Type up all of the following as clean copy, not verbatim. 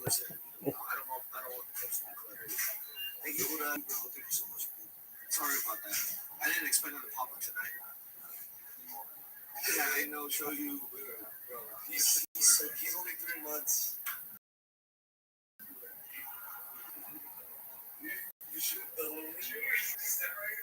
Listen, I don't want the clips to be clear. Thank you, Uda. Bro, thank you so much. Sorry about that. I didn't expect him to pop up tonight. Yeah, I know. Show you, bro. He's only 3 months. You should. Is that right?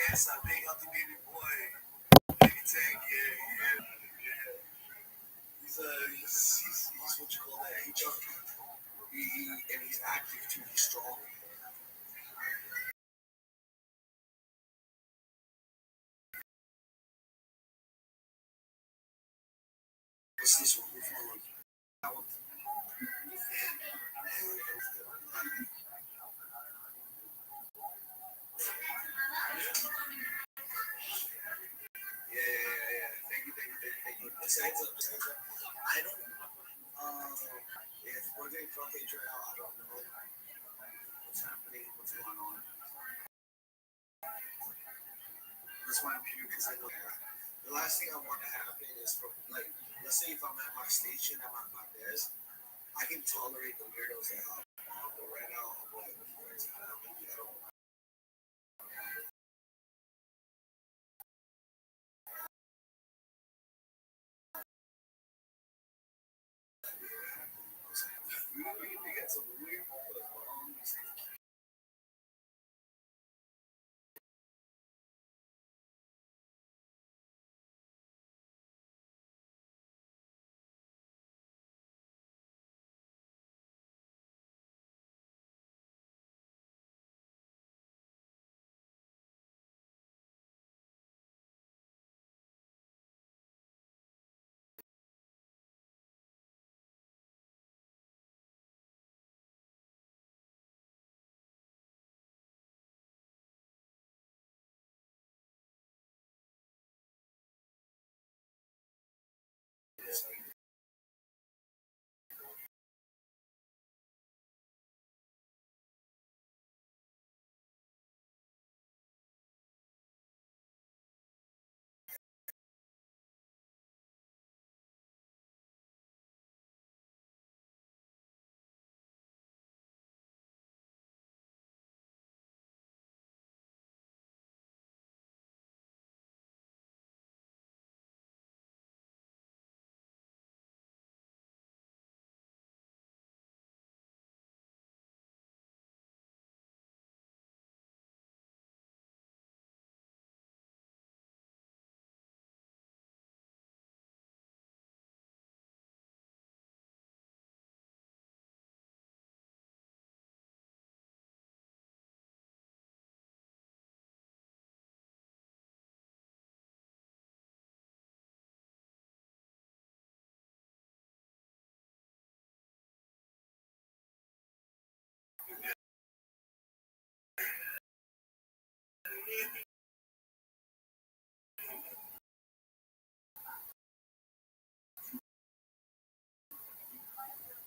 Yes, a big healthy baby boy. Baby tank, yeah. He's what you call that? He chunky. And he's active too. He's strong. What's this one? That one. Yeah. Thank you. Besides, I don't. If we're getting front page right now, I don't know what's happening, what's going on. That's why I'm here because I know the last thing I want to happen is from like, let's say if I'm at my station, I'm at my desk, I can tolerate the weirdos that are on, but right now I'm like, I don't. We got some weird people that are on these things.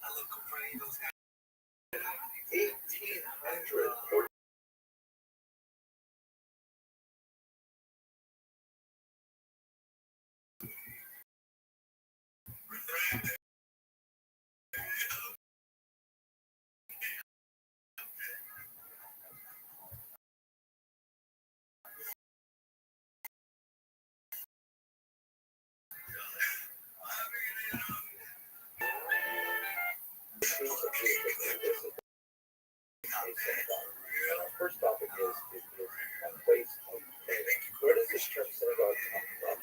I love confronting those guys. 1800. First topic is a place of where does this term synagogue come from?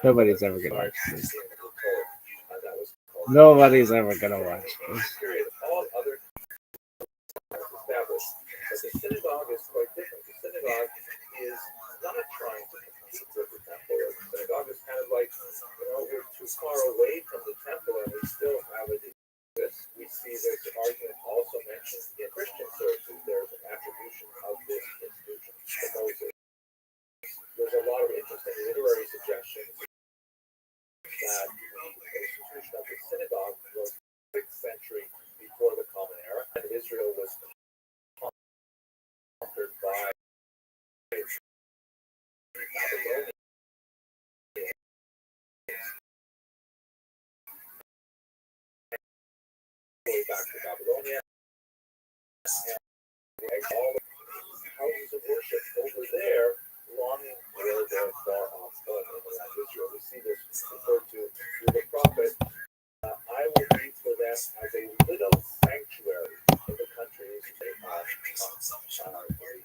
Nobody's ever gonna watch this. Nobody's ever gonna watch this. Period. All other established. But the synagogue is quite different. The synagogue is not trying to compete with the temple. The synagogue is kind of like, we're too far away from the temple and we still have it exist. We see this argument also mentioned in Christian sources. There's an attribution of this institution to Moses. There's a lot of interesting literary suggestions that the institution of the synagogue was 6th century before the Common Era, and Israel was conquered by Babylonians. Way back to Babylonia, and all the houses of worship over there longing for their far off home in the land of Israel. We see this referred to through the prophet. I will be for them as a little sanctuary in the countries they have.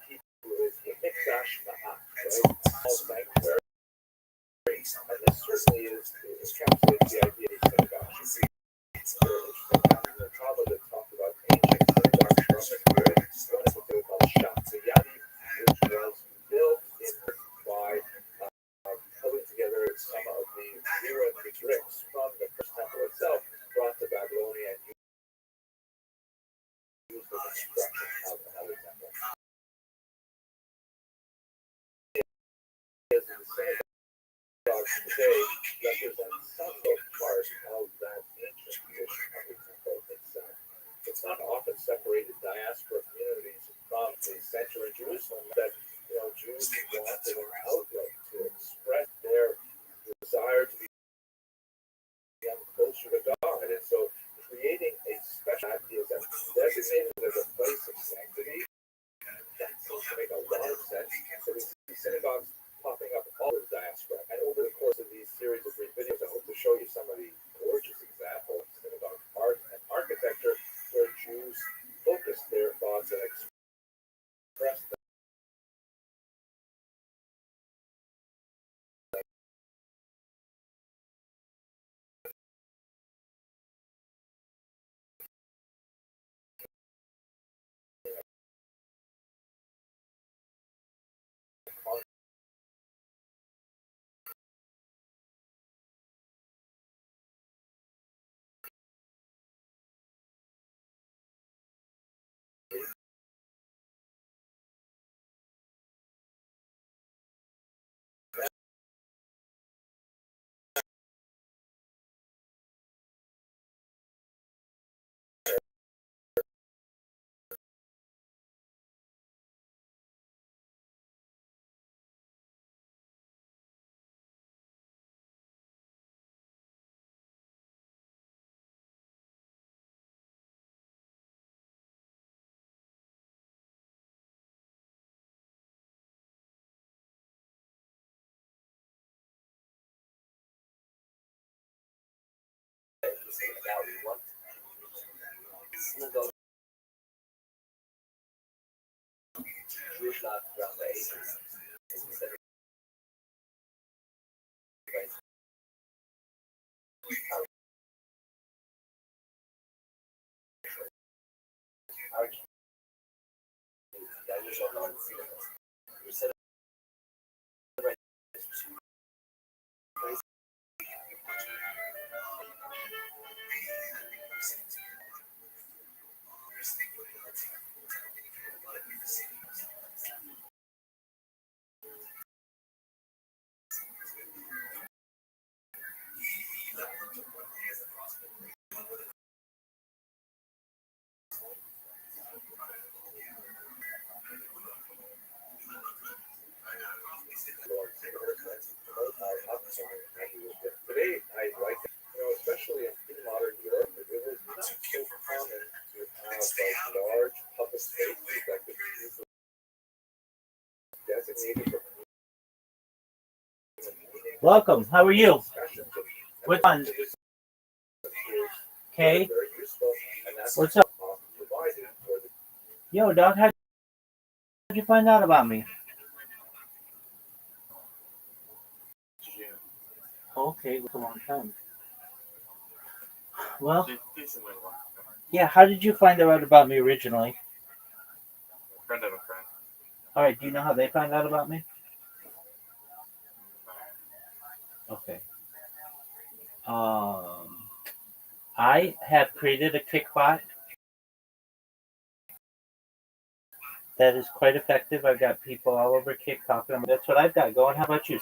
Hebrew is Mikdash Na'at, right? Small sanctuary. And this certainly encapsulates the idea of synagogue. Interesting passage in the Talmud that talked about ancient synagogue structure. One is what they would call Shatzayadi, which was built in by putting together some of the ruined bricks from the first temple itself, brought to Babylonia and used for the construction of another temple. Today represents some part of that ancient tradition of the temple itself. It's not often separated diaspora communities from the center in Jerusalem that Jews wanted an outlet to express their desire to be closer to God, and so creating a special idea that's designated as a place of sanctity, that seems to make a lot of sense. So we see synagogues popping up all over the diaspora, and over the course of these series of brief videos, I hope to show you some of the gorgeous examples of synagogue art and architecture where Jews focus their thoughts and express them. Now we want synagogue Jewish life throughout the ages. Today, I like it, especially in modern Europe, it was not so common to have large public spaces that could be easily designated for Welcome. How are you? Which one? Okay. What's up? Yo, dog, how did you find out about me? Okay, it's a long time. Well, She's decently one. yeah. How did you find out about me originally? A friend of a friend. All right. Do you know how they found out about me? Okay. I have created a kickbot that is quite effective. I've got people all over Kick talking. That's what I've got going. How about you?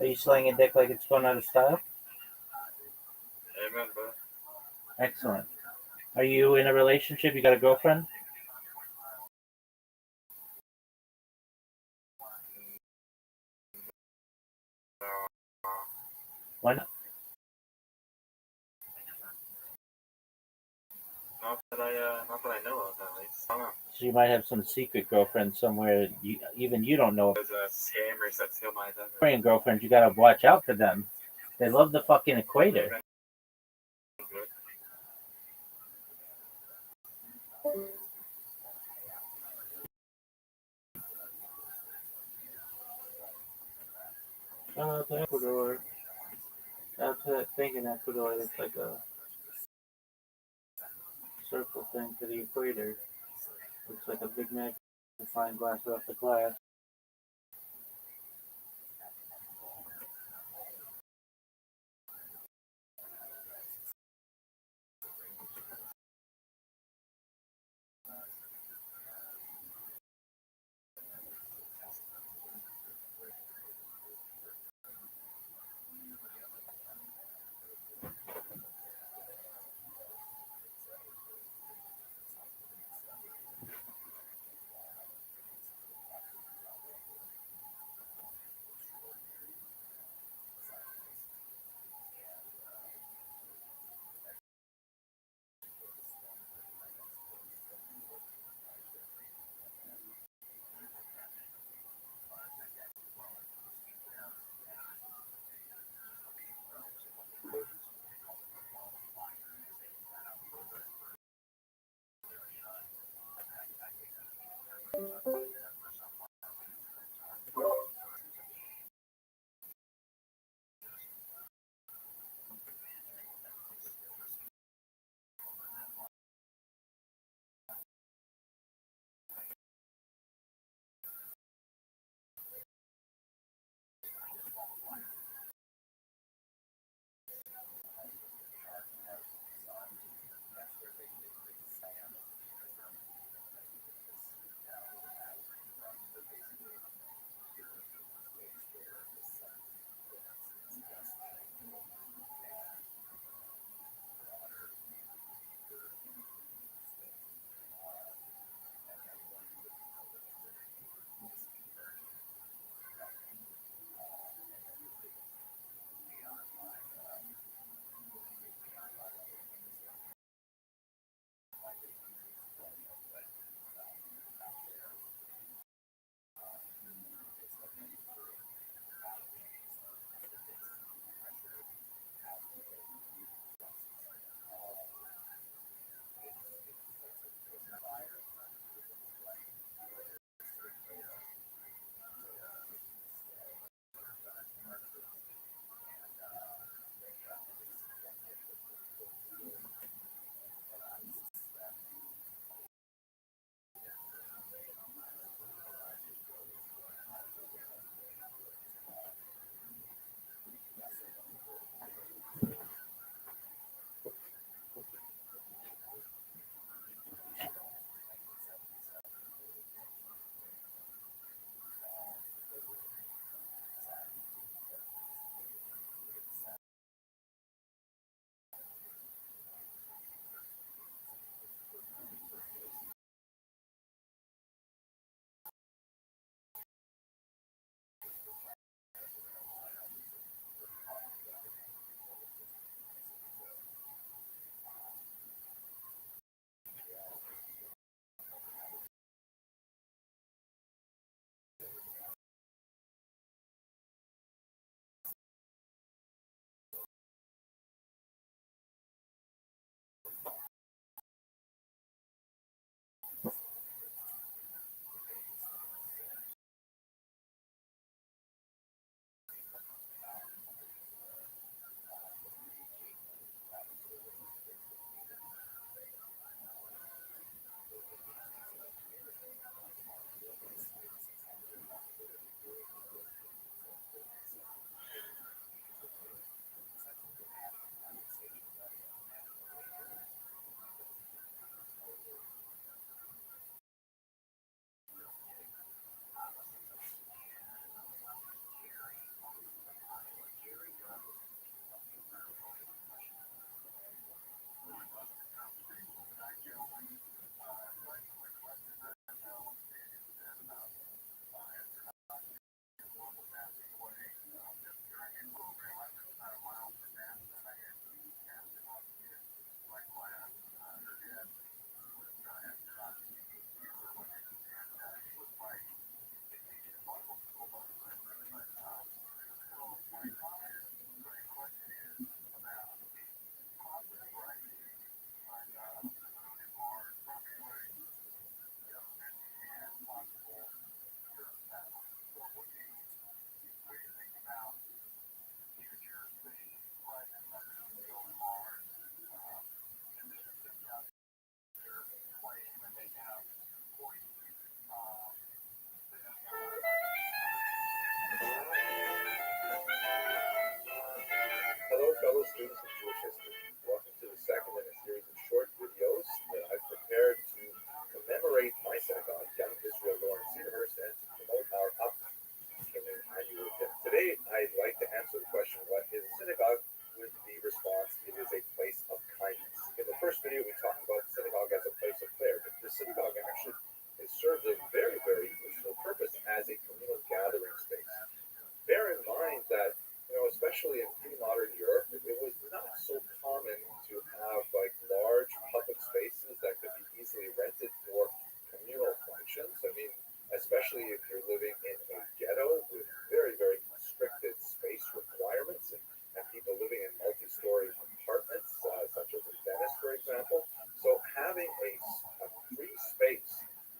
Are you slinging dick like it's going out of style? Amen, bro. Excellent. Are you in a relationship? You got a girlfriend? Why not? Not that I know of, at least. I don't know. So you might have some secret girlfriend somewhere. Even you don't know. There's scammers that steal my identity. Korean girlfriends, you gotta watch out for them. They love the fucking equator. Shout out to Ecuador. Shout out to that thing in Ecuador. It's like a circle thing to the equator. Looks like a big magnifying glass off the glass. fellow students of Jewish history. Welcome to the second in a series of short videos that I've prepared to commemorate my synagogue, Young Israel Lawrence Cedarhurst, and to promote our upcoming annual event. Today, I'd like to answer the question, what is a synagogue? With the response, it is a place of kindness. In the first video, we talked about the synagogue as a place of prayer, but the synagogue actually serves a very, very useful purpose as a communal gathering space. Bear in mind that, especially in pre-modern Europe, it was not so common to have like large public spaces that could be easily rented for communal functions. I mean, especially if you're living in a ghetto with very, very constricted space requirements and people living in multi-story apartments, such as in Venice, for example. So having a free space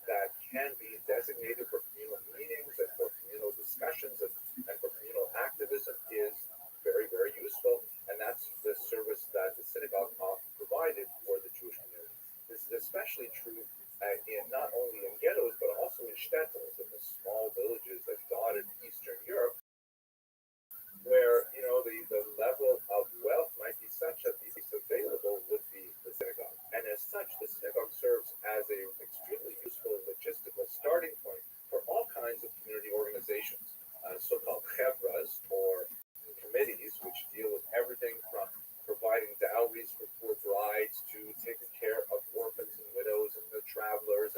that can be designated for communal meetings and for communal discussions and for communal activism is very, very useful. And that's the service that the synagogue provided for the Jewish community. This is especially true in not only in ghettos, but also in shtetls, in the small villages that dotted Eastern Europe, where the level of wealth might be such that the space available would be the synagogue. And as such, the synagogue serves as an extremely useful logistical starting point for all kinds of community organizations, so-called chevras, or committees, which deal with everything from providing dowries for poor brides to taking care of orphans and widows and the travelers,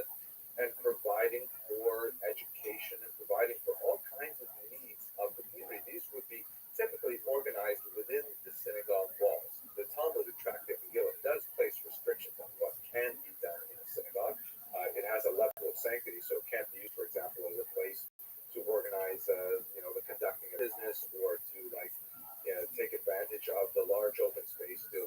and providing for education and providing for all kinds of needs of the community. These would be typically organized within the synagogue walls. The Talmud, the Tractate Megillah, does place restrictions on what can be done in a synagogue. It has a level of sanctity, so it can't be used, for example, as a place to organize, the conducting of business, or to take advantage of the large open space to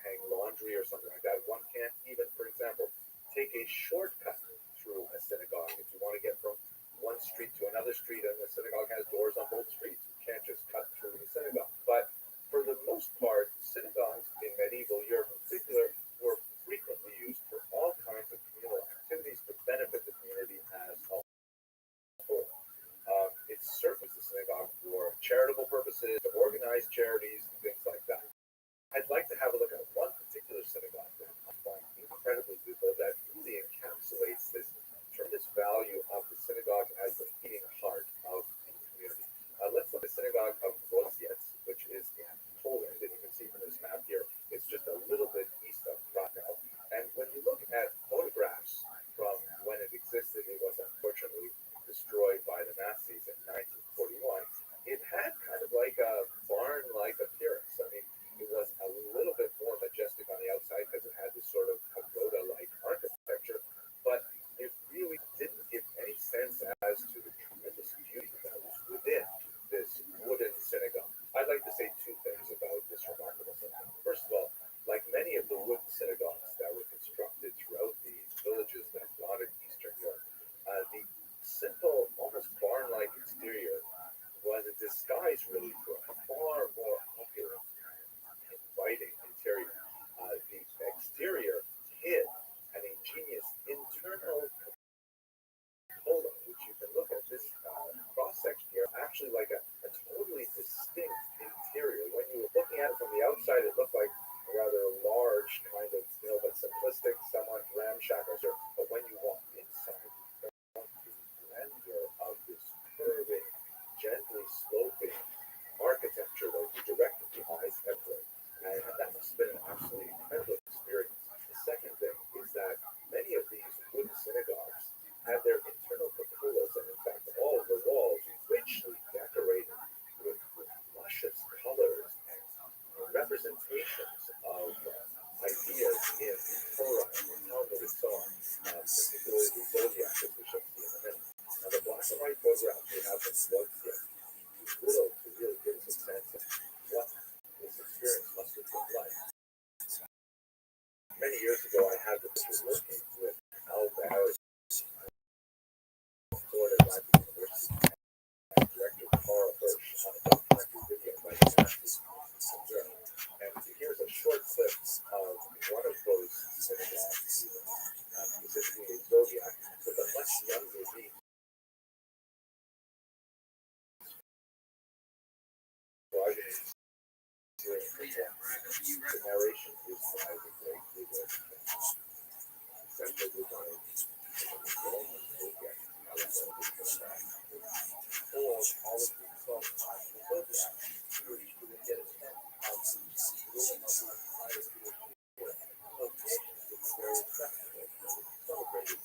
hang laundry or something like that. One can't even, for example, take a shortcut through a synagogue. If you want to get from one street to another street, and the synagogue has doors on both streets, you can't just cut through the synagogue. But for the most part, synagogues in medieval Europe in particular were frequently used for all kinds of communal activities to benefit the community as a whole. It served as the synagogue for charitable purposes, to organize charities, and things like that. I'd like to have a look at one particular synagogue that I find incredibly beautiful, that really encapsulates this tremendous value of the synagogue as the beating heart of the community. Let's look at the synagogue of Rothschild, which is in Poland, and you can see from this map here, it's just a little bit east of Krakow. And when you look at photographs from when it existed, it was unfortunately destroyed by the Nazis in 1941. It had kind of like a barn-like appearance. I mean, it was a little bit more majestic on the outside because it had this sort of pagoda-like architecture, but it really didn't give any sense as to the tremendous beauty that was within this wooden synagogue. I'd like to say two things about this remarkable synagogue. First of all, like many of the wooden synagogues that were constructed throughout the villages that dotted Eastern Europe, the simple, almost barn-like exterior was a disguise really for a far more opulent and inviting interior. The exterior hid an ingenious internal cupola, which you can look at this cross-section here, actually like a totally distinct interior. When you were looking at it from the outside, it looked like a rather large kind of, but simplistic, somewhat ramshackle. But when you walk inside, you felt the grandeur of this curving, gently sloping architecture that you directed the eyes everywhere. And that must have been an absolutely incredible experience. The second thing is that many of these wooden synagogues had their internal cupolas, and in fact all of the walls richly decorated with luscious colors and representations of ideas in Torah and Talmud and so on, particularly the zodiac, as we shall see in a minute. Now, the black and white photographs we have from Rothschild do little to really give us a sense of what this experience must have been like. Many years ago, I had the pleasure of working with Al Barris, Florida Atlantic University, and director Carl Hirsch on a documentary video by the Nazis in Europe. And here's a short clip of one of those synagogues, specifically a zodiac, with a much younger being. hearing it again. The narration is by the great leader. Central design. All of these songs before that, you would get a sense of the ruling of the entire Jewish people. Locations of the various festivals celebrated.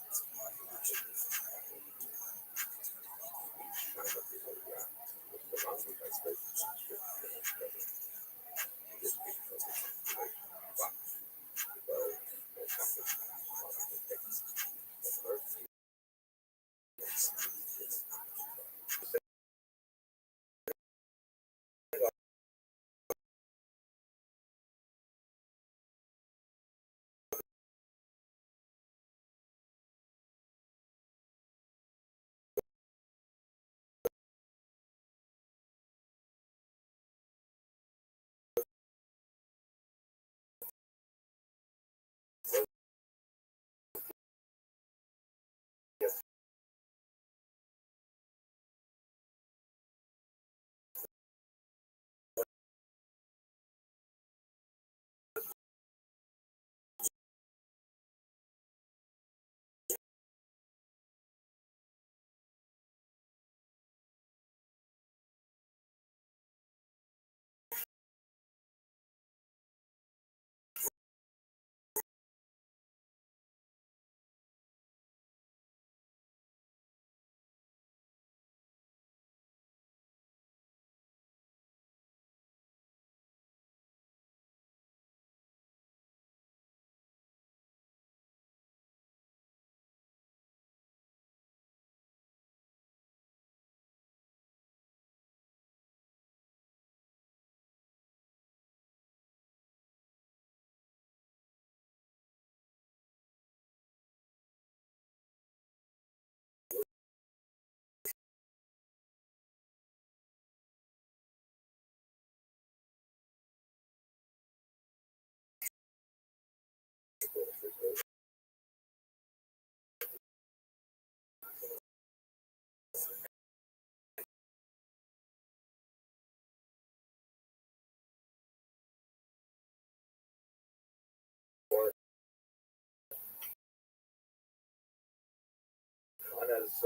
As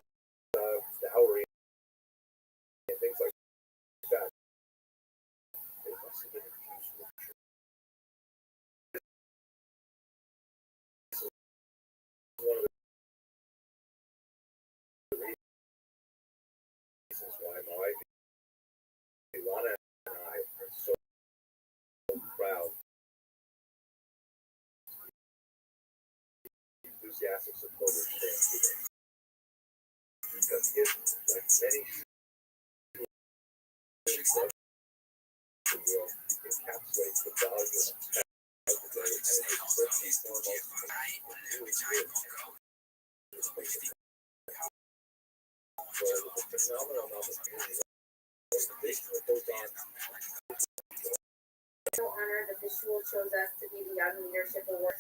dowry and things like that. They must have been infused with truth. One of the reasons why my wife Ilana and I are so proud, enthusiastic supporters of today. Because it, like many the world, encapsulates the value of the day, and it is first and foremost the phenomenal opportunity that goes on. So honored that the shul chose us to be the Young Leadership Award.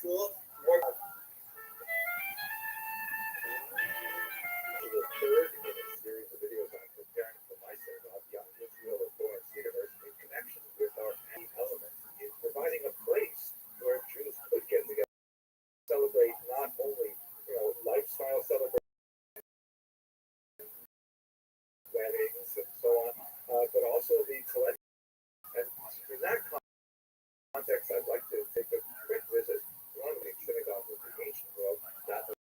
The third in a series of videos I'm preparing for myself about Young Israel of Lawrence University in connection with our element is providing a place where Jews could get together, celebrate not only lifestyle celebration, weddings and so on, but also the collective. And in that context, I'd like to take a quick visit to one of the synagogues of the ancient world, that of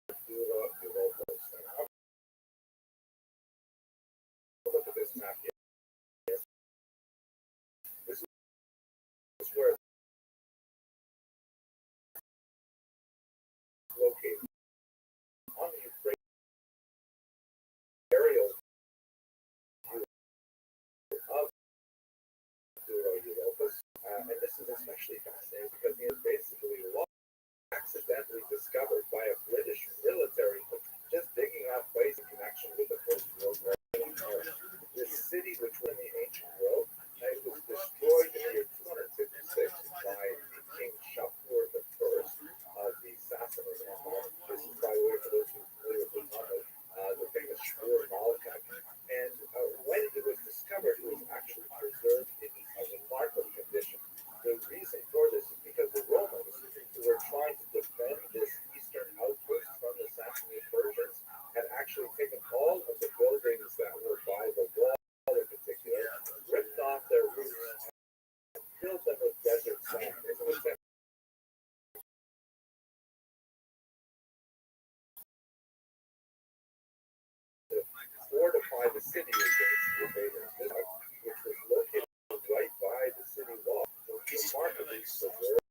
city is going to obey their district, which was located right by the city wall. So remarkably preserved.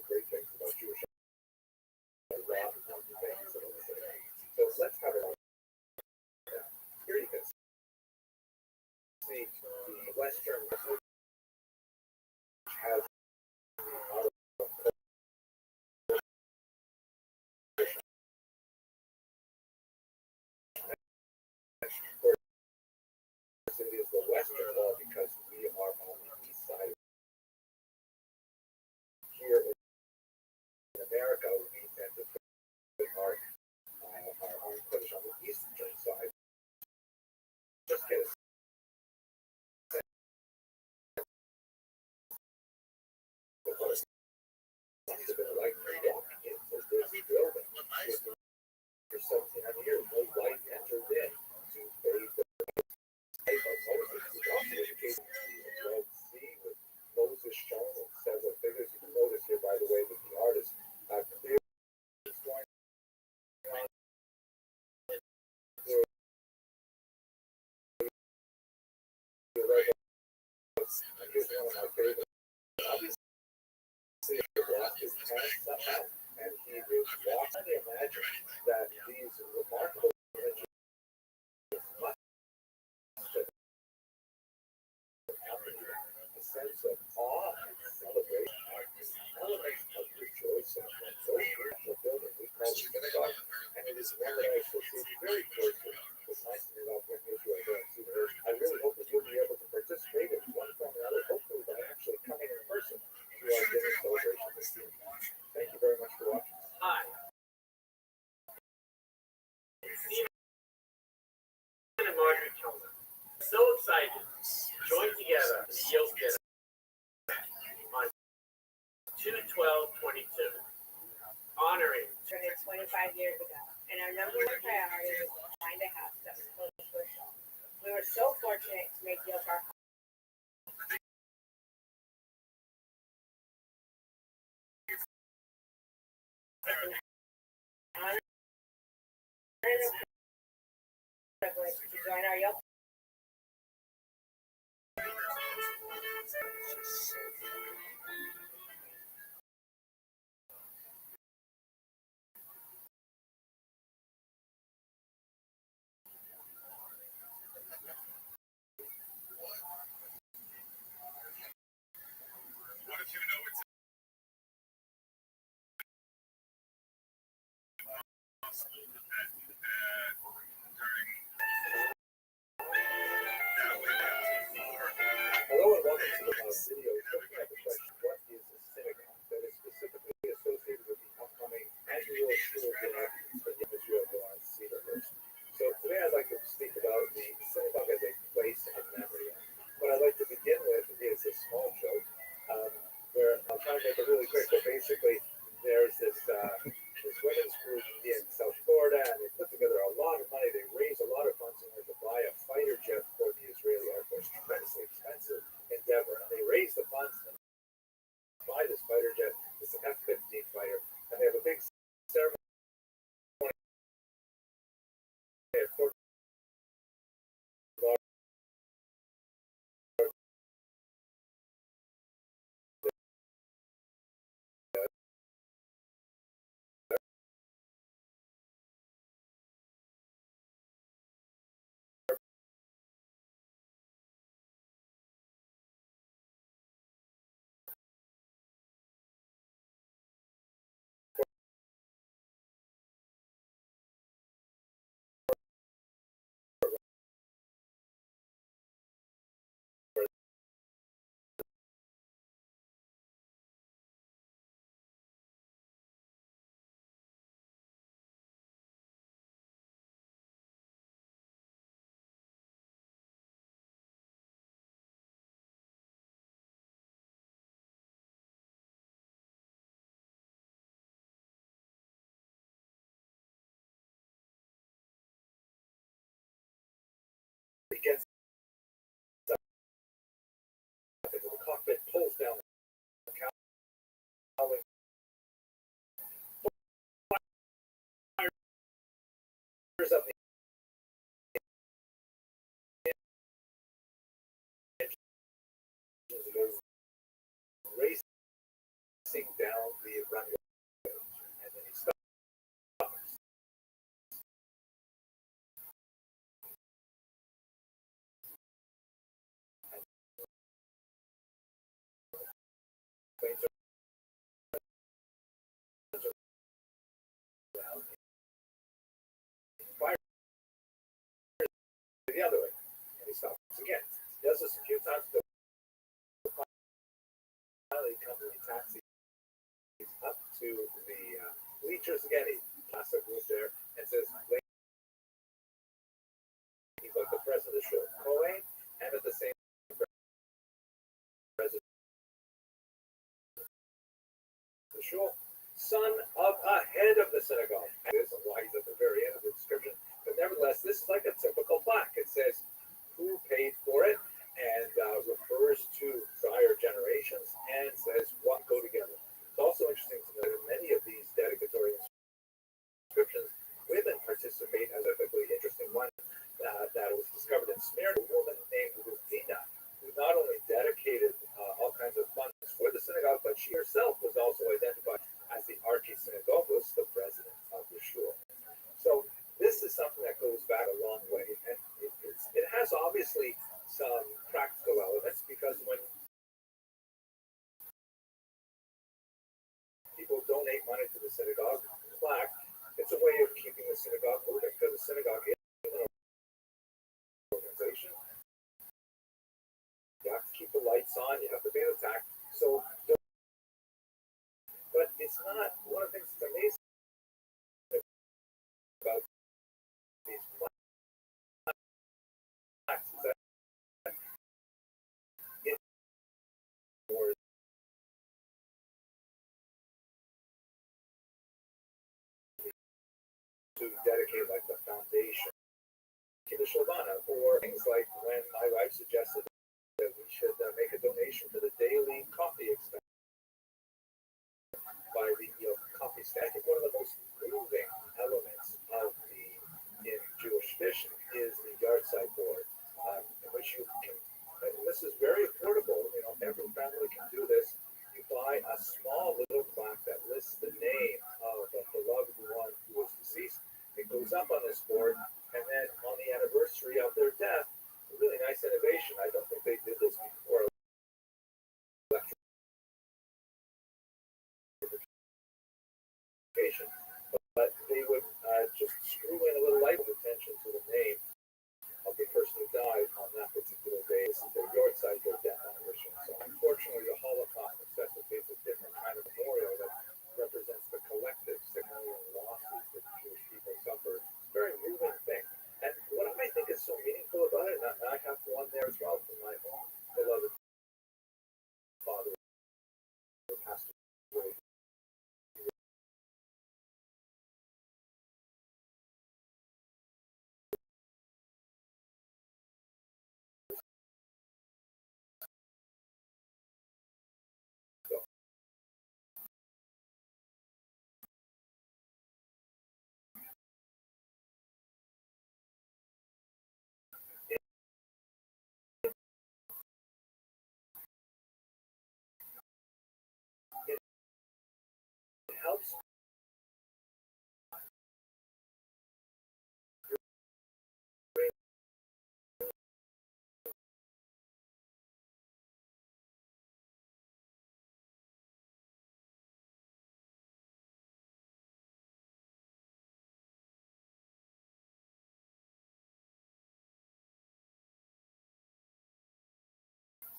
Great things about Jewish so let's have a look. Here you can see the Western has it is the Western wall because we are on the east side. Here in America, we tend to put our arm push on the eastern side. Just get a sense of what it must have been like to walk into this building. For 1,700 years, no light entered in to bathe the face of Moses, which also indicates the Red Sea with Moses shown in several figures. You can notice here, by the way, that the artist clearly is going on. Here's one of my favorites. Obviously, he lost his tent somehow, and he is walking. Imagine that these remarkable images must have happened here. A sense of awe and celebration, elements of rejoicing. So beautiful building we call the synagogue, and it is one that I associate very closely with my synagogue when Israel going to the I really hope that you'll be able to participate in one form or another, hopefully by actually coming in person to our dinner celebration this year. Thank you very much for watching. Hi. Stephen and Margaret Tillman. So excited to join together the Yield Dinner on 2/12/22, honoring 25 years ago, and our number one priority was to find a house that was close to our home. We were so fortunate to make Yield our home. Privilege to join our Yield. What if you know it's possible that during that window before Hello and welcome to the video looking at the question, what is a synagogue? That is specifically associated with the upcoming annual shul dinner for the Israel on Cedarhurst. So today I'd like to speak about the synagogue as a place of memory. What I'd like to begin with is a small joke where I'll try to make it really quick, but basically there's this women's group in South Florida, and they put together a lot of money. They raised a lot of funds in order to buy a fighter jet for the Israeli Air Force, tremendously expensive endeavor. And they raised the funds to buy this fighter jet. It's an F-15 fighter, and they have a big ceremony. pictures again. He classic group there and says he's like the president of the show, Cohen, and at the same president of the shul, son of a head of the synagogue. This is why he's at the very end of the description. But nevertheless, this is like a typical plaque. It says who paid for it and refers to prior generations and says what go together. It's also interesting to note in many of these dedicatory inscriptions, women participate as a particularly interesting one that was discovered in Smyrna, a woman named Rufina, who not only dedicated all kinds of funds for the synagogue, but she herself was also identified as the archie-synagogus, the president of the shul. So this is something that goes back a long way, and it has obviously some practical elements, because when people donate money to the synagogue plaque, it's a way of keeping the synagogue moving, because the synagogue is an organization. You have to keep the lights on, you have to pay the tax. So, but it's not one of the things that's amazing about these plaques is that it's more to dedicate like the foundation to the Shavana, or things like when my wife suggested that we should make a donation to the daily coffee expense by the coffee stand. I think one of the most moving elements of in Jewish tradition is the yahrzeit board, in which you can, and this is very affordable, every family can do this. You buy a small little plaque that lists the name of a beloved one who was deceased. It goes up on this board, and then on the anniversary of their death, a really nice innovation. I don't think they did this before. But they would just screw in a little light of attention to the name of the person who died on that particular day. This is their yahrzeit, their death anniversary. So unfortunately, the Holocaust necessitates a different kind of memorial that represents the collective 6 million losses that the Jewish people suffered. It's a very moving thing. And what I think is so meaningful about it, and I have one there as well from my own beloved father who passed away. It helps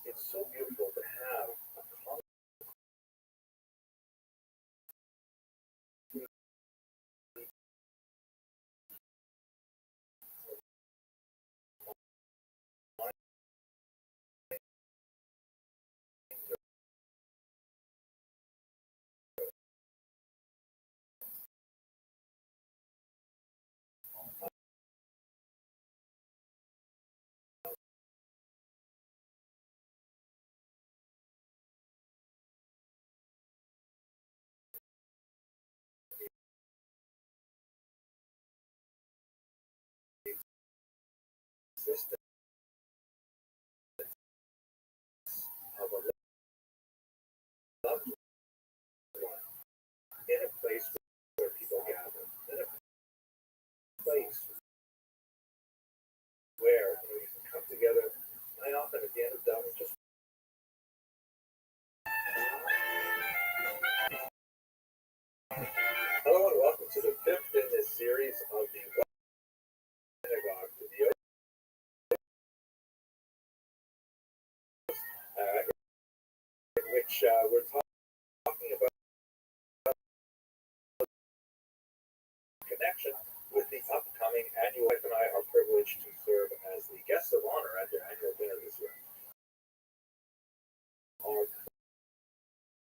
it's so beautiful to have a common system of a loved one in a place where people gather, in a place where you can come together. I often at the end of the day just hello and welcome to the 5th in this series of the synagogue to the connection with the upcoming annual. Wife and I are privileged to serve as the guests of honor at their annual dinner this year. Are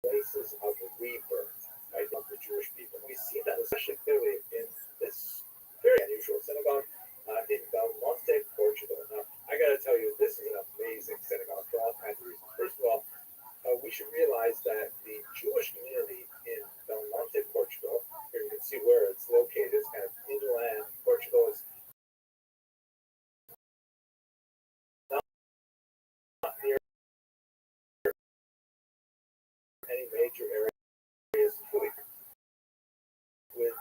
places of rebirth, right, of the Jewish people. We see that especially clearly in this very unusual synagogue in Belmonte, Portugal. Now, I got to tell you, this is an amazing synagogue for all kinds of reasons. First of all, we should realize that the Jewish community in Belmonte, Portugal, here you can see where it's located, it's kind of inland. Portugal is not near any major areas with the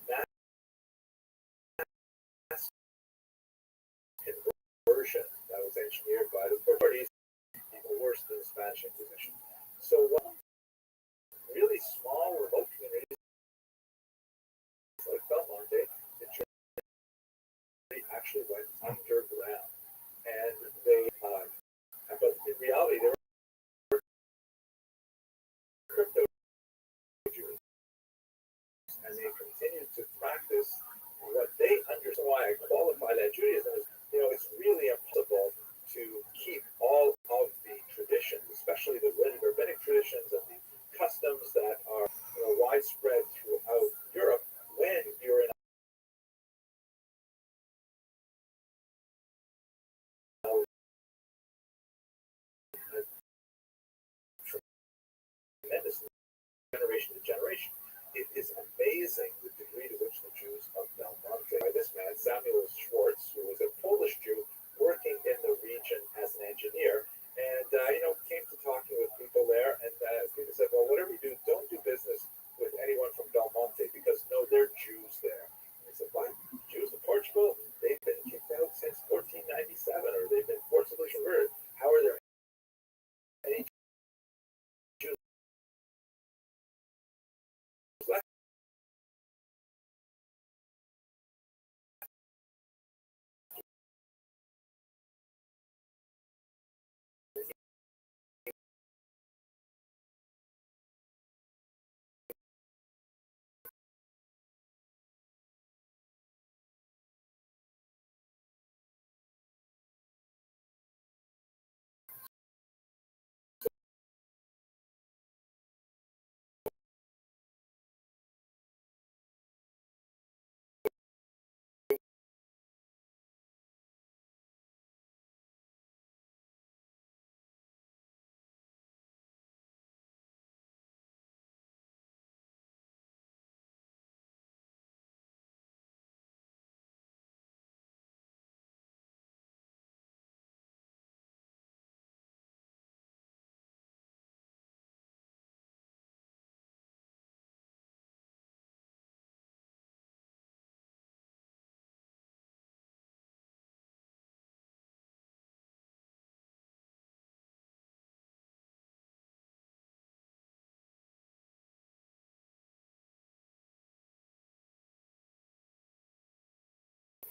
mass conversion that was engineered by the Portuguese, even worse than the Spanish Inquisition. So one really small remote communities like Belmonte, the church actually went underground, and they, but in reality, they were crypto Jews, and they continued to practice what they understand. Why I qualify that Judaism is, it's really impossible to keep all of the traditions, especially the rabbinic traditions and the customs that are widespread throughout Europe when you're in a tremendous generation to generation. It is amazing the degree to which the Jews of Belmonte, by this man, Samuel Schwartz, who was a Polish Jew working in the region as an engineer, and came to talking with people there, and people said, well, whatever you do, don't do business with anyone from Belmonte, because no, they're Jews there. And he said, what? Jews in Portugal? They've been kicked out since 1497, or they've been forcibly converted. How are there any Jews left?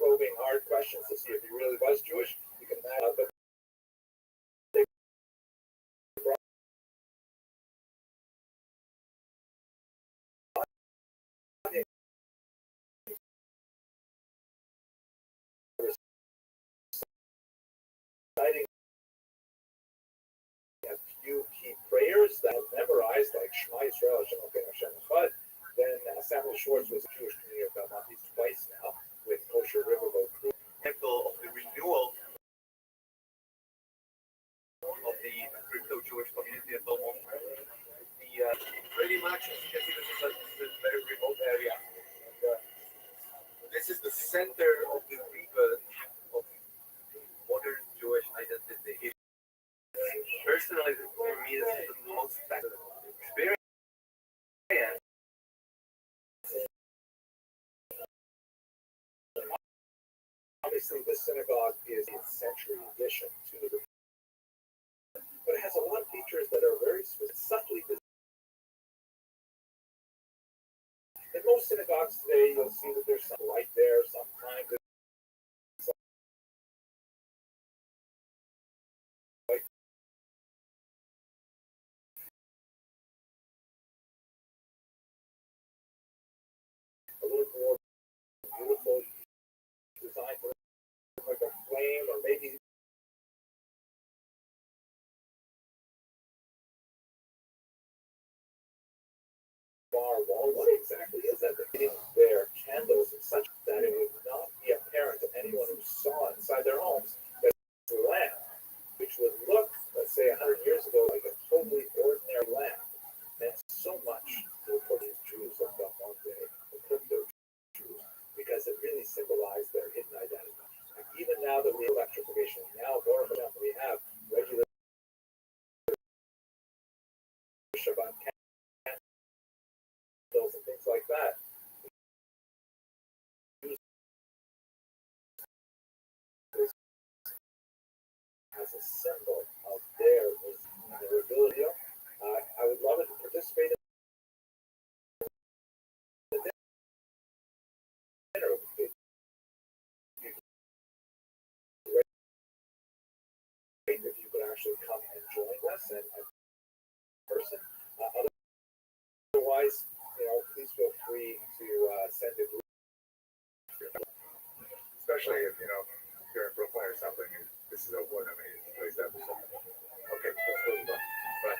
Probing hard questions to see if he really was Jewish. You can imagine, but they brought in reciting a few key prayers that were memorized, like Shema Yisrael, Hashem Elokeinu Hashem Echad. Then Samuel Schwartz was a Jewish community of Belmonte twice now, with kosher riverboat crew. Example of the renewal of the crypto Jewish community of Belmonte. Pretty much, as you can see, this is a very remote area. And, this is the center of the rebirth of modern Jewish identity. Personally, for me, this is the most fascinating experience. Obviously, this synagogue is a century addition to the, but it has a lot of features that are very subtly designed. In most synagogues today, you'll see that there's some light there, sometimes like wall. What exactly is that? They're hitting their candles in such that it would not be apparent to anyone who saw inside their homes that it's a lamp, which would look, let's say, 100 years ago, like a totally ordinary lamp, meant so much to the Portuguese Jews of that one day, the crypto Jews, because it really symbolized their hidden identity. Like even now that we have electrification, now more of them, we have regular Shabbat candles and things like that. As a symbol of their ability. I would love it to participate in the dinner. If you could actually come and join us in person. Otherwise, please feel free to send a group. Especially if you're in Brooklyn or something, and this is one amazing place to have something. Okay, let's move on. But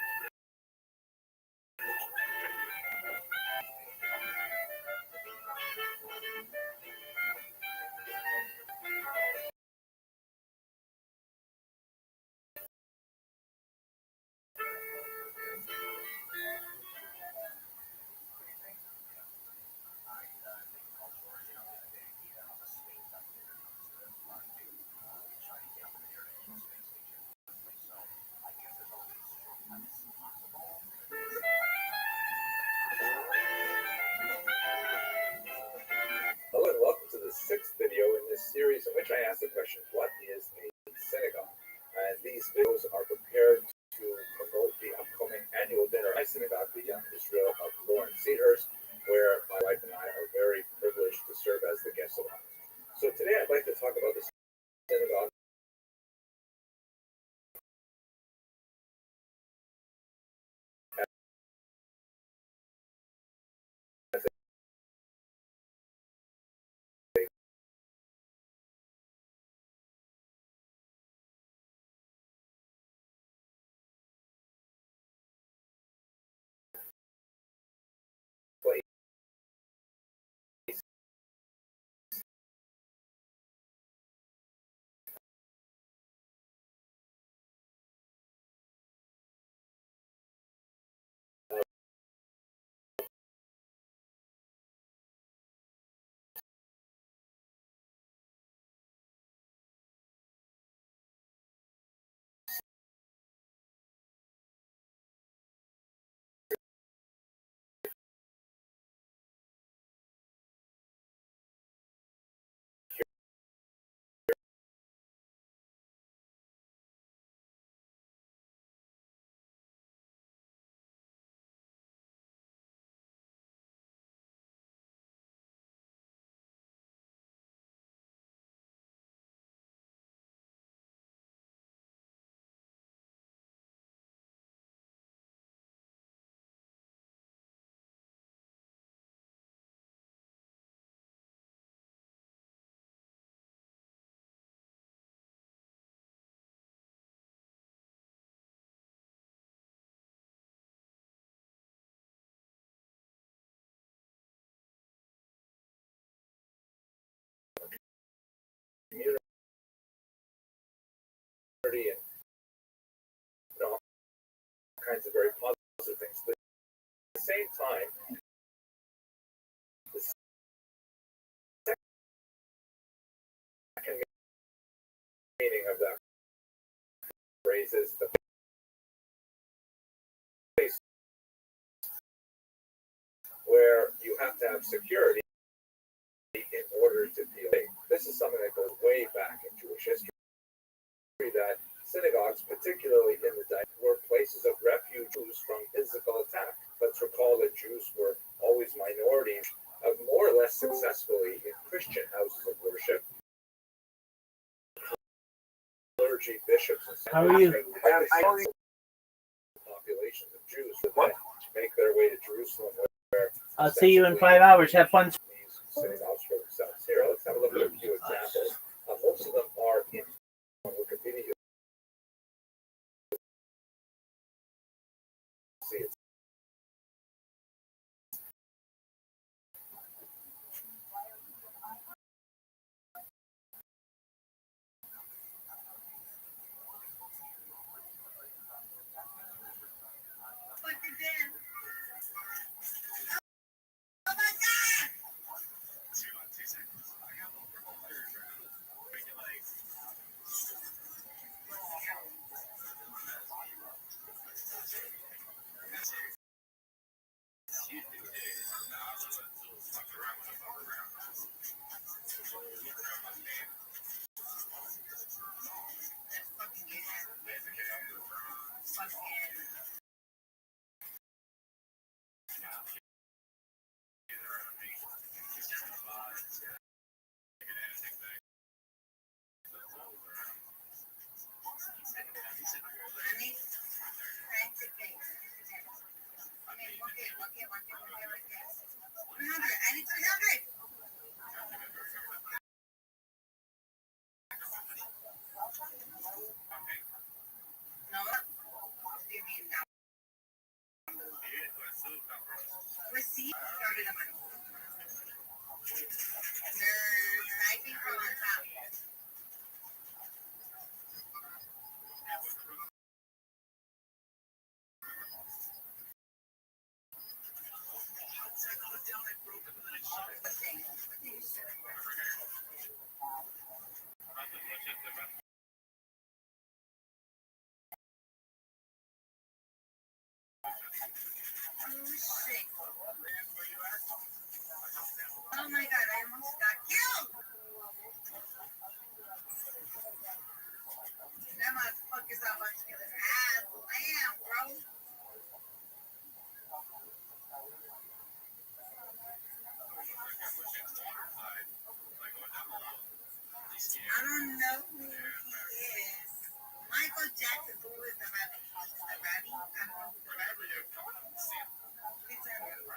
Hello and welcome to the 6th video in this series in which I ask the question, what is a synagogue? And these videos are prepared to promote the upcoming annual dinner at Synagogue, the Young Israel of Lawrence Cedars, where my wife and I are very privileged to serve as the guests of honor. So today I'd like to talk about the synagogue as a place community and all kinds of very positive things. But at the same time, the second meaning of that phrase is the place where you have to have security in order to be safe. This is something that goes way back in Jewish history, that synagogues, particularly in the day, were places of refuge from physical attack. Let's recall that Jews were always minorities, more or less successfully in Christian houses of worship. Clergy, bishops, and How are you? populations of Jews would make their way to Jerusalem, where I'll see you in 5 hours. Have fun. these synagogues for themselves. Here, let's have a look at a few examples. Most of them are in Wikipedia. See, it's 300. I need 300. No. What do you mean now? Receipt. They're typing from on top. Oh my god, I almost got killed! That motherfucker's about to get his ass lamb, bro. I don't know who he is. Michael Jackson, who is the Rabbbi? The Rabbbi? I don't know who the Rabbbi is. He's a Rabbbi.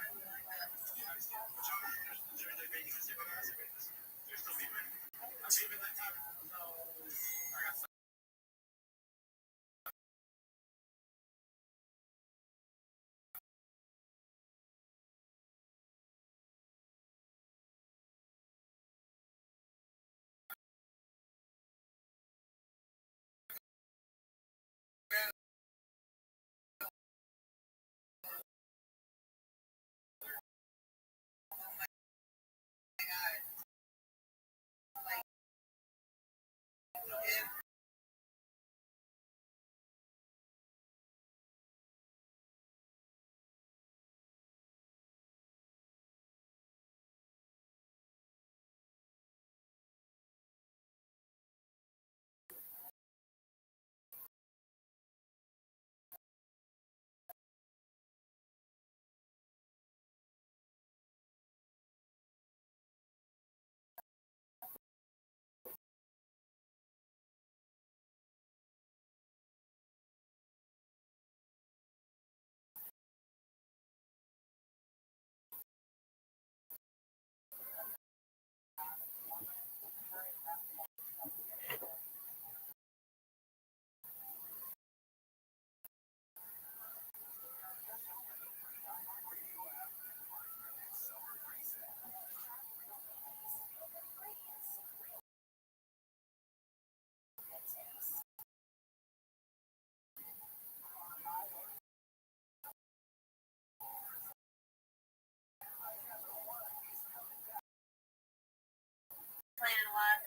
Playing a lot.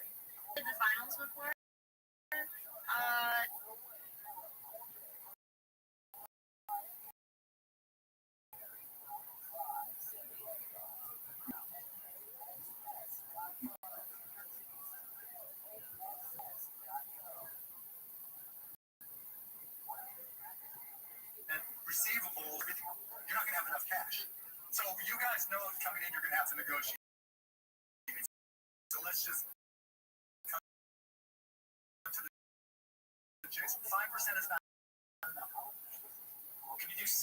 Did the finals before? Receivables, you're not going to have enough cash. So you guys know coming in, you're going to have to negotiate. So let's just come to the chase. 5% is not enough. Can you do 6?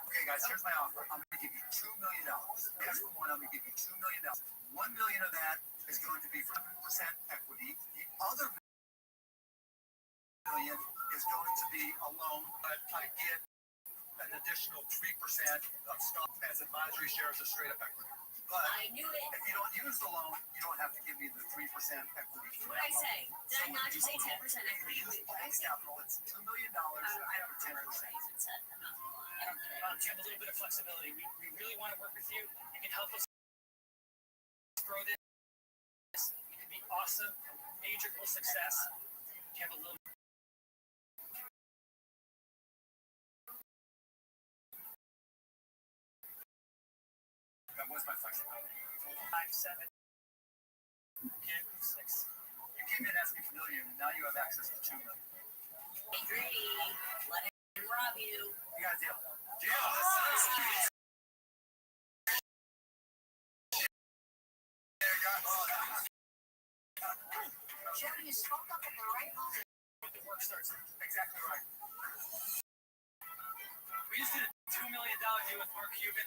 Okay, guys, here's my offer. I'm going to give you $2 million. Yes, for one, I'm going to give you $2 million. $1 million of that is going to be for 100% equity. The other million is going to be a loan, but I get an additional 3% of stock as advisory shares of straight up equity. But I knew it. if you don't use the loan, you don't have to give me the 3% equity. What did I say? Did I not just say 10% equity? Use capital. It's $2 million I don't for remember 10%. what I even said. I'm not gonna lie. I don't get it. You have a little bit of flexibility. We really want to work with you. You can help us grow this. It can be awesome, major success. You have a little. That was my flexibility. 5, 7, 6. You came in asking for $1 million, and now you have access to $2 million. Hey, greedy. Let him rob you. You got a deal. Deal. Jody, you spoke up at the right moment. The work starts. Exactly right. We just did a $2 million deal with Mark Cuban.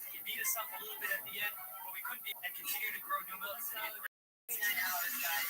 He beat us up a little bit at the end, but we couldn't be and continue to grow new milk. 9 hours, guys.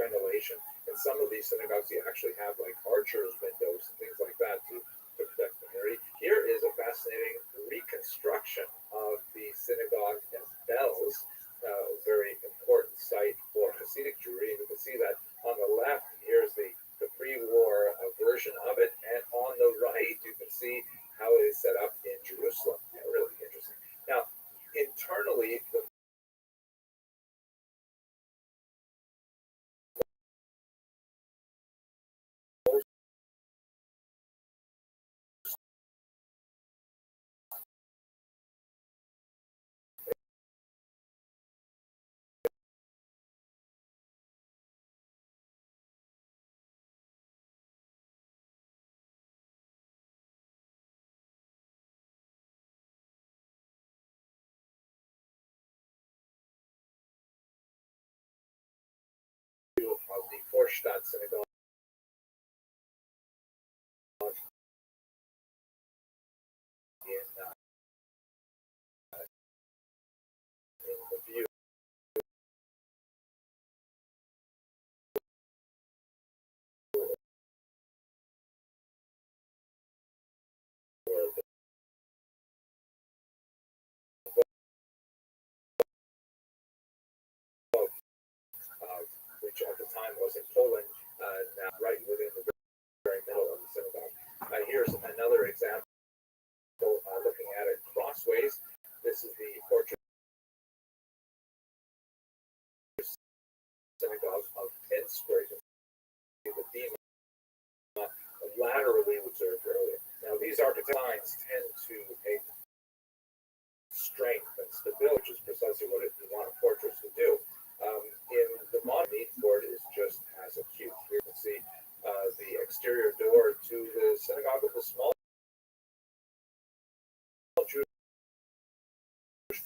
Ventilation. In some of these synagogues, you actually have like archers' windows and things like that to protect the community. Here is a fascinating reconstruction of the synagogue and bells, very important site for Hasidic Jewry. And you can see that on the left, here's the pre-war version of it, and on the right, you can see how it is set up in Jerusalem. Yeah, really interesting. Now, internally, the of the Vorstadt synagogue in the view which at the time was in Poland, now right within the very middle of the synagogue. Here's another example, looking at it crossways. This is the portrait synagogue of Pinsk, where you can see the theme laterally observed earlier. Now, these architect lines tend to make strength and stability, which is precisely what you want a fortress to do. In the modern need for it is just as acute. Here you can see the exterior door to the synagogue of the small Jewish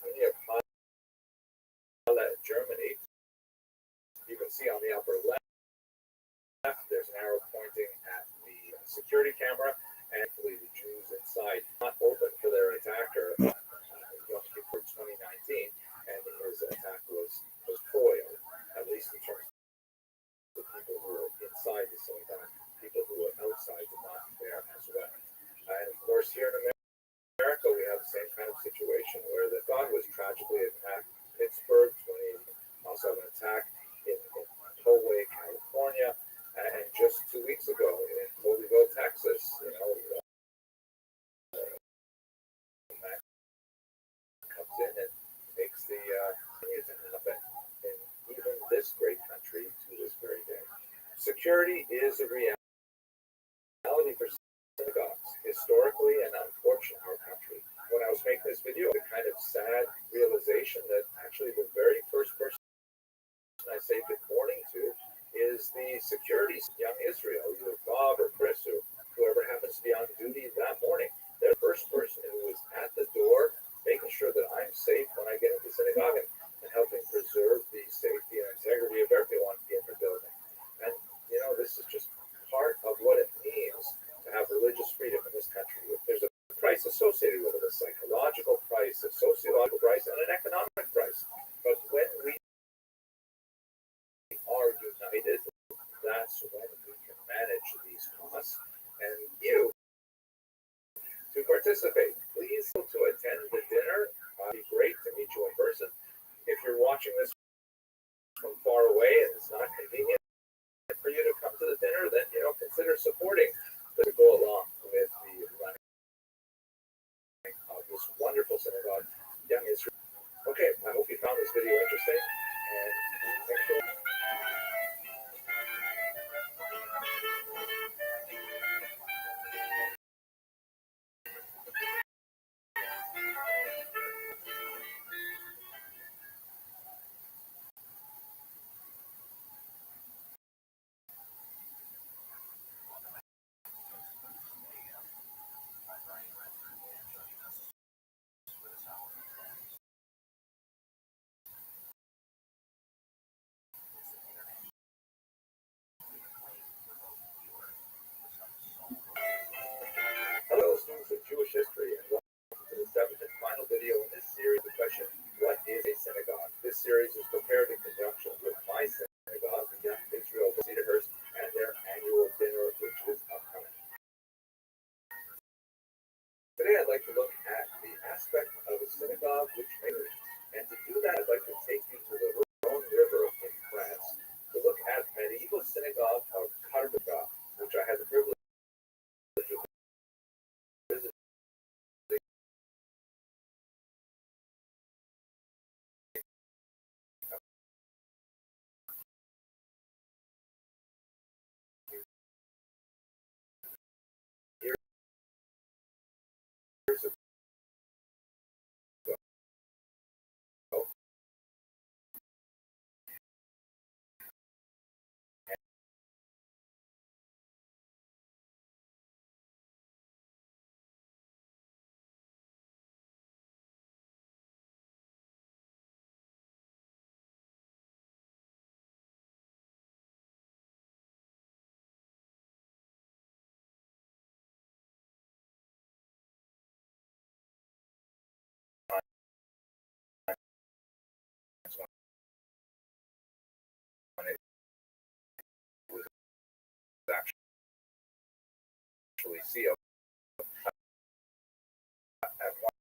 community of Halle, Germany. You can see on the upper left, there's an arrow pointing at the security camera, and hopefully the Jews inside not open for their attacker Yom Kippur 2019, and his attack was foiled, at least in terms of the people who were inside the synagogue. People who were outside did not there as well. And of course, here in America, we have the same kind of situation where the dog was tragically attacked in Pittsburgh, 2018, also an attack in Poway, California, and just 2 weeks ago in Colleyville, Texas, comes in and makes the news happen in even this great country to this very day. Security is a reality for synagogues, historically and unfortunately in our country. When I was making this video, the kind of sad realization that actually the very first person I say good morning to the security, young Israel, either Bob or Chris or whoever happens to be on duty that morning, they're the first person who is at the door, making sure that I'm safe when I get into synagogue and helping preserve the safety and integrity of everyone in the building. And, this is just part of what it means to have religious freedom in this country. There's a price associated with it, a psychological price, a sociological price, and an economic price. But when we are united, that's when we can manage these costs. And you, to participate, please go to attend the dinner. It'd be great to meet you in person. If you're watching this from far away and it's not convenient for you to come to the dinner, then consider supporting to go along with the running of this wonderful synagogue, Young Israel. Okay, I hope you found this video interesting, and thanks for watching. Hello, students of Jewish history, and welcome to the seventh and final video in this series of questions. What is a synagogue? This series is prepared in conjunction with my synagogue, the Young Israel Cedarhurst, and their annual dinner, which is upcoming. Today, I'd like to look at the aspect of a synagogue which matters. And to do that, I'd like to take you to the Rhone River in France to look at medieval synagogue of Carbonneau, which I had the privilege of visiting years ago. When it was actually sealed at one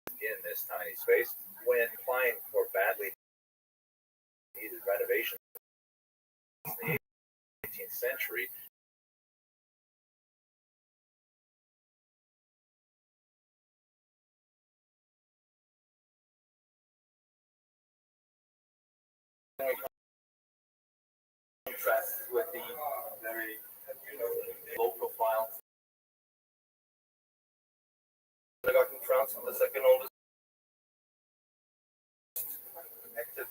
in this tiny space, when applying for badly needed renovations in the 18th century. Contrast with the very low profile synagogue in France, the second oldest active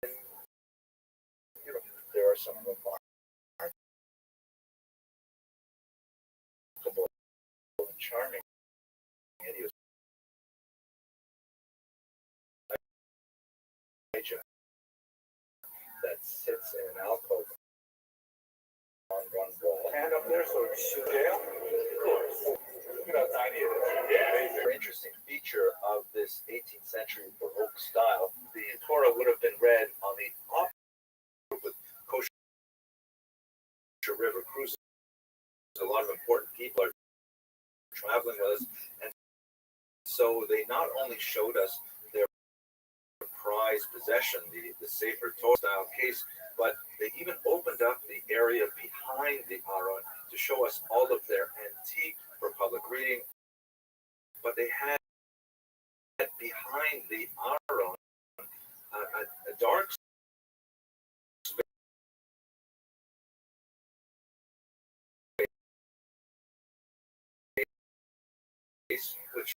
in Europe. There are some remarkable and charming idiosyncrasies that sits in an alcove on one wall. And up there, so it's jail? Of course. Look at how tiny it is. Very interesting feature of this 18th century Baroque style. The Torah would have been read on the opposite with kosher river cruises. A lot of important people are traveling with us, and so they not only showed us their prized possession, the Sefer Torah style case, but they even opened up the area behind the Aron to show us all of their antique for public reading. But they had behind the Aron a dark space which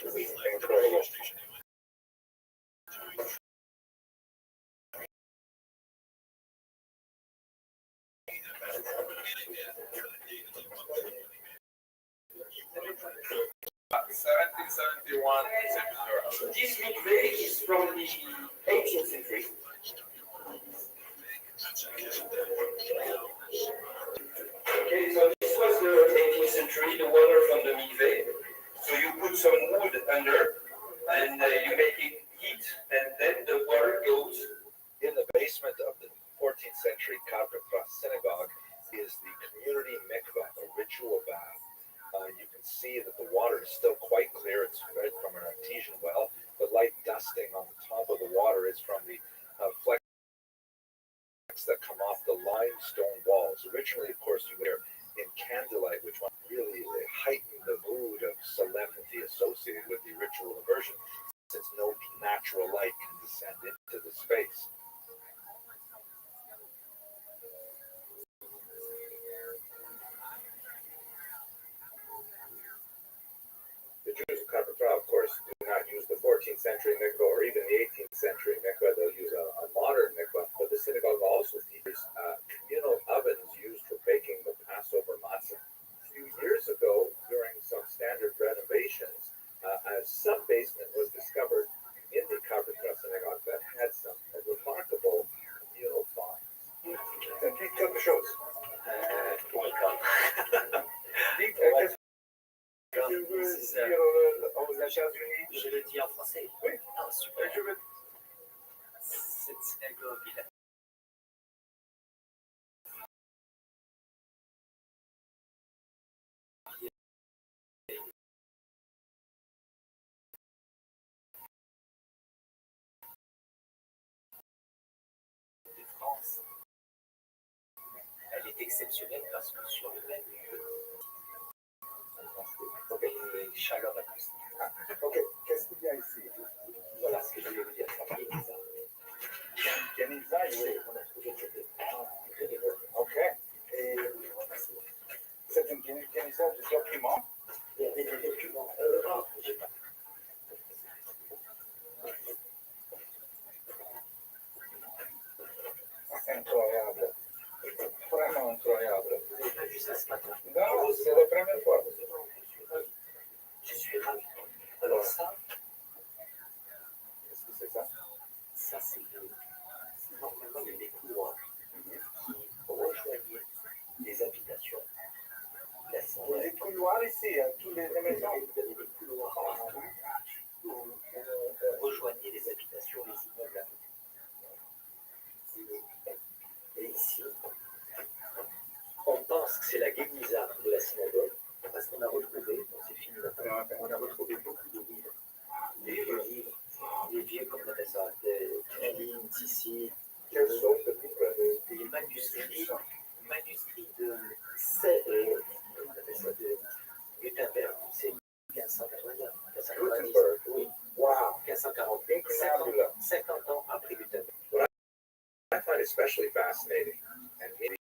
really incredible. This mikveh is from the 18th century. Okay, so this was the 18th century, the water from the mikveh. So you put some wood under, and you make it heat, and then the water goes. In the basement of the 14th century Carpentras synagogue is the community mikveh, a ritual bath. You can see that the water is still quite clear. It's right from an artesian well. The light dusting on the top of the water is from the flecks that come off the limestone walls. Originally, of course, you were in candlelight, which really heightened the mood of solemnity associated with the ritual immersion, since no natural light can descend into the space. The Jews of Carpentras, of course, do not use the 14th century mikveh or even the 18th century mikveh. They'll use a modern mikveh. But the synagogue also features communal ovens used for baking the Passover matzah. A few years ago, during some standard renovations, a sub-basement was discovered in the Carpentras synagogue that had some remarkable communal finds. Dites quelque chose. Je le dis en français. Oui. Ah, super. Cette synagogue, il a de France. Elle est exceptionnelle parce que sur le même lieu, et chaleur acoustique. Ok, qu'est-ce qu'il y a ici? Voilà ce que je voulais vous dire. Kenisa, On a trouvé que c'était ok. Et c'est une Kenisa de document? il y avait des documents. J'ai pas. Incroyable. Vraiment incroyable. Vous n'avez pas vu ça ce matin? Non, c'est la première fois. Je suis ravi. Alors ça, Qu'est-ce que c'est ça? ça c'est normalement il y a des couloirs qui rejoignaient les habitations. La Il y a des couloirs ici, à tous les maisons. Vous avez des couloirs partout où on rejoignait les habitations, les immeubles à côté. Et ici, on pense que c'est la Guénisa de la synagogue, parce qu'on a retrouvé, c'est fini maintenant, on a retrouvé beaucoup de livres, des vieux, comment on appelle ça, des Knalim, Tissi, Quelle sorte de livre? des manuscrits de, comment on appelle ça, de Gutenberg, c'est 1580, 1590, oui, Wow. 1540, Incroyable. 50 ans après Gutenberg. I find especially fascinating, and maybe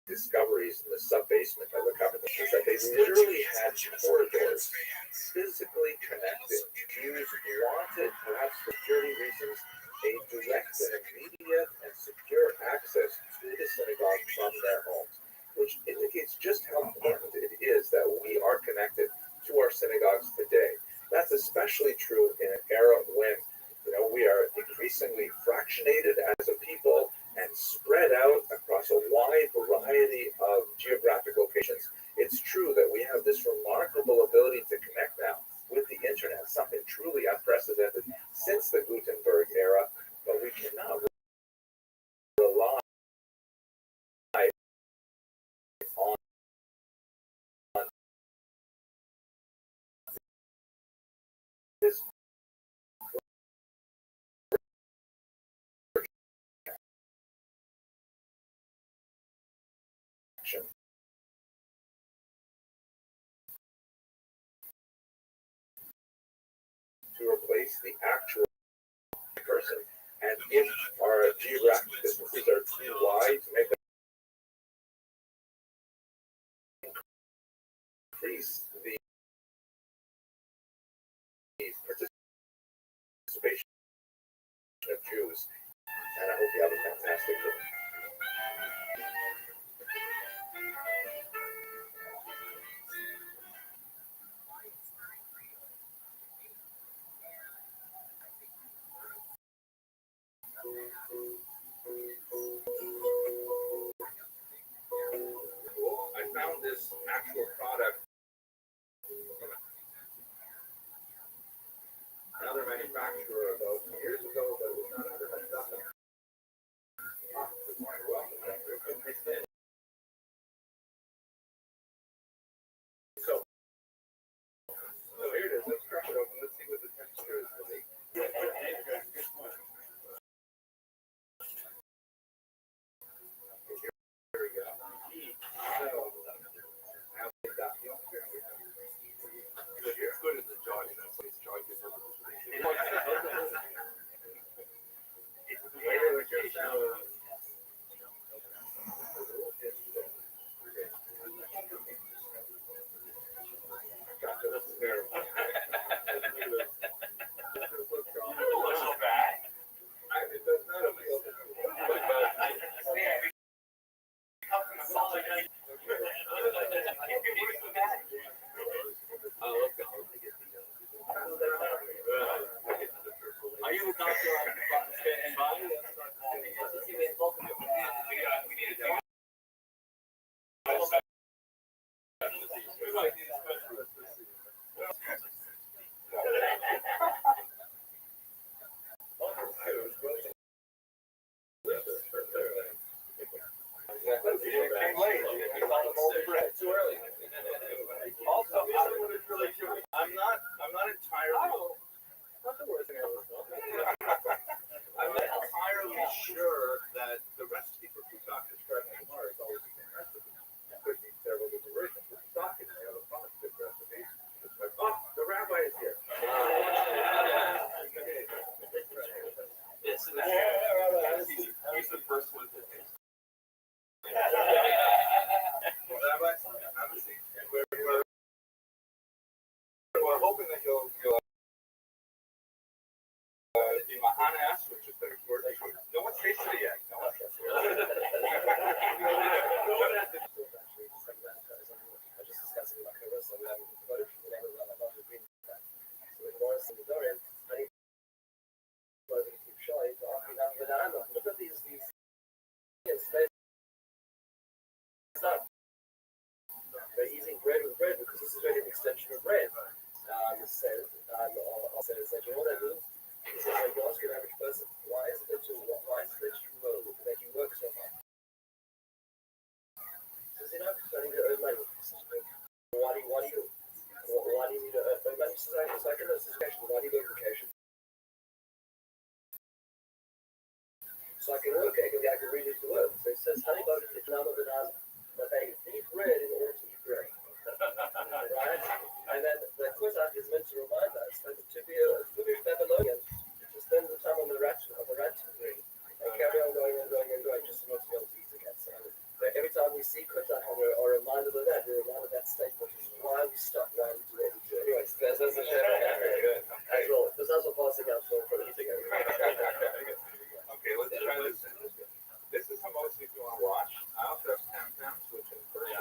discoveries in the sub-basement of the Carpentras is that they literally had corridors physically connected. Jews wanted, perhaps for security reasons, a direct and immediate and secure access to the synagogue from their homes, which indicates just how important it is that we are connected to our synagogues today. That's especially true in an era when, we are increasingly fractionated as a people and spread out across a wide variety of geographic locations. It's true that we have this remarkable ability to connect now with the internet, something truly unprecedented since the Gutenberg era, but we cannot rely on this action. face the actual person. And if our geographic distances are too wide to make increase the participation of Jews. And I hope you have a fantastic day. I found this actual product from another manufacturer about 2 years ago, but it was not under my stuff. Good morning, welcome. So here it is. Let's crack it open. Let's see what the texture is like. Here we go. So, it's good in the jaw, you know, so it's jaw gets over the Are you a doctor and body? Too early. Also, I'm not entirely. Not the worst thing I ever thought. I'm not entirely sure that the recipe for Peacock described in Mars is always the same recipe. There could be several different versions of Peacock, and they have a positive recipe. Oh, the rabbi is here. He's the first one to taste. Rabbi, have a seat. We're hoping that you'll the Mahanas, which is the word. No one's tasted it yet. No one's tasted it. I was just discussing about the rest of them. But if you never run about the green so with Morris and the Dorian, I think we're going to keep showing. Look at these they're eating bread with bread because this is really an extension of bread. It says that you know what I do? It says like you ask an average person, why is it that you work so hard? Says, you know, because I need to earn money. Why do you need to earn money? Says, it's like a question, why do you go on vacation? So I can work, I can really do work. So it says, honey boat is another banana, but they eat bread in order to eat bread. Right? And then the Kozak is meant to remind us that to be a foolish Babylonian, to spend the time on the ranching green and carry on going just not to be able to eat again. So every time we see Kozak, we're reminded of that. We're reminded of that statement, which is why we stop wanting to do it. Anyways, that's the share. Very good. As well, because that's what passing out for eating everything. Okay, let's try this. This is how most people want to watch. I also have Tam Tams, which is first.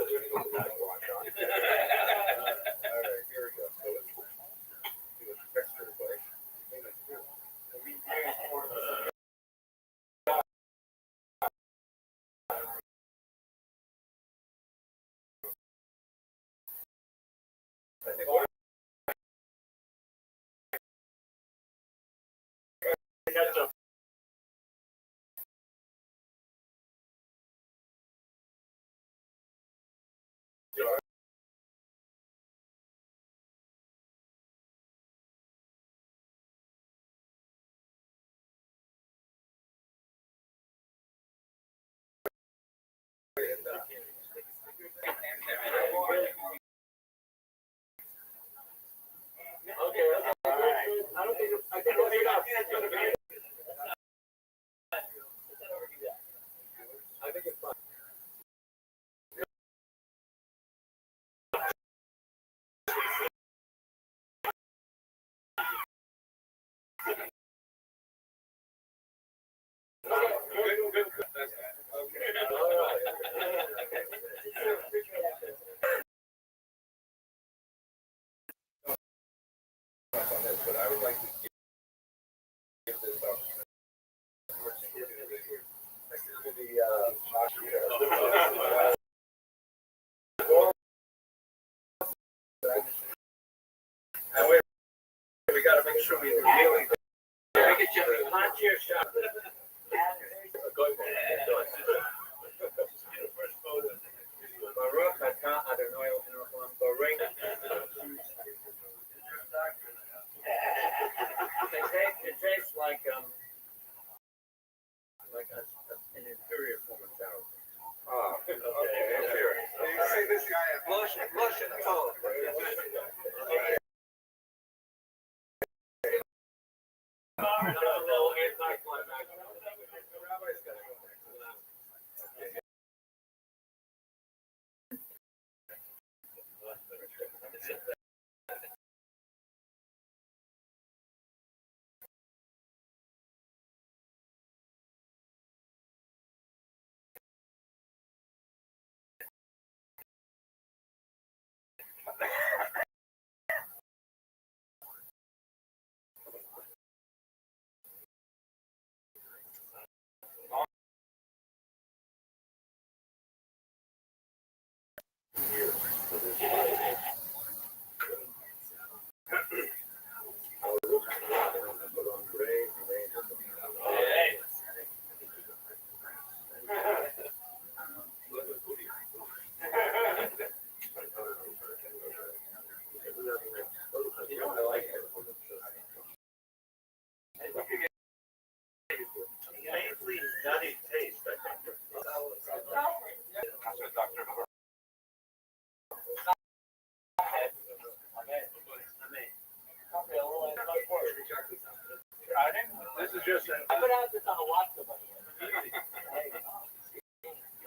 But I would like to give this up to the and we got to make sure we really make it just a non-chair shot. Baruch atah Adonai Eloheinu haolam borei. It tastes like an inferior form of sour. Oh, okay, inferior. You see this guy at blush and tone. Okay. A little anticlimactic. Rabbi's got to go back to that. Faintly nutty taste, I think. That's what Dr. This is just an. I'm gonna have this on a watch. I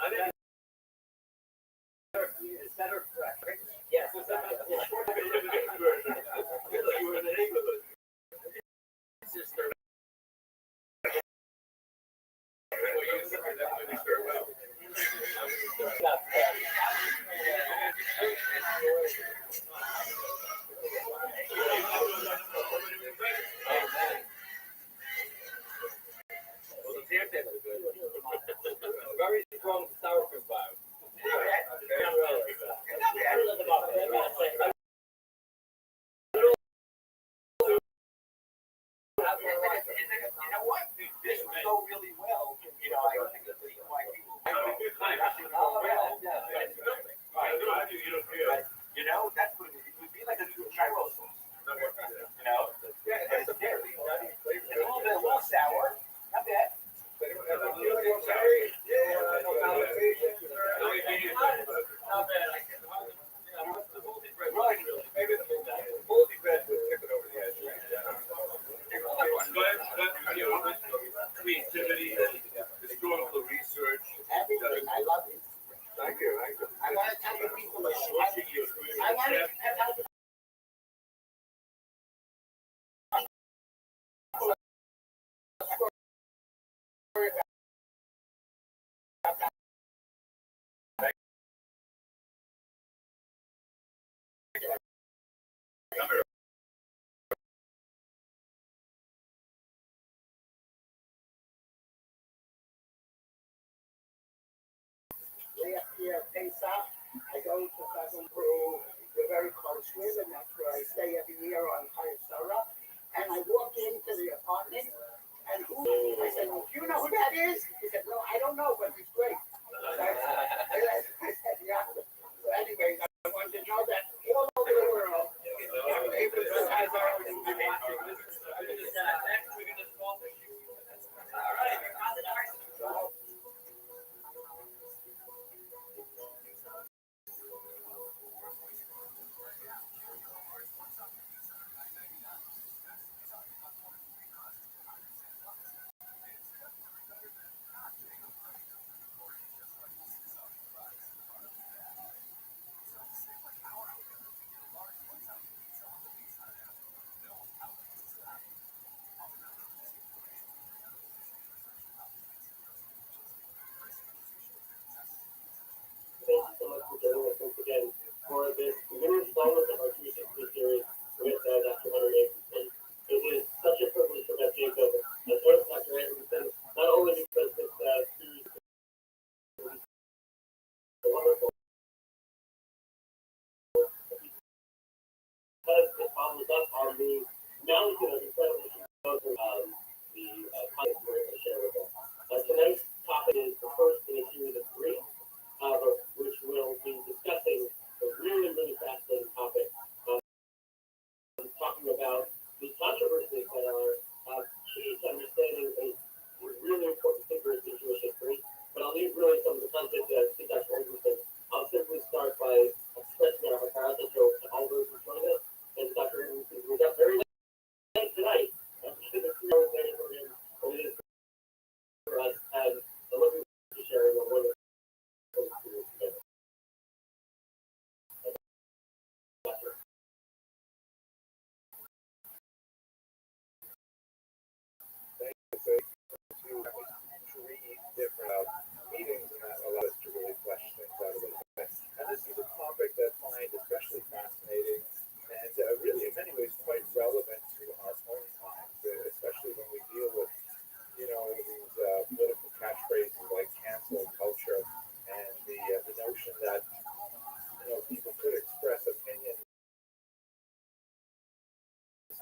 think it's better fresh. Yes. You were in the neighborhood. It's just the. Very strong sour cream vibe. You know what? This would go really well. You know, I don't think it's why people. You know, that's what it would be like a gyro sauce. You know, it's scary. It's a little sour. Not bad. Not bad. Maybe the moldy bread would tip it over the edge. Creativity, historical research. Everything. I love it. Thank you. Thank you. I want to tell you people I want to. Here at Pesach, I go to Chazon Peru. We're very close with, and that's where I stay every year on Sarah. And I walk into the apartment, and I said, well, do you know who that is? He said, well, I don't know, but he's great. I said, yeah. So anyways, I wanted to know that all over the world, has already been watching this. Next, we're going to talk with you. All right.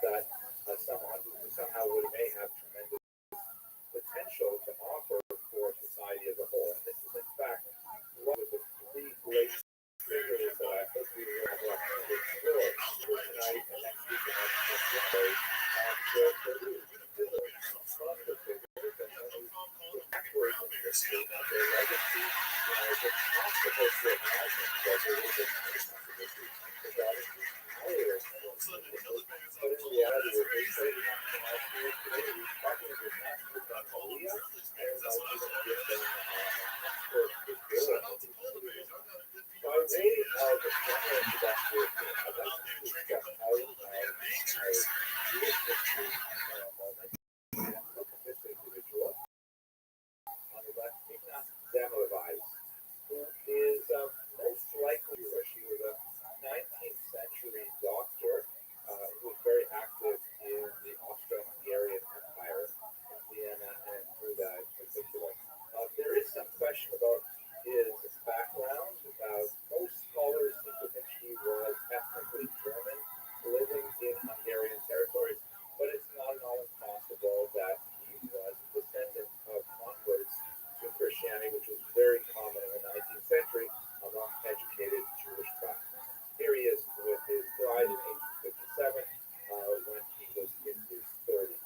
that someone who somehow may have tremendous potential to offer for society as a whole. And this is, in fact, one of the three great figures that I hope we will have an opportunity to explore tonight and next week and next Wednesday. One of the figures that many backwards in history of their legacy, is impossible to imagine that there is a controversy regarding these higher. But in reality, what they say is not so much today. Talking with Matthew from Korea, and I was going to give them expert report. By way of a general introductory theme, I'd like to step out of my Jewish history for a moment and look at this individual on the left, Semmelweis, who is most likely Jewish. He was a 19th century doctor who was very active in the Austro-Hungarian Empire, in Vienna and Buda in particular. There is some question about his background. Most scholars seem to think he was ethnically German, living in Hungarian territories, but it's not at all impossible that he was a descendant of converts to Christianity, which was very common in the 19th century among educated Jewish families. Here he is with his bride in 1857 when he was in his 30s.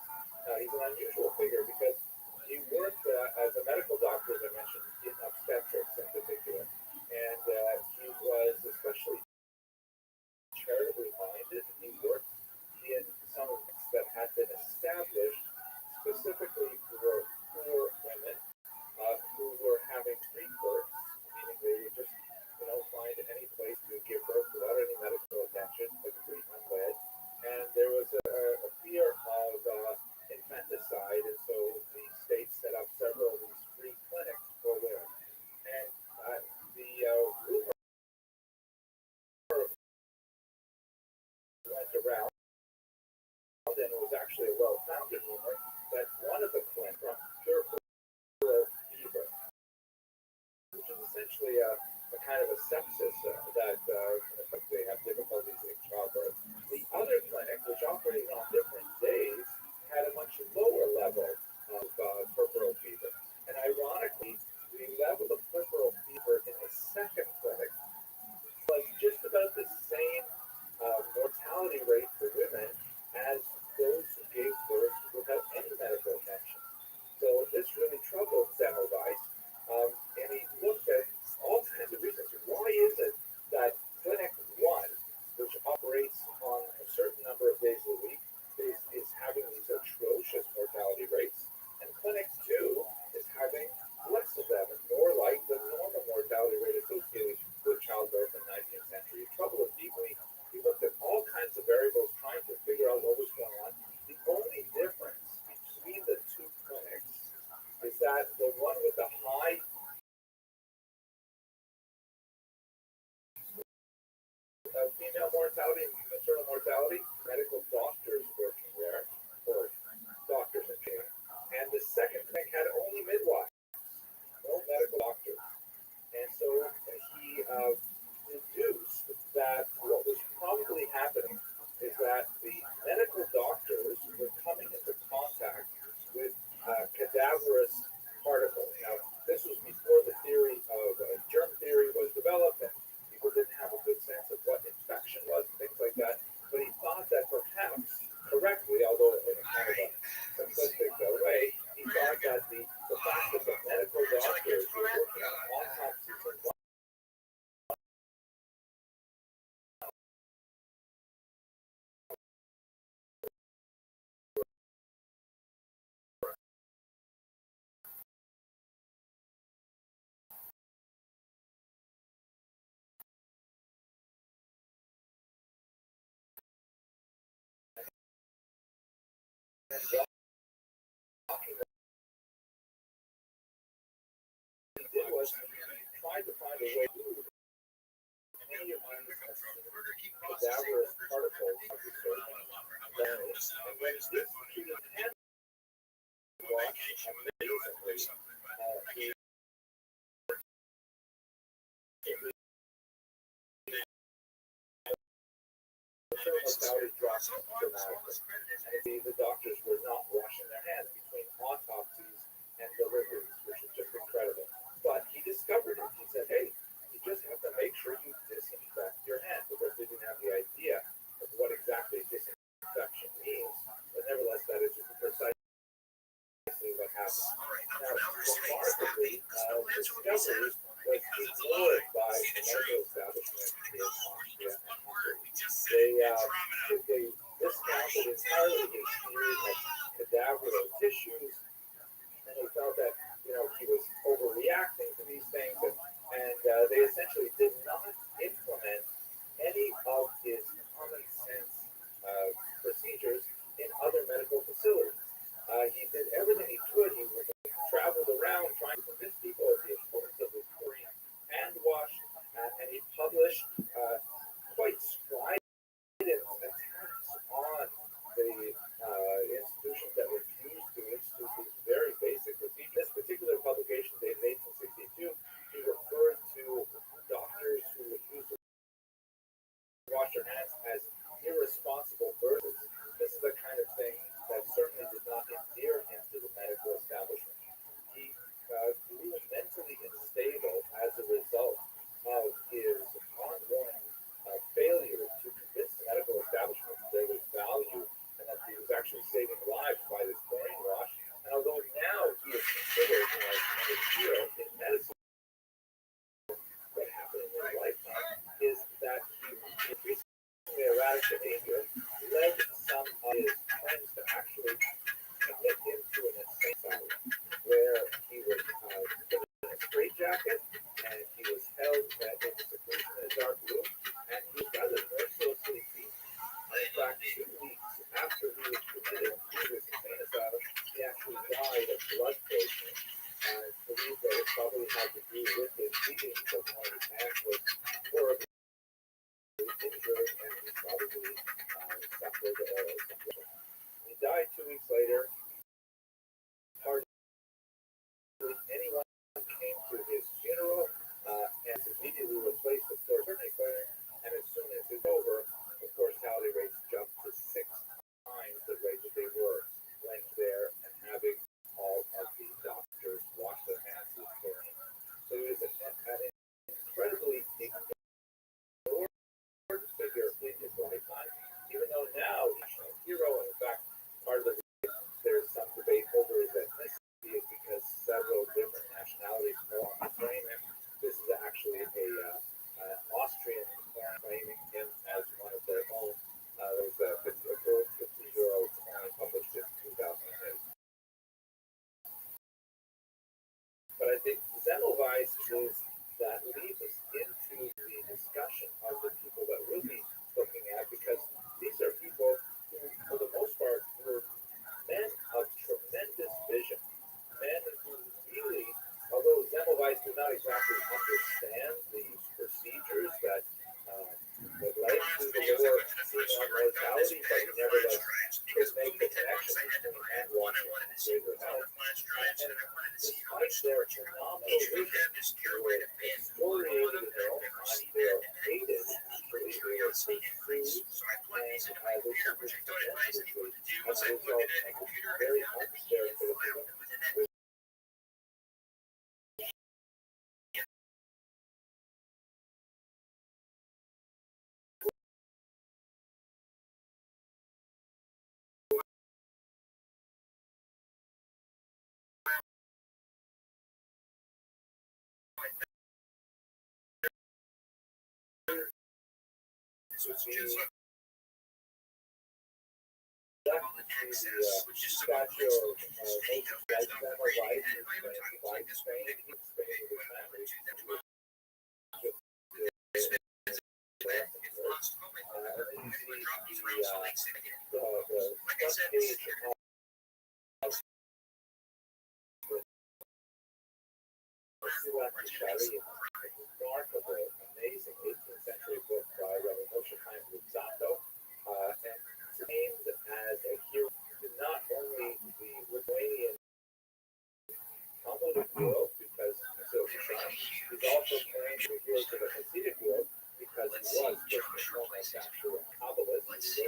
Now, he's an unusual figure because he worked as a medical doctor, as I mentioned, in obstetrics in particular, and he was especially charitably minded. He worked in some of that had been established specifically for poor women who were having free births, meaning they would just, find any place to give birth without any medical attention, like free unwed. And there was a fear of infanticide, and so the state set up several of these free clinics for women. And the rumor went around, and it was actually a well-founded rumor, that one of the clinics from puerperal fever, which is essentially a kind of a sepsis that they have difficulties in childbirth. The other clinic, which operated on different days, had a much lower level of puerperal fever. And ironically, the level of puerperal fever in the second clinic was just about the same mortality rate for women as those who gave birth without any medical attention. So this really troubled Semmelweis, and he looked at all kinds of reasons. Why is it that Clinic 1, which operates on a certain number of days a week, is having these atrocious mortality rates, and Clinic 2 is having less of them and more like the normal mortality rate associated with childbirth in the 19th century? He troubled him deeply. He looked at all kinds of variables trying to figure out what was going on. The only difference between the two clinics is that the one with the high female mortality and maternal mortality, medical doctors working there, or doctors in training, and the second clinic had only midwives, no medical doctors. And so he deduced that what was probably happening is that the medical doctors were coming into contact with cadaverous particles. Now, this was before the theory of germ theory was developed, and people didn't have a good sense of what infection was and things like that. But he thought that perhaps, correctly, although in a kind of a simplistic way, he thought that the fact that the medical doctors were working on autopsies and did was try to find a way to any of these cadaverous particles of the surgeon. And when this treated him, amazingly, mortality dropped dramatically. And the doctors were not washing their hands between autopsies and deliveries, which is just incredible. But he discovered it. He said, hey, you just have to make sure you disinfect your hands. Of course, they didn't have the idea of what exactly disinfection means. But nevertheless, that is just precisely what happened. Now, remarkably, discovery was ignored by the medical establishment in Austria and Hungary. They discounted entirely his theory of cadaverous tissues, and they felt that he was overreacting to these things, and they essentially did not implement any of his common sense procedures in other medical facilities. He did everything he could. He traveled around trying to convince people of the importance of this chlorine hand wash, and he published quite strident attacks on the institutions that refused to institute these very basic procedures. This particular publication dated 1862, he referred to doctors who refused to wash their hands as irresponsible persons. This is the kind of thing that certainly did not endear him to the medical establishment. He grew mentally unstable as a result of his ongoing failure to convince the medical establishment that there was value and that he was actually saving lives by this chlorine wash. And although now he is considered a hero in medicine, what happened in his lifetime is that he increasingly erratic behavior led some of his friends to actually commit him to an insane asylum, where he was put in a straitjacket and he was held in seclusion in a dark room, and he was rather mercilessly beaten. And in fact, 2 weeks after he was committed to this insane asylum, he actually died of blood poisoning. And it's believed that it probably had to do with his bleeding, because one of his hands was horribly injured, and he probably suffered something. He died 2 weeks later. Hardly anyone came to his funeral, and immediately replaced the fluorescent clearing. And as soon as it's over, of course, mortality rates jumped to 6 times the rate that they were when there and having all of the doctors wash their hands with chlorine. So it was an incredibly ignored figure in his lifetime, even though now he's a hero. And in fact, part of the reason there's some debate over his ethnicity is because several different nationalities claim him. This is actually an Austrian claiming him as one of their own. There was a gold 50-euro coin published in 2008. But I think Semmelweis is that leads us into the discussion of the people that we'll be looking at, because these are people who, for the most part, were men of tremendous vision, men who really, although Semmelweis did not exactly understand these procedures that led to the war on mortality, but he nevertheless could make the connection between hand washing and greater health. And despite their phenomenal vision, they were excoriated in their own time. They are hated, actually. They were sued, and they suffered tremendously as a result of very unfair criticism. The statue of Semmelweis in Spain, remarkable, amazing 18th century book by Rabbbi and named as a hero to not only the Lithuanian Talmudic world, because he's also claimed to be a hero to the Hasidic world, because he was first and foremost actually a Kabbalist. He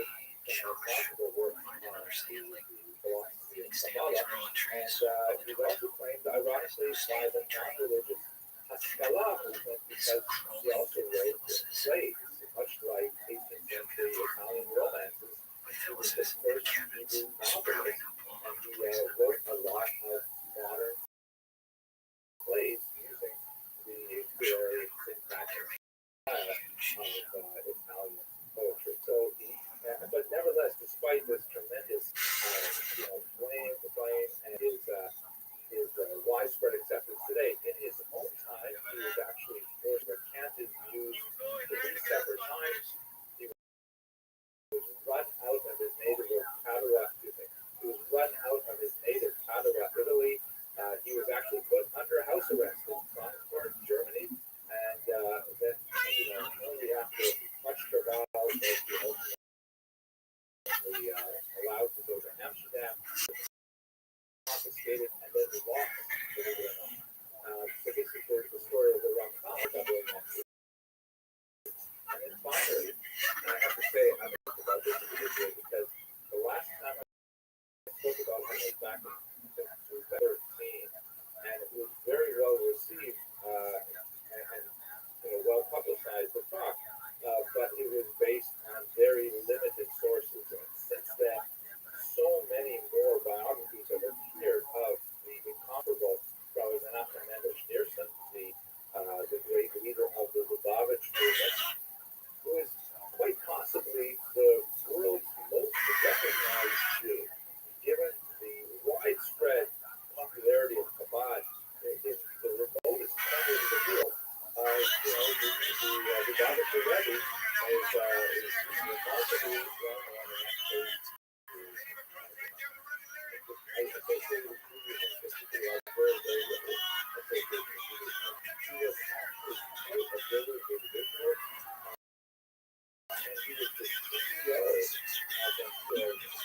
remarkable work on the philosophy of Kabbalah. And he also claimed, ironically, by the non-religious Haskalah movement, because he also wrote plays, much like 18th century Italian romances. He was the first Hebrew novelist, and he wrote a lot of modern plays using the literary syntactic style of Italian poetry. So, but nevertheless, despite this tremendous, acclaim and his widespread acceptance today, in his own time, he was actually forced to recant his views 3 separate times. He was run out of his native Padua. He was run out of his native Padua, Italy. He was actually put under house arrest in Frankfurt, Germany, and then, only after much travail was he ultimately allowed to go to Amsterdam, confiscated, and then lost. So this is the story of the Rothschild. And then finally, I have to say, I talked about this individually because the last time I spoke about him was back in 2013, and it was very well received and well publicized, the talk, but it was based on very limited sources. And since then, so many more biographies have appeared of the incomparable Rabbi Menachem Mendel Schneerson, the great leader of the Lubavitch movement, who is quite possibly the world's most recognized Jew, given the widespread popularity of Chabad in the remotest corners of the world. The Lubavitcher Rabbbi is remarkably well known and actually I associate with Judaism particularly as very, very limited association with Judaism. He was actually quite a brilliant individual, and he was the CEO of a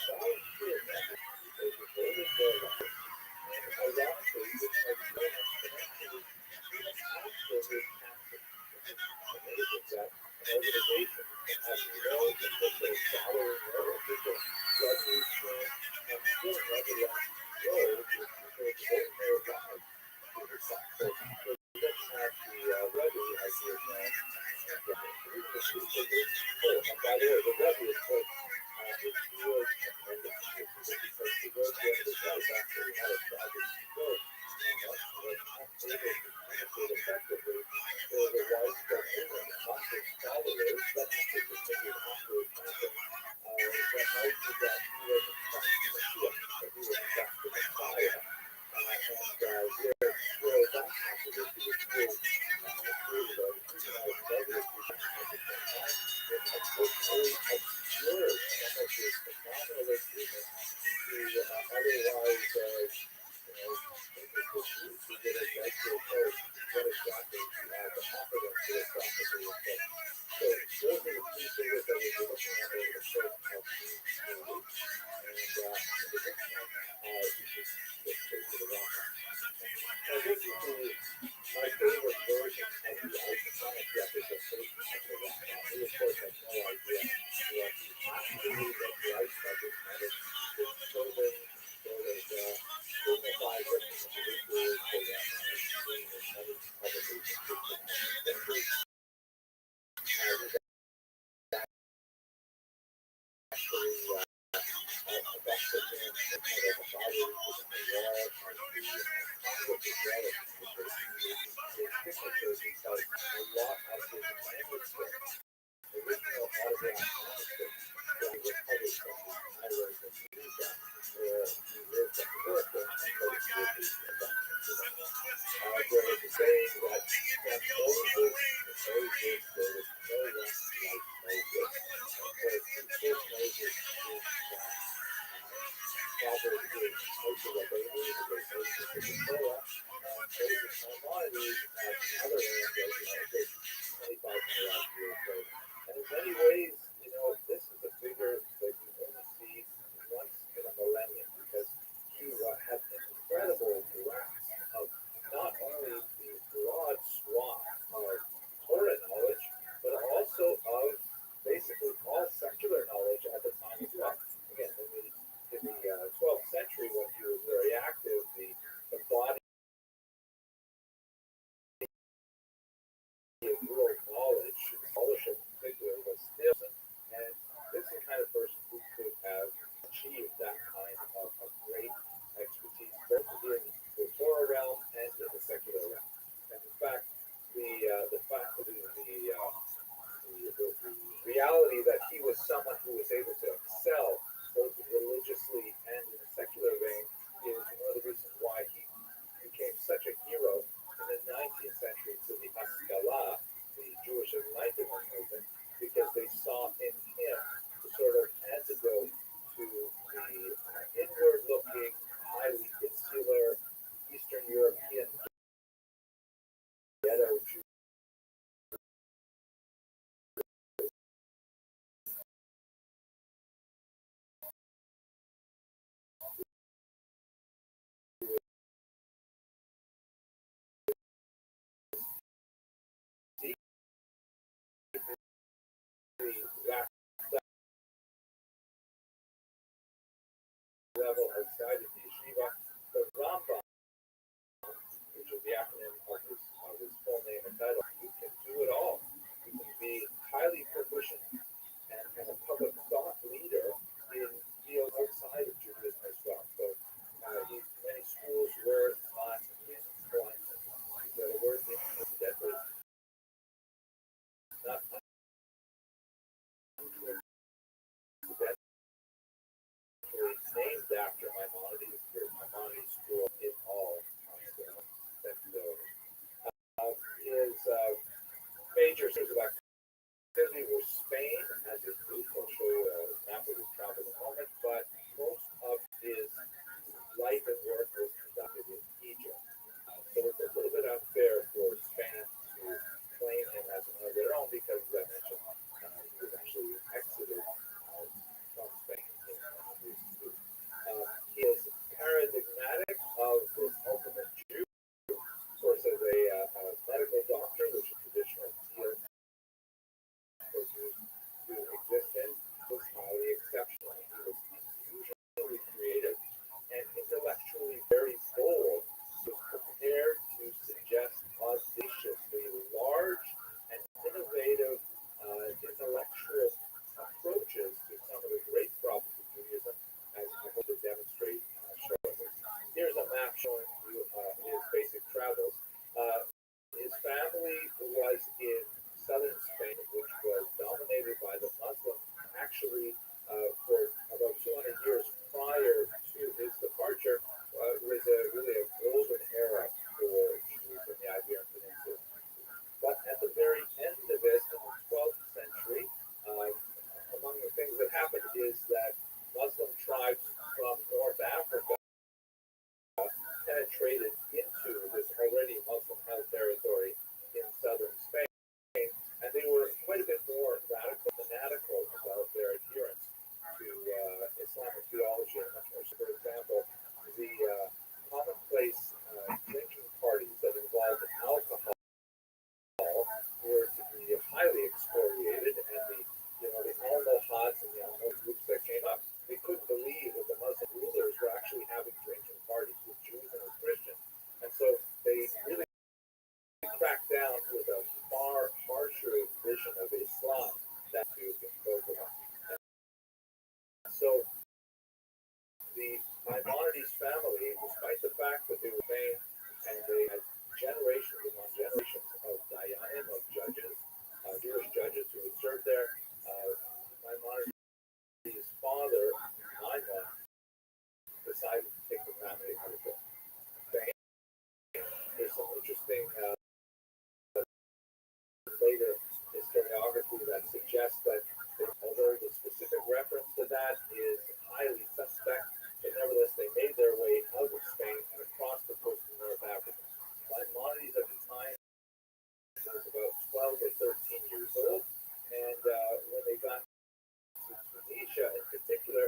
volunteer network that devoted their life, and ironically, which has grown exponentially even after his passing. It is amazing that an organization can have no official following, no official recognition, and still nevertheless grow with people devoting their lives to the cause. So we then have the Rabbbi, as he is known, and by the way, the Rabbbi is quite he was tremendous because he wrote the end of his life after he had a tragic stroke and was unable to communicate effectively for the widespread movement of his followers that he continued after his passing. That might be that he was in fact the Messiah, that he was in fact the Messiah, and where that controversy was still created or utilized negatively at the same time, it unfortunately obscured some of his phenomenal achievements to otherwise, who did it like to oppose what exactly the confidence to the prophecy was said. So those are the 2 figures that we'll be looking at over the course of these 4 weeks. And in the meantime, you should get straight to the Rambam. Now this is my favorite version of the isotonic representation of the Rambam. We of course have no idea what he actually writes by this kind of disturbing sort of dignified representation of the Rambam we've seen in many publications in the 19th century. Actually affected him in the body within the wall and the Congress as well as his signatures because a lot of his manuscripts, original autograph manuscripts that he was published from the islands of Tunisia, where he lived in America and most of these documents. There was a saying that Moses, there was no one like Moses. And so he Moses is Proverbs is Moses Rabbeinu, because Moses is the Torah, and Moses Maimonides at the other end of the United States, 2,500 years later. And in many ways, this is a figure that you only see once in a millennium, because he had an incredible grasp of not only the broad swath of Torah knowledge, but also of basically all secular knowledge at the time as well. major sources of activity were Spain as his route. I'll show you a map of his travel in a moment, but most of his life and work was conducted in Egypt. So it's a little bit unfair for Spain to claim him as one of their own because, as I mentioned, he was actually exited from Spain in his youth. He is paradigmatic of this ultimate Jew. Of course, as a medical doctor, which is traditional field was used to exist in, was highly exceptional. He was unusually creative and intellectually very bold. He was prepared to suggest audaciously large and innovative intellectual approaches to some of the great problems of Judaism, as I hope to demonstrate shortly. Here's a map showing you his basic travels. His family was in southern Spain, which was dominated by the Muslims. Actually, for about 200 years prior to his departure, was really a golden era for Jews in the Iberian Peninsula. But at the very end of it, in the 12th century, among the things that happened is that Muslim tribes from North Africa penetrated into this already Muslim-held territory in southern Spain, and they were quite a bit more radical, fanatical about their adherence to Islamic theology and much more. So, for example, the commonplace drinking parties that involved alcohol were to be highly excoriated, and the almohads and the almohad groups that came up, they couldn't believe that the Muslim rulers were actually having drinking parties with Jews and with Christians, and so they really cracked down with a far harsher vision of Islam than to impose upon. And so the Maimonides family, despite the fact that they were vain and they had generations upon generations of dayanim, of judges, Jewish judges who would serve there, Maimonides' father, Maimon, decided to take the family out of Spain. There's some interesting later historiography that suggests that although the specific reference to that is highly suspect, but nevertheless they made their way out of Spain and across the coast of North Africa. Maimonides at the time was about 12 or 13 years old, and when they got to Tunisia in particular,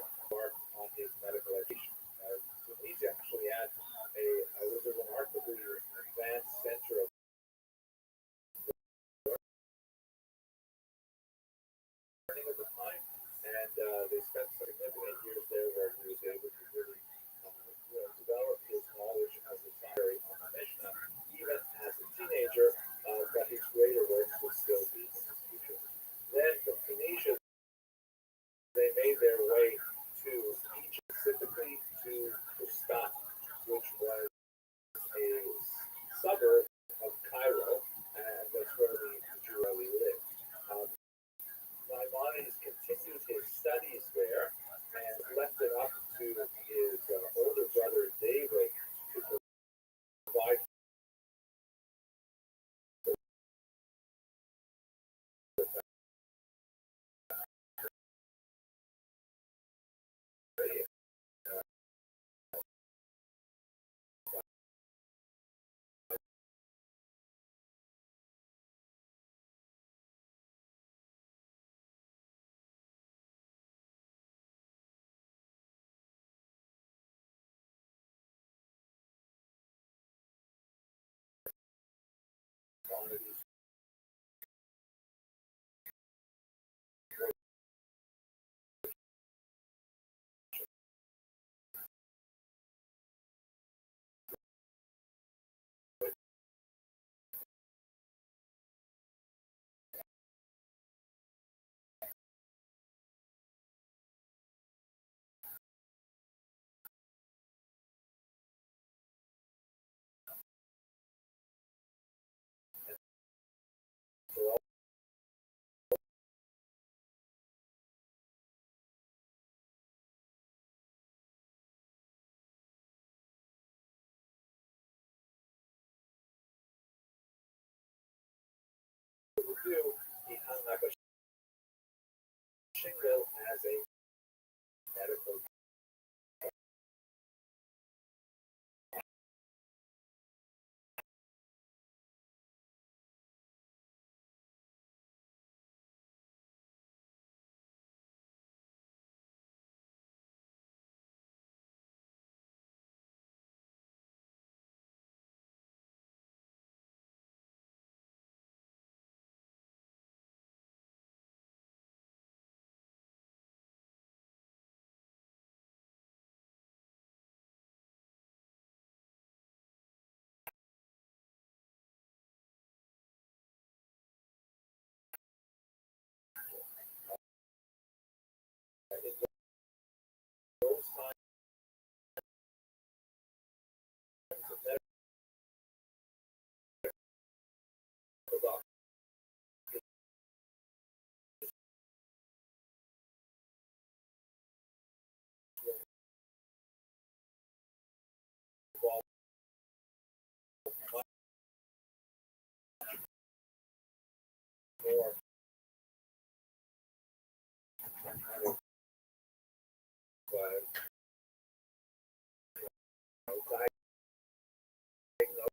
shingle as a medical those times of medical doctor involved much more kind of diagnosis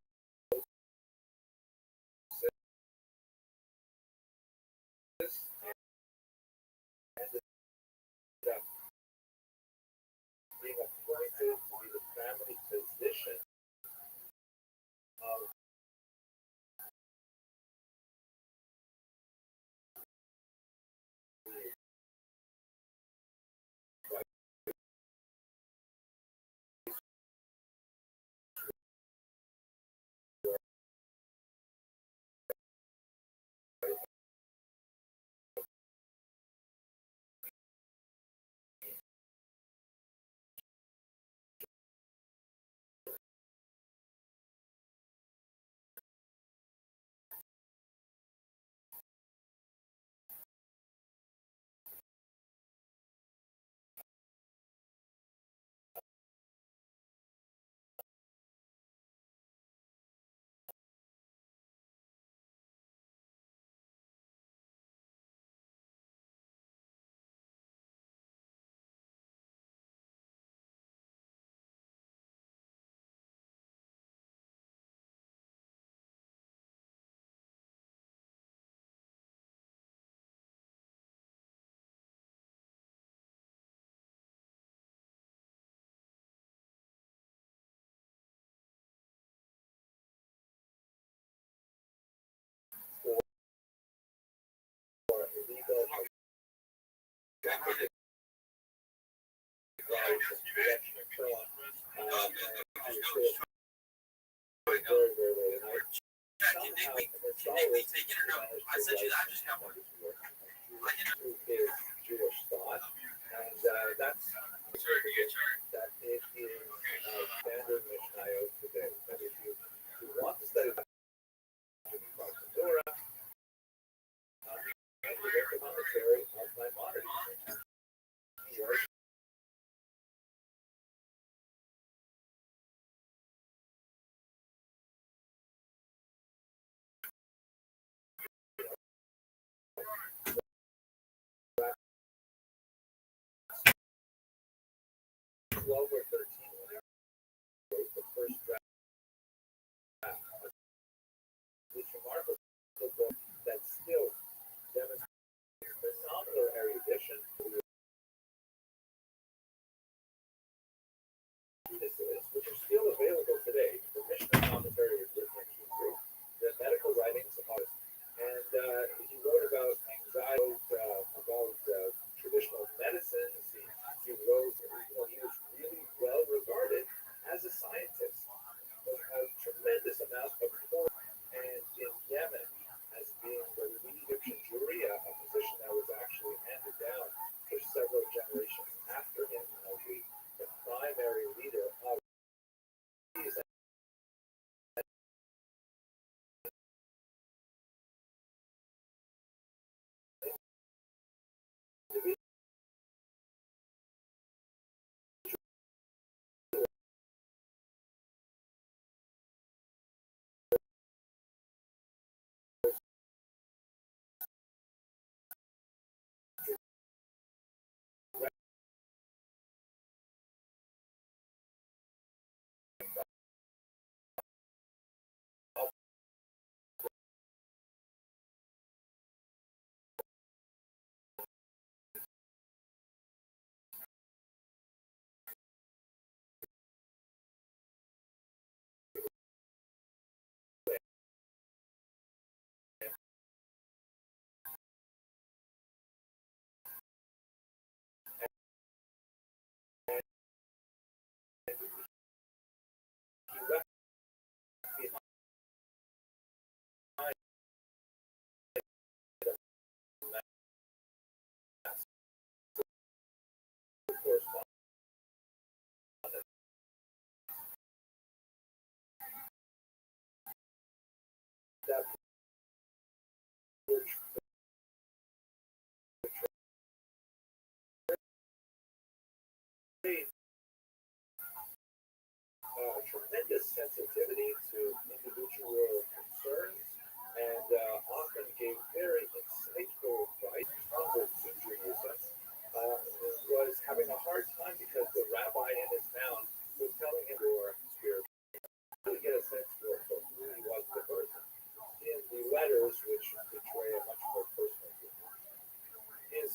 and ended up being appointed to be the family physician of for illegal very, very late at night. Somehow, I sent you. I just have one. to his Jewish thought, and that it is standard Mishnayot today. That if you want to study the Torah, and you get the commentary of Maimonides. Or 13 when I wrote the first draft he left behind a correspondence that which portrayed a tremendous sensitivity to individual concerns and often gave very insightful advice to Judaism. Was having a hard time because the rabbi in his town was telling him more spiritual. Really get a sense for who he was as a person. In the letters, which portray a much more personal view. His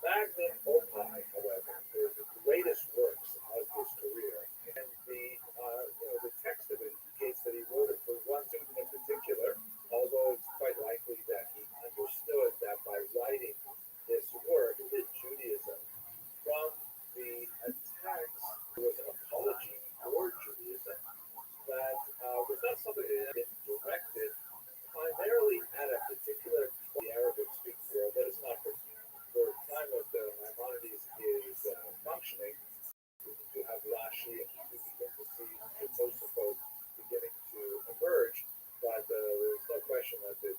magnum opus, however, is the greatest works of his career, and the text of it indicates that he wrote it for one student in particular, although it's quite likely that he understood that by writing this work, that Judaism, from the attacks, was an apology for Judaism that was not something that had been directed primarily at a particular Arabic-speaking world that is not for the time that the Maimonides is functioning. You have Rashi, and you begin to see the Tosafot beginning to emerge, but there's no question that the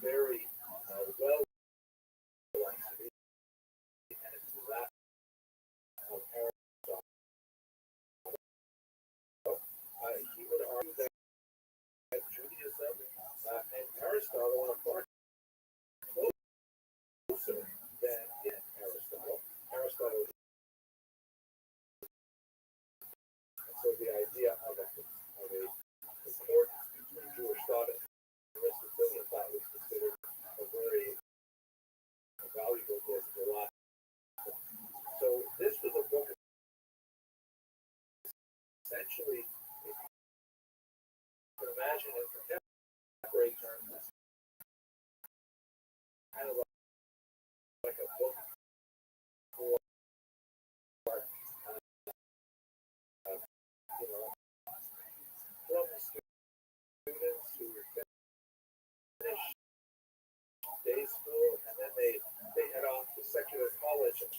very well philosophy, and it's that of Aristotle. He would argue that Judaism and Aristotle are far closer than in Aristotle. Aristotle, so the idea of a concordance between Jewish thought and Aristotelian thought was considered a very valuable book for a lot. So this was a book essentially, if you can imagine in contemporary terms, it's kind of like a book for from students who finish day school and then they head off to secular college. And,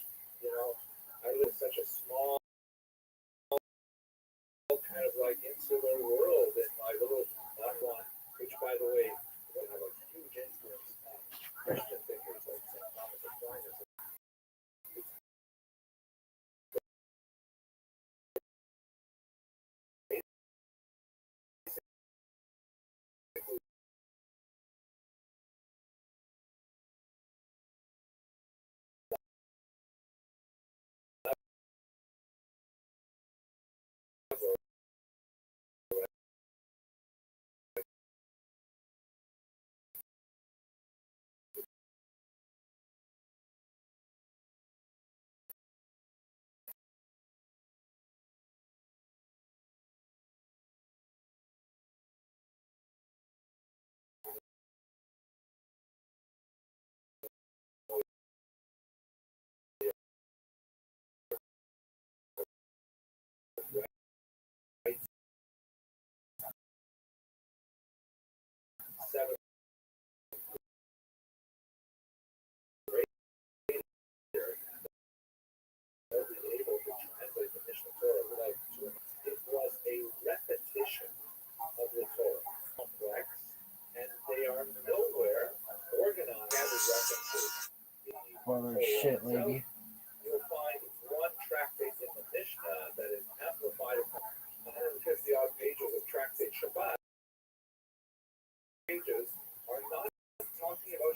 I live in such a small kind of like insular world in my little Taiwan, which by the way will have a huge influence on Christian thinkers like St. Thomas Aquinas.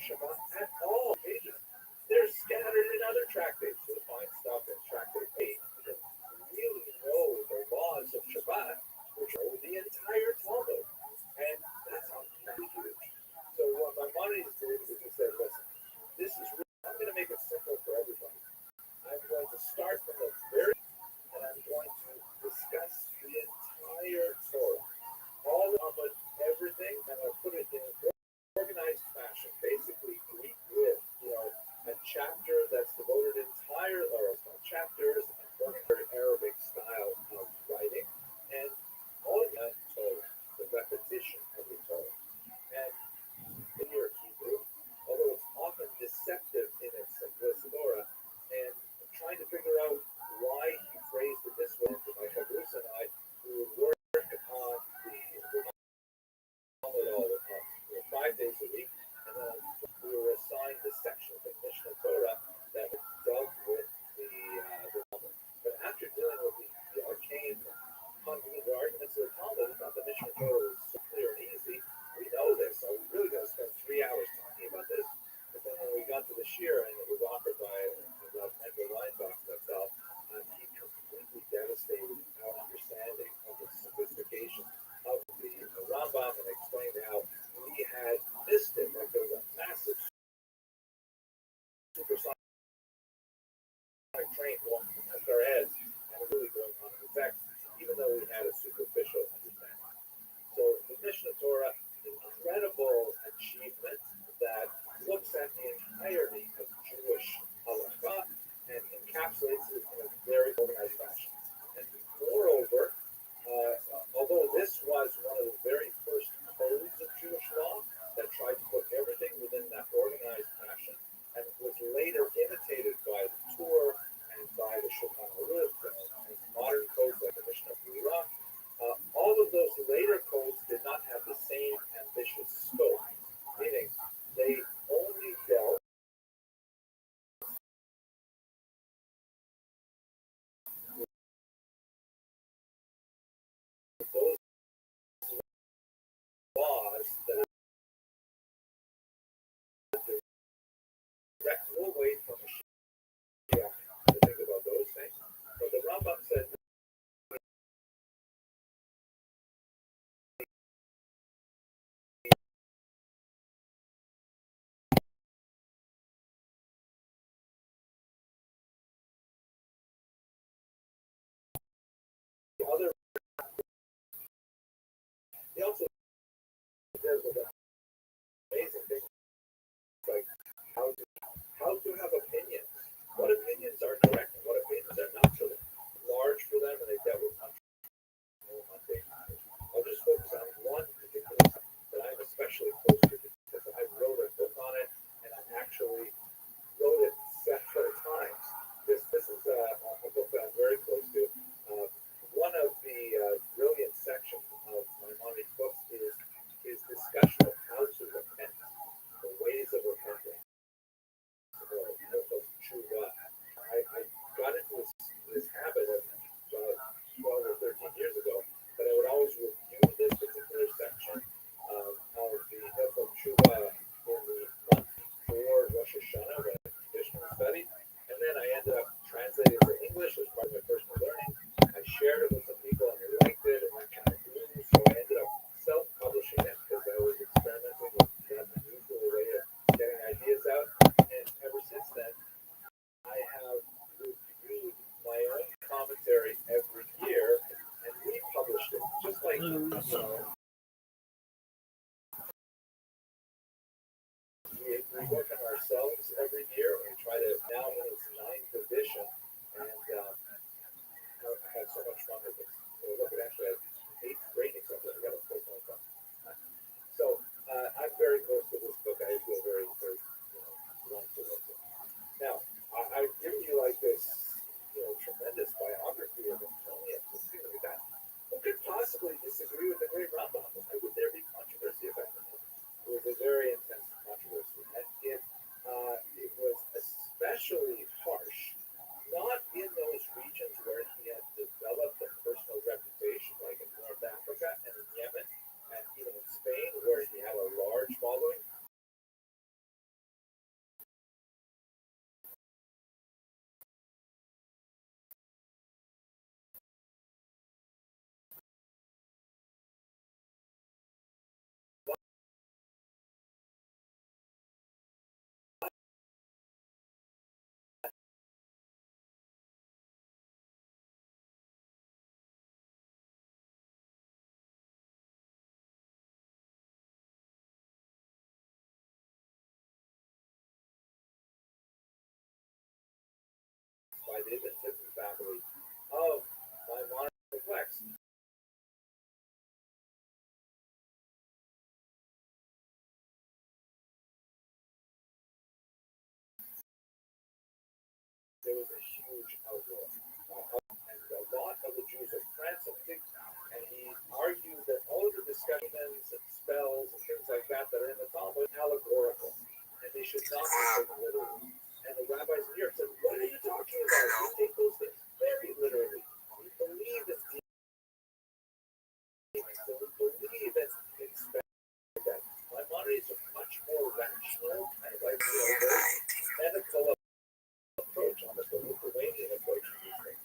Shabbat at all occasions. They're scattered in other tractates. You'll find stuff in Tractate 8 that really know the laws of Shabbat, which are the entire Talmud. And that's how huge. So what Maimonides did was he said, listen, this is really, I'm going to make it simple for everybody. I'm going to start from the very, and I'm going to discuss the entire Torah. All of it, everything, and I'll put it in organized fashion, basically Greek with, a chapter that's devoted entirely, or chapters and Arabic style of writing, and all of that Torah, the repetition of the Torah. And in your Hebrew, although it's often deceptive in its simplicity, and trying to figure out why he phrased it this way, like Bruce and I, we would work on the all 5 days a week, and then we were assigned the section of the Mishnah Torah that dealt with the Talmud. But after dealing with the arcane convoluted arguments of the Talmud, we thought the Mishnah Torah was so clear and easy. We know this, so we really got to spend 3 hours talking about this. But then when we got to the Shir, and it was offered by Edgar Weinbach himself, he completely devastated our understanding of the sophistication of the Rambam, and explained how we had missed it, like there was a massive supersonic train going past our heads, and really going on in effect, even though we had a superficial understanding. So the Mishnah Torah, incredible achievement that looks at the entirety of Jewish halakha and encapsulates it in a very organized fashion. And moreover, although this was one of the very first codes of Jewish law that tried to put everything within that organized fashion, and was later imitated by the Torah and by the Shulchan Aruch and modern codes like the Mishnah Berurah, all of those later codes did not have the same ambitious scope, meaning they only dealt with those laws that are direct away from a Shia to think about those things. But the Rambam said the other, he also does with amazing things like how to have opinions, what opinions are correct and what opinions are not so large for them, and they dealt with mundane matters. I'll just focus on one particular that I'm especially close to because I wrote a book on it, and I actually wrote it several times. This is a book that I'm very close to. One of the brilliant sections of Maimonides' books is his discussion of how to repent, the ways of repenting, or tshuva. I got into this habit of 12 or 13 years ago, but I would always review this particular section of the Hilchot Tshuva in the month before Rosh Hashanah, when I traditionally studied, and then I ended up translating it to English as part of my personal learning. I shared it with some people, and they liked it, and that kind of grew, so I ended up self-publishing it because I was experimenting with that unusual way of getting ideas out, and ever since then, I have reviewed my own commentary every year and republished it, just like, we work on ourselves every year. We try to, now in its 9th edition, and I had so much fun with this. Look, it actually has 8 ratings of it. I got a full phone call. So I'm very close to this book. I feel very, very, drawn to it. Now, I've given you like this, tremendous biography of Antonia. Who could possibly disagree with the great Rambam?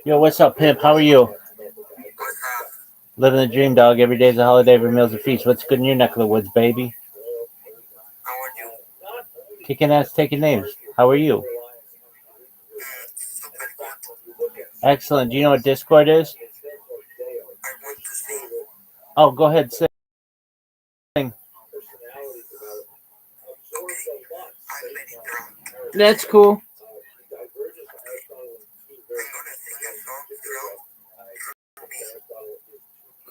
Yo, what's up, pimp? How are you? What's up? Living the dream, dog. Every day's a holiday, every meal's a feast. What's good in your neck of the woods, baby? How are you? Kicking ass, taking names. How are you? Super good. Excellent. Do you know what Discord is? I want to sing. Oh, go ahead, sing. Okay. I'm very drunk. That's cool. I'm gonna sing a song from me.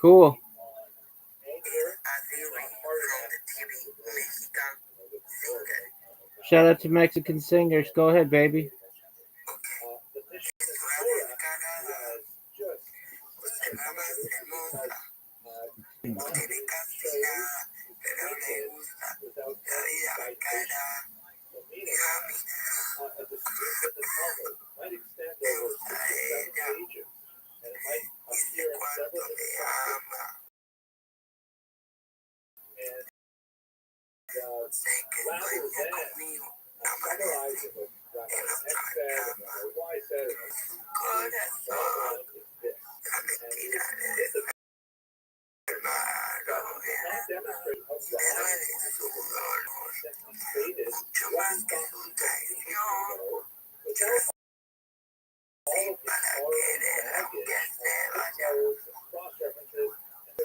Cool. It's a series from the TV Mexican singer. Shout out to Mexican singers. Go ahead, baby. Okay. Es una descarada. Usted va más hermosa. No tiene casi nada, pero le gusta la vida bacana. Y a mí me gusta ella. Y sé cuánto me ama. Sé que sueña conmigo. Amanece en otra cama. Corazón, la mentira le desarmaron. Me duele su dolor, mucho más que su traición. Yo nací para querer aunque se vaya.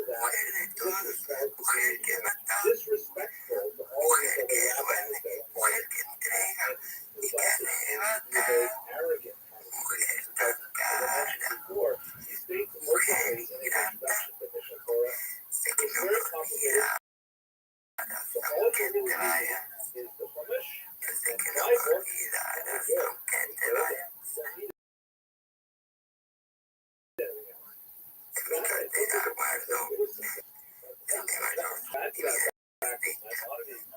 Mujer de todos, mujer que mata, mujer que duele, mujer que entrega y que arrebata. Mujer tan cara, mujer ingrata, sé que no me olvidarás aunque te vayas. Yo sé que no me olvidarás aunque te vayas. En mi cartera guardo este valor y mi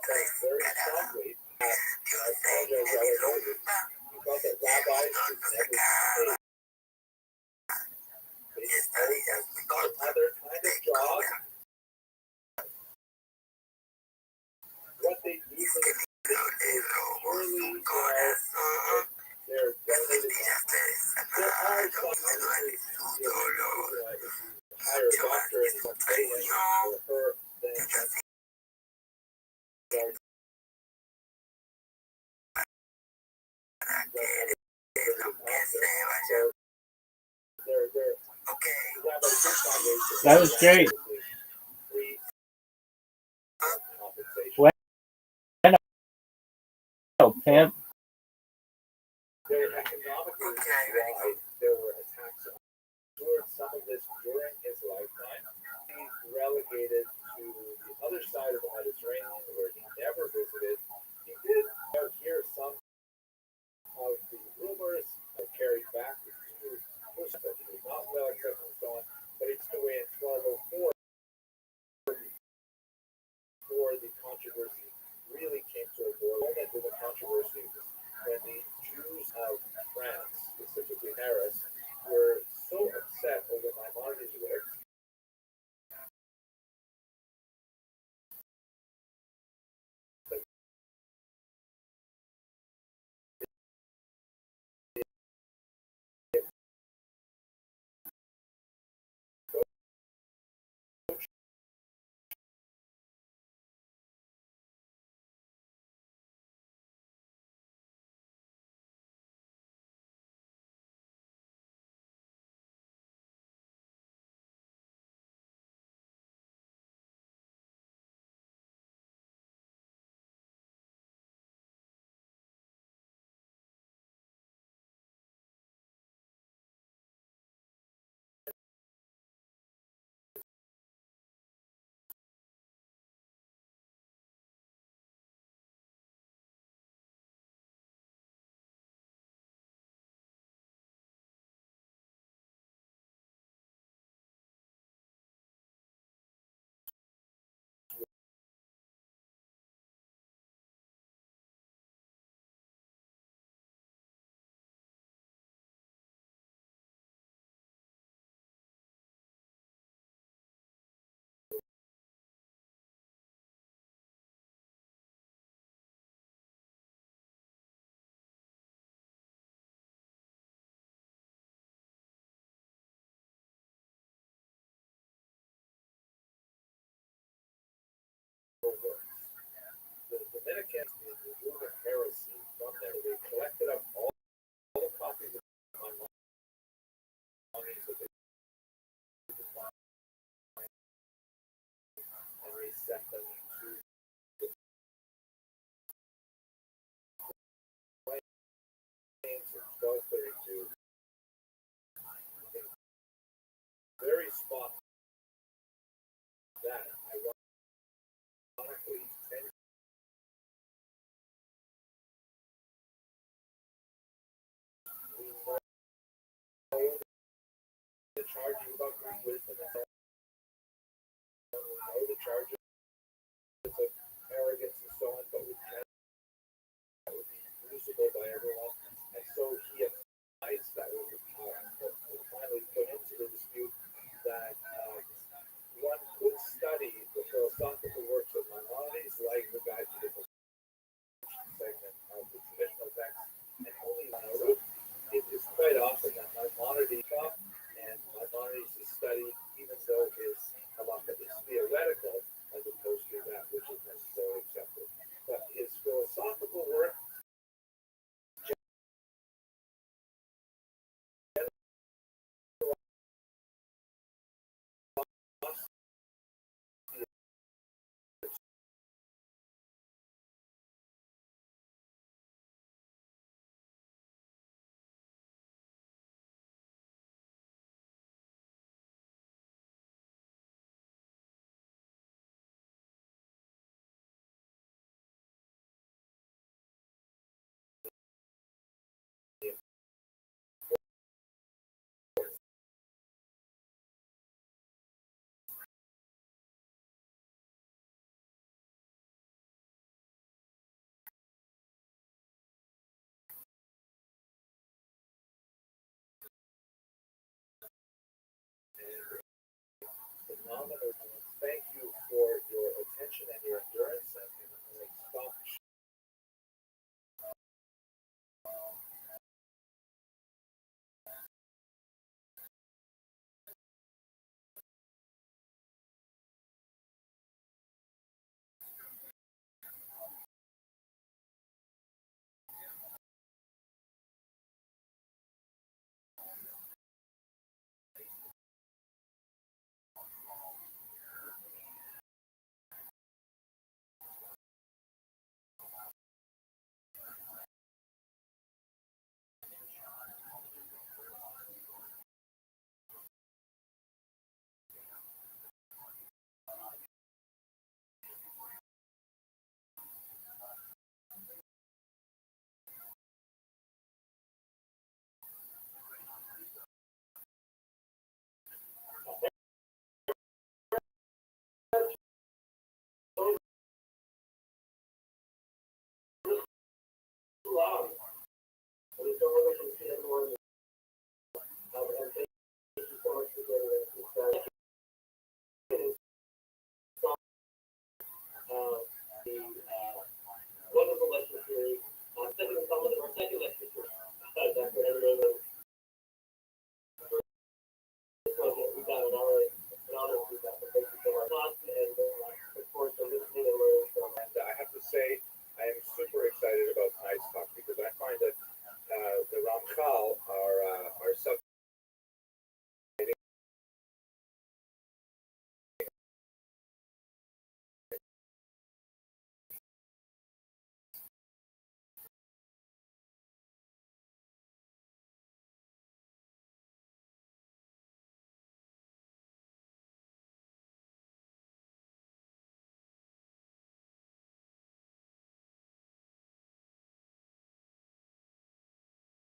descarada. Yo sé que mi rumba de mí no nos acaba. Y esta vida es muy corta, te cobra. Y es que no le robo su corazón. Las mentiras me desarmaron y me duele su dolor. Mucho más que su traición. Yo nací para querer aunque se vaya. Okay. That was great. Well, pimp. Their economic rise, there were attacks on some of this during his lifetime. He's relegated to the other side of the Mediterranean where he never visited. He did hear some of the rumors carried back to Muslim that he was not well accepted and so on, but he took away in 1204 before the controversy really came to a boil. The controversy when the Jews of the charges about great wisdom and know the charges of arrogance and so on, but would be usable by everyone. And so he applies that was finally put into the dispute that one could study the philosophical works of Maimonides like the Guide to the segment of the traditional text and only note it is quite often that Maimonides and Maimonides is studied even though his halakha is theoretical as opposed to that which is necessarily accepted. But his philosophical work phenomenal. Thank you for your attention and your endurance. And stop. Wonderful lecture series. Second installment of our second lecture series. We got an hour. Thank you so much. And of course, for listening and learning from. And I have to say, I am super excited about tonight's talk because I find that the Ramchal are sub.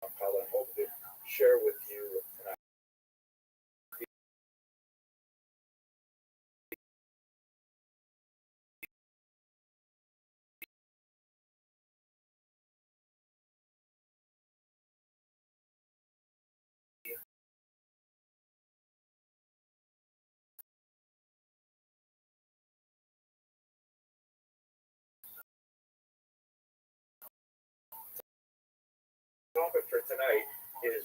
I hope to share with you tonight. The topic for tonight is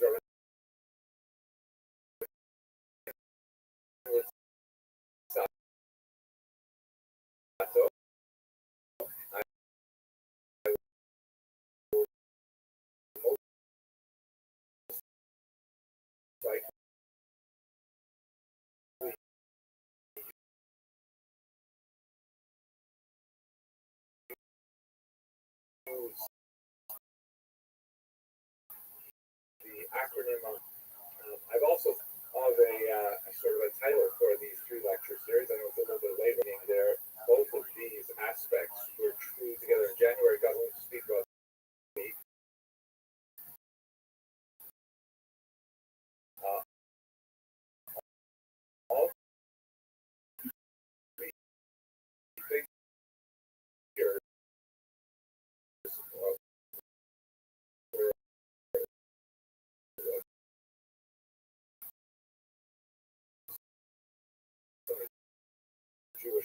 the acronym of. I've also of a sort of a title for these three lecture series. I know it's a little bit late being there. Both of these aspects were true together in January. God willing to speak about.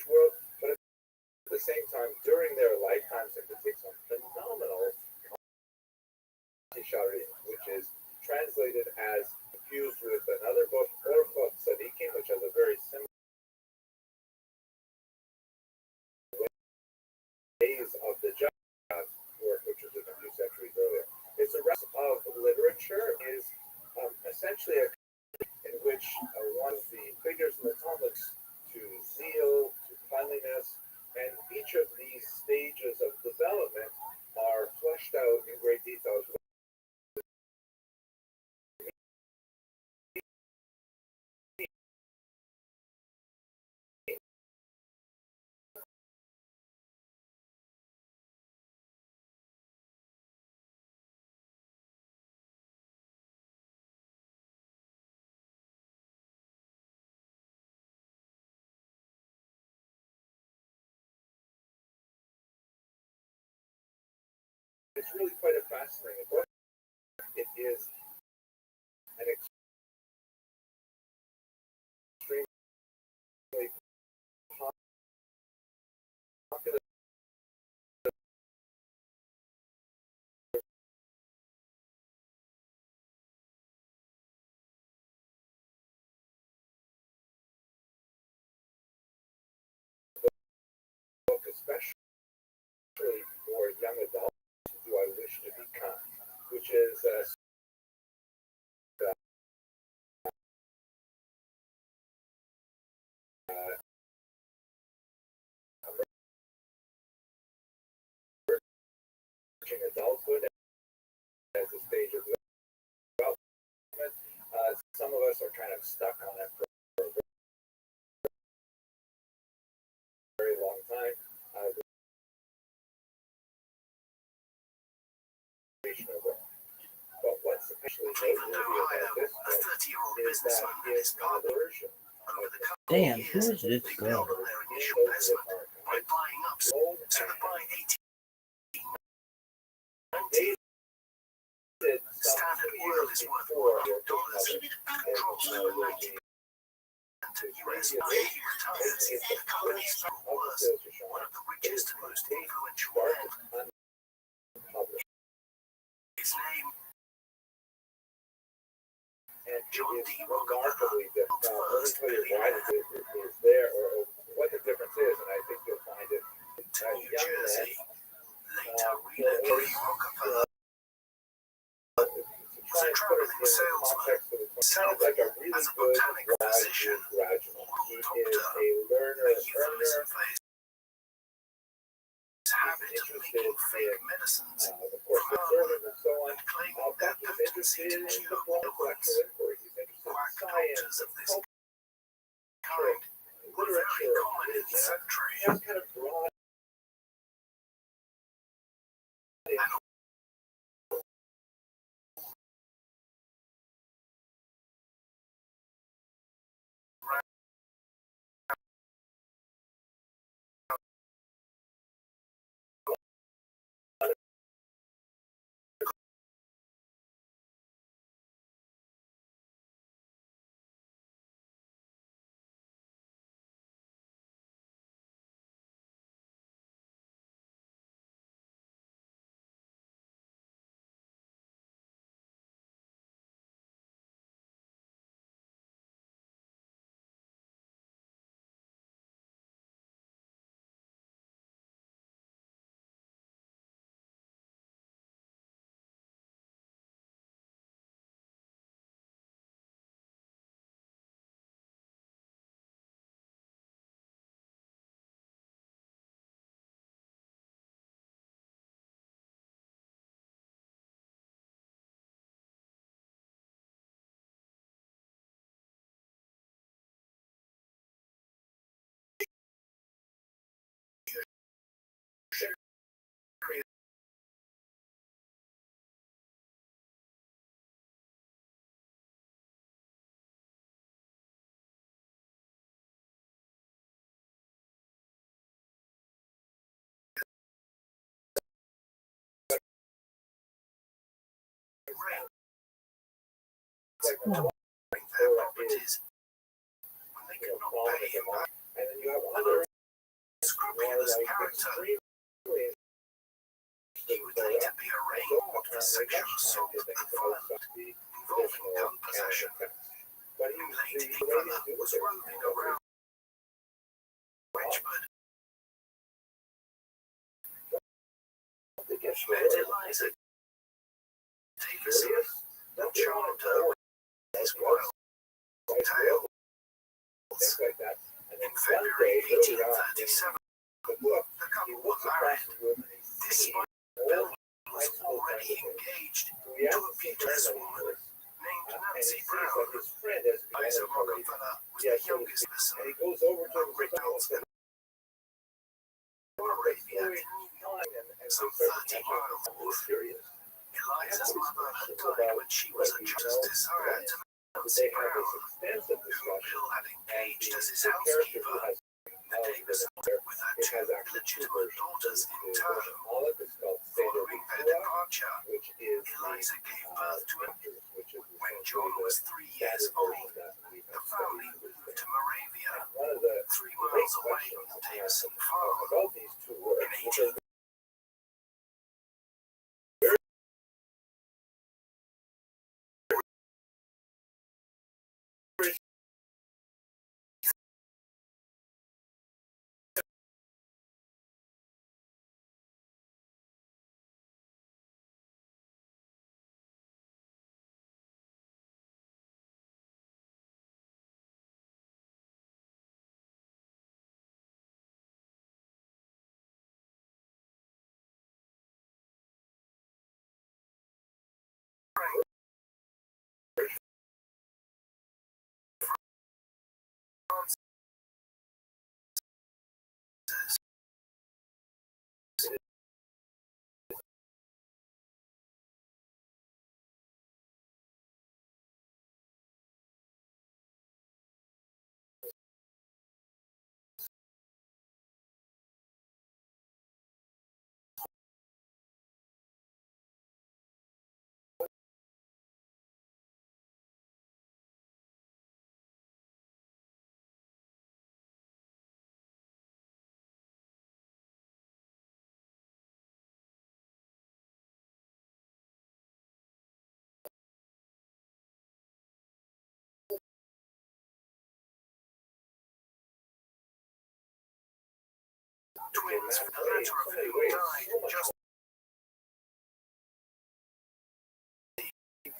Jewish world, but at the same time, during their lifetimes, they could take some phenomenal Sharim, which is translated as fused with another book, Orchot Tzadikim, which has a very similar ways of the Judge work, which was written a few centuries earlier. Its rest of literature is essentially in which one of the figures in the Talmud to zeal, to cleanliness, and each of these stages of development are fleshed out in great detail. It's really quite a fascinating book. It is an extremely popular book, especially for young adults who I wish to become, which is emerging adulthood as a stage of development. Some of us are kind of stuck on it for a very long time. But what's actually noteworthy about this book is that it's a version of the Damn, who is this They guy? build on their initial investment by buying up. So they buy 18. Standard Oil is worth $100. Drops over 90 to US retires. The company's worth one of the richest and most influential men. His name, and John it D. is Rockefeller, remarkably world's let me first tell you why billionaire. it is there, or what the difference is, and I think you'll find it. To New Young Jersey, men, later relocating Rockefeller to was try a and put it traveling in the salesman, context of it's kind of like a really as a good botanic physician, graduate. He is a learner, a earner. euphemism for his habit of making fake medicines Of course, the servant and so on. and claiming their But he's potency interested to in the cure full ailments. intellectual inquiry. He's interested in Quack science, doctors of this culture, kind were very literature. common in the century. He has kind of broad their properties when they could not pay him back. and then you have other sexual assault and violence involving gun possession. But The lady fella was roving around Wedgwood. Met Eliza Davison and charmed her with his wild tales. like that. And In then February one day, 1837, the book, the he couple were looks across married. the room and he This sees Bill all was already engaged we to have a to see Beatles that woman named and he Nancy sees Brown. that his friend has Eliza begun already. Rockefeller was Yeah, the so youngest and person he goes over to from his Rickles house in Moravia in New York, and some starts 30 catching miles up. north. Curious. Eliza's mother had died when she was a child. Desire to Nancy They have Brown, this extensive who discussion. Bill had engaged as his The character housekeeper. who has The Davison, with her it two has actually illegitimate daughters in tow. Olive is called Seder Following their B'Tua, departure, which is Eliza gave birth to him which is when John was 3 years old. The family moved to Moravia, one of the 3 miles away from the Davison farm. about these two words. In 18 twins, the latter of whom died just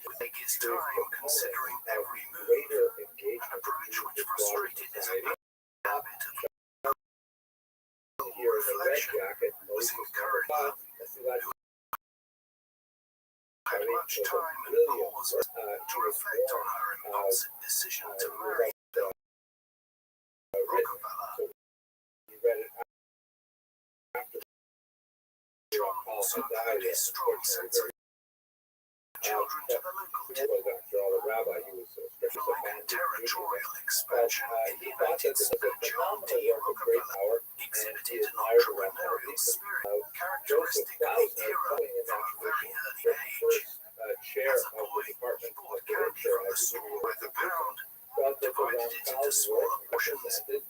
would take his time considering every move, an approach which frustrated his habit of reflection was encouraged, who had much time and pause to reflect on her impulsive decision to marry Bill Rockefeller. John also owed his strong sense of children to the local Rabbi, he was economic and territorial expansion in the United States. John D. Rockefeller exhibited an entrepreneurial spirit characteristic of the era from a very early age. As a boy, he bought candy from the store by the pound, divided it into smaller portions, and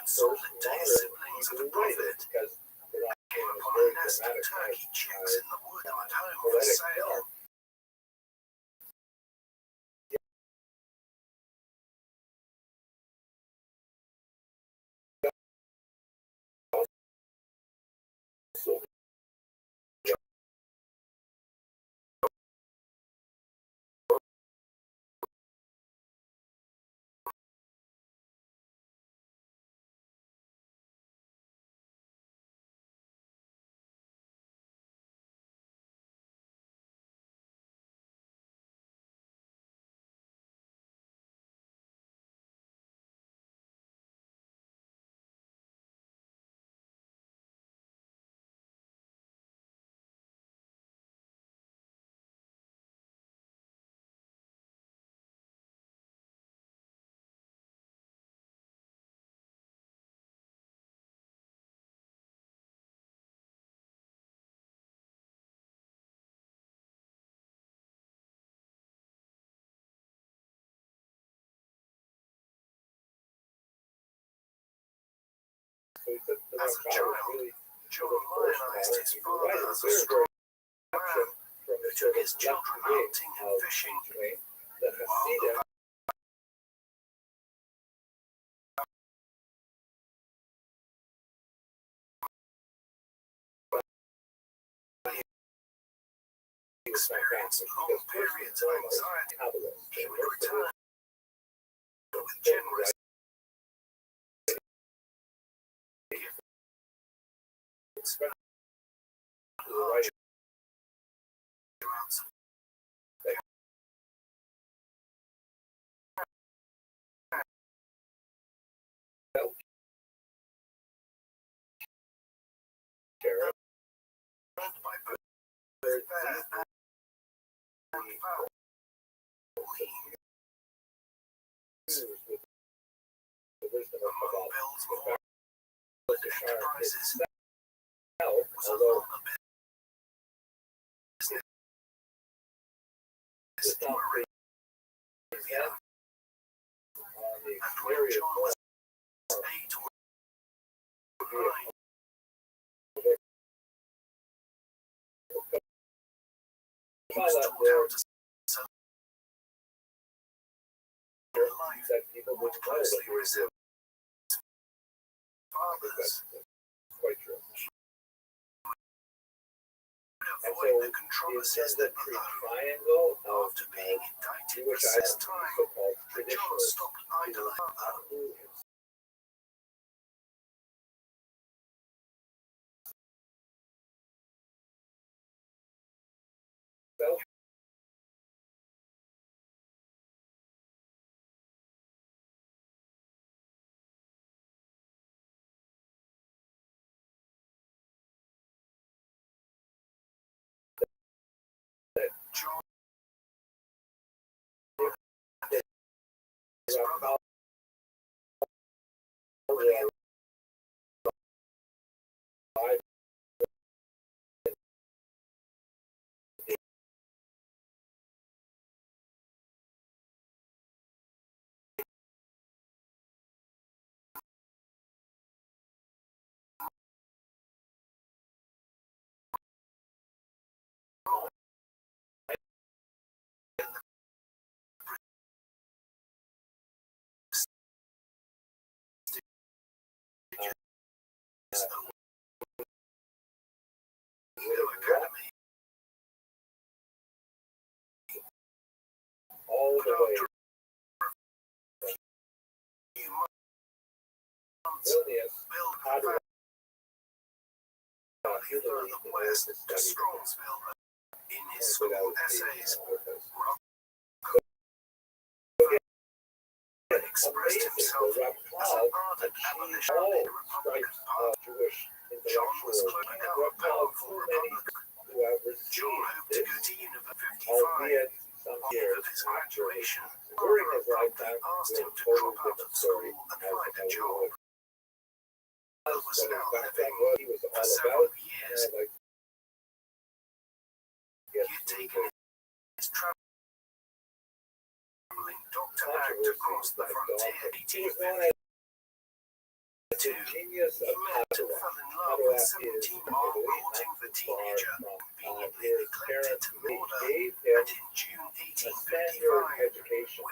sold it to his siblings at a profit. Came upon a nest of turkey chicks in the wood at home for sale. As a child, John lionized his father as a strong man who took his children hunting and fishing, the Hasidim experienced long periods of anxiety. He would return with generous large amounts of by both fair and foul. Among Bill's more enterprises was a longer business in Moravia, and when John was 8 or 9, he was taught how to sell life that people would closely resemble his father's. quite true. And Avoid so the controversies that the arose. triangle of After being indicted Jewish for 6 identity, times, so-called John traditionalists, stopped idolizing who himself John is brother Academy. all the way Vilnius, Bill how to further west to Strongsville. In his school essays, expressed himself as an ardent abolitionist in the Republican Party. Jewish John was intellectuals closing out a were called powerful too many Republican. who have John received hoped to this, go to University 55. albeit some On the eve years of his after. graduation, During Barbara his promptly lifetime, asked we him have to a drop totally out of different story school and as find a to job. Bill was what now his living background he was for all several about. years. And like, He had taken his traveling doctor act across the frontier in he was known as 1852. genius He of met and Padua. fell in love Padua with is 17 while courting the teenager, from conveniently his neglected parents. to They order, gave him and in June a standard 1855, education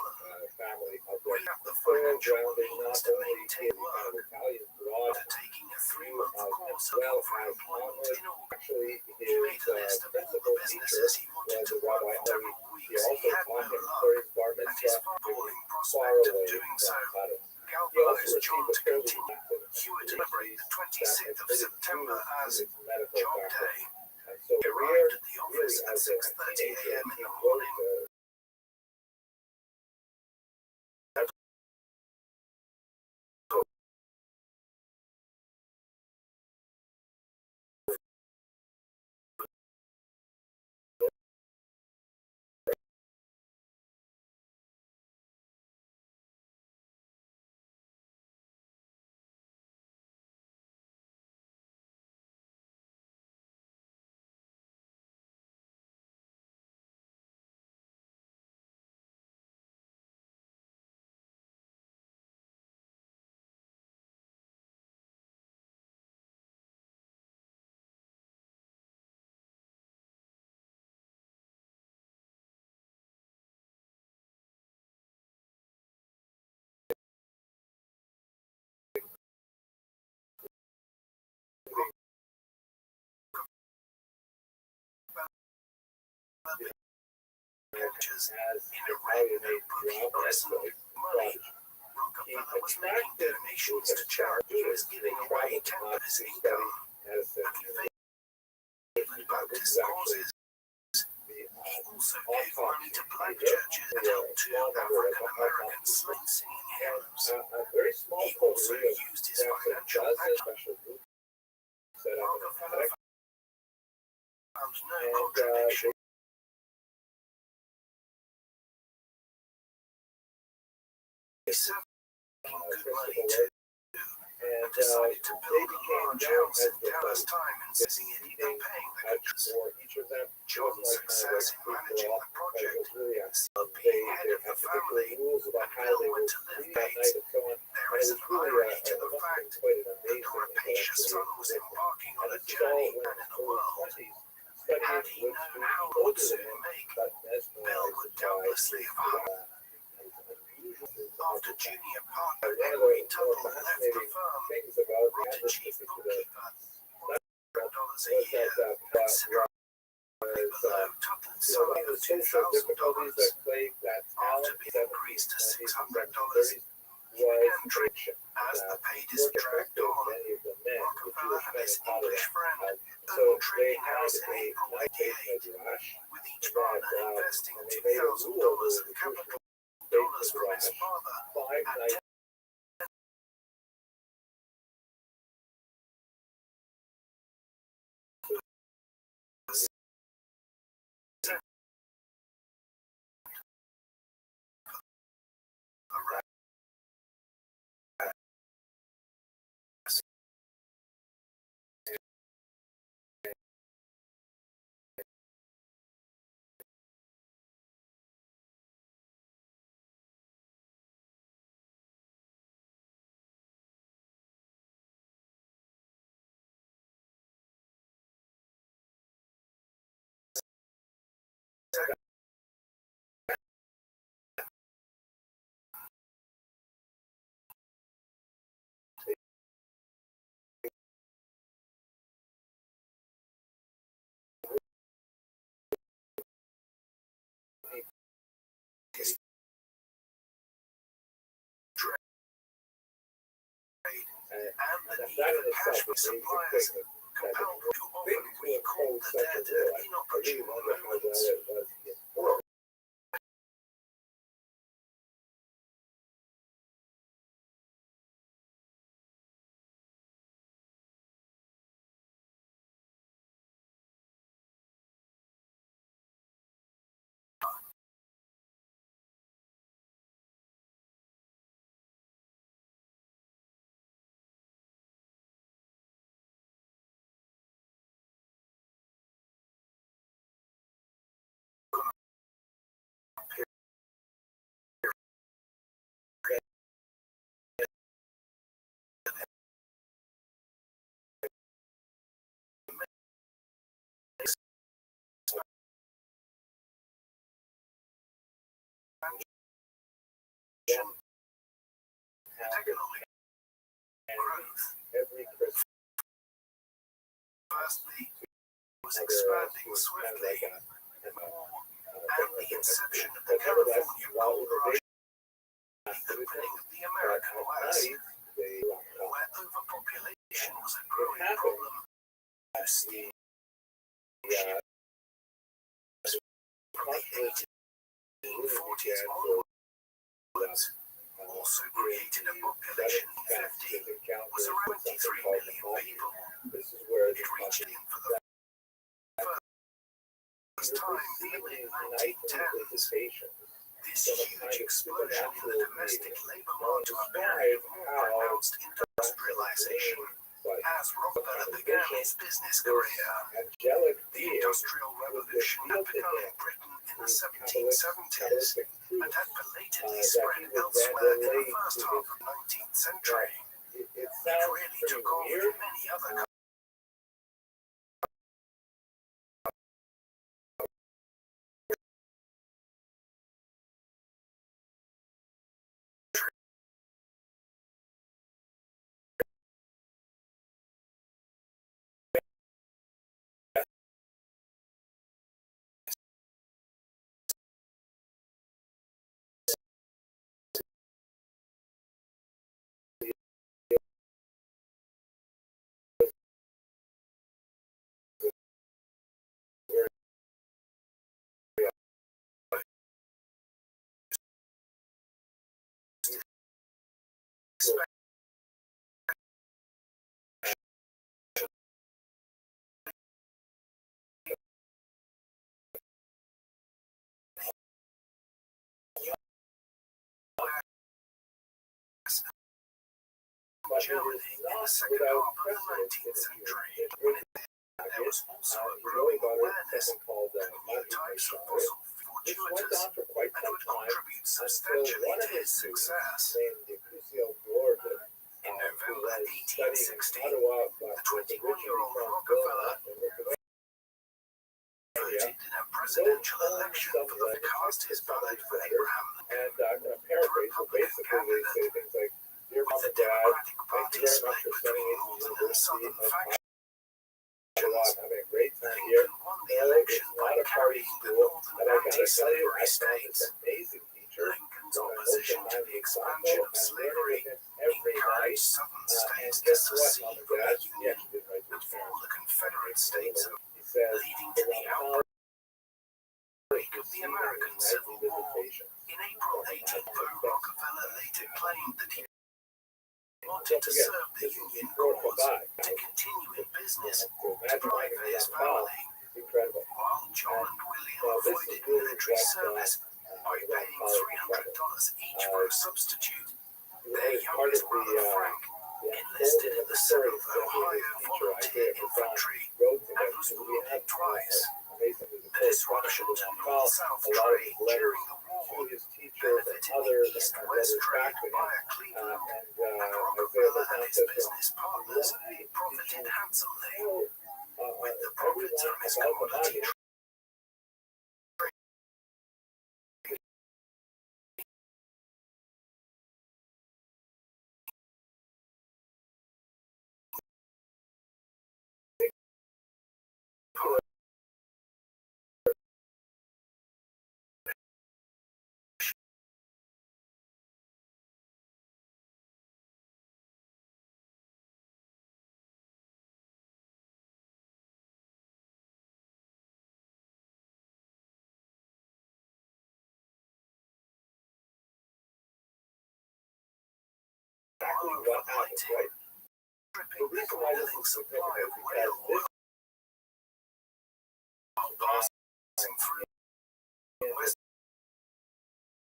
family of we their have the thorough financial grounding means not to only maintain in kind work, of Italian broad after taking a 3-month as course well looking for as employment onward. in August. Actually, He made a list of all principal the teacher businesses he wanted was to a work rabbi. for several He weeks. He also had no taught him luck, for his bar and his mitzvah. footballing Far prospect of away doing from so Padua. He also galvanized John received a to fairly continue. massive He would celebrate the 26th of September as his medical Job practice. Day. And so He career, arrived at the really office at as a 6:30 teenager, a.m. in he the wrote morning. Pictures as in a a red valued notebook he drop personally money. Rockefeller was making donations to charity. He was giving away 10% of his income. as And he favored Baptist causes. He also gave money to black churches and helped two African Americans singing hymns. a very small He also coterie of used his perhaps a financial dozen background. special groups set up in Rockefeller found no and contradiction. He saved good money too, and decided to build a large house in Dallas time and using it and paying the contractors. for each of them. John's success in managing the project Really of being head of the family, rules about and how Bill they went would to live sleep at Bates. night and so on. There is an irony to the fact quite an that amazing the rapacious son was embarking on a this is all journey in and in the world. studying Had he which known how it would soon make, but Bill would doubtlessly have hung. After junior partner Henry Tuttle left the firm, things about the Rotten chief advocacy to the bookkeeper, $100 a year, considerably below Tuttle's salary of social difficulties $2,000. that plague that After town being increased to $600, was he began trading. friction. As the pay disk dragged on, Many of the men who Rockefeller and his English friend so owned a they trading had house in a April nice 88, rush with each partner investing and they made a $2,000 rule of capital dollars from his father 5 at nights 10 and the need for cash from suppliers compelled to often recall the dead at inopportune moments. Economic growth, every Christmas firstly, was expanding swiftly, and the inception of the California gold rush, the opening of the American West, where overpopulation was a growing problem. Steam ships from the 1840s onwards also created a population in 50 was around 23 million people. This is where It reached in for the first time in the mid-1910s. This huge explosion in the domestic labor market was a period of more pronounced industrialization as Rockefeller began his business career. The Industrial Revolution had begun in Britain in the 1770s and had belatedly spread elsewhere in the first half of the 19th century. it It sounds really pretty took off weird. in many other Germany in the second half of the 19th century, there was also a growing awareness that new types of fossil fuel fortuitous and would contribute substantially to his success. In November 1860, the 21-year-old Rockefeller voted in a presidential election for the cast his ballot for Abraham Lincoln, the Republican candidate, with the Democratic Party split between northern and southern factions. Lincoln won the election by carrying the northern anti-slavery states. Lincoln's opposition to the expansion of slavery encouraged southern states to secede from the Union and form the Confederate States, leading to the outbreak of the American Civil War. In April 18th, Rockefeller later claimed that he wanted to serve the Union cause, to continue in business, to provide for his family, while John and William avoided military service by paying $300 each for a substitute. Their youngest brother, Frank, enlisted in the 7th Ohio Volunteer Infantry and was wounded twice. The disruption to North-South trade during the war benefited the East-West trade via Cleveland, and Rockefeller and his business partners profited handsomely. With the profits from his commodity trade, stripping the prevailing supply of whale oil while passing through western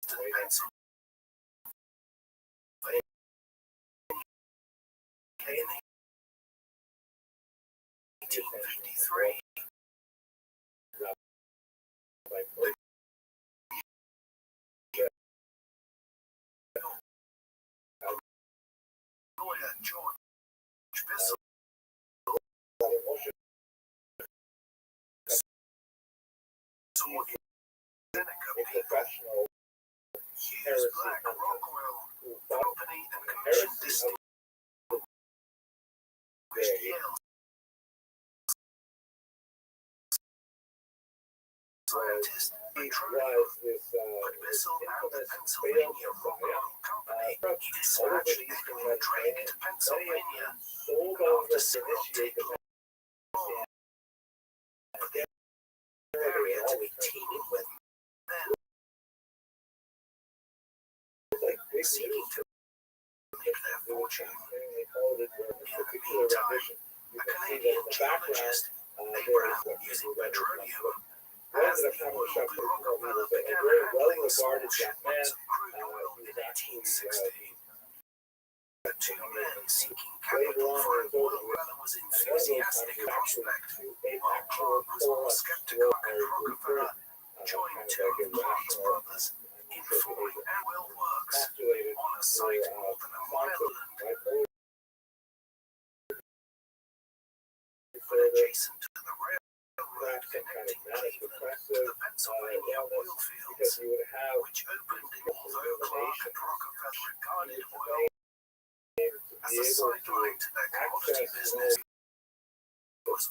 Pennsylvania in 1853. Lawyer George Bissell saw in Seneca people use black rock oil, company and commission distinguished Yale scientist petroleum, but Bissell and the Pennsylvania Rock Oil Company, he dispatched Edwin Drake to Pennsylvania, after several taking long for the area to be teeming with men seeking to make their fortune. In the meantime, a Canadian geologist, Abraham, using petroleum, as the oil Rockefeller began handling small shipments of crude oil in 1860. The two men seeking capital for an oil well was enthusiastic prospect, while Clark was more skeptical, and Rockefeller joined two of Clark's brothers in forming an oil works on a site more than a mile adjacent to the railroad connecting Cleveland to the Pennsylvania oil fields, which opened in, although Clark and Rockefeller regarded oil as a sideline to their commodity business, was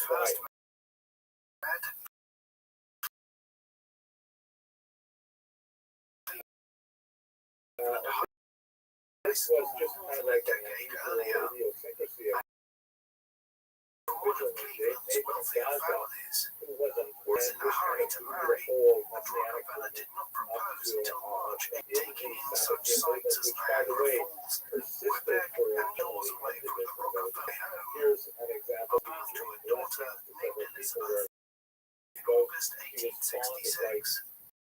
first met. This was just kind of like a decade earlier. One of Cleveland's wealthier families was in a hurry to marry, and Rockefeller did not propose until March, taking in such sights as Niagara Falls, Quebec, and Jaws away from the Rockefeller home. Here's an A example. birth to a daughter named Elizabeth in August 1866.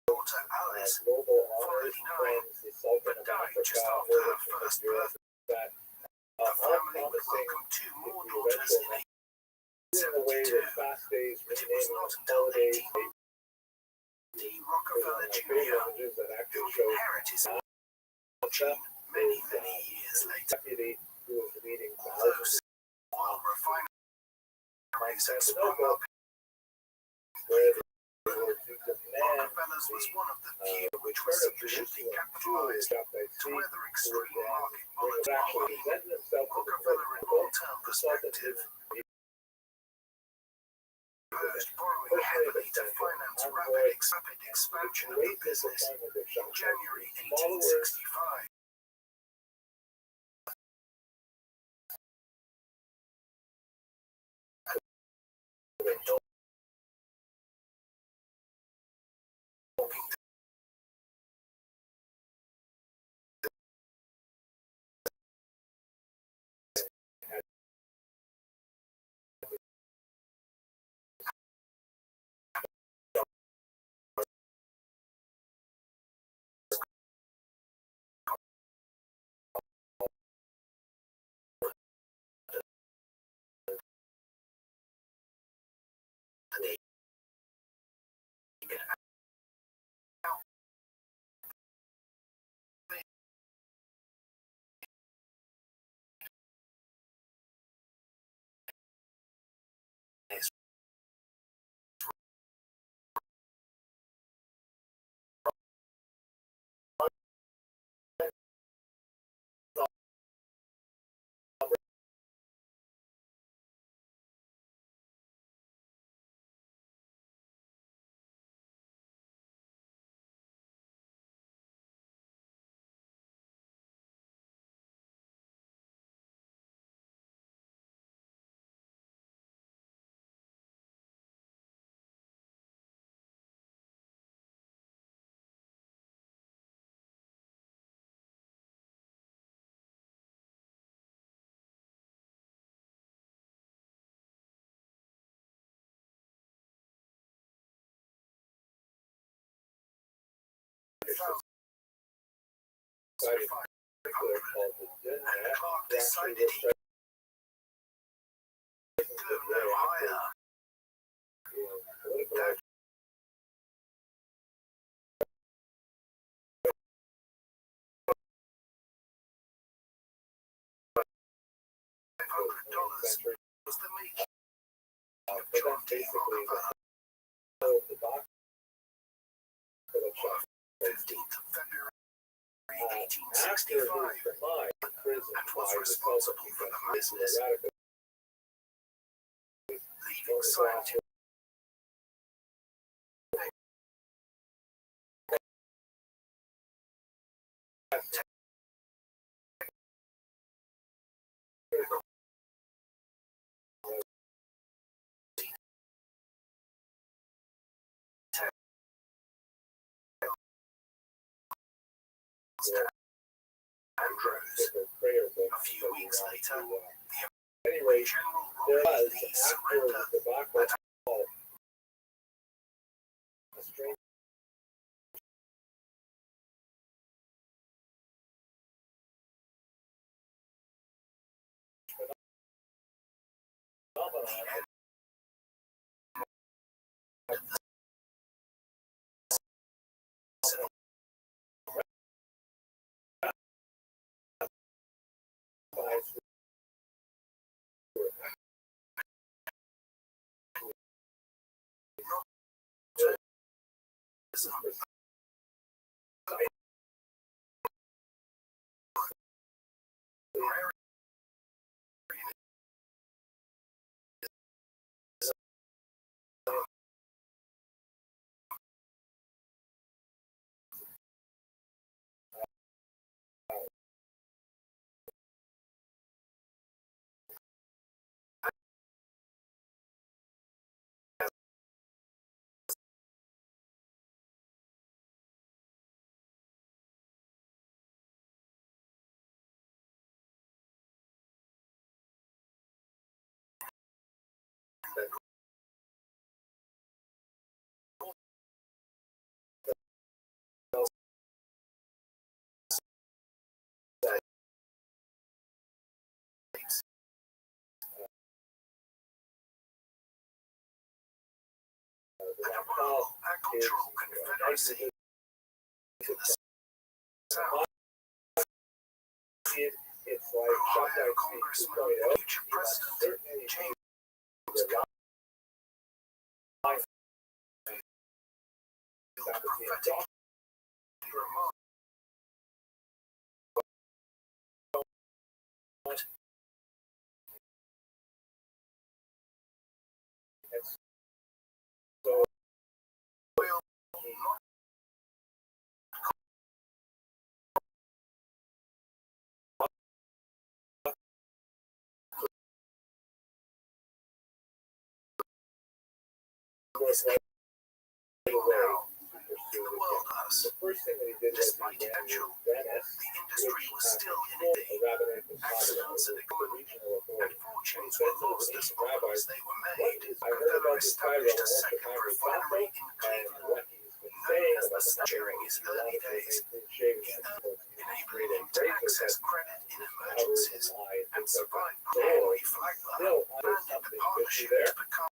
Daughter Alice Global followed honors nine, from the Sultan but of died Africa just after her ordered first to birth. that The family would welcome two more daughters in away 1872. with fast days, But it was not renaming until holidays, 18D Rockefeller Jr., images that who actually would show inherit his fortune many, many years later. deputy who was leading Although thousands oil refineries had of sprung up, where they were to demand Rockefeller's was one of the few which was sufficiently capitalized to weather extreme market volatility. Rockefeller, in long-term perspective, urged borrowing heavily to finance rapid expansion of the business. In January 1865, and Clark decided he could go no higher. That $500 was the making of John D. Rockefeller. On 15th of February 1865, and was responsible for the business, leaving scientific Andrews. A few weeks later, the General Robbie Lee surrendered at the end Honorable Agricultural Confederacy in the South. It's like Ohio Congressman, future President James the prophetic remark. So was like Now, in the world house, the first thing that he did was despite he went potential, to Venice, the industry was still in a a rabbinic accidents and economy, regional and authority. fortunes He were said to the lost as Venetian often rabbis, as they were "What made. is, I heard about this Cairo established a and what's second the refinery in and Cleveland, what he's been known saying as the about the during his early days, enabling him to access credit in emergencies and survive Henry Flagler abandoned the partnership to become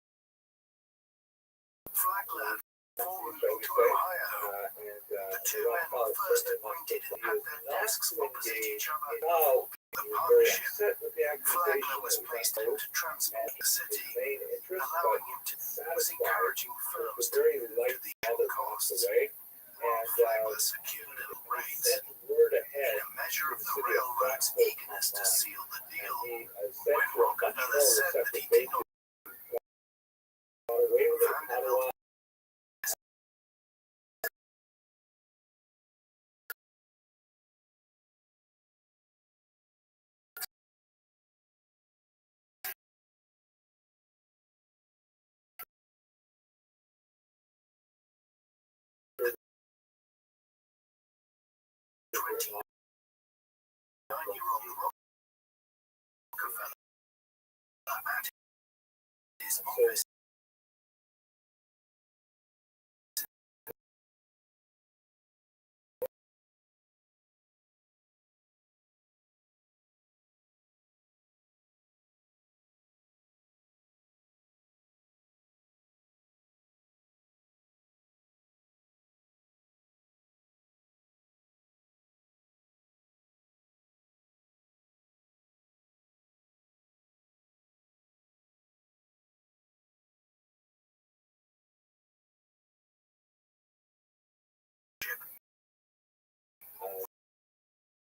Flagler forwarded to Ohio. The two men were first acquainted and had their desks opposite each other before the partnership. Flagler was pleased him to transform the city, allowing him to was encouraging firms to move to the end costs. Flagler secured little rates in a measure of the railroad's eagerness to seal the deal. When Rockefeller said that he did not Vanderbilt the 29-year-old Rockefeller at his office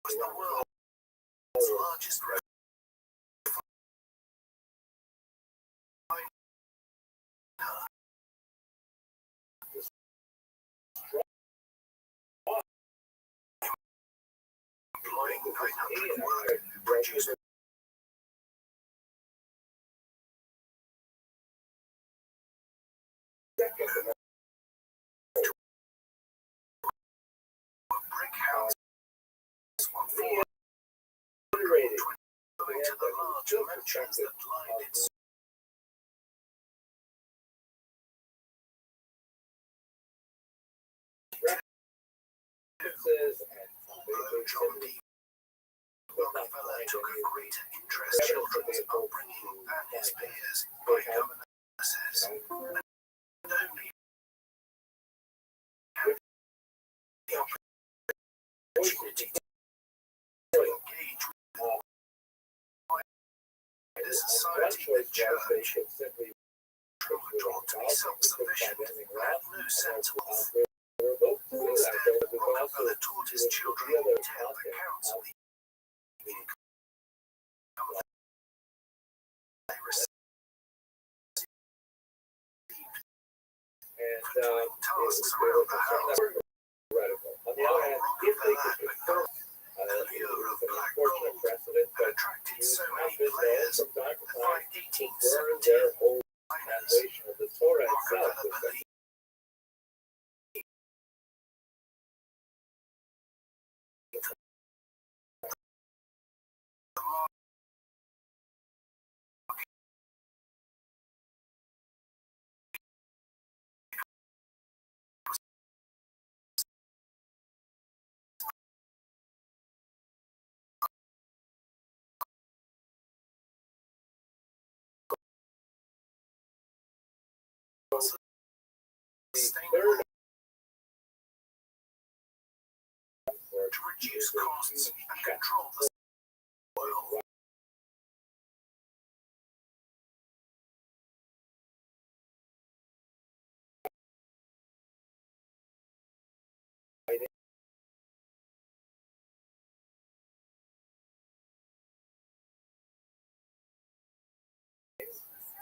was the world's largest employing 900 workers who produced a brick house on floor owing to the large dimensions that lined its although John D. Rockefeller took a greater interest in children's upbringing than his peers by governesses, and only had the opportunity to engage with wider society and church, drawn to be self-sufficient, had no sense of instead, Rockefeller taught his children detailed accounts of the income they received for doing tasks around the house. On the other hand, if they could confirm The lure of black unfortunate gold precedent, had but attracted Jews so have many been known players from time to that time by to burn their 1817, own miners, translation of the Torah itself. Rockefeller Was that believed sustainable to reduce costs and control the soil.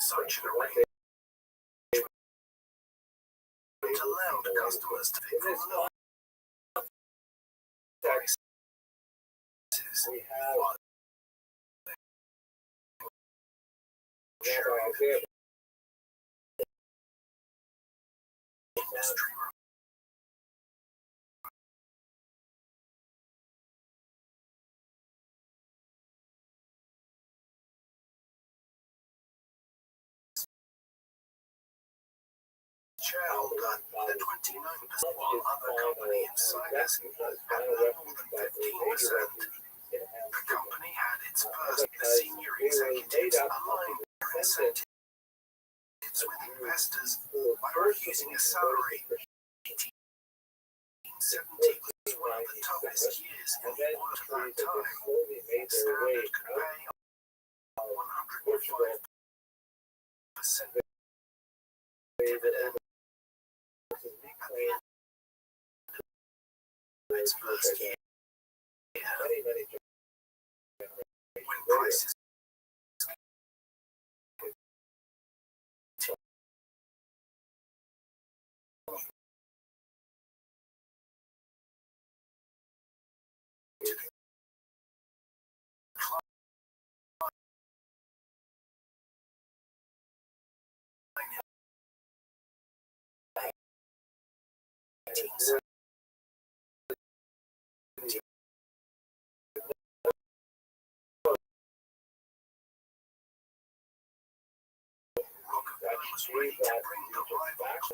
Such an arrangement allowed customers to pick from low prices while sharing the industry. Shareholder at 29%, while other company insiders had no more than 15%. The company had its first senior executives align their incentives with investors by refusing a salary. 1870 was one of the toughest years in the oil at that time. Standard could pay 105% dividend at the end of its first year. When prices Rockefeller was ready to bring the rivals.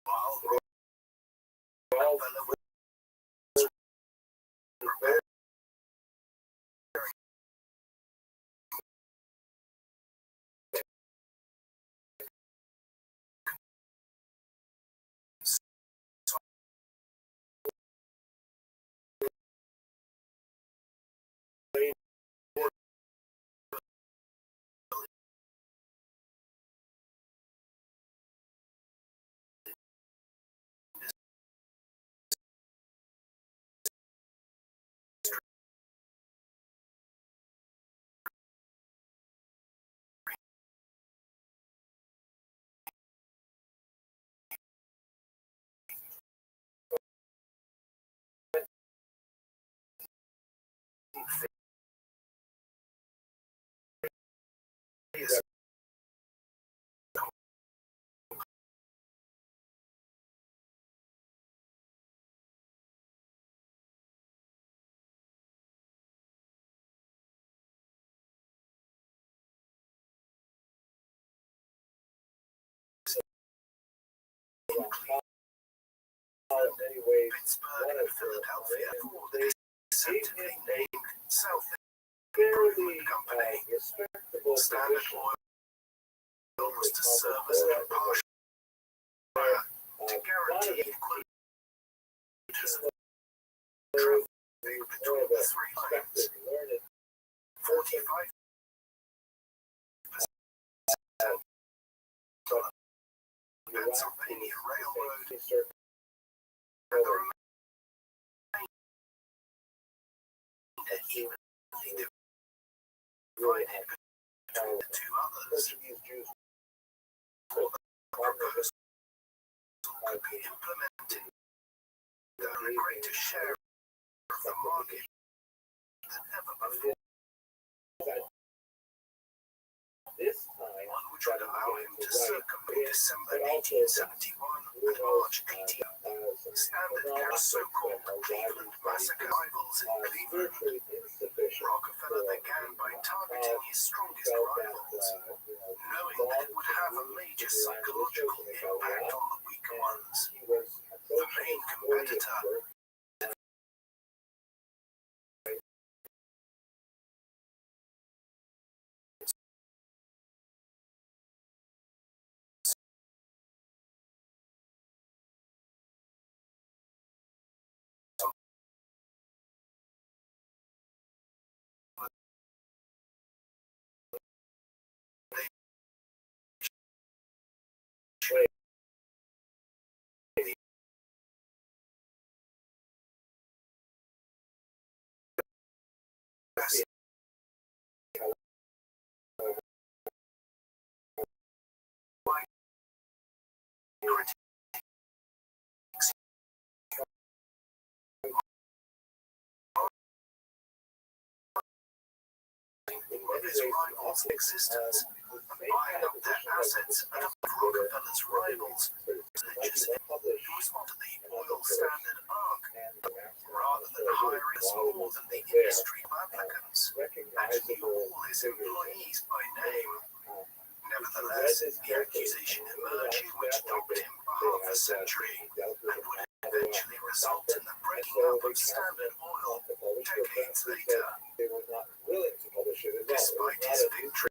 While Rockefeller was preparing his Pittsburgh and Philadelphia for the deceptively named South Improvement Company. Standard Oil was to serve as an impartial buyer to guarantee equal traffic between the three lanes. 45% on the Pennsylvania Railroad and the remainder evenly divided between the two others. The proposal could be implemented with a greater share of the market than ever before. One which would allow him to circumvent December 1871 and March 18. Standard carried so-called Cleveland massacre rivals in Cleveland. Rockefeller began by targeting his strongest rivals, knowing that it would have a major psychological impact on the weaker ones. competitor. Of his rivals' existence and buying up their assets out of Rockefeller's rivals, religious who was under the oil standard arc, rather than hiring more than the industry of applicants, and knew all his employees by name. Nevertheless, the accusation emerged which dogged him for half a century and would eventually result in the breaking up of Standard Oil decades later. Despite his victory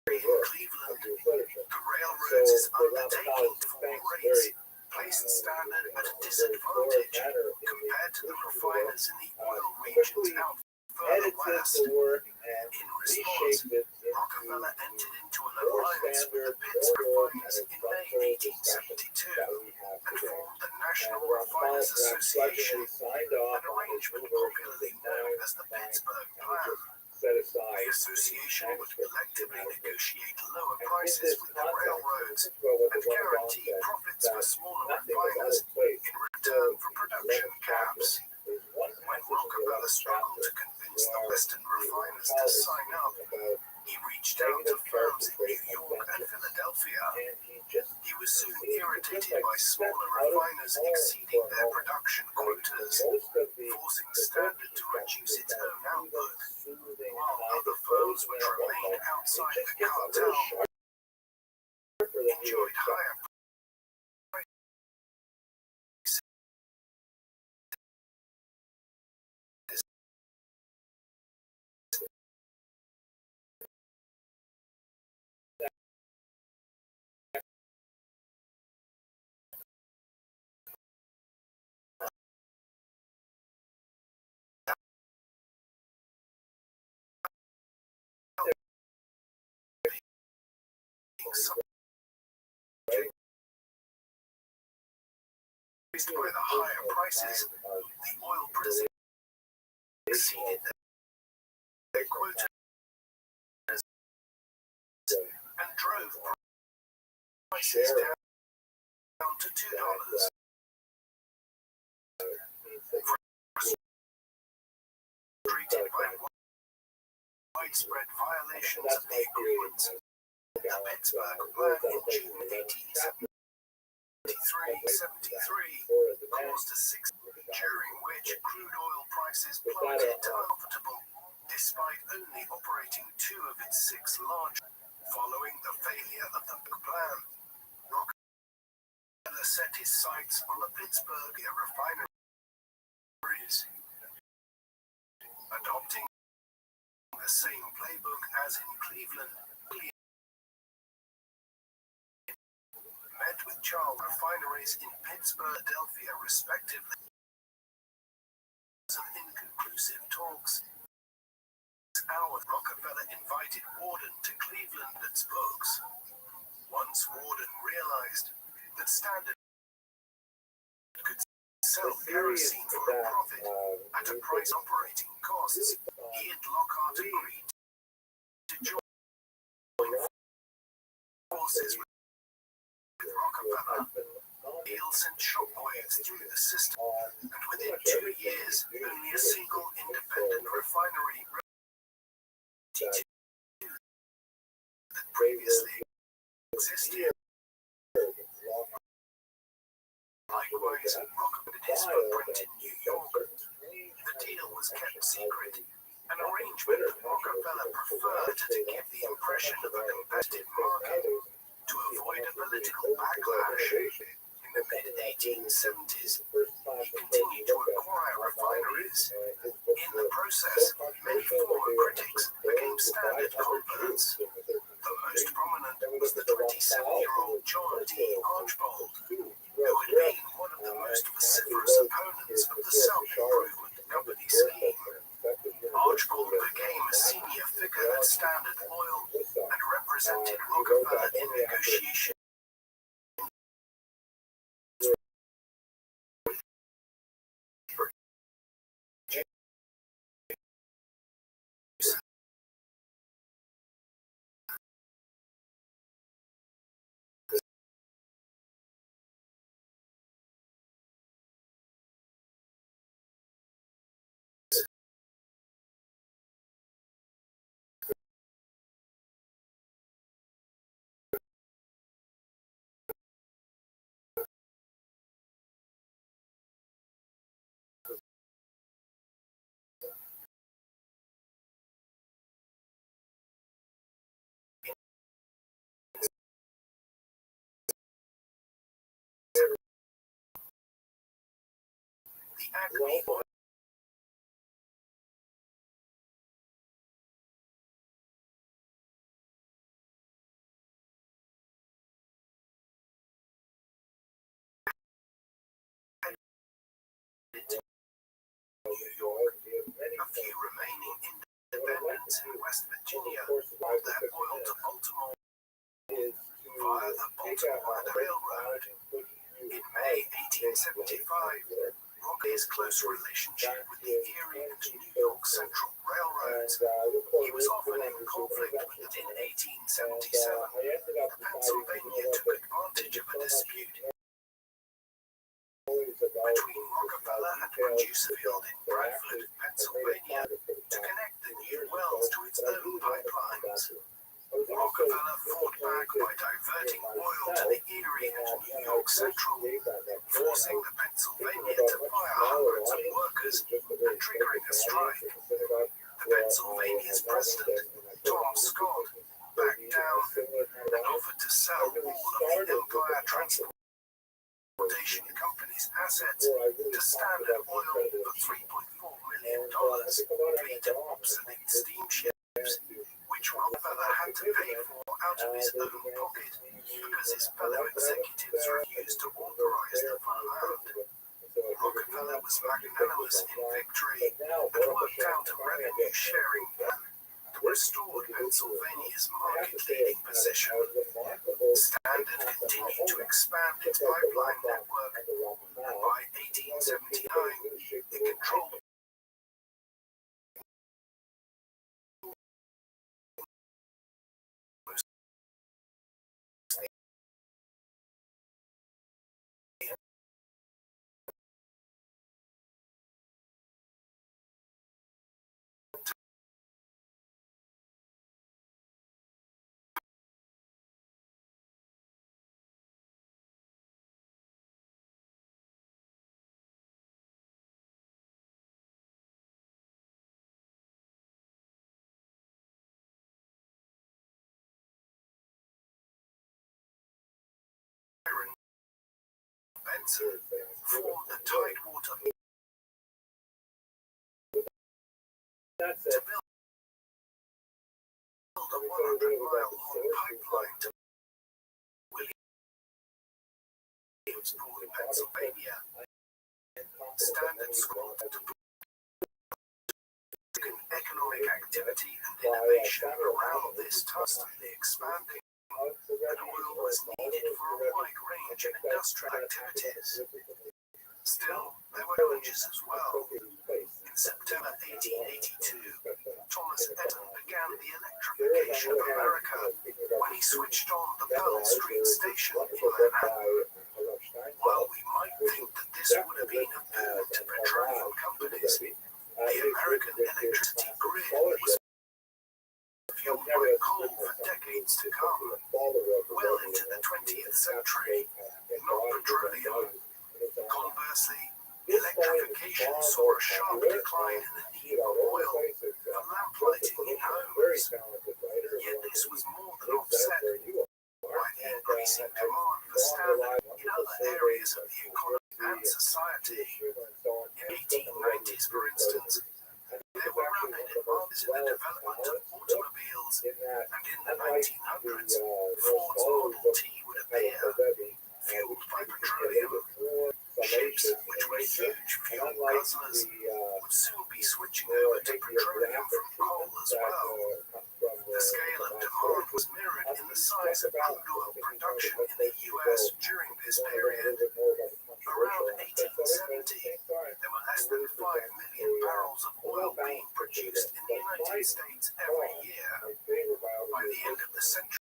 in Cleveland, the railroads' undertaking to form rates placed Standard at a disadvantage compared to the refiners in the oil regions out further west. In response, Rockefeller entered into an alliance with the Pittsburgh refiners in May 1872 and formed the National Refiners Association, an arrangement popularly known as the Pittsburgh Plan. The association would collectively negotiate lower prices with the railroads and guarantee profits for smaller refiners in return for production caps. When Rockefeller struggled to convince the Western refiners to sign up, he reached out to firms in New York and Philadelphia. He was soon irritated by smaller refiners exceeding their production quotas, forcing Standard to reduce its own output, while other firms which remained outside the cartel enjoyed higher by the higher prices, the oil prices exceeded their quotas and drove prices down to $2. Frustrated by widespread violations of the agreement, the Pittsburgh Plan in June 1873 caused a during which crude oil prices plummeted to unprofitable, despite only operating 2 of its 6 large. Following the failure of the plan, Rockefeller set his sights on the Pittsburgh refineries, adopting the same playbook as in Cleveland. Met with child refineries in Pittsburgh, Philadelphia, respectively. Some inconclusive talks. Howard Rockefeller invited Warden to Cleveland at books. Once Warden realized that Standard could sell kerosene for a profit at a price operating costs, he and Lockhart agreed to join forces with Rockefeller. He'll send shopwares through the system, and within 2 years, only a single independent refinery that previously existed. Likewise, Rockefeller did his footprint in New York. The deal was kept secret, an arrangement that Rockefeller preferred to give the impression of a competitive market to avoid a political backlash. In In the mid-1870s, First he class continued to acquire refineries. In the process, many former critics became standard converts. The most prominent was the 27-year-old John D. Archbold, who had been one of the most vociferous opponents of the self-improvement company scheme. Archbold became a senior figure at Standard Oil and represented Rockefeller in negotiations the Acme Oil New York, a few remaining independents in West Virginia brought their oil to Baltimore via the Baltimore Railroad. In May 1875, Rockey's close relationship with the Erie and New York Central Railroads. He was often in conflict with it. In 1877, Pennsylvania took advantage of a dispute between Rockefeller and Producerfield in Bradford, Pennsylvania, to connect the new wells to its own pipelines. Rockefeller fought back by diverting oil to the Erie and New York Central, forcing the Pennsylvania to fire hundreds of workers and triggering a strike. The Pennsylvania's president, Tom Scott, backed down and offered to sell all of the Empire Transportation Company's assets to Standard Oil for $3.4 million, fleet of obsolete steamships, which Rockefeller had to pay for out of his own pocket because his fellow executives refused to authorize the full amount. Rockefeller was magnanimous in victory and worked out a revenue-sharing plan that restored Pennsylvania's market-leading position. Standard continued to expand its pipeline network, and by 1879, it controlled Benson formed the Tidewater to build a 100-mile-long pipeline to Williamsport, Pennsylvania. Standard Squad to economic activity and innovation around this constantly expanding, and oil was needed for a wide range of industrial activities. Still, there were challenges as well. In September 1882, Thomas Edison began the electrification of America when he switched on the Pearl Street station in Manhattan. While we might think that this would have been a boon to petroleum companies, the American electricity grid was fueled by coal for decades to come, well into the 20th century, not petroleum. Conversely, electrification saw a sharp decline in the need for oil for lamp lighting in homes. Yet this was more than offset by the increasing demand for standard in other areas of the economy and society. In 1890s, for instance, there were rapid advances in the development of automobiles, and in the 1900s, Ford's Model T would appear, fueled by petroleum. Ships, which were huge fuel guzzlers, would soon be switching over to petroleum from coal as well. The scale of demand was mirrored in the size of crude oil production in the US during this period. Around 1870, there were less than 5 million barrels of oil being produced in the United States every year. By the end of the century,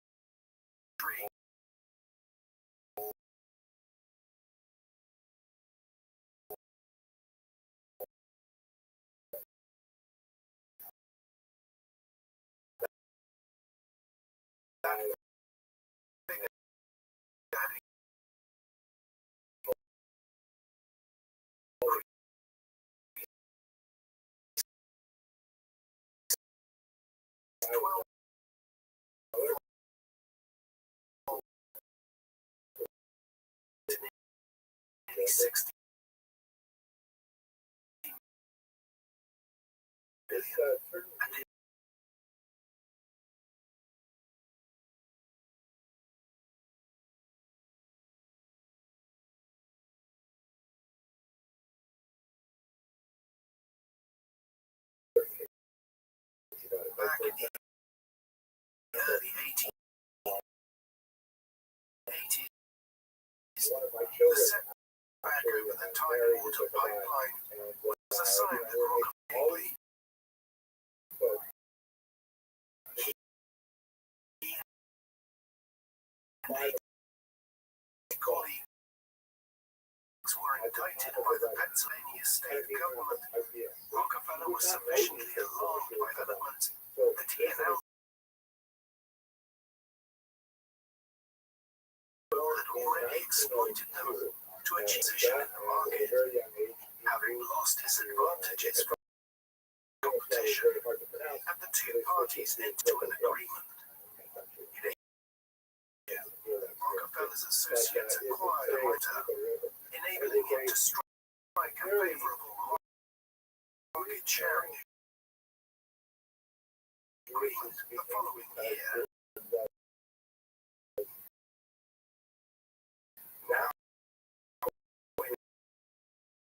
that figure had increased 12 to nearly 60. Back in the early 1880s, the setback over the Tidewater pipeline was a sign that Rockefeller colleagues were indicted by the Pennsylvania state government. Rockefeller was sufficiently alarmed by the development that he announced had already exploited them to achieve position in the market, having lost his advantages from competition, and the two parties into an agreement. Rockefeller's associates acquired a writer, enabling him to strike a favorable market sharing agreement the following year. Now,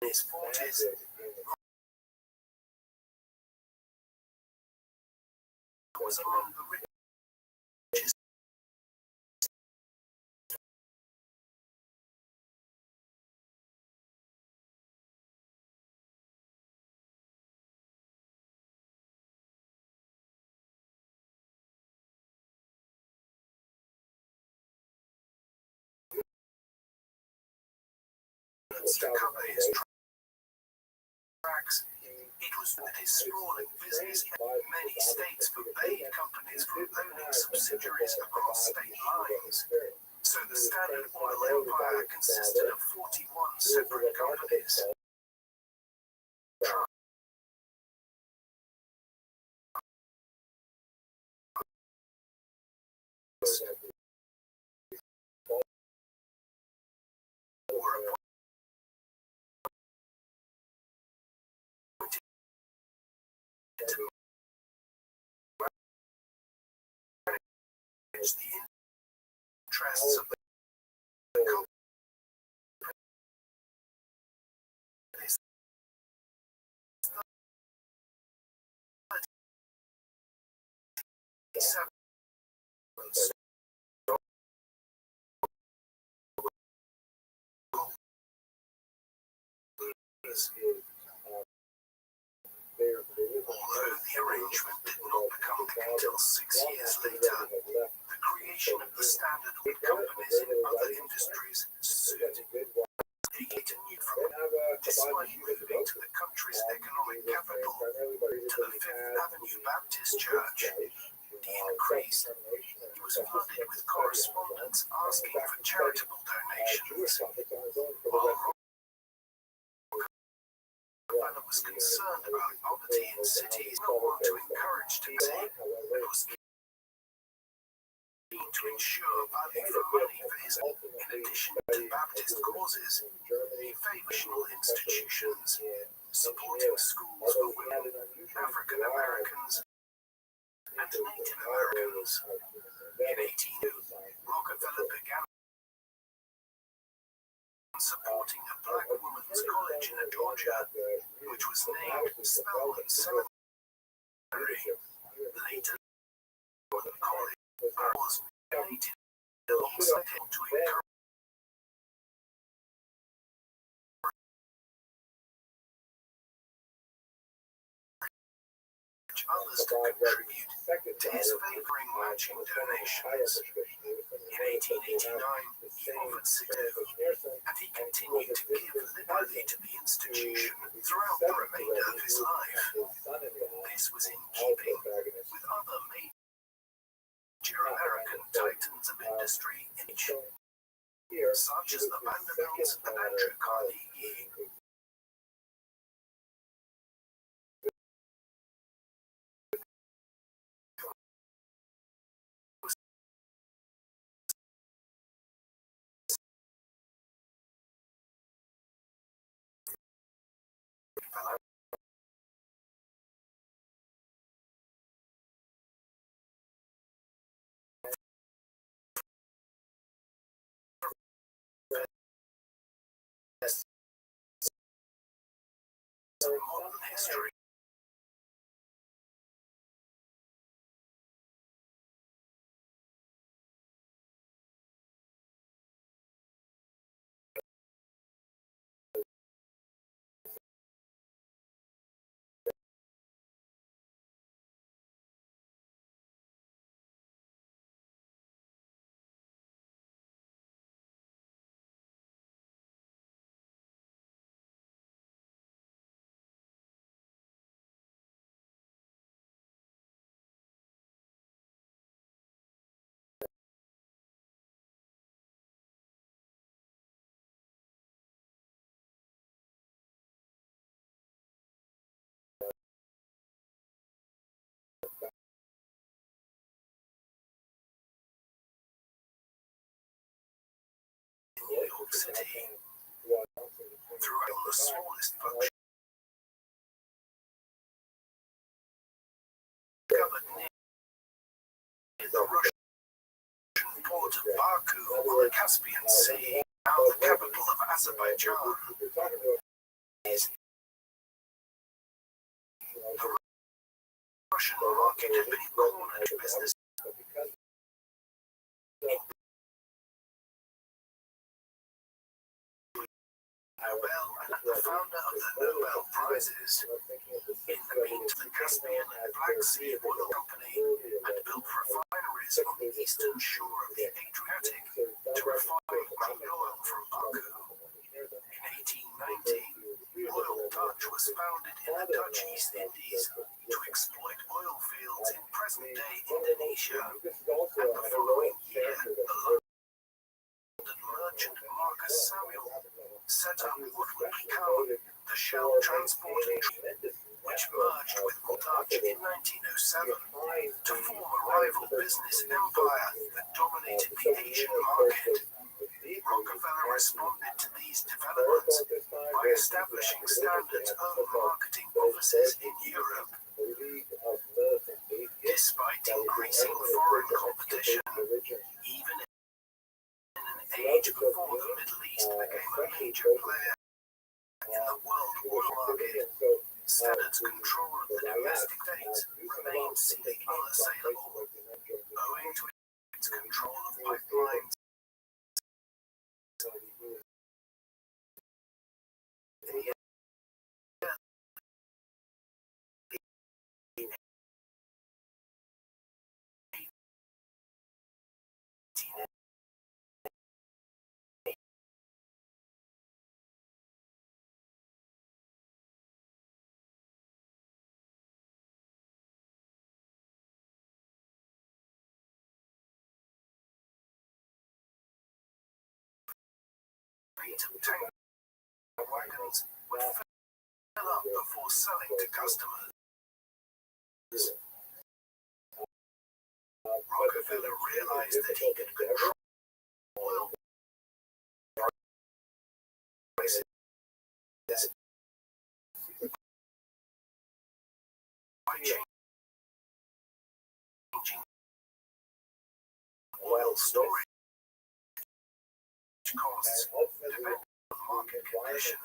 in his 40s, was among the richest to cover his tracks. It was with his sprawling business in many states forbade companies from owning subsidiaries across state lines. So the Standard Oil empire consisted of 41 separate companies. The interests of the company. Although the arrangement did not become legal until 6 years later, the creation of the Standard Oil companies in other industries soon continued from, despite moving to the country's economic capital, to the Fifth Avenue Baptist Church. The increase, he was flooded with correspondence asking for charitable donations. While Rockefeller was concerned about poverty in cities, not want to encourage taxing, and was keen campaign to ensure value for money for his. In addition to Baptist causes, he favored national institutions, supporting schools for women, African Americans, and Native Americans. In 1802, Rockefeller began supporting a black women's college in Georgia, which was named Spelman Seminary. Later, the college was donated alongside him to encourage others to contribute to his favoring matching donations. In 1889, he offered $6, and he continued to give liberally to the institution throughout the remainder of his life. This was in keeping with other major American titans of industry in each, such as the Vanderbilts and Andrew Carnegie. Modern history. New York City, throughout the smallest function, covered near the Russian port of Baku on the Caspian Sea, now the capital of Azerbaijan. The Russian market had been cornered to business. Nobel and the founder of the Nobel Prizes. In the meantime, the Caspian and Black Sea Oil Company had built refineries on the eastern shore of the Adriatic to refine crude oil from Baku. In 1890, Royal Dutch was founded in the Dutch East Indies to exploit oil fields in present-day Indonesia, and the following year, the London merchant Marcus Samuel set up what would become the Shell Transport and Trade, which merged with Dutch in 1907 to form a rival business empire that dominated the Asian market. Rockefeller responded to these developments by establishing standards-owned marketing offices in Europe. Despite increasing foreign competition, even in an age before the Middle East became a major player in the world oil market, Standard's control of the domestic states remained seemingly unassailable, owing to its control of pipelines. In the of tank wagons would fill up before selling to customers. Rockefeller realized that he could control oil prices by changing oil storage costs depending on market conditions.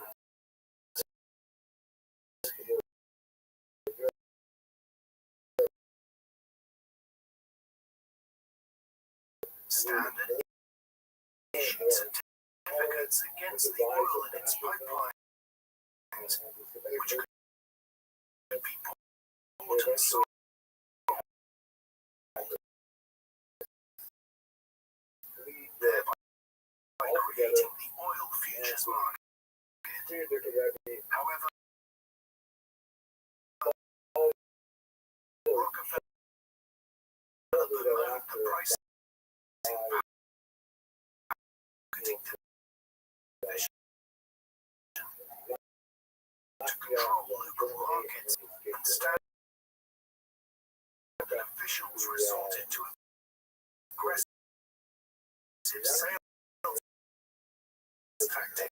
Standard issued certificates against the oil in its pipelines, which could be bought and sold, thereby creating the oil futures market. However, Rockefeller promoted the pricing marketing division to control local markets, and standard officials resorted to aggressive sales tactics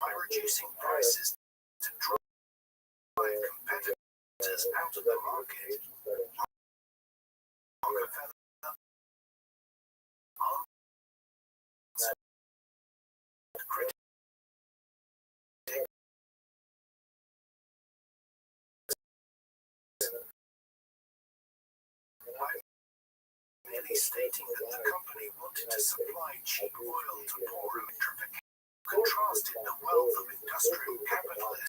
by reducing prices to drive competitors out of the market. Rockefeller answered critics by merely stating that the company wanted to supply cheap oil to poor electrification, contrasted the wealth of industrial capitalists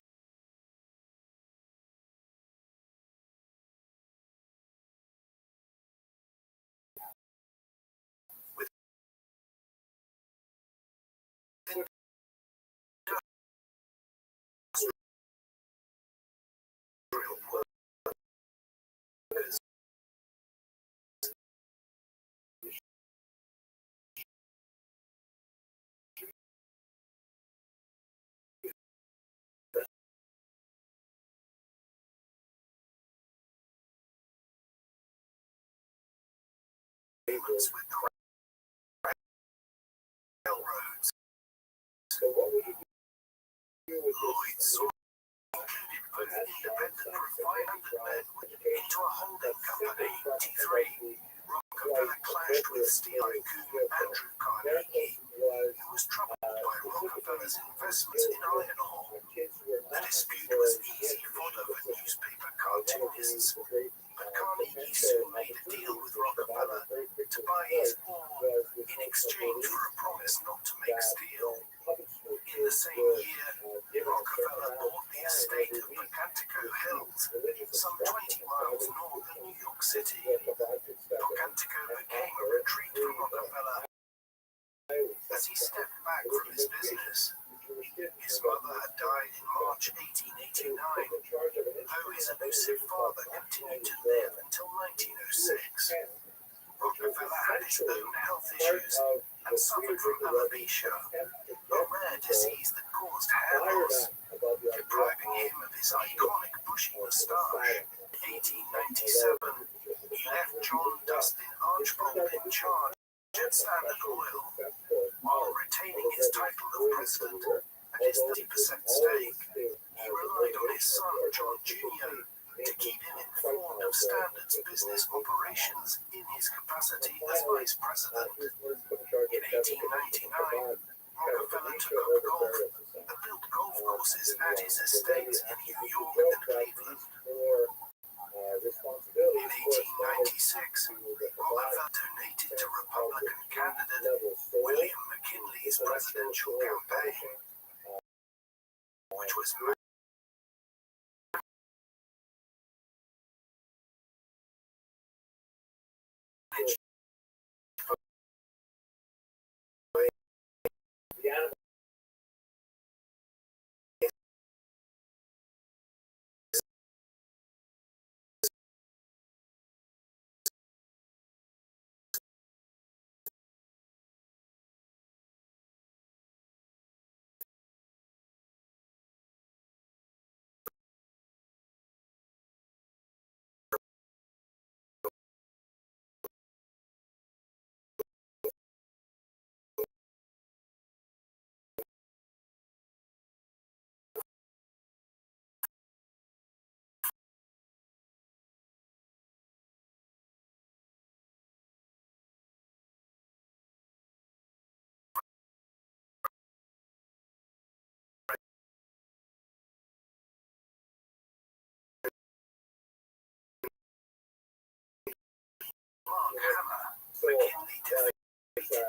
with industrial workers. Agreements with the railroads. Lloyd's saw included both independent refinement men into a holding company, T3. Rockefeller clashed with steel tycoon Andrew Carnegie, who was troubled by Rockefeller's investments in iron ore. The dispute was easy fodder for newspaper cartoonists, but Carnegie soon made a deal with Rockefeller to buy his ore in exchange for a promise not to make steel. In the same year, Rockefeller bought the estate of Pocantico Hills, some 20 miles north of New York City. Pocantico became a retreat for Rockefeller as he stepped back from his business. His mother had died in March 1889, though his elusive father continued to live until 1906. Rockefeller had his own health issues and suffered from alopecia, a rare disease that caused hair loss, depriving him of his iconic bushy moustache. In 1897, he left John Dustin Archbold in charge at Standard Oil, while retaining his title of president and his 30% stake. He relied on his son, John Jr., to keep him informed of Standard's business operations in his capacity as vice president. In 1899, Rockefeller took up golf and built golf courses at his estates in New York and Cleveland. In 1896, Rockefeller donated to Republican candidate William McKinley's presidential campaign, which was managed McKinley defeated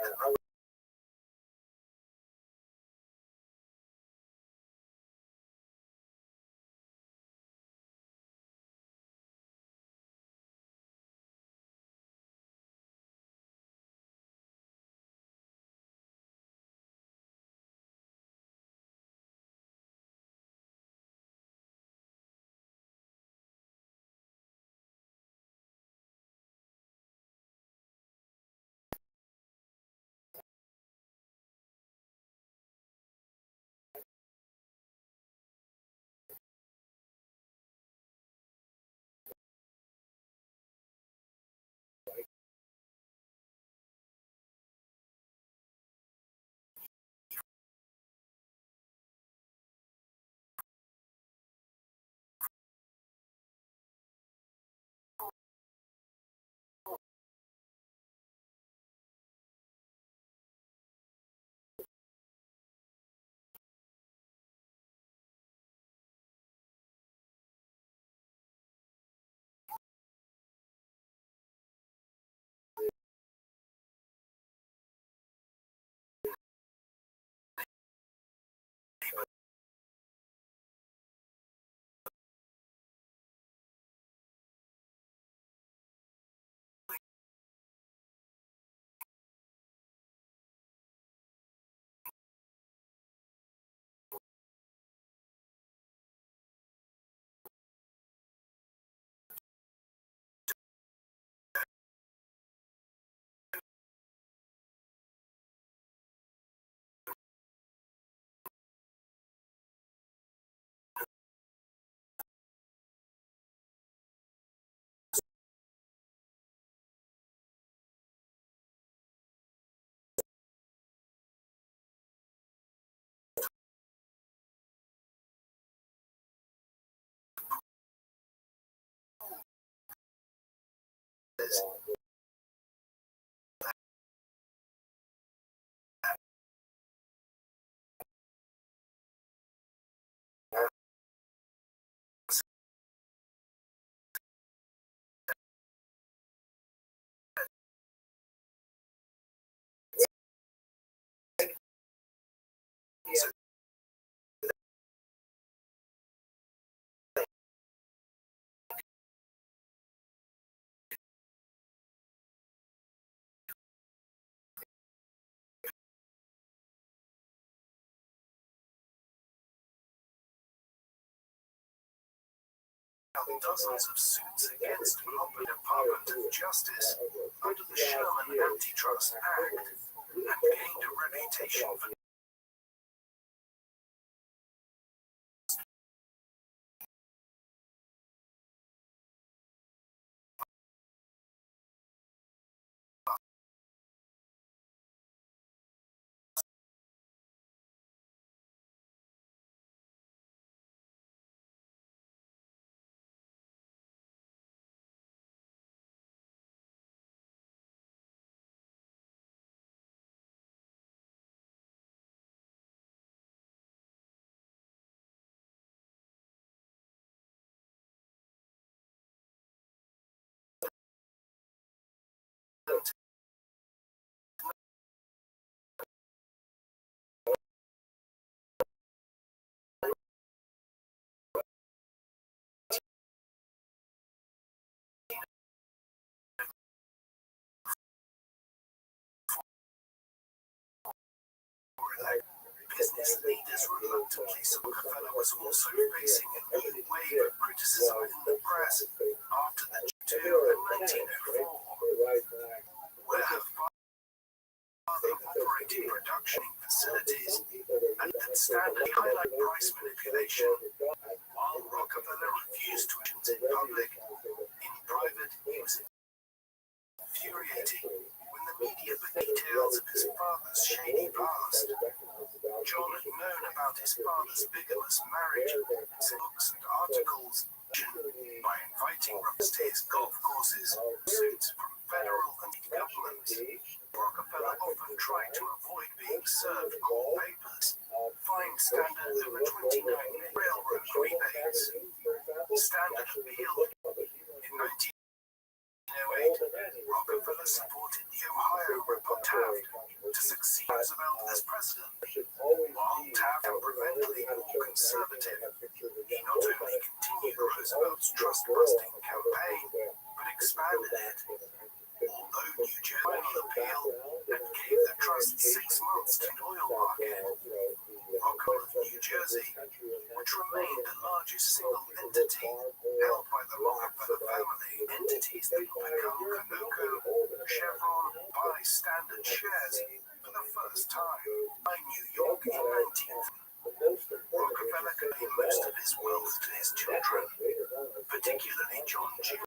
the dozens of suits against Muppet Department of Justice under the Sherman Antitrust Act and gained a reputation for business leaders reluctantly saw Rockefeller was also facing a new wave of criticism in the press after the Jew in 1904, where her father operated production facilities and standard highlight price manipulation, while Rockefeller refused to attend in public. In private, he was infuriating when the media put details of his father's shady past. John had known about his father's bigamous marriage in books and articles by inviting Roths to his golf courses, suits from federal and state governments. Rockefeller often tried to avoid being served court papers. Fine Standard over 29 railroad rebates. Standard appealed in 1908. Rockefeller supported the Ohio conservative, he not only continued Roosevelt's trust-busting campaign, but expanded it. Although New Jersey final appeal and gave the trust 6 months to the oil market, Rockville of New Jersey, which remained the largest single entity held by the Rockefeller family, entities that would become Conoco, Chevron, buy Standard shares for the first time by New York in 19th. Rockefeller conveyed most of his wealth to his children, particularly John Jr.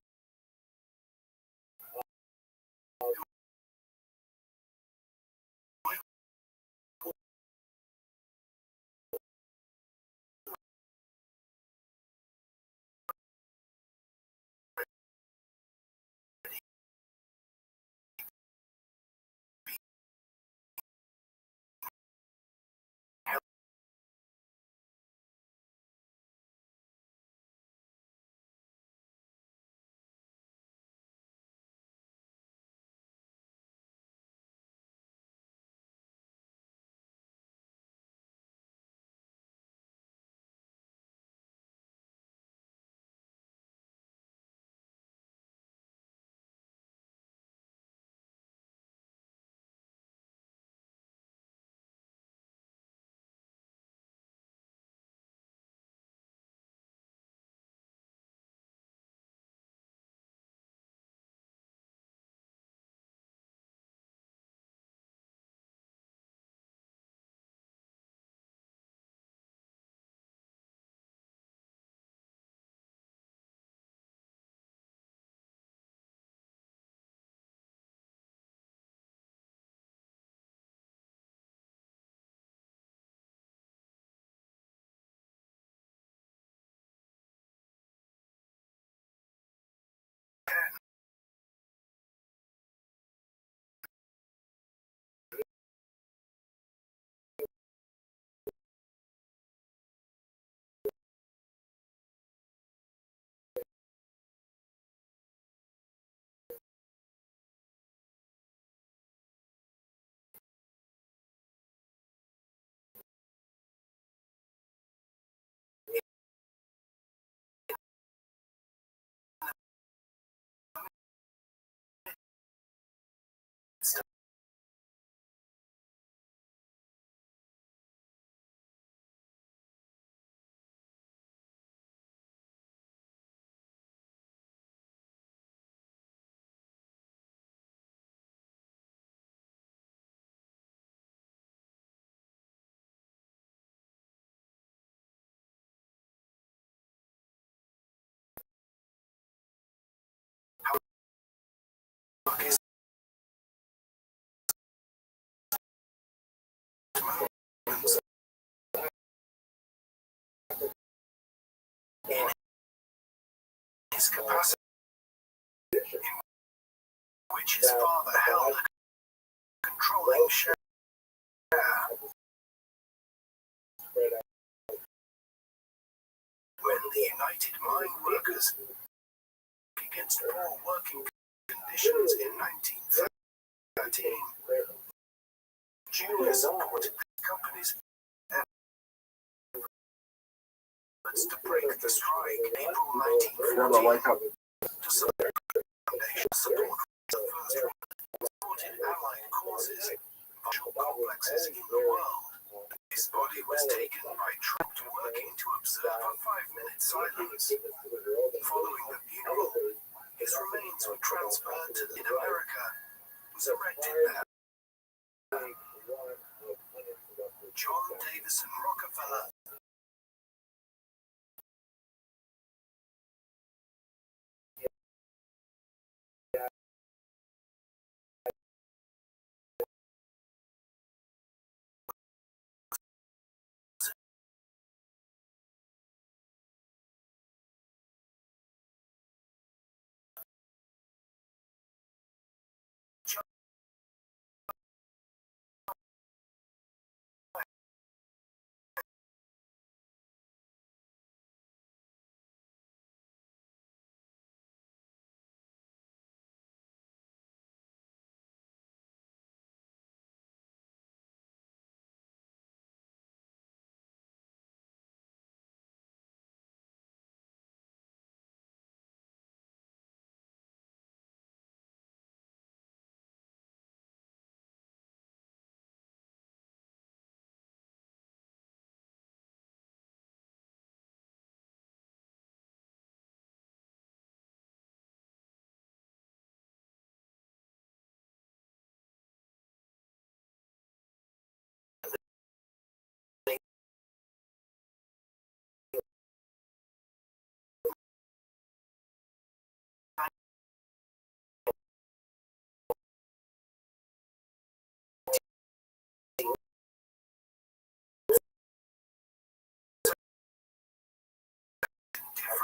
In his capacity, in which his father held a controlling share. When the United Mine Workers against poor working conditions in 1913, Junior supported the company's efforts to break the strike in April 1914 to support foundation support the first supported Allied causes industrial complexes in the world. His body was taken by truck working to observe a 5-minute silence. Following the funeral, his remains were transferred to in America, was erected there. John Davison Rockefeller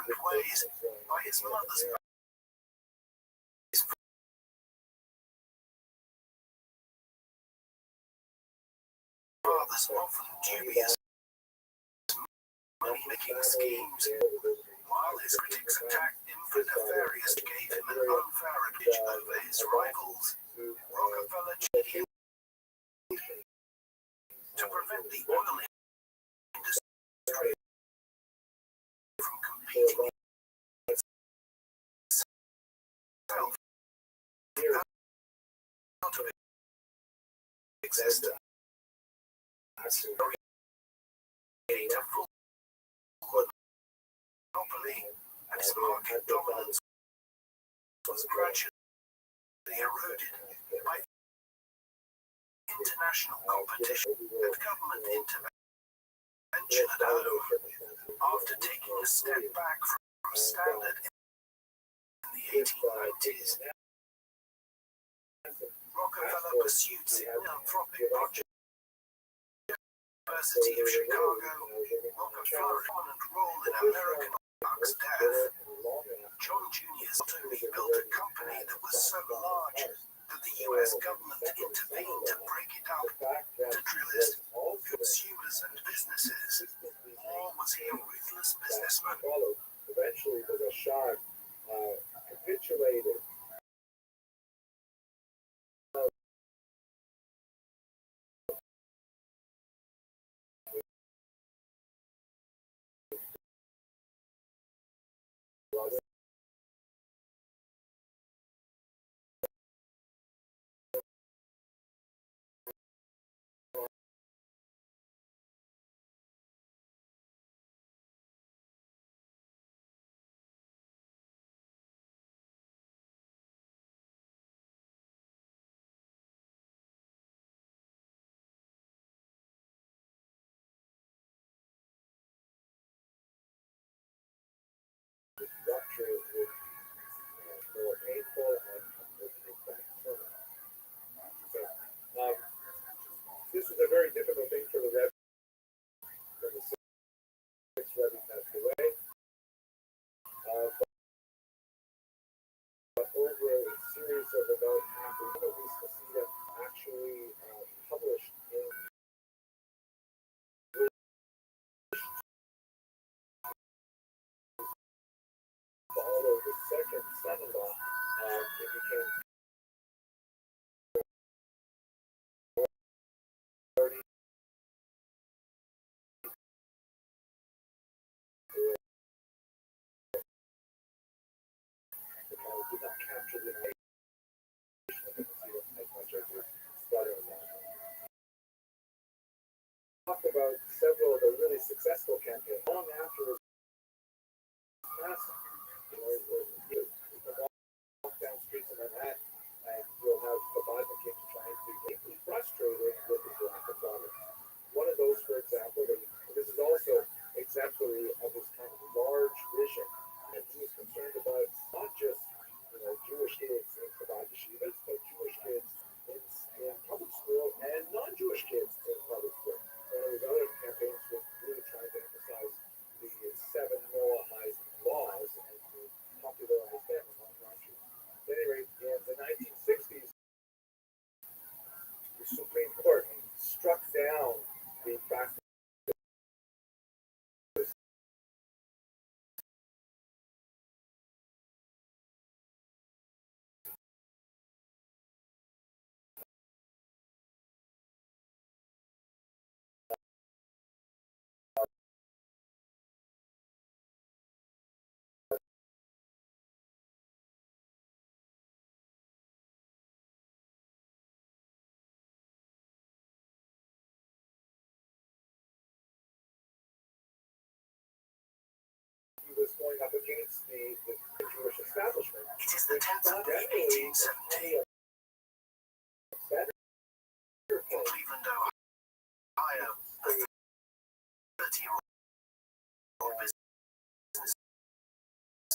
different ways by his mother's father's often dubious money-making schemes, while his critics attacked him for nefarious gave him an unfair advantage over his rivals. Rockefeller cheated to prevent the oil industry from competing itself out of existence. Create a full monopoly, and his market dominance was gradually eroded by international competition and government intervention at home. After taking a step back from standard in the 1890s, Rockefeller pursued philanthropic projects. University of Chicago, Rockefeller had a prominent role in American Mark's death. John Jr. only built a company that was so large that the U.S. government intervened to break it up to drillers, consumers, and businesses. Or was he a ruthless businessman? Eventually, the Rothschild capitulated. Rupture with more painful and this is a very difficult thing for the Rabbbi. When the sixth Rabbbi passed away, but over a series of about half a year, these Hasidim actually published in follow the second son-in-law. It became did not capture the information of the Hasidim as much as his brother-in-law. Talked about several of the really successful campaigns long after his passing. Walk down streets in Manhattan, and you'll have Chabadniks trying to make me frustrated with his lack of dominance. One of those, for example, this is also exemplary of his kind of large vision, and he was concerned about not just Jewish kids in Chabad yeshivas, but Jewish kids in public school and non-Jewish kids in public school. One of his other campaigns was really trying to emphasize the 7 Noahide laws and to popularize them among non-Jews. At any rate, in the 1960s, the Supreme Court struck down the practice was going up against the Jewish establishment. It is the 10th of May, 1817. In Cleveland, Ohio, a 30-year-old businessman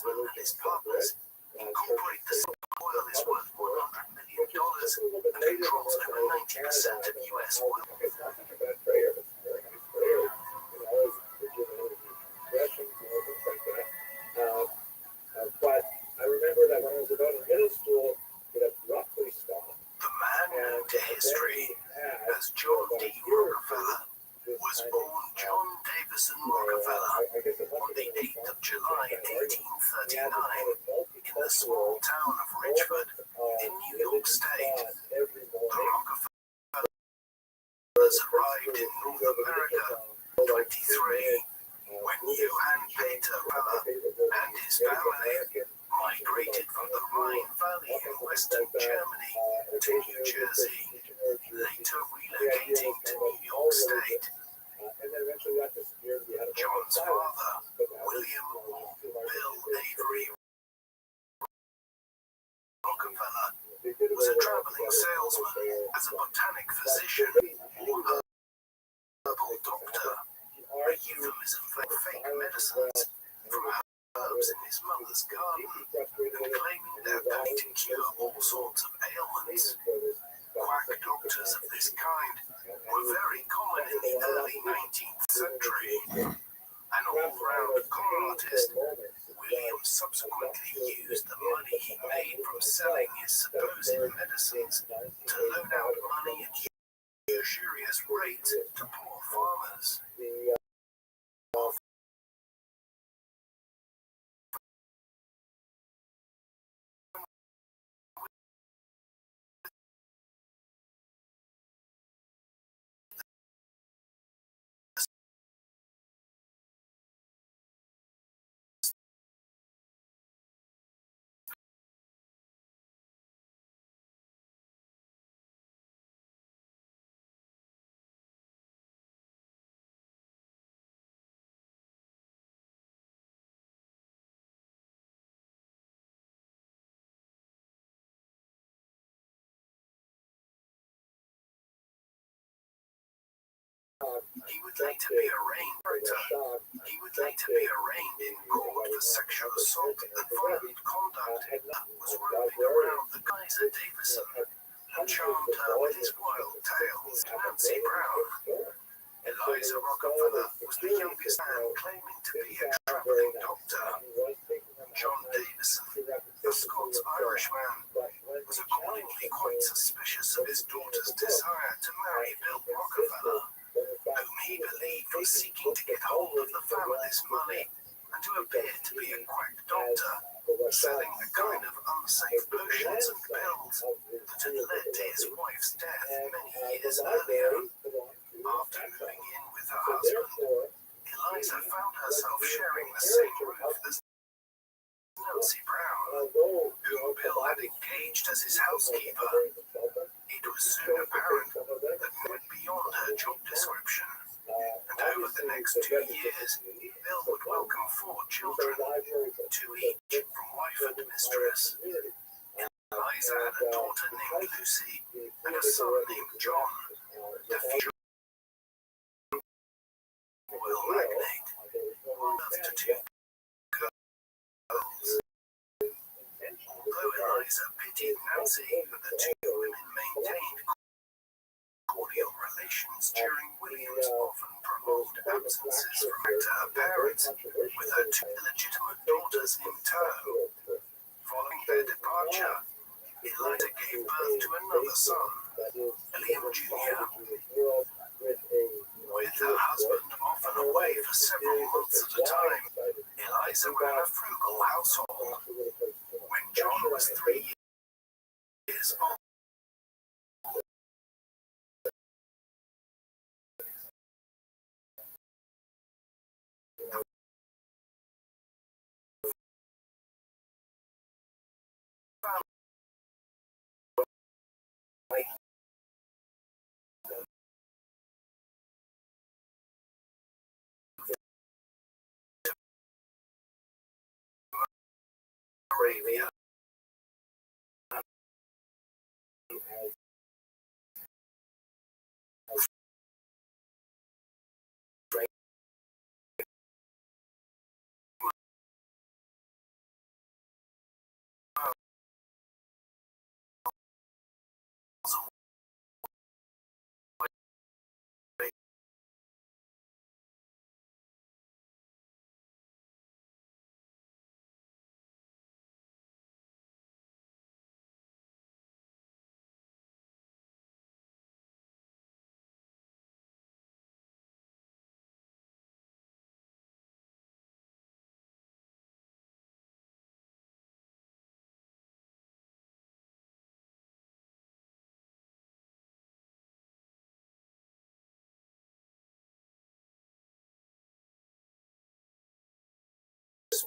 and his partners incorporate the oil is worth $100 million and controls over 90% of U.S. oil. It's not such a bad prayer, but it's very nice prayer. Things like that. Rockefeller. On the 8th of July, 1839, in the small town of Richford, in New York State, the Rockefellers arrived in North America, 23, when Johann Peter Rockefeller and his family migrated from the Rhine Valley in western Germany to New Jersey, later relocating to New York State. John's father, William or Bill Avery Rockefeller, was a traveling salesman as a botanic physician or herbal doctor, a euphemism for fake medicines from herbs in his mother's garden, and claiming their ability to cure all sorts of ailments. Quack doctors of this kind were very common in the early 19th century. An all-round con artist, William subsequently used the money he made from selling his supposed medicines to loan out money at usurious rates to poor farmers. He would later be arraigned in court for sexual assault and violent conduct that was roaming around the Kaiser Davison and charmed her with his wild tales. Nancy Brown. Eliza Rockefeller was the youngest man claiming to be a traveling doctor. John Davison, a Scots-Irish man, was accordingly quite suspicious of his daughter's desire to marry Bill Rockefeller, whom he believed was seeking to get hold of the family's money and to appear to be a quack doctor, selling the kind of unsafe potions and pills that had led to his wife's death many years earlier. After moving in with her husband, Eliza found herself sharing the same roof as Nancy Brown, whom Bill had engaged as his housekeeper. It was soon apparent that went beyond her job description, and over the next 2 years, Bill would welcome 4 children, 2 each from wife and mistress. Eliza had a daughter named Lucy and a son named John, the future oil magnate, birth to 2 girls. Although Eliza pitied Nancy, the 2 women maintained cordial relations during William's often prolonged absences from her parents, with her 2 illegitimate daughters in tow. Following their departure, Eliza gave birth to another son, William Jr. With her husband often away for several months at a time, Eliza ran a frugal household. When John was 3 years old, Arabia.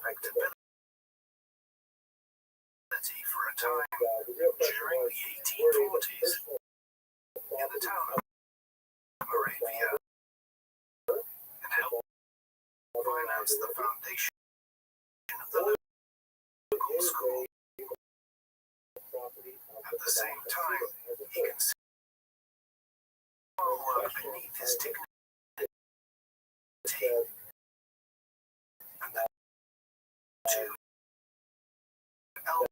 respectability for a time during the 1840s in the town of Moravia and helped finance the foundation of the local school. At the same time, he considered work beneath his dignity, and the two elder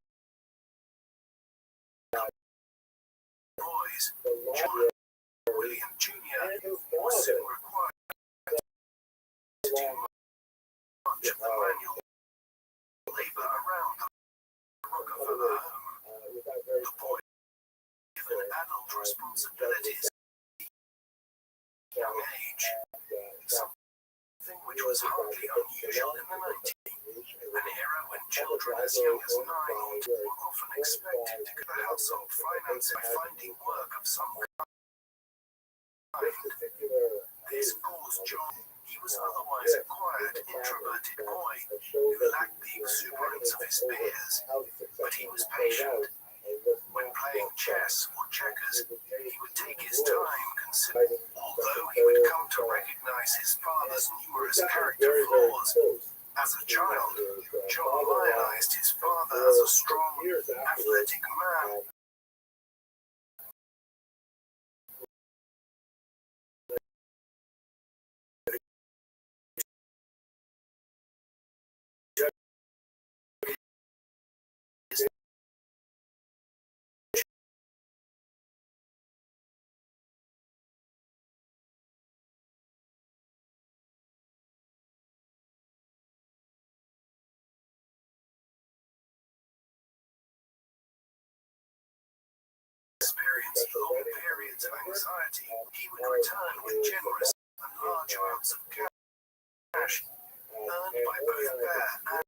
boys, John and William Jr., were soon required to do much of the manual labor around the Rockefeller home. The boy given adult responsibilities at a young age, something which was hardly unusual in the 90s, an era when children as young as 9 were often expected to go to household finance by finding work of some kind. This caused John, he was otherwise a quiet, introverted boy who lacked the exuberance of his peers, but he was patient. When playing chess or checkers, he would take his time considering. Although he would come to recognize his father's numerous character flaws, as a child, John lionized his father as a strong, athletic man. Experienced long periods of anxiety, he would return with generous and large amounts of cash earned by both bare and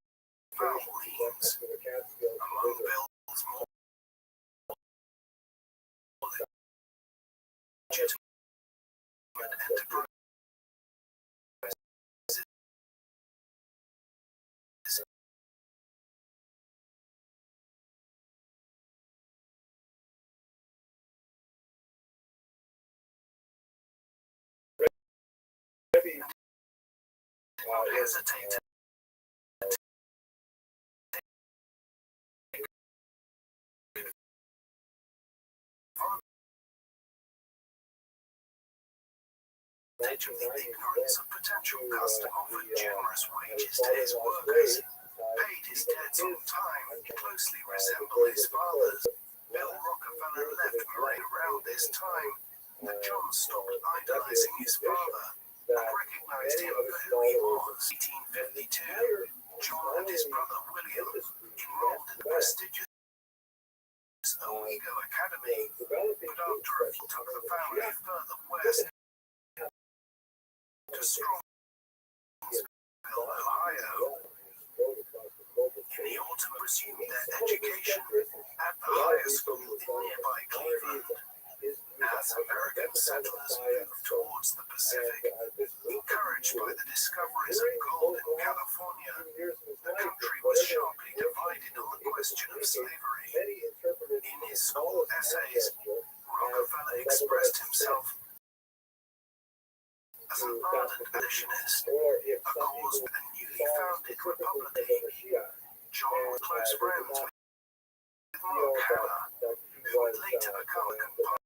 foul means. Among Bill's more legitimate enterprises not hesitate to advantage of the ignorance of potential custom, offered generous wages to his workers, paid his debts on time, closely resemble his father's. Bill Rockefeller left Moray around this time, and John stopped idolizing his father and recognized him for who he was. 1852, John and his brother William enrolled in the prestigious Owego Academy, but after a few took the family further west to Strongsville, Ohio. In the autumn, resumed their education at the higher school in nearby Cleveland. As American settlers moved towards the Pacific, encouraged by the discoveries of gold in California, the country was sharply divided on the question of slavery. In his school essays, Rockefeller expressed himself as an ardent abolitionist, a cause with a newly founded republic. John was close friends with Mark Hanna, who would later become a compartment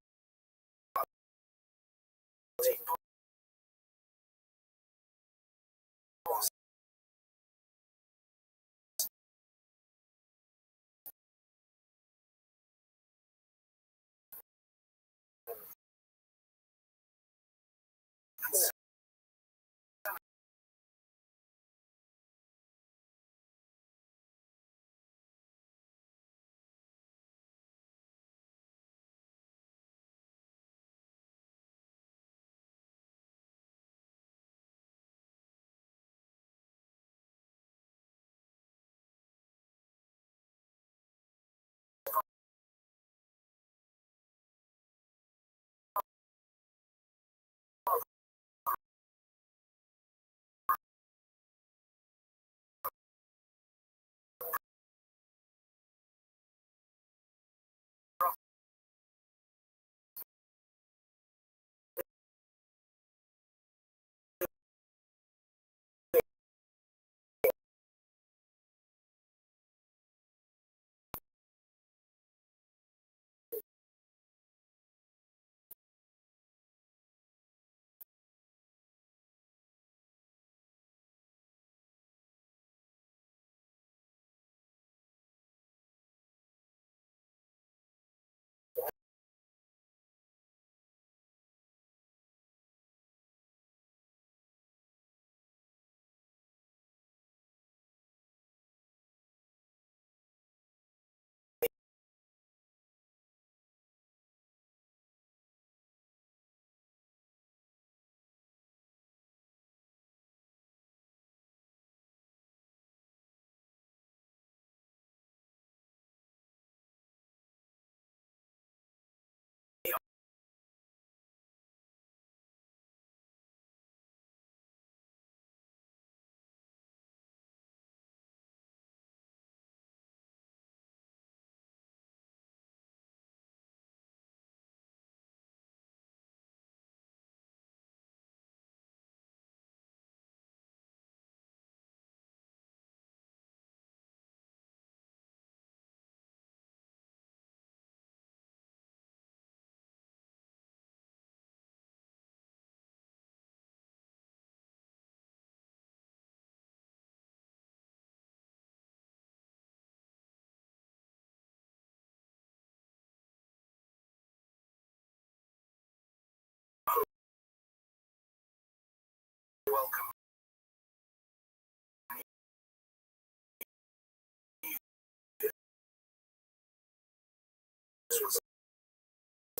was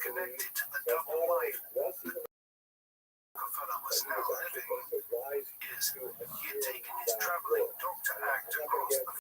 connected to the double life Rockefeller was now living. Is he had taken his traveling doctor act across the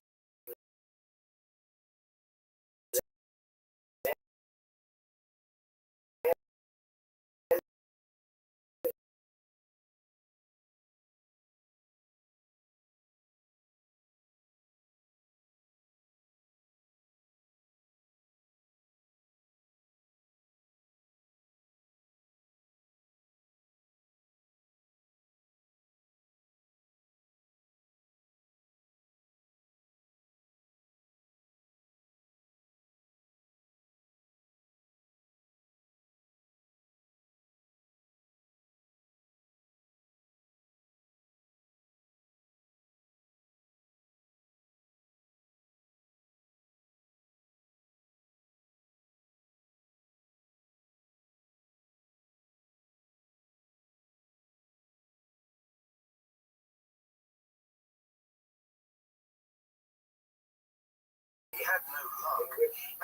He had no luck,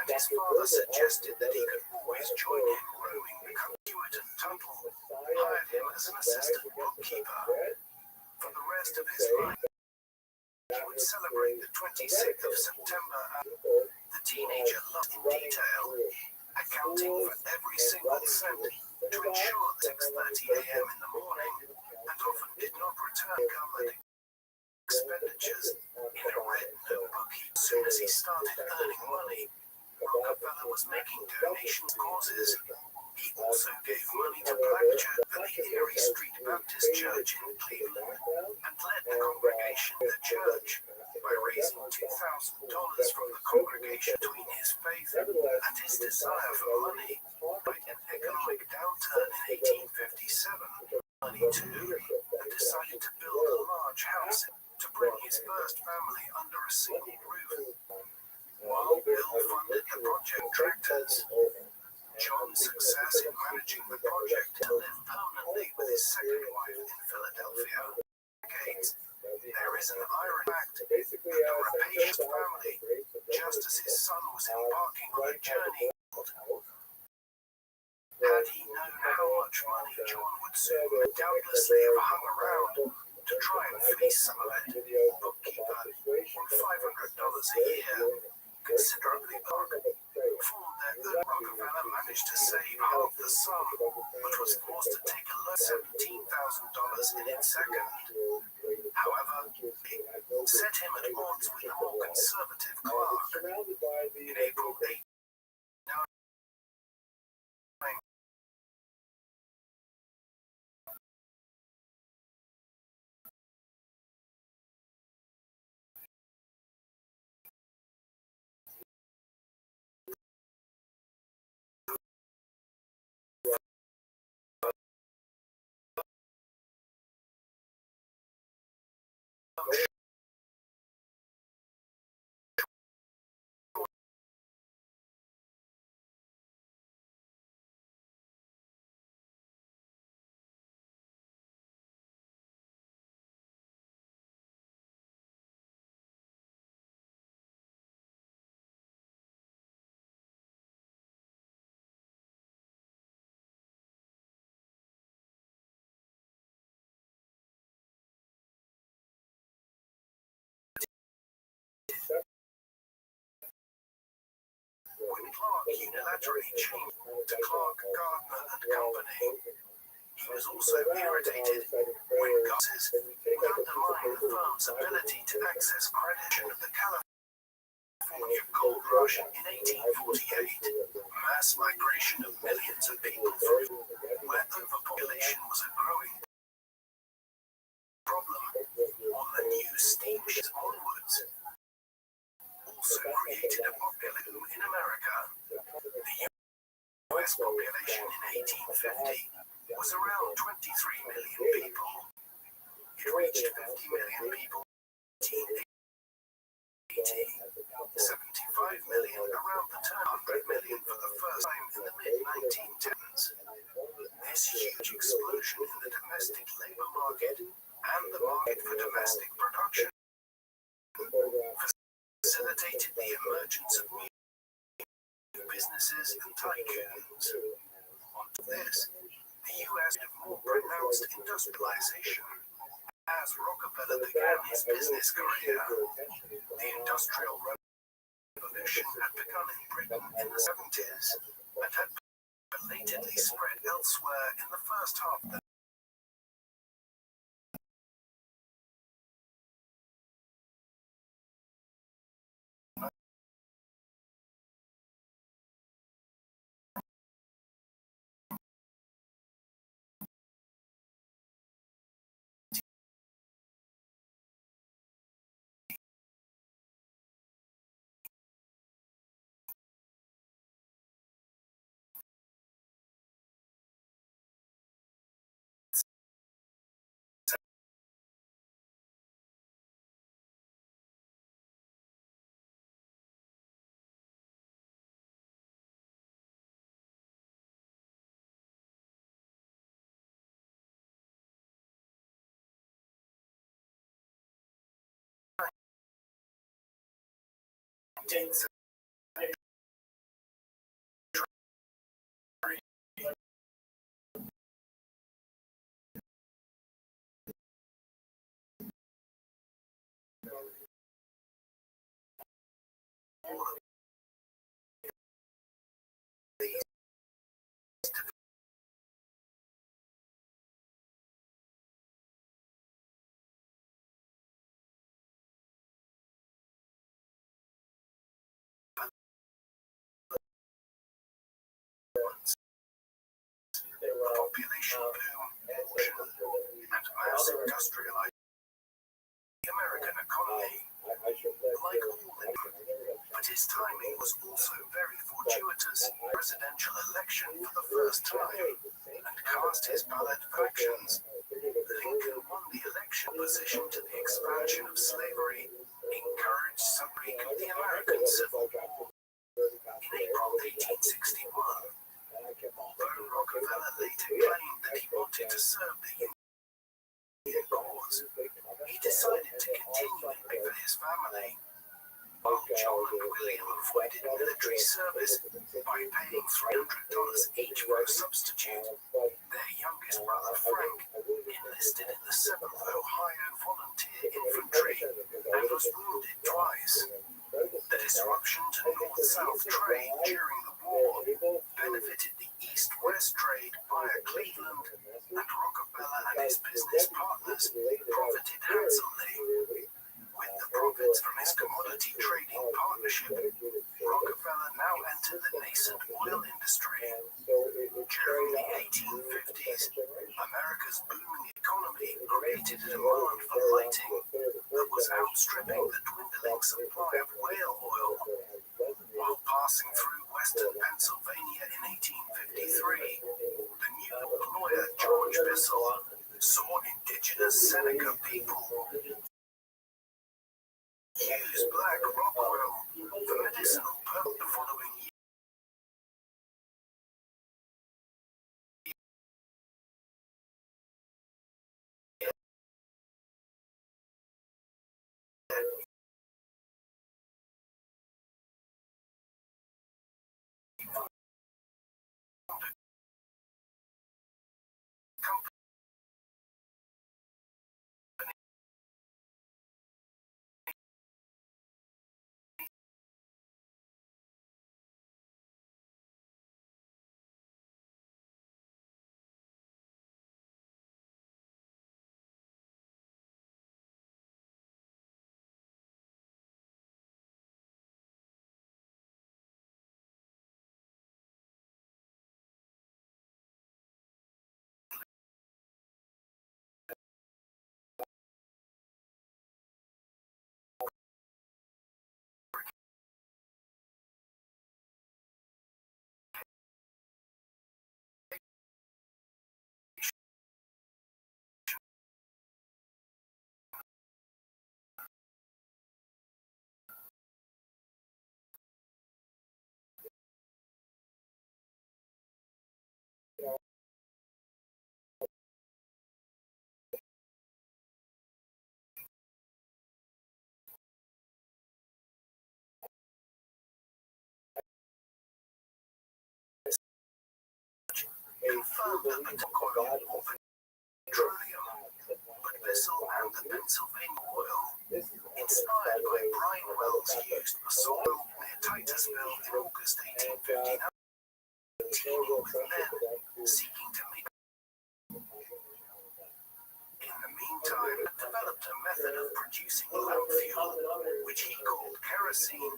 and his father suggested that he could always join him roaming the country. And Tuttle hired him as an assistant bookkeeper. For the rest of his life, he would celebrate the 26th of September, and the teenager loved in detail, accounting for every single cent to ensure that 6:30 a.m. in the morning, and often did not return income and expenditures in a red notebook. As soon as he started earning money, Rockefeller was making donations to causes. He also gave money to Black Church at the Erie Street Baptist Church in Cleveland and led the congregation to the church by raising $2,000 from the congregation between his faith and his desire for money. By an economic downturn in 1857, money too, and decided to build a large house to bring his first family under a single roof. While Bill funded the project tractors, John's success in managing the project to live permanently with his second wife in Philadelphia. Decades, there is an iron fact that the rapacious family, just as his son was embarking on a journey, had he known how much money John would soon doubtlessly have hung around to try and feast some of it. Bookkeeper on $500 a year, considerably formed their good. Rockefeller managed to save half the sum, but was forced to take a loan $17,000 in its second. However, it set him at odds with the more conservative clerk. In April 8, when Clark unilaterally changed to Clark, Gardner and Company, he was also irritated when Gus's would undermine the firm's ability to access credit of the California gold rush in 1848. Mass migration of millions of people where overpopulation was a growing problem on the new steamships onwards also created a population in America. The U.S. population in 1850 was around 23 million people. It reached 50 million people in 1880, 75 million around the turn, 100 million for the first time in the mid-1910s. This huge explosion in the domestic labor market and the market for domestic production facilitated the emergence of new businesses and tycoons. On this, the U.S. had more pronounced industrialization. As Rockefeller began his business career, the Industrial Revolution had begun in Britain in the 70s and had belatedly spread elsewhere in the first half of the population boom and mass industrialization of the American economy. Like all but his timing was also very fortuitous. Presidential election for the first time and cast his ballot for actions. Lincoln won the election position to the expansion of slavery, encouraged suffering of the American Civil War. In April 1861, although Rockefeller later claimed that he wanted to serve the Union cause, he decided to continue living for his family. While John and William avoided military service by paying $300 each for a substitute, their youngest brother Frank enlisted in the 7th Ohio Volunteer Infantry and was wounded twice. The disruption to North-South trade during the war benefited the East-West trade via Cleveland, and Rockefeller and his business partners profited handsomely. With the profits from his commodity trading partnership, Rockefeller now entered the nascent oil industry. During the 1850s, America's booming economy created a demand for lighting that was outstripping the dwindling supply of whale oil. While passing through western Pennsylvania in 1853, the New York lawyer George Bissell saw indigenous Seneca people use black rock oil for medicinal purposes the following year. confirmed that the oil or petroleum, but Bissell and the Pennsylvania oil, inspired by brine wells used for soil near Titusville in August 1859, teeming with men seeking to make. In the meantime, developed a method of producing lamp fuel, which he called kerosene.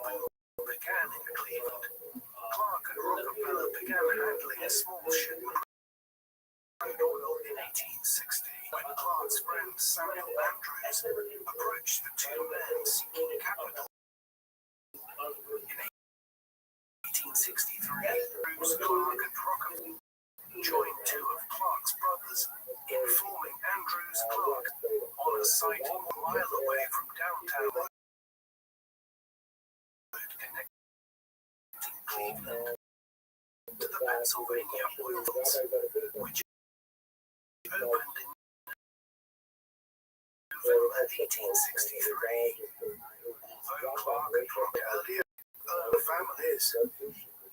Oil boom began in Cleveland. Clark and Rockefeller began handling a small shipment of crude oil in 1860, when Clark's friend Samuel Andrews approached the two men seeking capital. In 1863, Andrews, Clark, and Rockefeller joined two of Clark's brothers in forming Andrews Clark on a site a mile away from downtown, connecting Cleveland to the Pennsylvania oil fields, which opened in November 1863. Although Clark and Rock earlier owned families,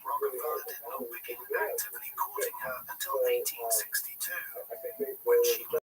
Rockefeller did not begin actively courting her until 1862, when she left.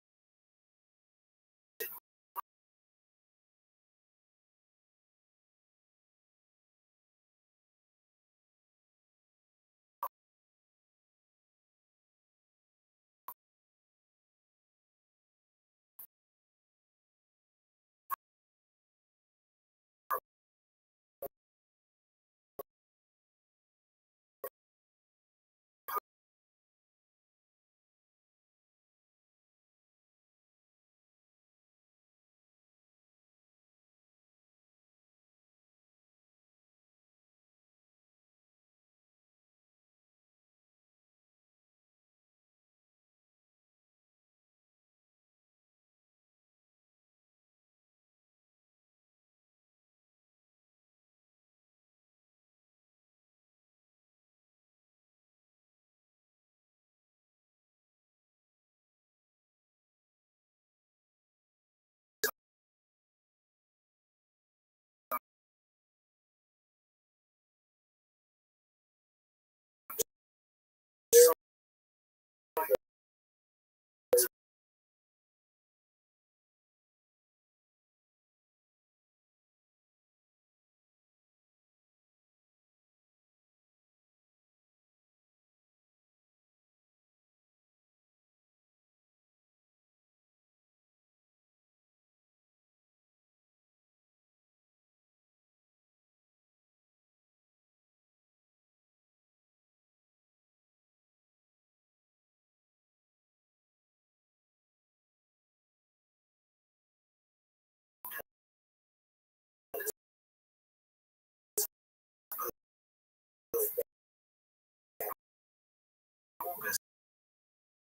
August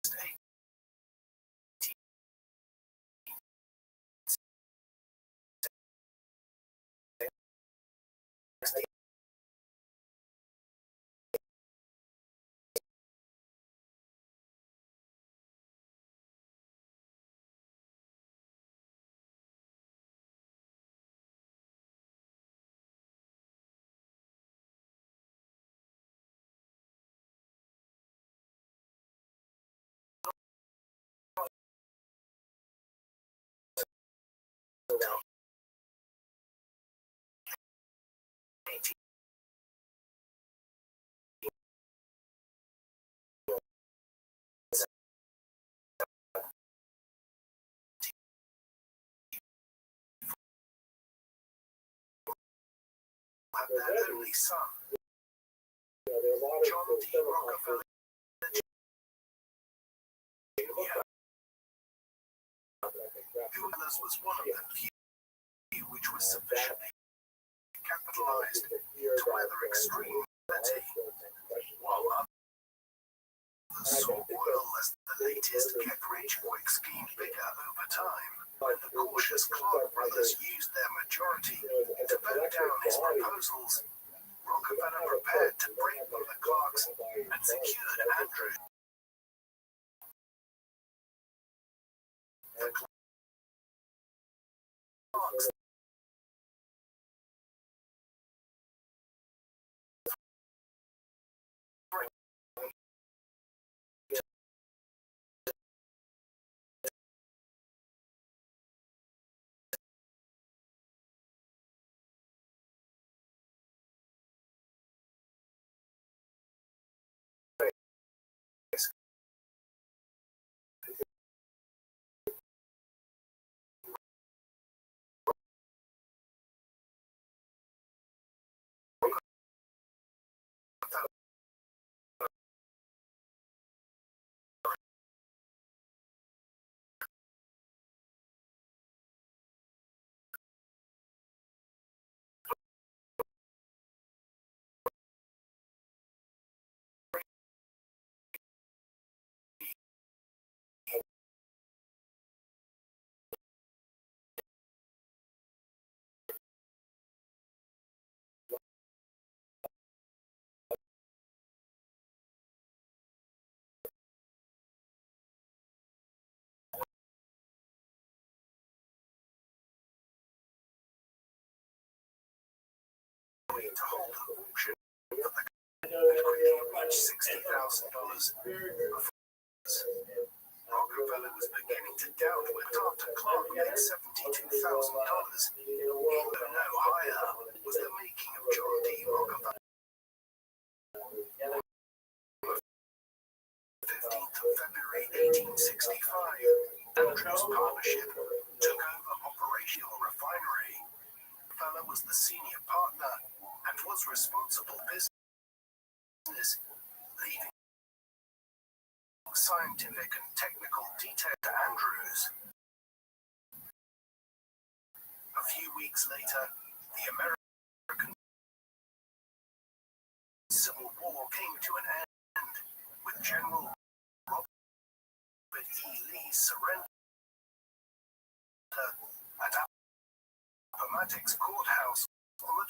8th. Their only son, John D. Rockefeller Jr., who was one of the few which was sufficiently capitalized to weather extreme poverty, while others saw oil as the latest get-rich-quick scheme bigger over time. When the cautious Clark brothers used their majority to vote down his proposals, Rockefeller prepared to break with the Clarks and secured Andrews. The Clarks Rockefeller to hold an auction for the quickly reached $60,000. Rockefeller was beginning to doubt whether Dr. Clark made $72,000. Even no higher was the making of John D. Rockefeller. 15th of February 1865, Andrews Partnership took over operational refinery. Rockefeller was the senior partner and was responsible for business, leaving scientific and technical detail to Andrews. A few weeks later, the American Civil War came to an end with General Robert E. Lee's surrender at Appomattox Courthouse on the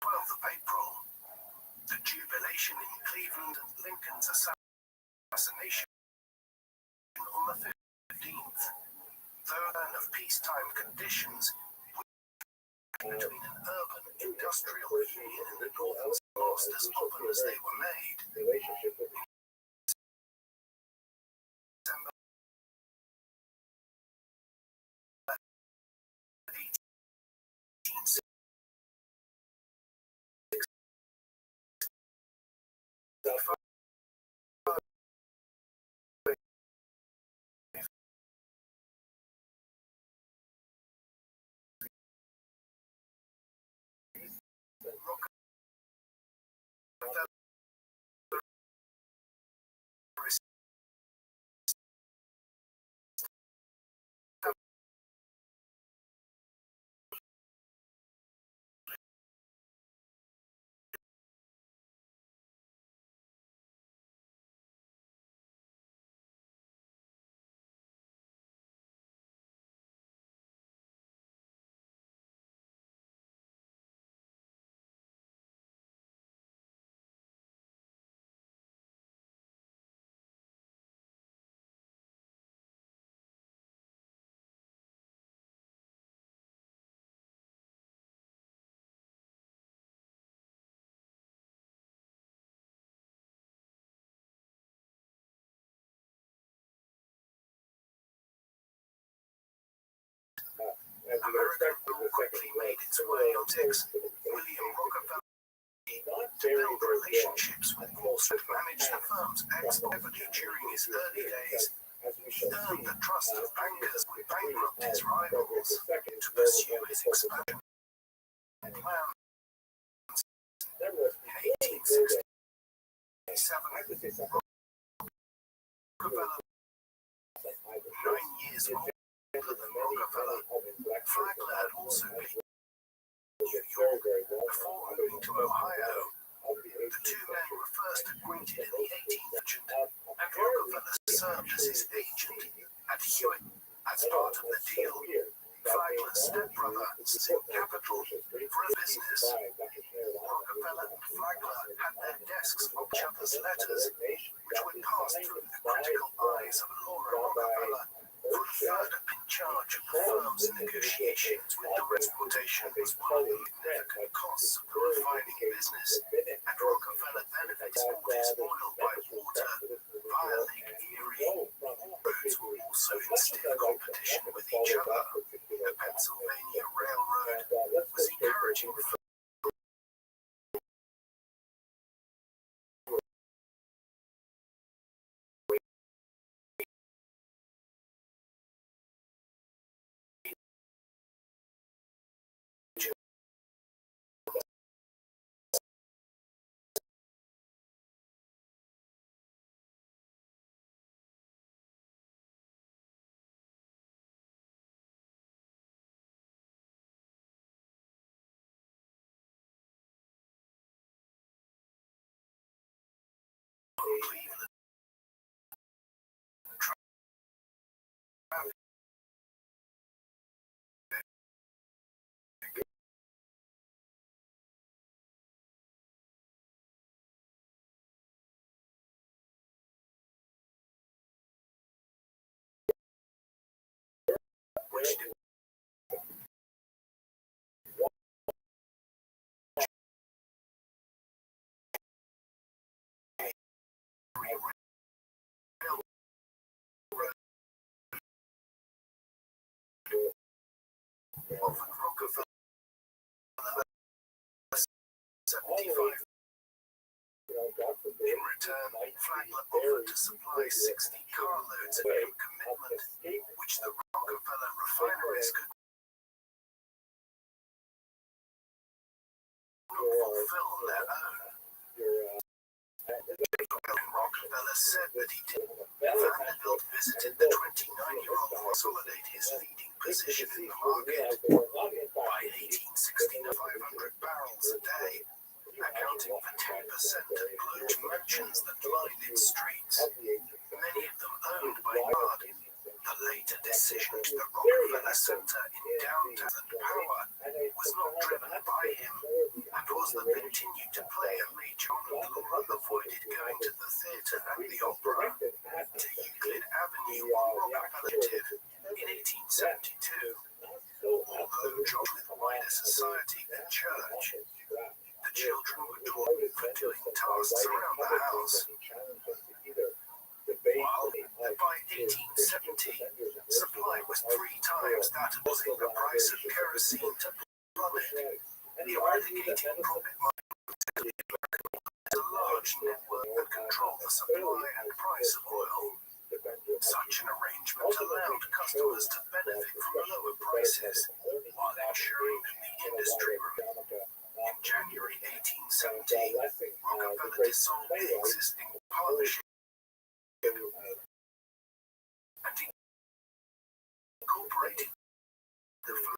12th of April. The jubilation in Cleveland and Lincoln's assassination on the 15th. Third of peacetime conditions between an urban industrial union in the North and lost as often as they were made. December 1865. American law quickly made its way on Texas. William Rockefeller to build relationships with Wall Street, managed the firm's export during his early days, earned the trust of bankers who bankrupt his rivals to pursue his expansion plans. In 1867, Rockefeller, 9 years older than Rockefeller, Flagler had also been in New York before moving to Ohio. The two men were first acquainted in the 18th century, and Rockefeller served as his agent at Hewitt. As part of the deal, Flagler's stepbrother sought capital for a business. Rockefeller and Flagler had their desks on each other's letters, which would pass through the critical eyes of Laura Rockefeller, who referred up in charge of the firm's negotiations with the transportation was one of the significant costs of the refining business, and Rockefeller benefited exported his oil by water via Lake Erie. Roads were also in stiff competition with each other. The Pennsylvania Railroad was encouraging $55. God forbid, In return, Flagler offered to supply 60 carloads of commitment, which the Rockefeller refineries could not fulfill on their own. Rockefeller said that he did. Vanderbilt visited the 29-year-old to consolidate his leading position in the market. By 1860, 500 barrels a day, accounting for 10% of Blue mansions that lined its streets, many of them owned by Bard. The later decision to the Rockefeller Center in downtown Power was not driven by him, and was that continued to play a major role and Laura avoided going to the theater and the opera to Euclid Avenue on Rockefeller in 1872. Although joined with wider society and church, the children were taught for doing tasks around the house. While by 1870, supply was 3 times that, causing the price of kerosene to plummet. Eradicating profit margins a large network that controlled the supply and price of oil. Such an arrangement allowed customers to benefit from lower prices while ensuring that the industry remained. In January 1870, Rockefeller dissolved the existing partnership and incorporated the firm.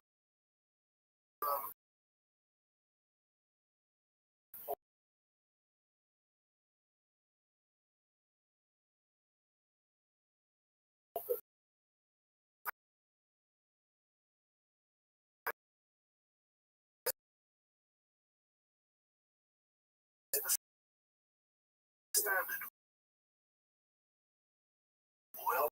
Standard oil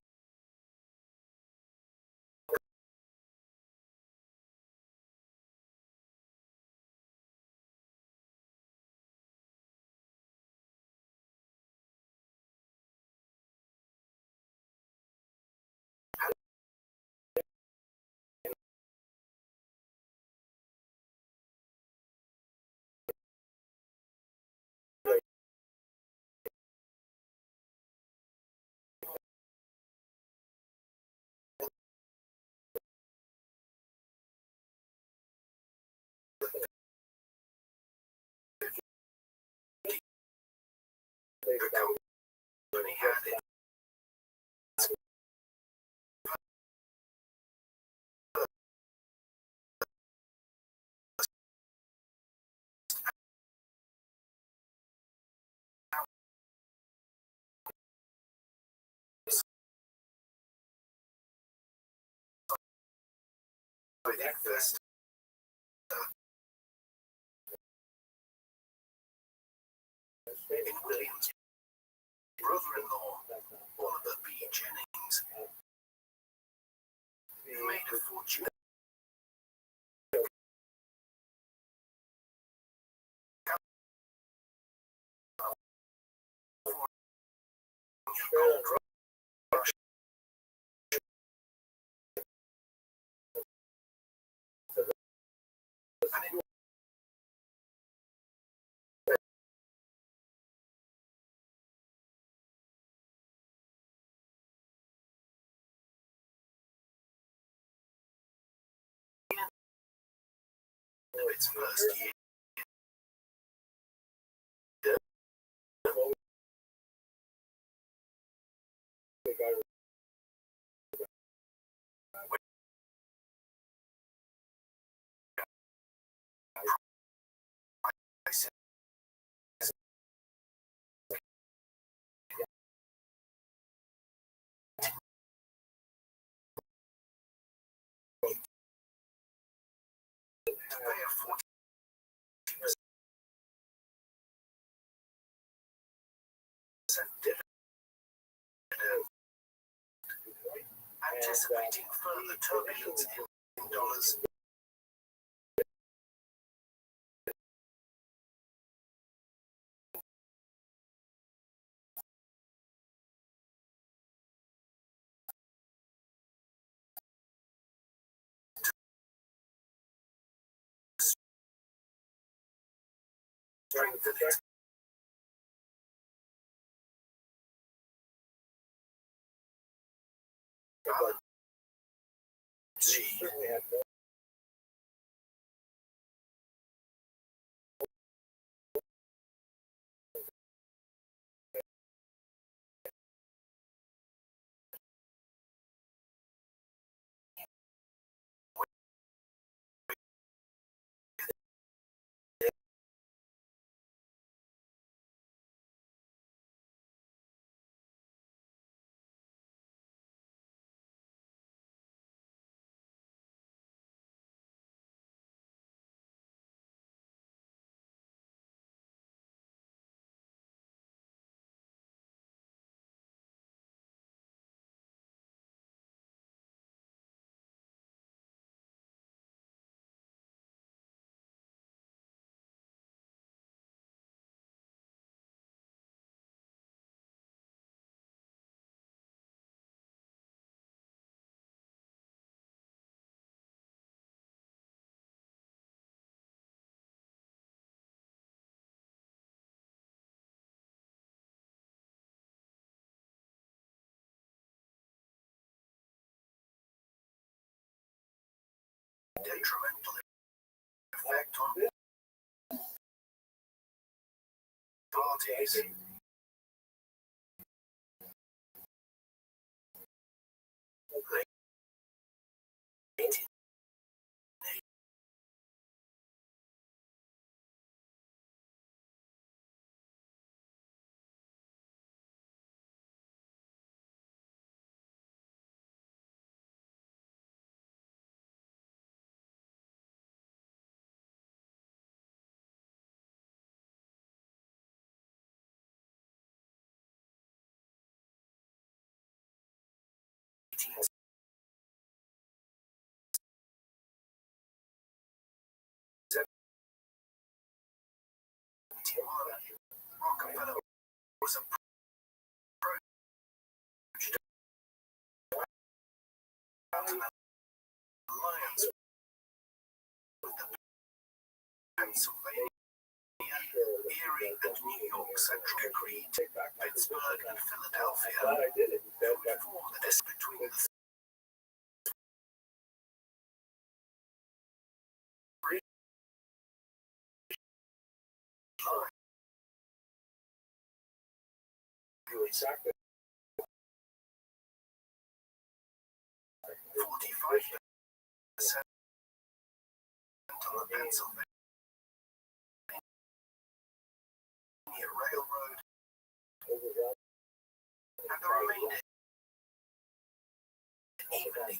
the company had it. Invest in Williams' brother-in-law, Oliver B. Jennings, who made a fortune gold rush. And in its first year, to pay a 40% dividend, anticipating further turbulence in dollars. strengthen its balance. She certainly had no detrimental effect on parties. Rockefeller was approached about an alliance with the Pennsylvania, Erie, and New York Central agreed. Pittsburgh and Philadelphia glad I did it. before the dispute between the three lines. Exactly. 45% on the Pennsylvania Railroad, and the remainder evenly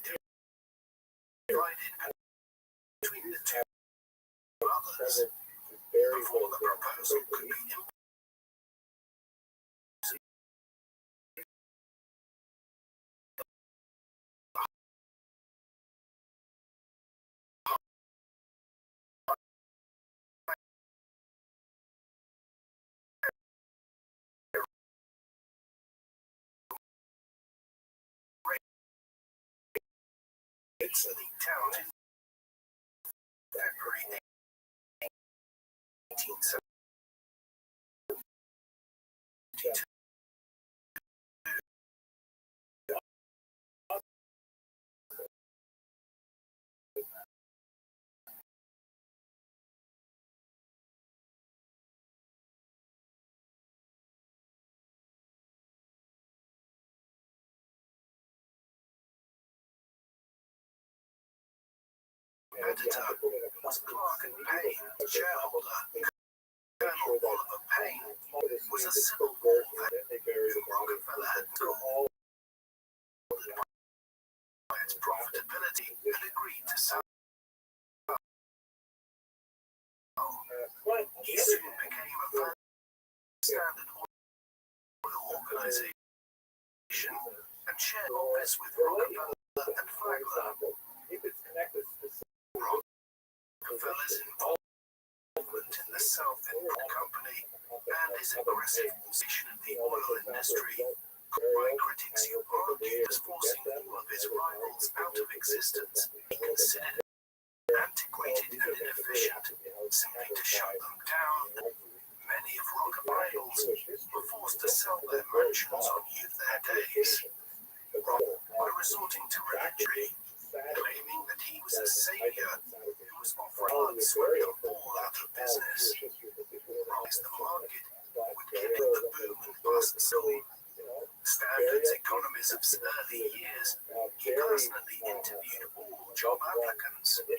divided between the two others before the proposal could be implemented. It's the town in February 1872. Editor was Clark and Payne. Shareholder Colonel Oliver Payne was a Civil War vet whom Rockefeller had called by its profitability and agreed to sell. He soon became a Standard Oil organization and shared office with Rockefeller and Flagler. If it's connected Rockefeller's involvement in the South Input Company and his aggressive position in the oil industry by critics who argued as forcing all of his rivals out of existence. He considered antiquated and inefficient, simply to shut them down. many of Rothschild's were forced to sell their mansions on their days, by resorting to religion, claiming that he was a savior who was offering swept them all out of business. Rise the market would give it the boom and bust soul. Standards economists of early years, he personally interviewed all job applicants and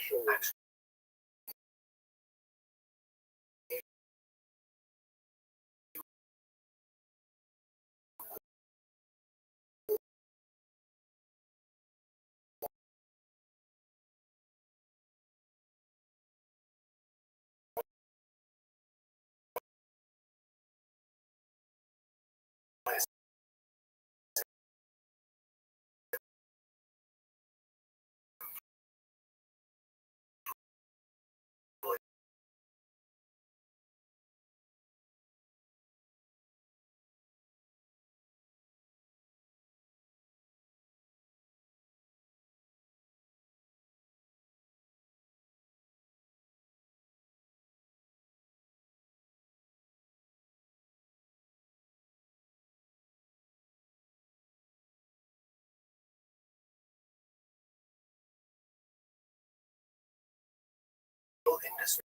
industry.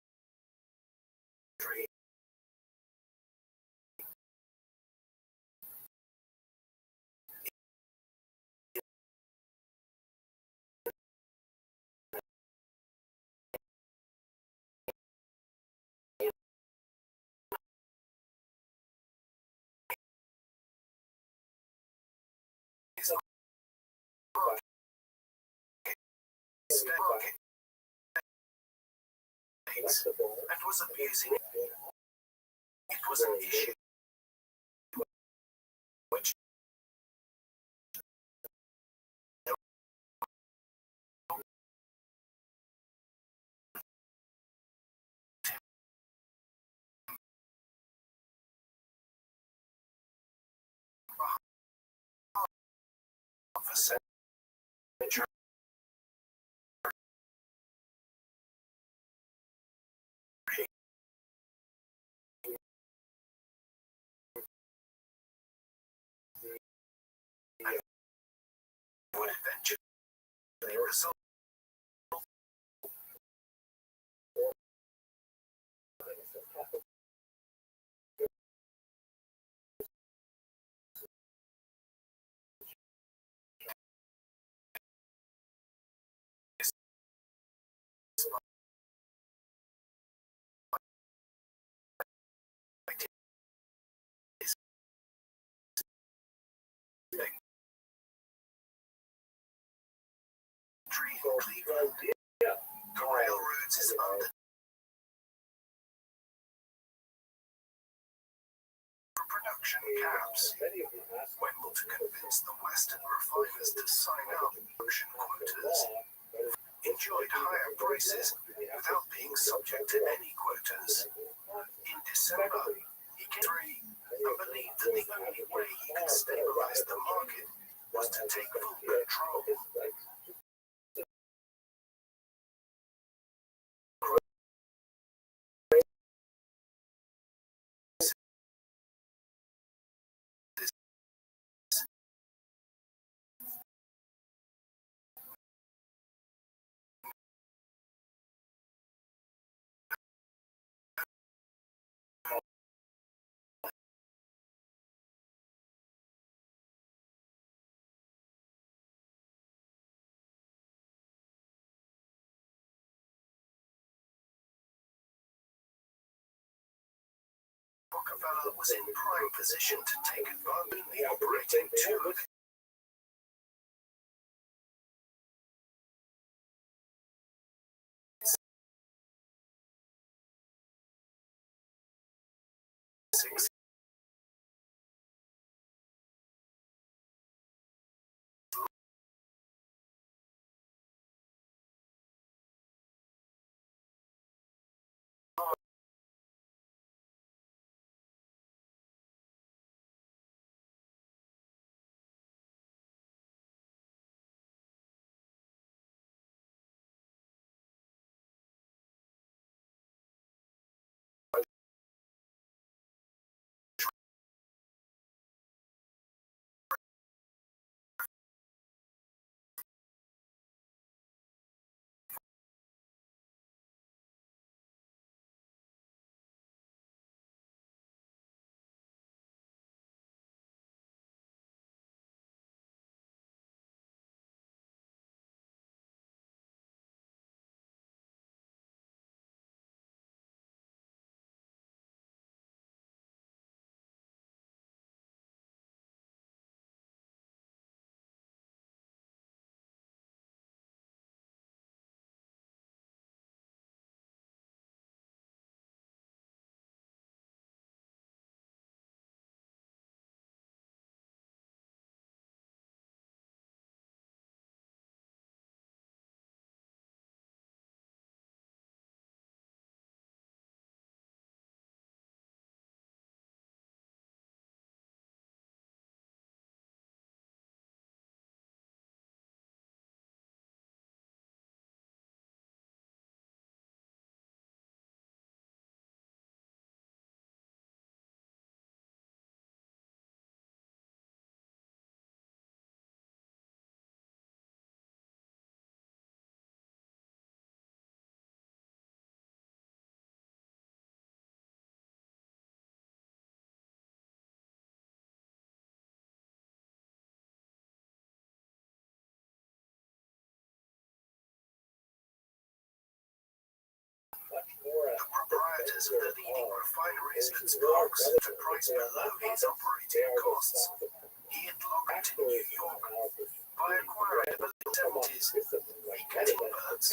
And was abusing it. It was an issue which for centuries would eventually result Cleveland. The railroads is under production caps. Wendell to convince the Western refiners to sign up production quotas, enjoyed higher prices without being subject to any quotas. In December, he came free and believed that the only way he could stabilize the market was to take full control. Rockefeller was in prime position to take advantage of the operating two six much more The proprietors of the leading refineries at Sparks set a price below his operating costs. He had locked in New York by acquiring the late 70s, weekend birds,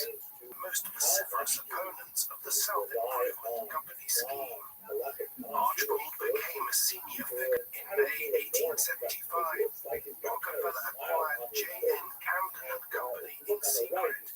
most vociferous opponents of the South Improvement Company scheme. Archbold became a senior figure in May 1875. Rockefeller acquired J.N. Camden and Company in secret.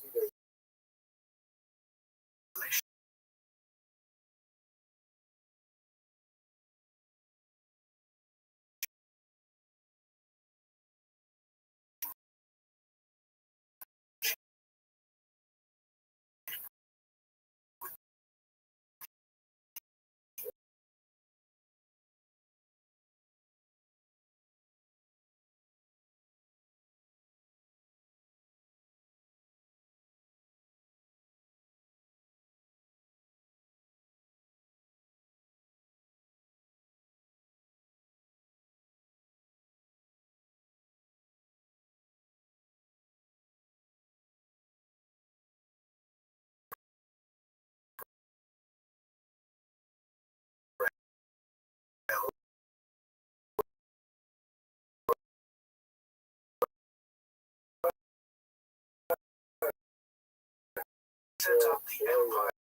Set up the Empire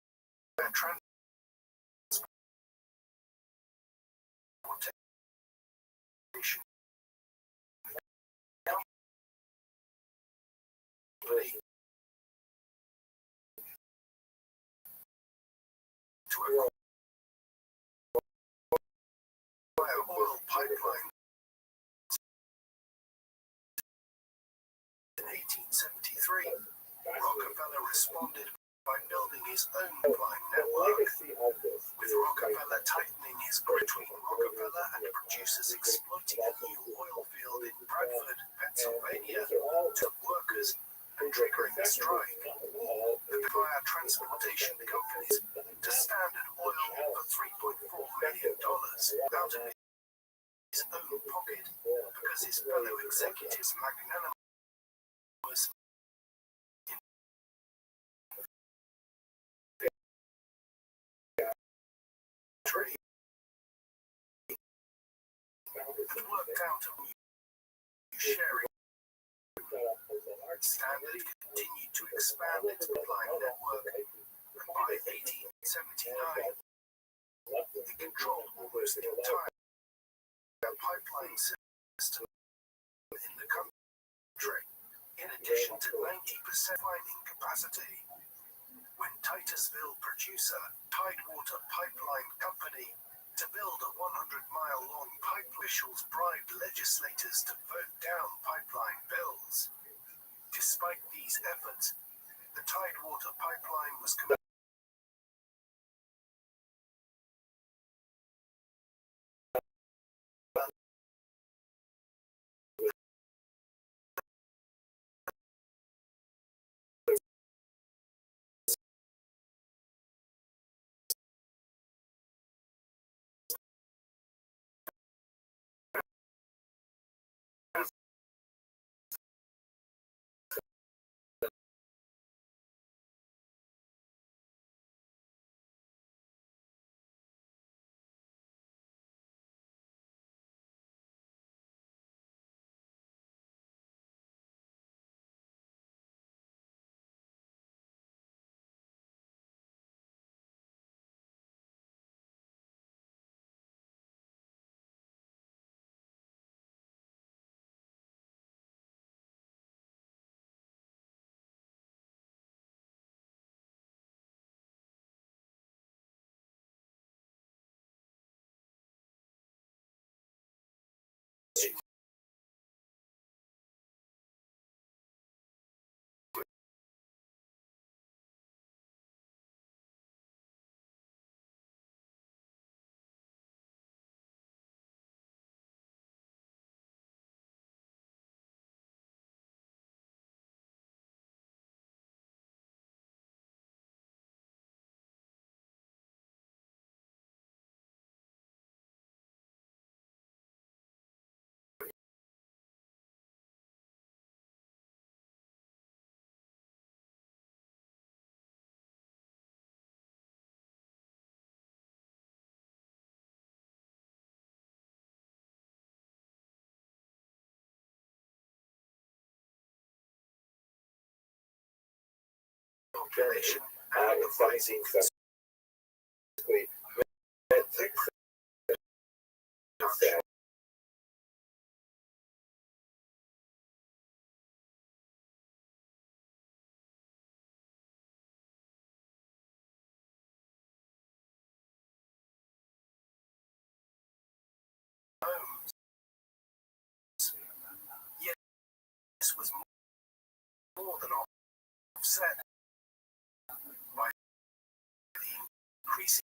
Transportation Company to acquire oil pipeline in 1873. Rockefeller responded by building his own pipeline network, with Rockefeller tightening his grip between Rockefeller and producers exploiting a new oil field in Bradford, Pennsylvania, to workers and triggering a strike. The prior transportation companies to Standard Oil for $3.4 million out of his own pocket because his fellow executives magnanimous trade had worked out a new sharing. Standard continued to expand its pipeline network, and by 1879, it controlled almost the entire pipeline system in the country, in addition to 90% refining capacity. When Titusville producer Tidewater Pipeline Company to build a 100-mile-long pipe, officials bribed legislators to vote down pipeline bills. Despite these efforts, the Tidewater Pipeline was generation in 1770. Basically, meant to say this was more than offset by the increasing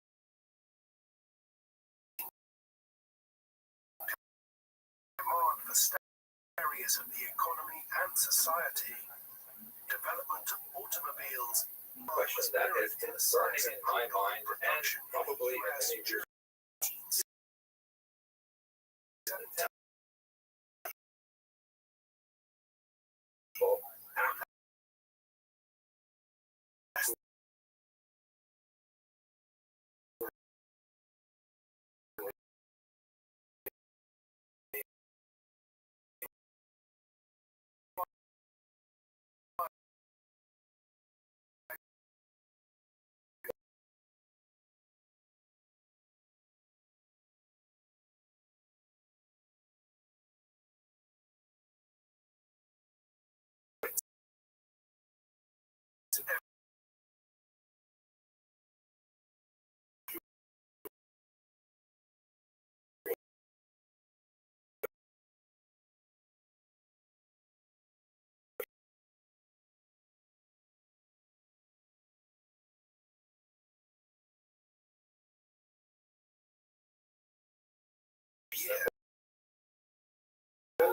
demand for areas of the economy and society. Development of automobiles question that has been burning in my mind and probably in many of your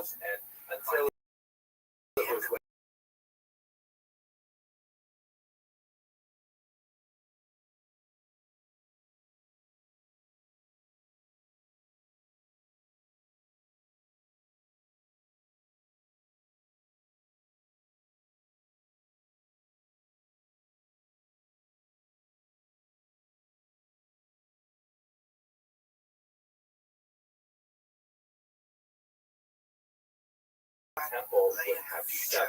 and until it was temple would have 7.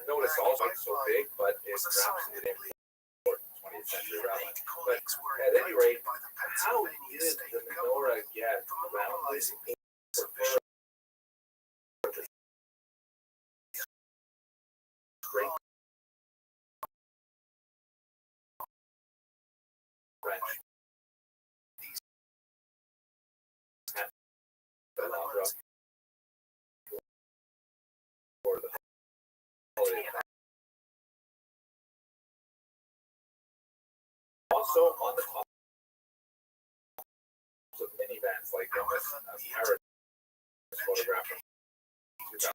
Notice also it's so big, but it's absolutely important 20th century rabbi. But at any rate, how did the menorah get around this great French for the holiday? Also on the top of minivans like Paris photograph from 2000.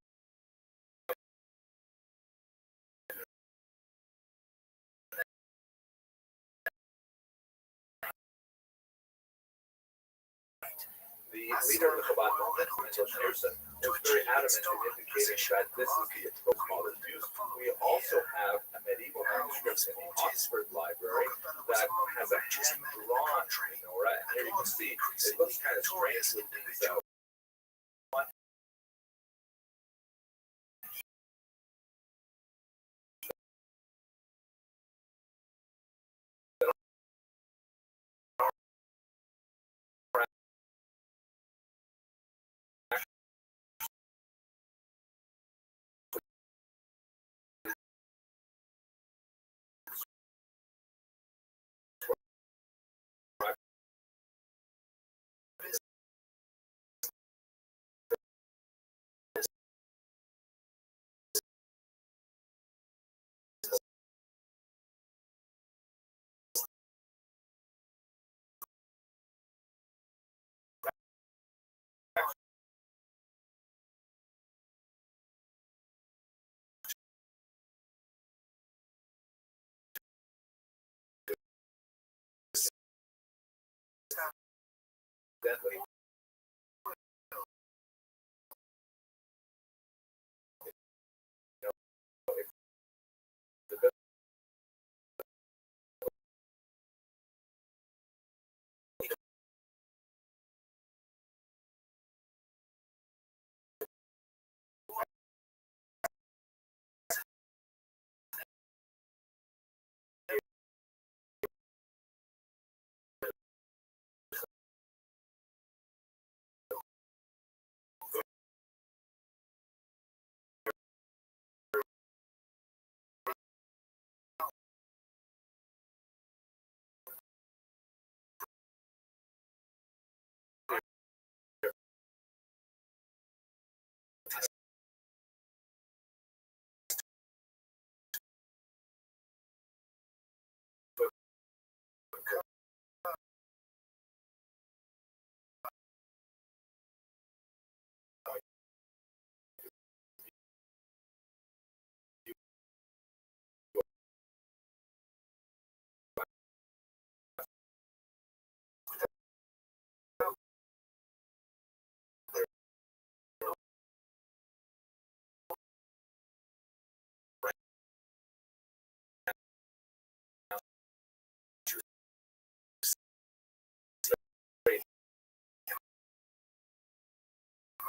The leader of the Chabad movement, Mendel Schneerson, was very adamant in indicating that this is the approach modern use. We also have a medieval manuscript in the Oxford Library that has a hand-drawn menorah, and here you can see it looks kind of strange with these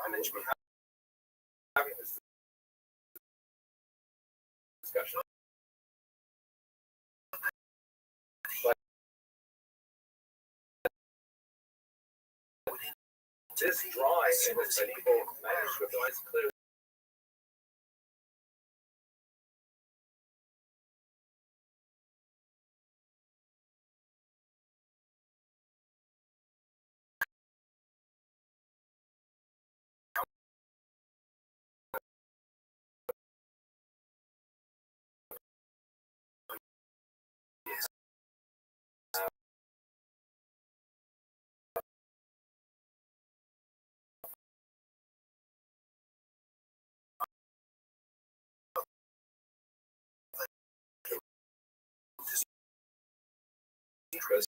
I mentioned having this discussion. But this drawing in this medieval manuscript is clearly interest.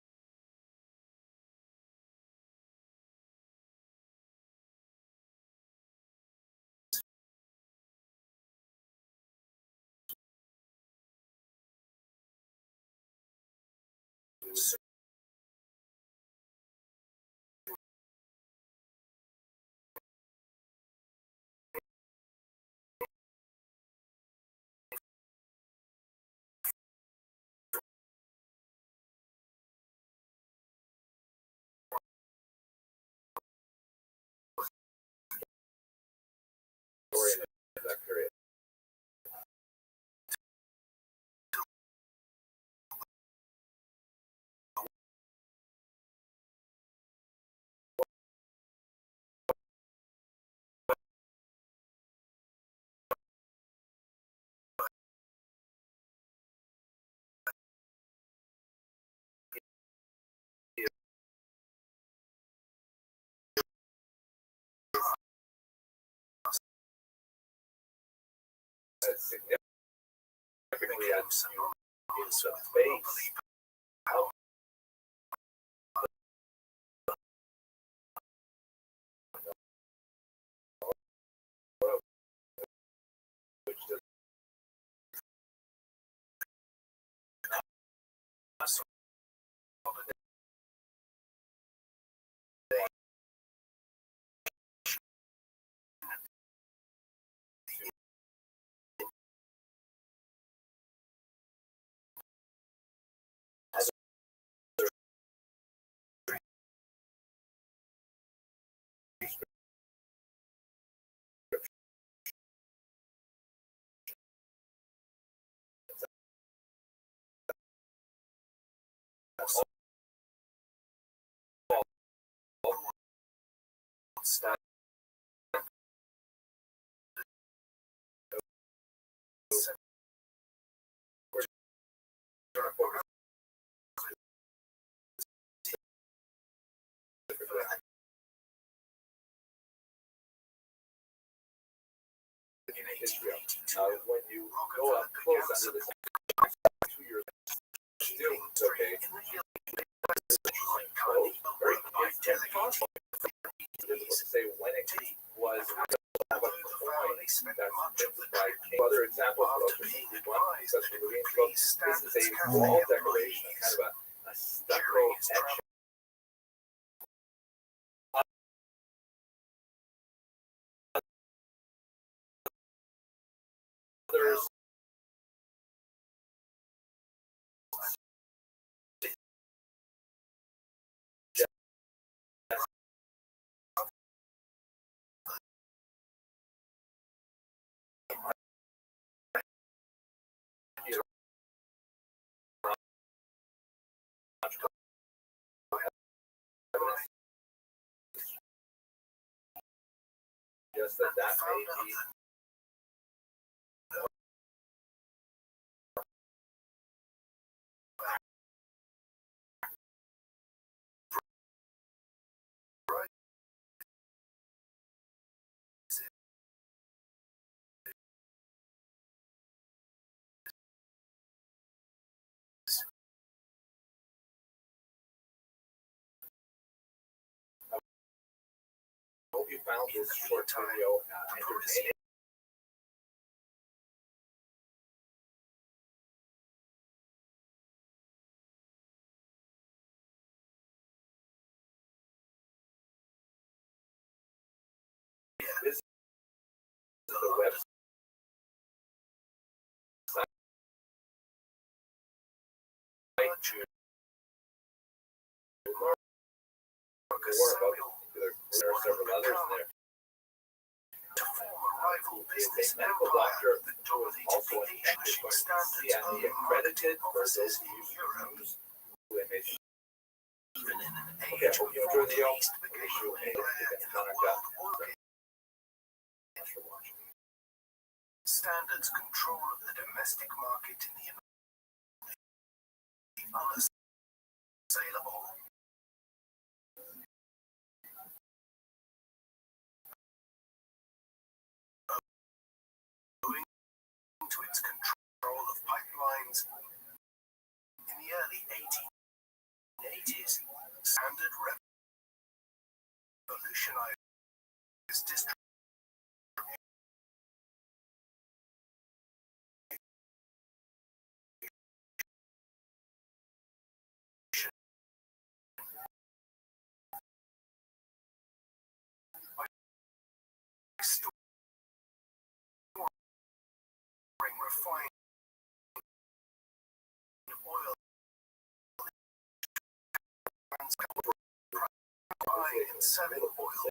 In that period. Significantly in some space. Which does stop. Israel. When you go up close under the 2 years, still okay. Very difficult to say when it was what coin that's minted by king. Other examples of this is a wall decoration, kind of a stucco etching. Others just that may be hope you found this short video entertaining. visit the website. There are several others there. Is a medical doctor who is also an CME accredited for those of you who use image. Okay, I hope you enjoyed the show. Thanks for watching. Standards control of the domestic market in the unassailable. Owing to its control of pipelines in the early 1880s, Standard revolutionized distribution by storing refined oil buying and selling oil.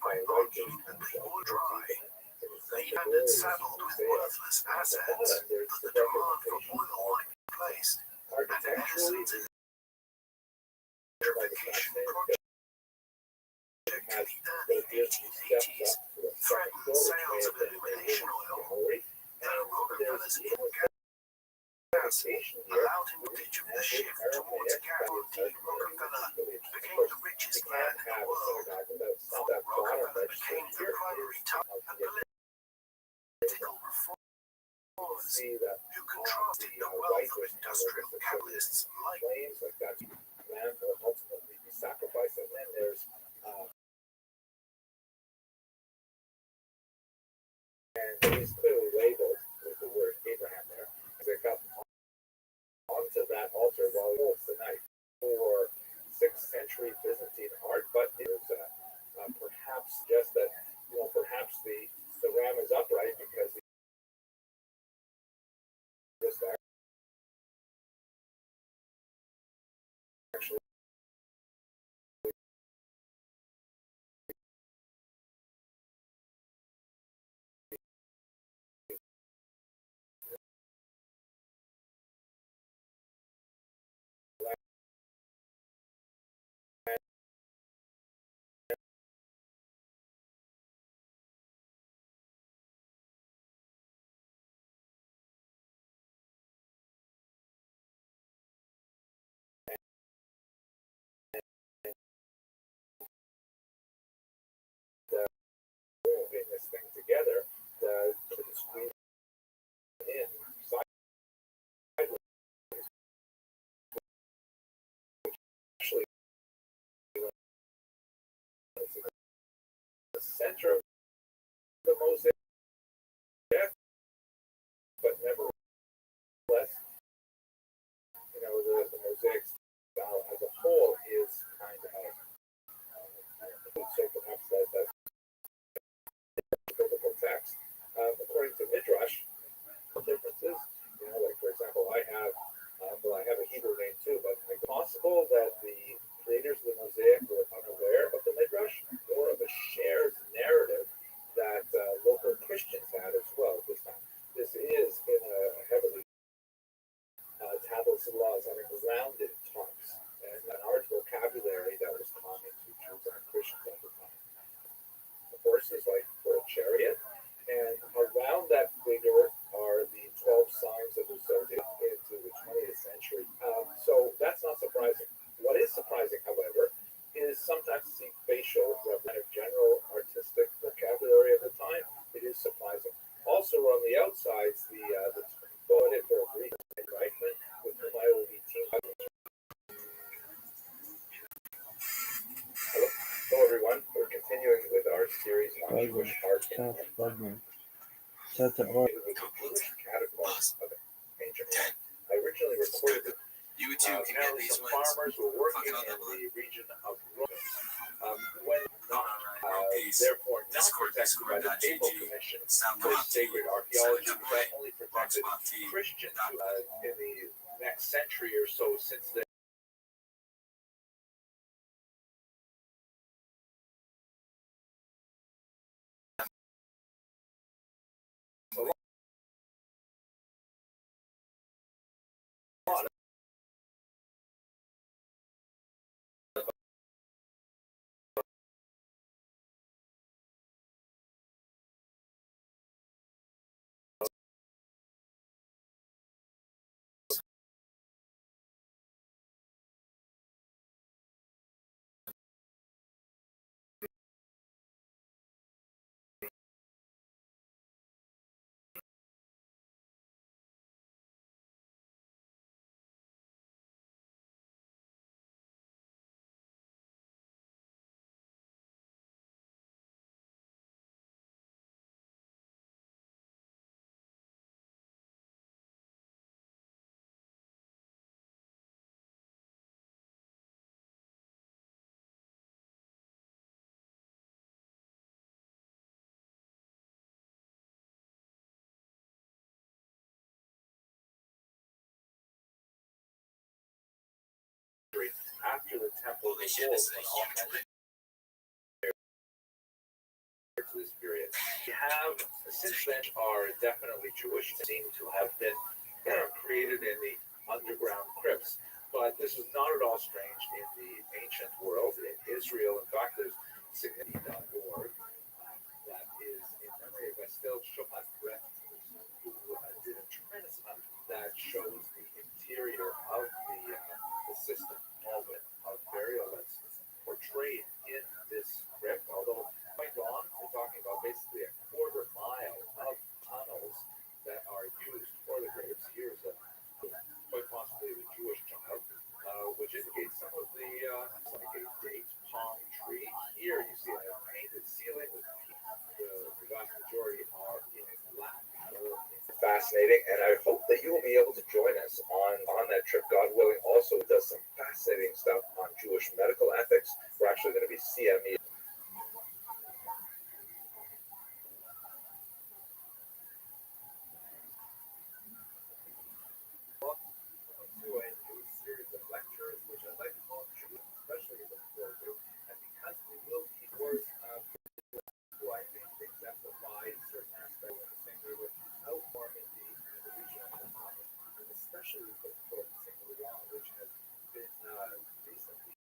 By locking and oil dry, they ended saddled with worthless assets that the demand for oil might be placed, and Edison's electrification project in the early 1880s threatened sales of illumination oil, and Rockefeller's gas allowed him to jump the shift towards gas. Rockefeller became the richest man in the world. Rockefeller became the primary target of political reformers who contrasted the wealth of industrial capitalists like land will ultimately be sacrificed, and then there's and he's clearly labeled with the word Abraham there. They got onto that altar while he holds the knife for 6th century Byzantine art, but it was perhaps just that, perhaps the ram is upright because he just actually the center of the mosaic, but nevertheless, the mosaic style as a whole is kind of so perhaps that's biblical text. According to Midrash, differences, like for example, I have a Hebrew name too, but it's possible that the creators of the mosaic were unaware of the Midrash or of a shared narrative that local Christians had as well at this time. This is in a heavily tablets of laws having rounded tongues and an art vocabulary that was common to Jews and Christians at the time. Horses like for a chariot, and around that figure are the 12 signs of the zodiac into the 20th century. So that's not surprising. What is surprising, however, is sometimes see facial representative general artistic vocabulary of the time. It is surprising. Also on the outsides, the poet for a Greek Reichman, with whom I will be teamed up. Hello everyone. We're continuing with our series on Jewish art and Set the order. Jewish categories of ancient art. I originally recorded it. Apparently some farmers were working in the region of Rome. When therefore not protected by the Papal Commission for sacred archaeology, that only protected Christians in the next century or so since they after the temple was built to this period. We have, since then, are definitely Jewish, seem to have been created in the underground crypts. But this is not at all strange in the ancient world. In Israel, in fact, there's significant.org that is in memory of Estelle Chopin, who did a tremendous amount that shows the interior of the system of burial that's portrayed in this crypt, although quite long. We're talking about basically a quarter mile of tunnels that are used for the graves. Here's quite possibly the Jewish child, which indicates some of the like a date palm tree. Here you see a painted ceiling with the vast majority are in black. Fascinating, and I hope that you will be able to join us on that trip, God willing. Also does some fascinating stuff on Jewish medical ethics. We're actually going to be CME. Series of lectures, which I'd like to call Jewish, especially in the Hebrew, and because we will keep words who I think exemplify certain aspects of the same way without forming the region of the model, and especially with the single law, which has been recently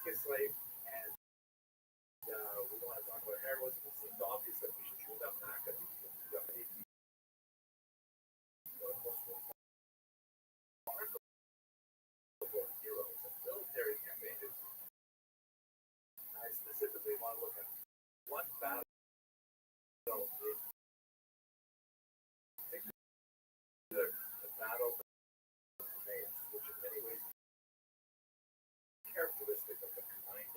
a slave, and we want to talk about heroism. It seems obvious that we should choose up back at the most remarkable heroes and military campaigns. I specifically want to look at one battle in particular, the battle of Emmaus, which in many ways is characteristic of the kind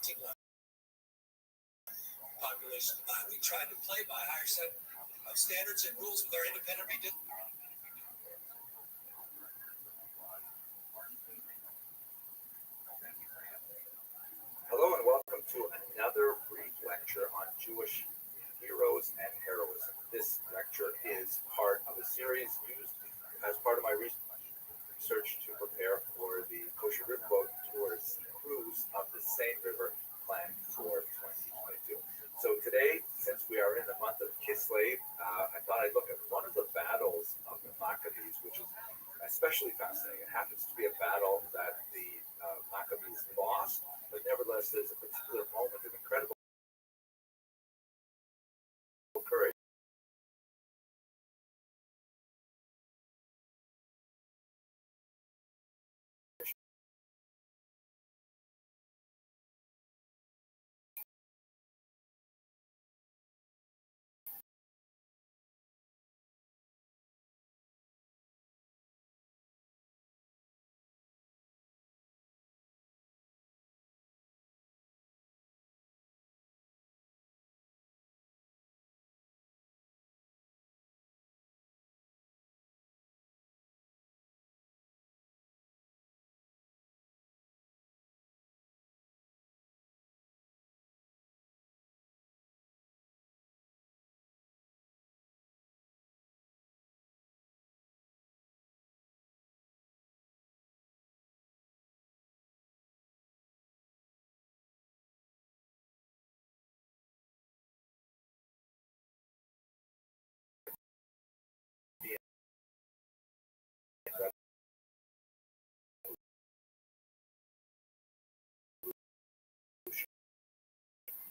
hunting population. We tried to play by a higher set of standards and rules with our independent redistricting. Hello and welcome to another brief lecture on Jewish heroes and heroism. This lecture is part of a series used as part of my research to prepare for the kosher rib boat tours cruise of the Seine River planned for 2022. So today, since we are in the month of Kislev, I thought I'd look at one of the battles of the Maccabees, which is especially fascinating. It happens to be a battle that the Maccabees lost, but nevertheless, there's a particular moment of incredible courage.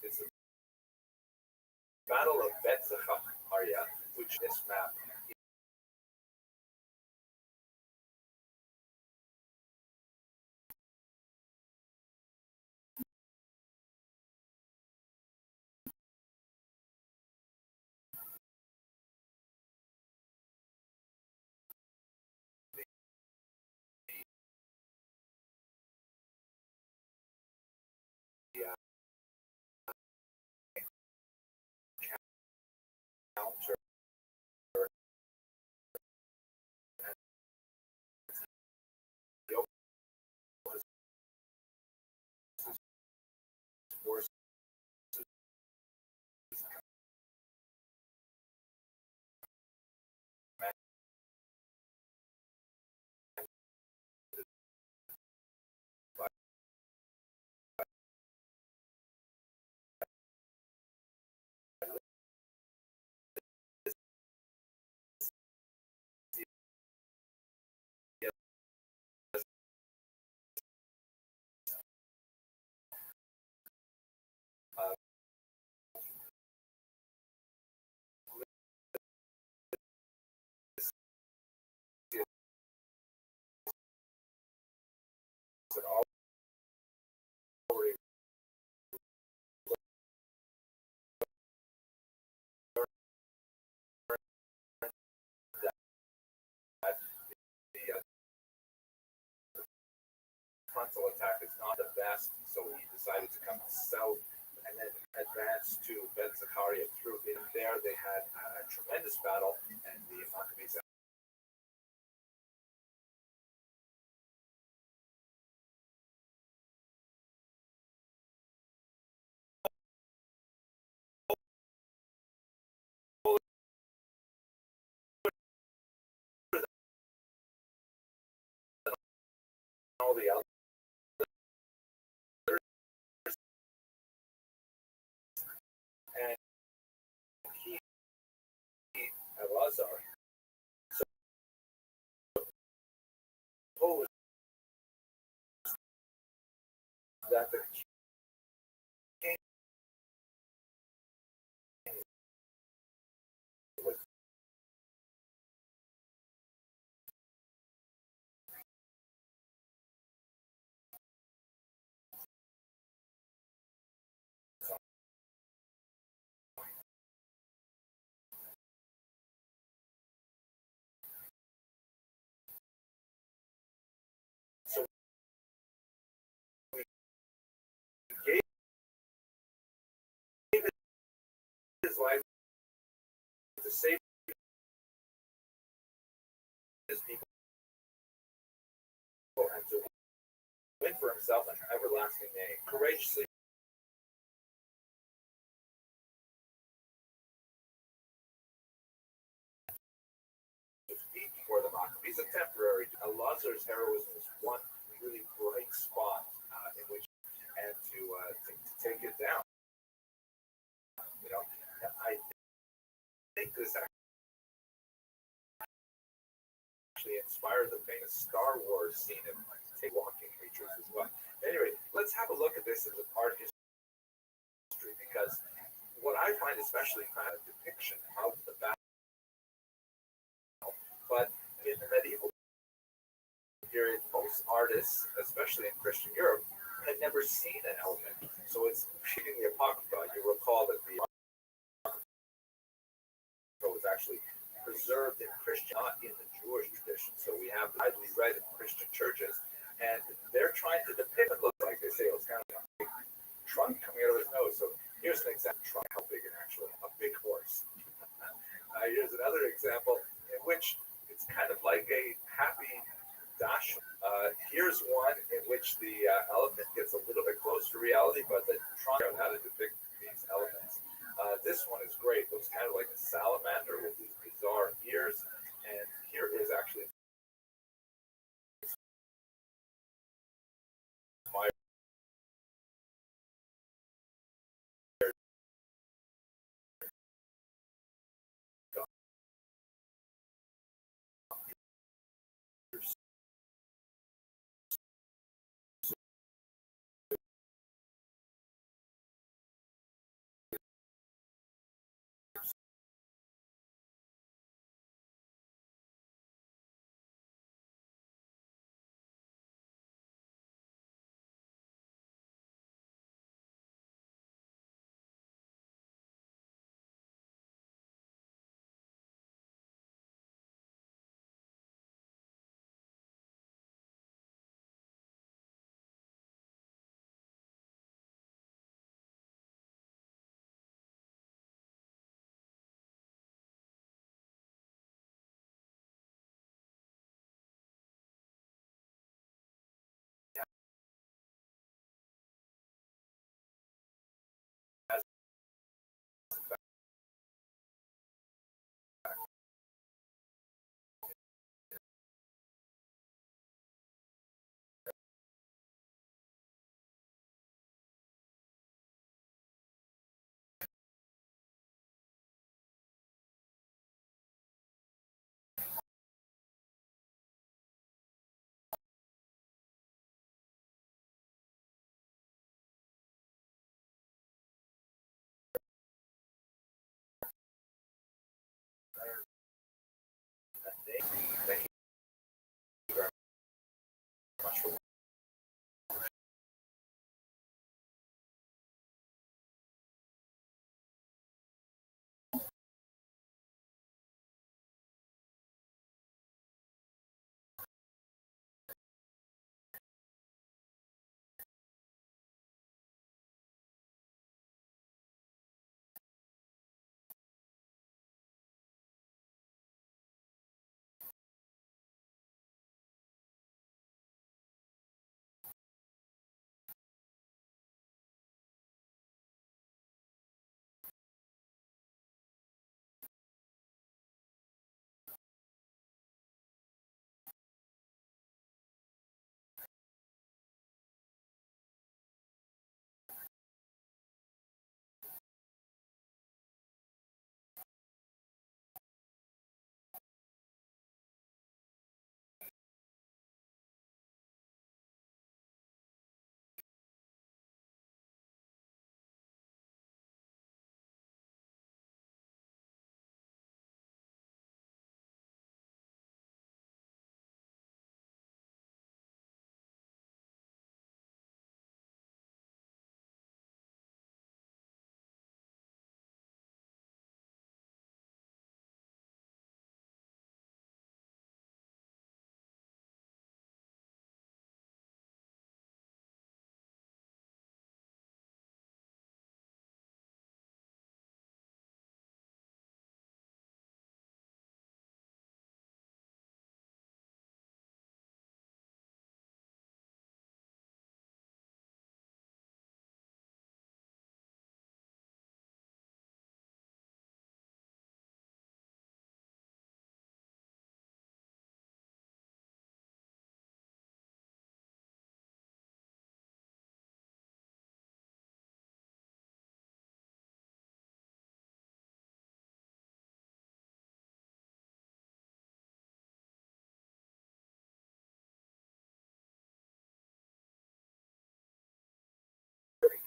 It's the Battle of Bet Zachariah, which this map counter forces and all frontal attack is not the best, so he decided to come south and then advance to Bet Zachariah through. In there, they had a tremendous battle, and the Maccabees all the others, and he Elazar supposed that the king was his life to save his people and to win for himself an everlasting name. Courageously defeat before the Maccabees, a temporary. Lazar's heroism is one really bright spot in which and to take it down. You know, I think this actually inspired the famous Star Wars scene of walking creatures as well. Anyway, let's have a look at this as a art history, because what I find especially kind of depiction of the battle, but in the medieval period, most artists, especially in Christian Europe, had never seen an elephant. So it's reading the Apocrypha. You recall that the Apocrypha was actually preserved in Christian, not in the Jewish tradition. So we have widely read in Christian churches, and they're trying to depict it. Looks like they say it was kind of a big trunk coming out of his nose. So here's an example of trunk, how big an actual a big horse. Here's another example in which it's kind of like a happy dash. Here's one in which the elephant gets a little bit close to reality, but the trunk on how to depict these elephants. This one is great. Looks kind of like a salamander with these bizarre ears, and here is actually my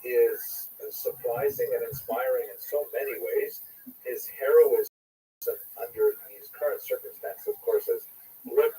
is surprising and inspiring in so many ways. His heroism under these current circumstances, of course, has ripped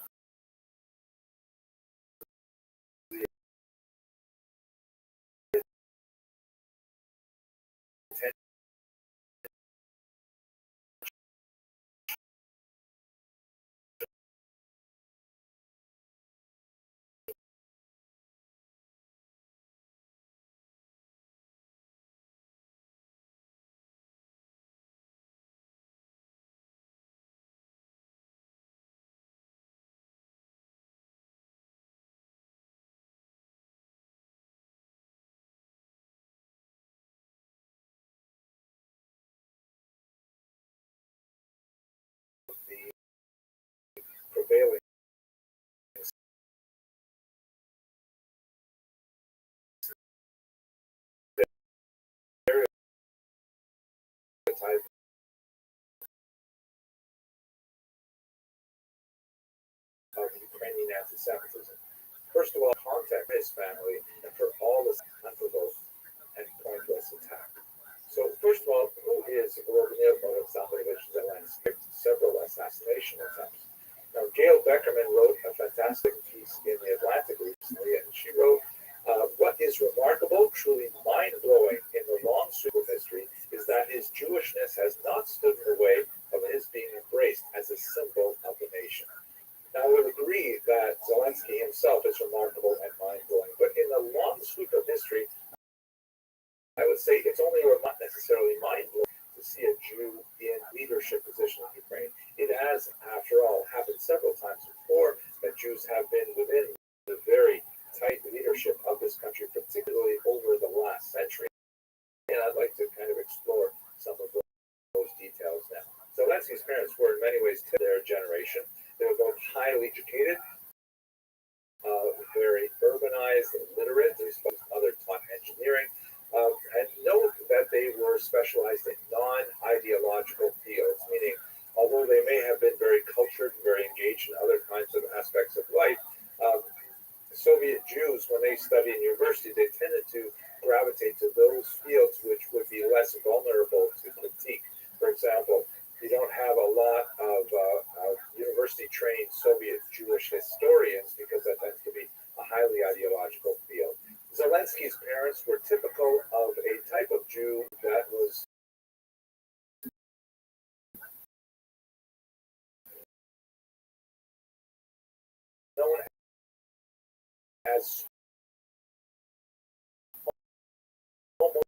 the prevailing stereotype of Ukrainian anti-Semitism. First of all, contact his family and for all this unprovoked and pointless attack. So, first of all, who is Volodymyr Alexandrovich Zelensky? Several assassination attempts. Now, Gail Beckerman wrote a fantastic piece in The Atlantic recently, and she wrote, what is remarkable, truly mind-blowing in the long sweep of history is that his Jewishness has not stood in the way of his being embraced as a symbol of the nation. Now, I would agree that Zelensky himself is remarkable and mind-blowing, but in the long sweep of history, I would say it's only not necessarily mind-blowing to see a Jew in leadership position in Ukraine. It has, after all, happened several times before that Jews have been within the very tight leadership of this country, particularly over the last century. And I'd like to kind of explore some of those details now. Zelensky's parents were in many ways their generation. They were both highly educated, very urbanized and literate. His mother taught engineering. And note that they were specialized in non-ideological fields, meaning although they may have been very cultured, very engaged in other kinds of aspects of life, Soviet Jews, when they studied in university, they tended to gravitate to those fields which would be less vulnerable to critique. For example, you don't have a lot of university-trained Soviet Jewish historians because that tends to be a highly ideological field. Zelensky's parents were typical of a type of Jew that was known as almost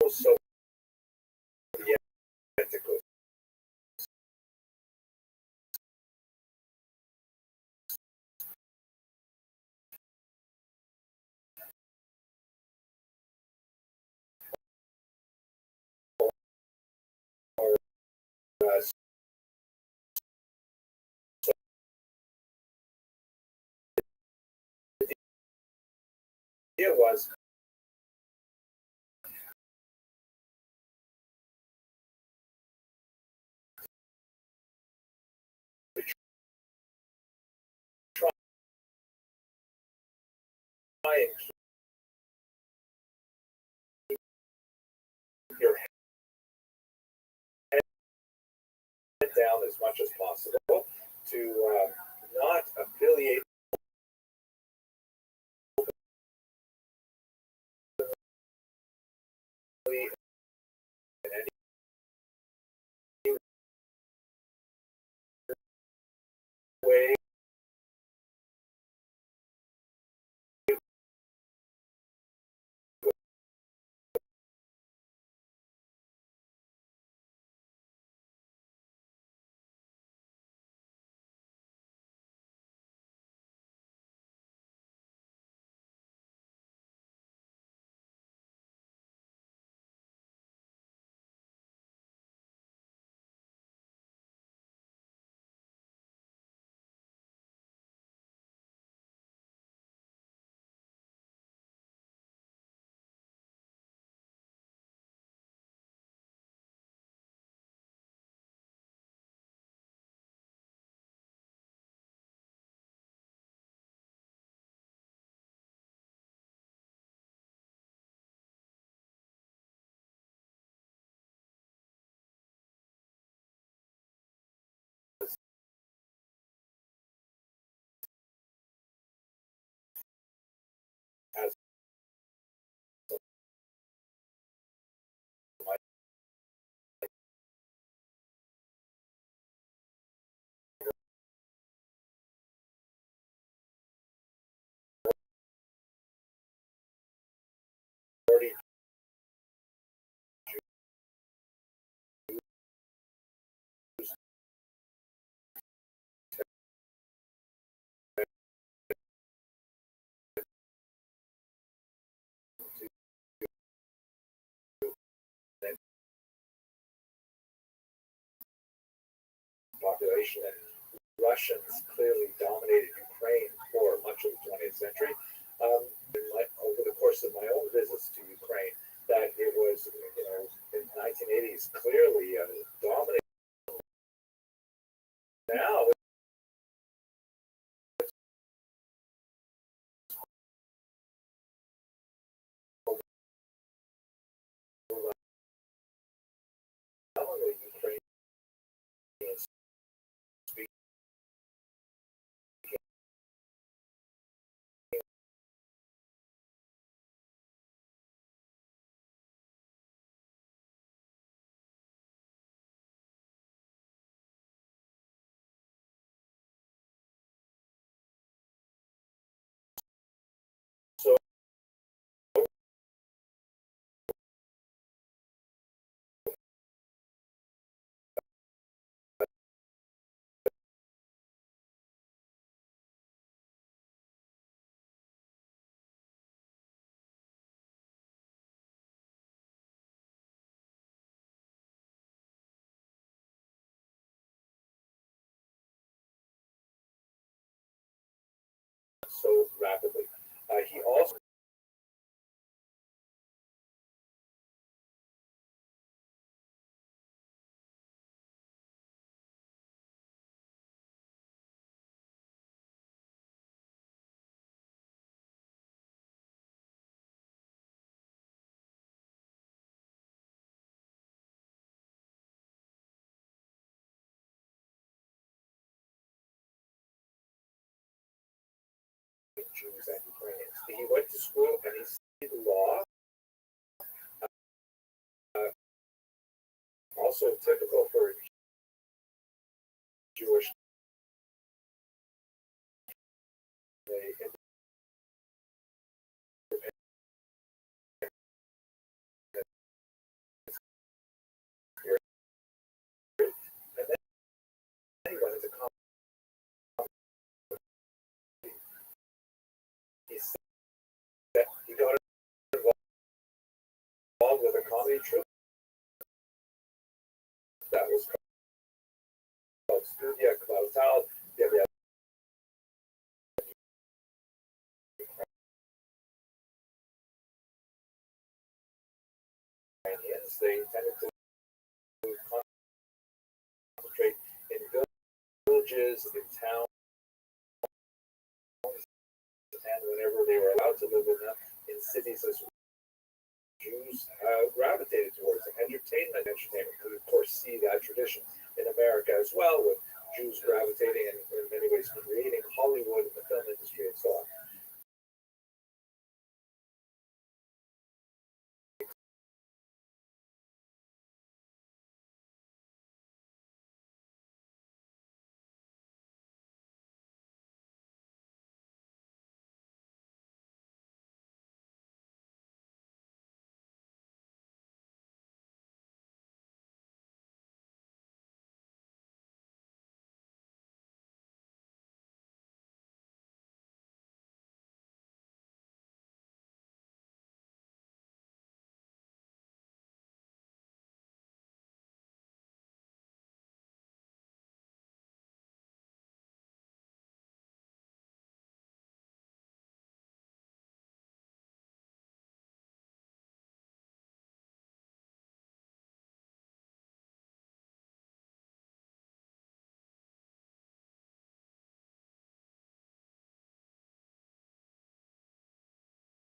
Sovietical. The idea was to try and keep your head down as much as possible, to not affiliate in any way information that Russians clearly dominated Ukraine for much of the 20th century. Over the course of my own visits to Ukraine, that it was, in the 1980s, clearly dominated. Now, Ukraine is speaking. So rapidly. He also Jews and Ukrainians. He went to school and he studied law. Also typical for Jewish. And then he went into comedy. He got involved with a comedy troupe that was called Studia Kvartal. They tended to concentrate in villages, in towns, and whenever they were allowed to live in them, in cities as well. Jews gravitated towards entertainment. We of course see that tradition in America as well, with Jews gravitating and in many ways creating Hollywood and the film industry and so on.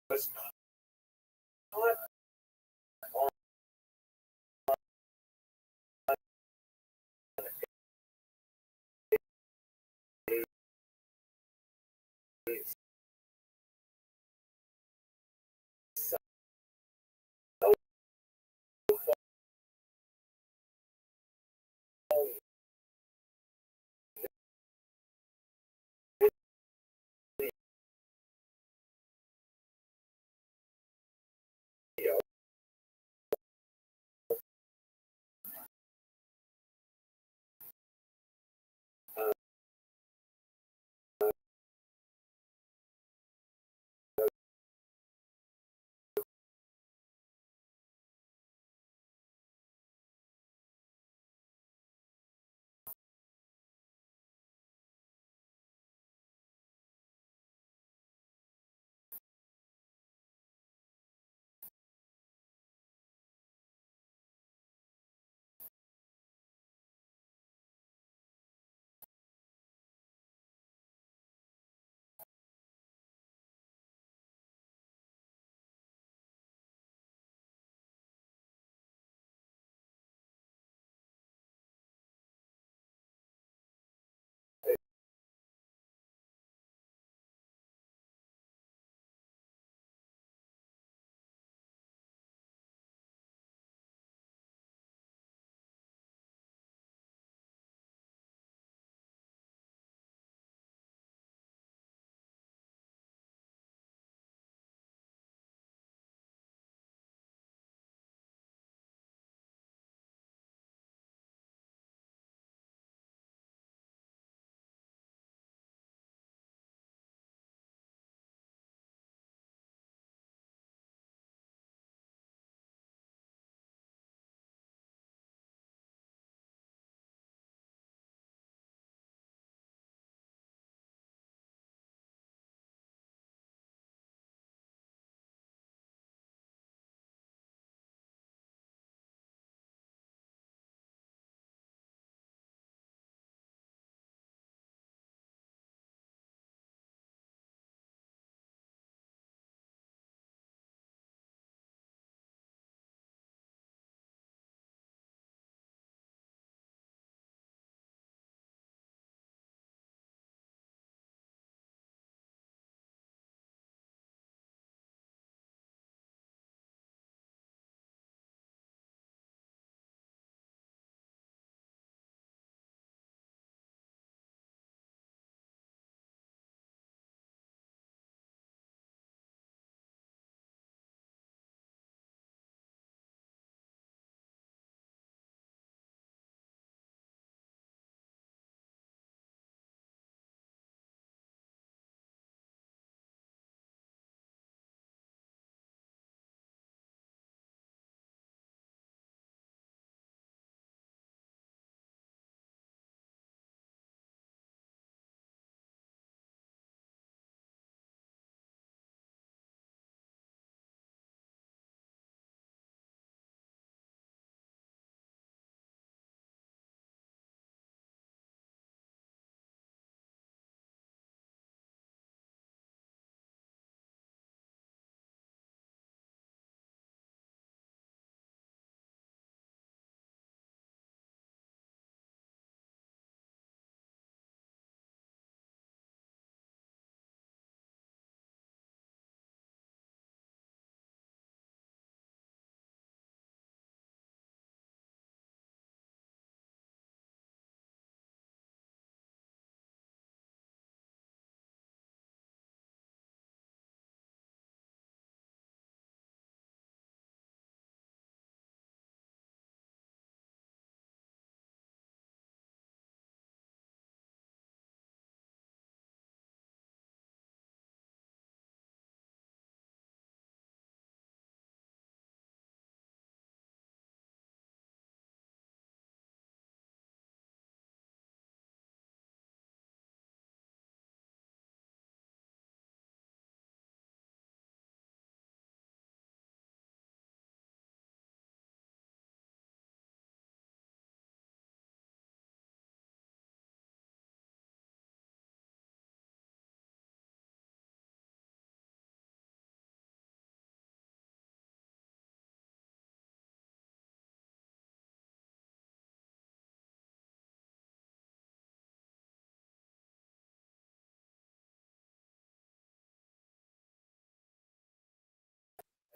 Was not on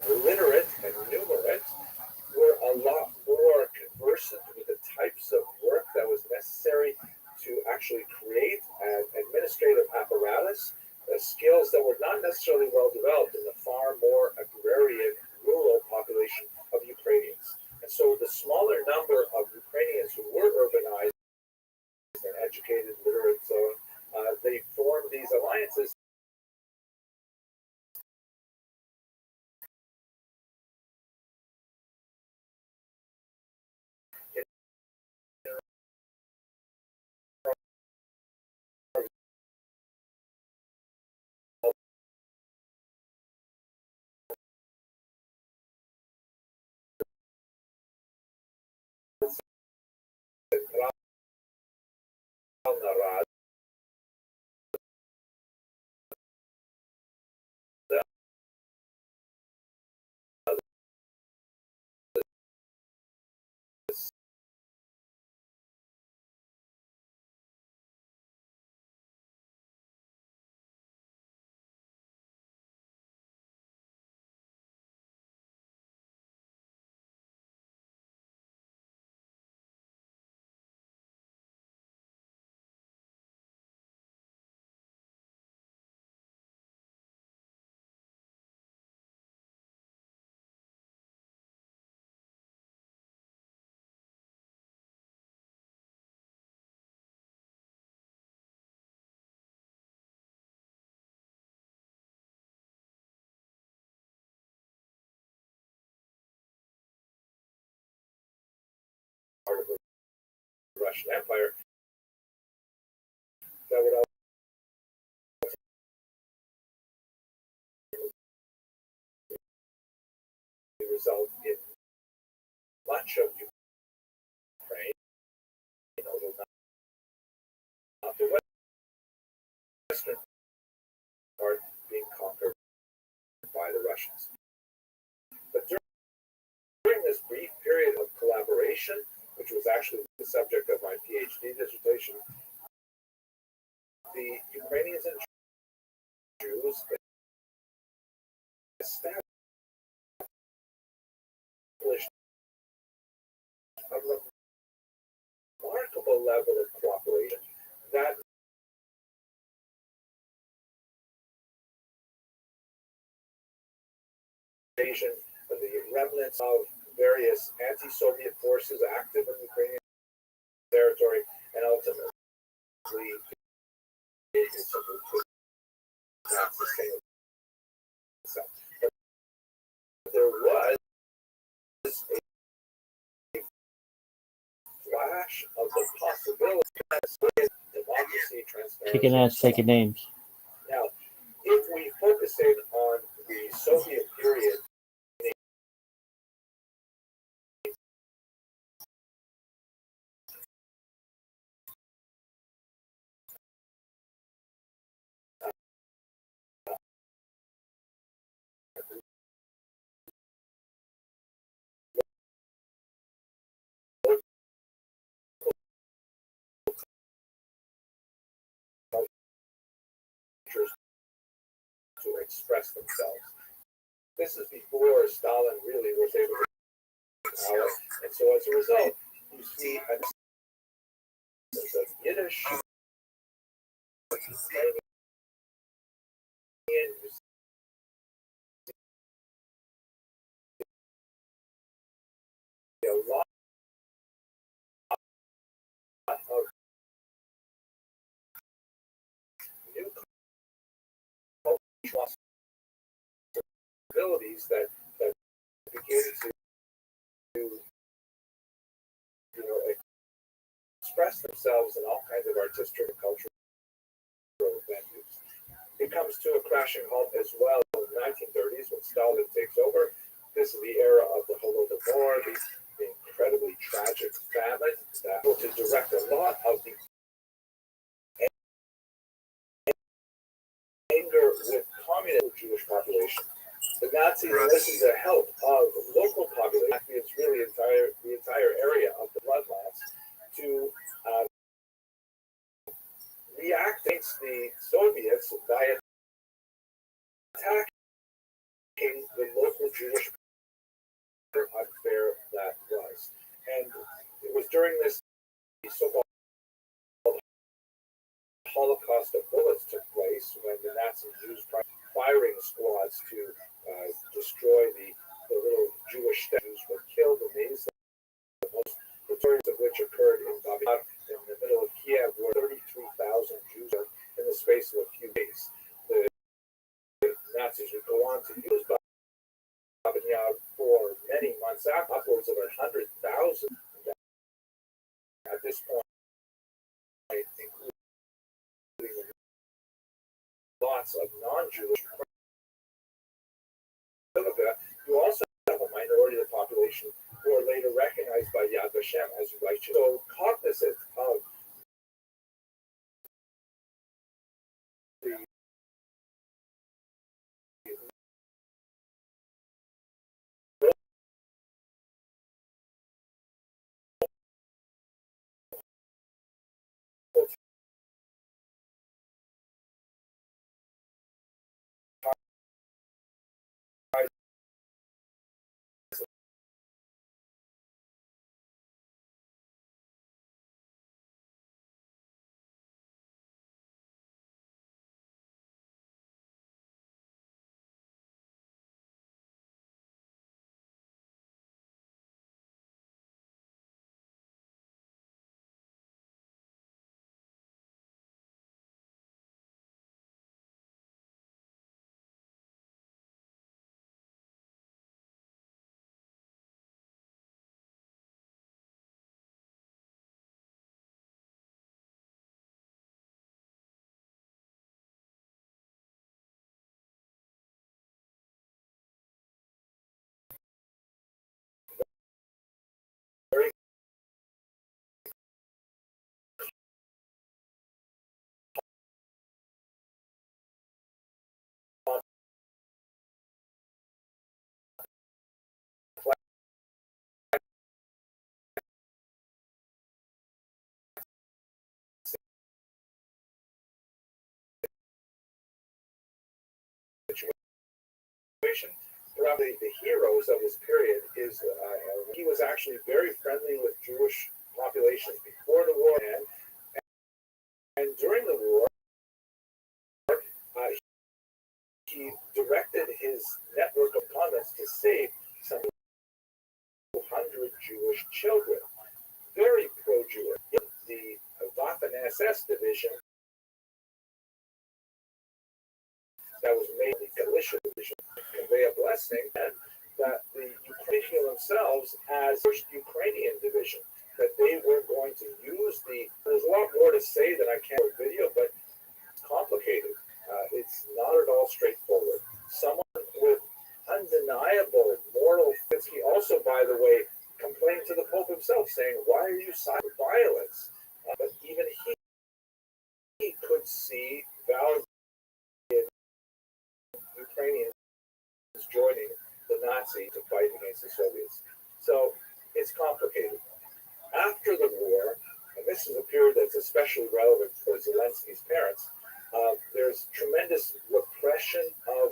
literate and numerate were a lot more conversant with the types of work that was necessary to actually create an administrative apparatus, skills that were not necessarily well developed in the far more agrarian, rural population of Ukrainians. And so the smaller number of Ukrainians who were urbanized and educated, literate, so they formed these alliances. Part of the Russian Empire that would result in much of Ukraine, although not the western part, being conquered by the Russians. But during this brief period of collaboration, which was actually the subject of my PhD dissertation, the Ukrainians and Jews established a remarkable level of cooperation that the remnants of various anti-Soviet forces active in Ukrainian territory, and ultimately it simply could not sustain itself. But there was a flash of the possibility of democracy, transparency. Kicking ass, taking names. Now, if we focus in on the Soviet period, to express themselves. This is before Stalin really was able to power, and so as a result, you see a of Yiddish, a lot of new cultural abilities that begin to express themselves in all kinds of artistic and cultural venues. It comes to a crashing halt as well in the 1930s when Stalin takes over. This is the era of the Holodomor, the incredibly tragic famine that will to direct a lot of the anger with communist Jewish population. The Nazis enlisted the help of local population, it's really the entire area of the bloodlands, to react against the Soviets by attacking the local Jewish unfair that was. And it was during this so-called Holocaust of bullets took place when the Nazis used firing squads to destroy the little Jewish statues were killed in these. The most notorious of which occurred in Babi in the middle of Kiev, where 33,000 Jews in the space of a few days. The Nazis would go on to use Babi for many months after, upwards of 100,000 at this point, including lots of non-Jewish. You also have a minority of the population who are later recognized by Yad Vashem as righteous. So cognizant of the situation, probably the heroes of this period is he was actually very friendly with Jewish populations before the war and during the war he directed his network of convents to save some 200 Jewish children, very pro-Jewish. The Waffen-SS division that was made the Galicia division convey a blessing, and that the Ukrainians themselves as first Ukrainian division, that they were going to use there's a lot more to say that I can't video, but it's complicated. It's not at all straightforward. Someone with undeniable moral fits. He also, by the way, complained to the Pope himself, saying, "Why are you siding with violence?" But even he could see value in Ukrainians joining the Nazis to fight against the Soviets. So it's complicated. After the war, and this is a period that's especially relevant for Zelensky's parents, there's tremendous repression of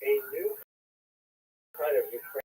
a new kind of Ukraine.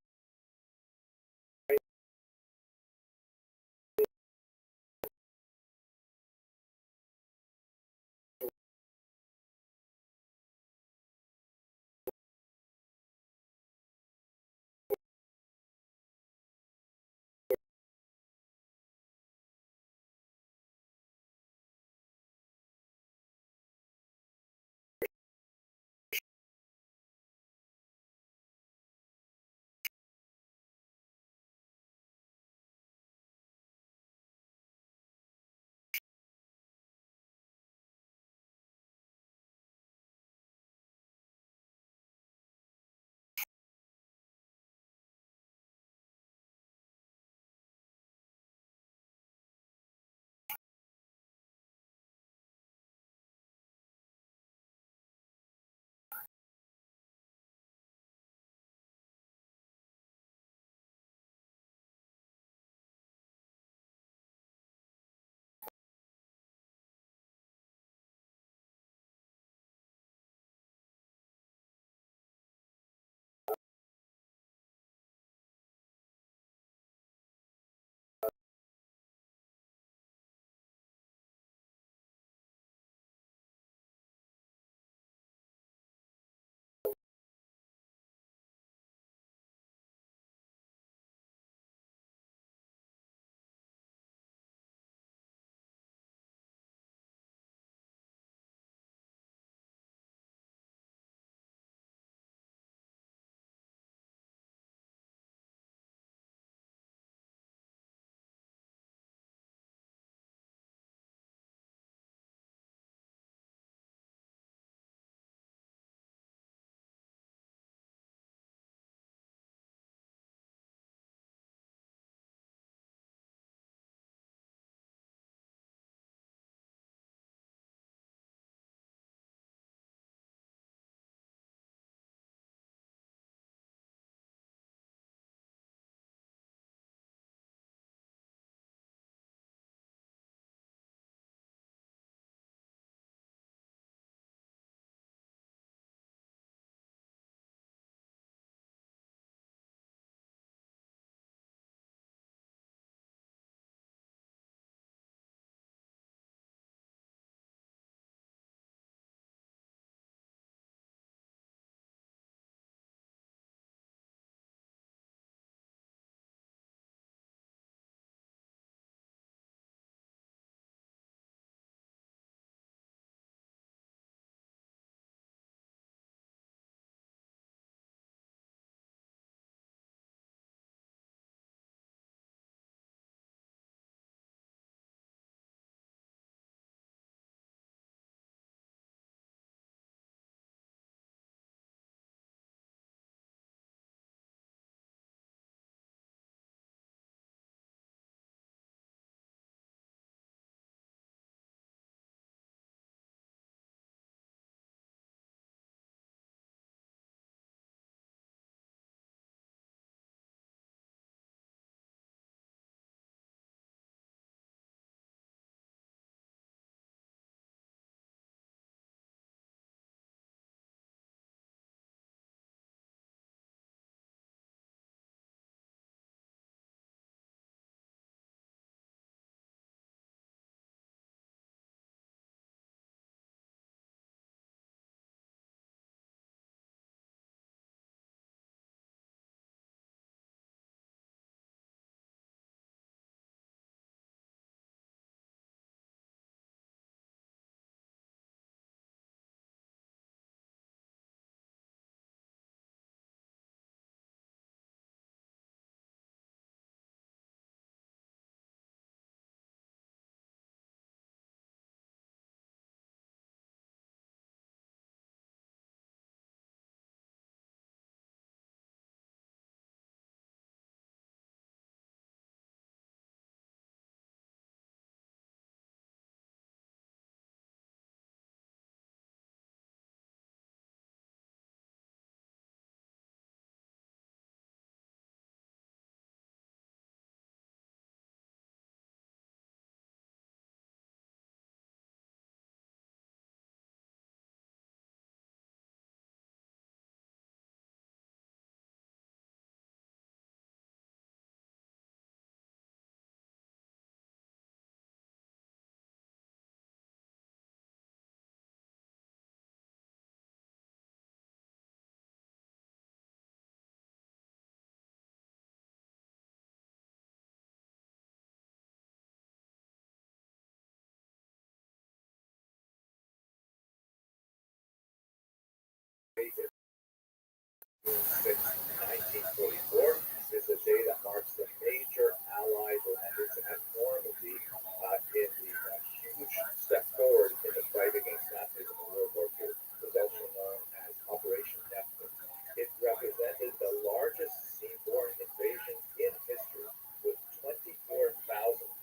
1944 is the day that marks the major Allied landings at Normandy in the huge step forward in the fight against Nazis in World War II. It was also known as Operation Neptune. It represented the largest seaborne invasion in history, with 24,000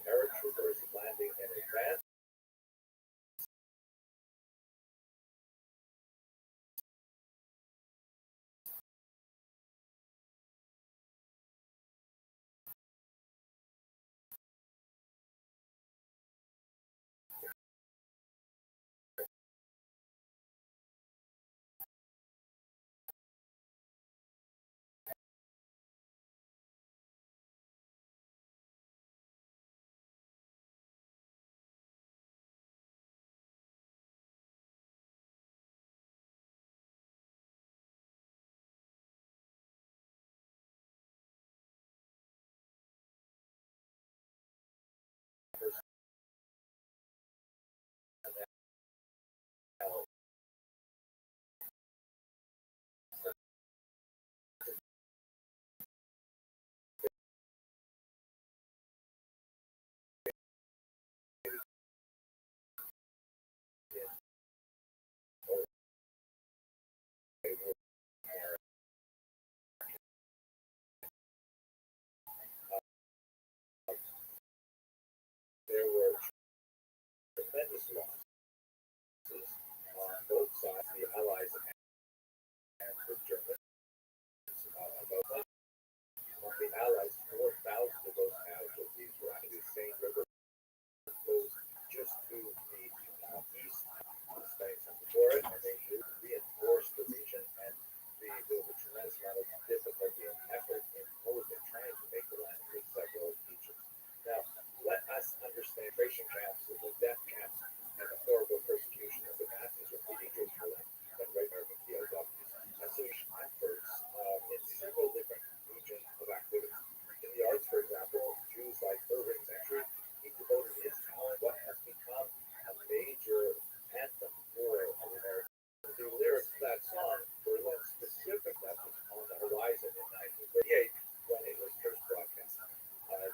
paratroopers landing in advance. There were tremendous losses on both sides, the Allies and the Germans. About the Allies, 4,000 of those casualties were on the Seine River flows just to the east, Spain before it, and they reinforced the region, and there was a tremendous amount of difficulty and effort imposed in trying to make the land with several beaches. Now, let us understand concentration camps, the death camps, and the horrible persecution of the Nazis repeating truthfully when American POWs. Association efforts in several different regions of activity. In the arts, for example, Jews like Irving Gentry, he devoted his talent what has become a major anthem for America. The lyrics of that song were one specific that was on the horizon in 1938 when it was first broadcast.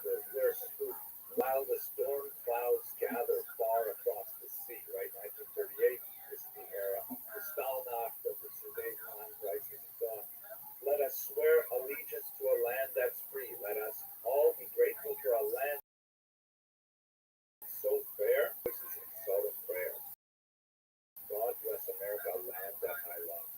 The lyrics include, while the storm clouds gather far across the sea, right? 1938, this is the era of the Kristallnacht, of the Sudetenland crisis, and so on. Let us swear allegiance to a land that's free. Let us all be grateful for a land so fair. This is a solemn prayer. God bless America, a land that I love.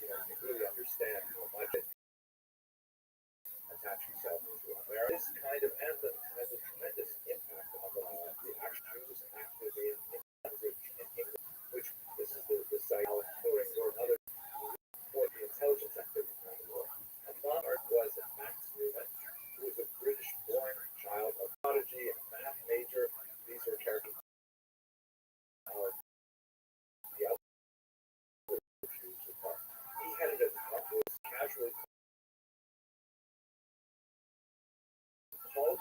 You really understand how much it attach yourself to America. This kind of anthem has a tremendous impact on the actual Jews active in England, which this is the site touring or another for the intelligence activities around the world. And Monarch was Max Newman, who was a British-born child of prodigy and math major. These were characters. The other Jews were part. He headed a was casually called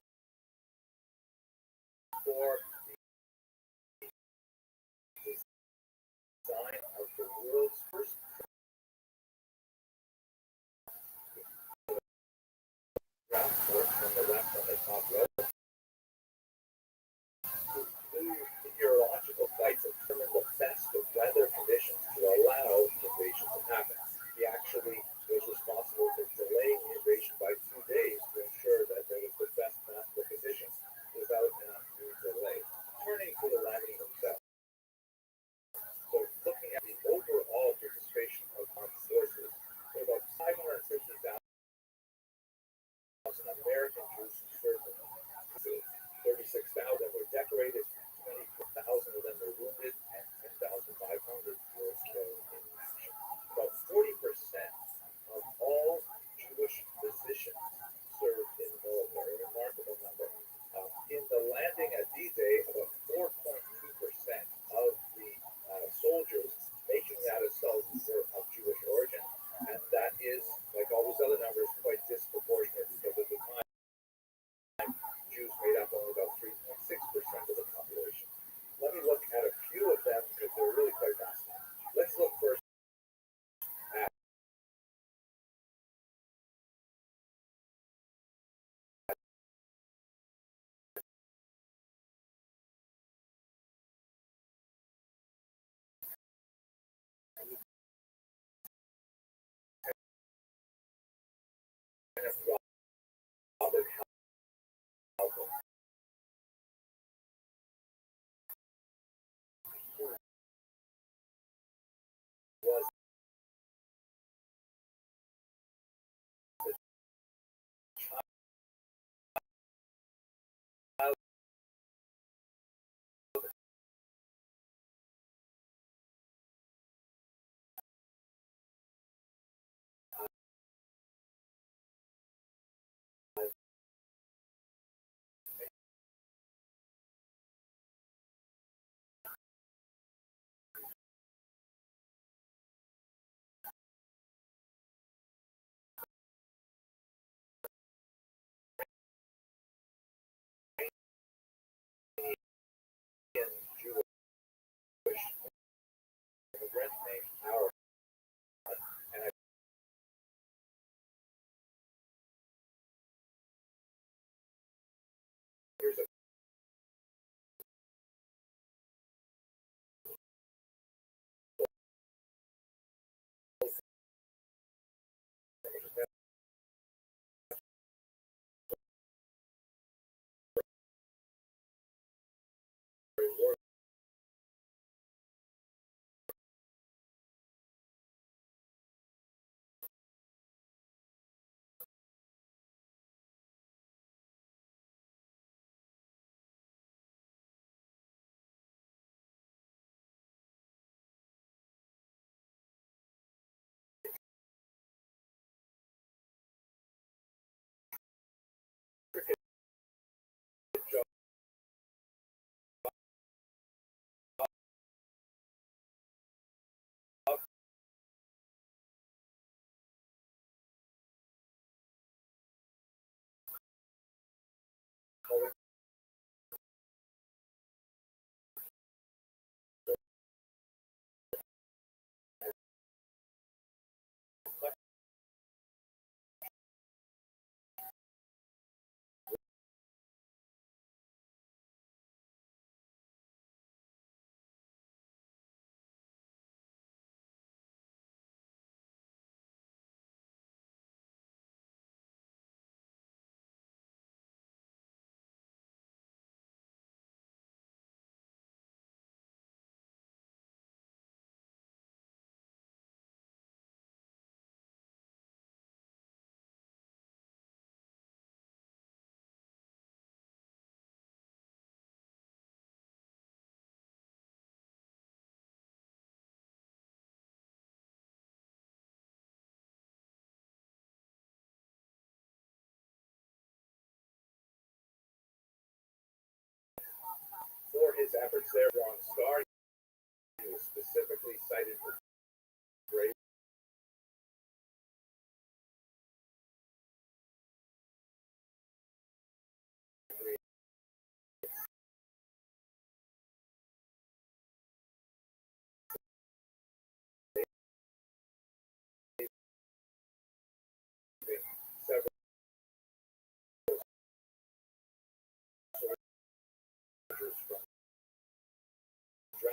26,000 were decorated, 24,000 of them were wounded, and 10,500 were killed in action. About 40% of all Jewish physicians served in the military, a remarkable number. In the landing at D-Day, about 4.2% of the soldiers making that assault were of Jewish origin, and that is, like all those other numbers, quite disproportionate because at the time, Jews made up only about 3.6% of the population. Let me look at a few of them because they're really quite fascinating. Let's look first at Robert Halpern, who was the child Jewish immigrant named Howard. And here's a war job calling for his efforts there. Bronze Star. He was specifically cited for bravery. Several soldiers from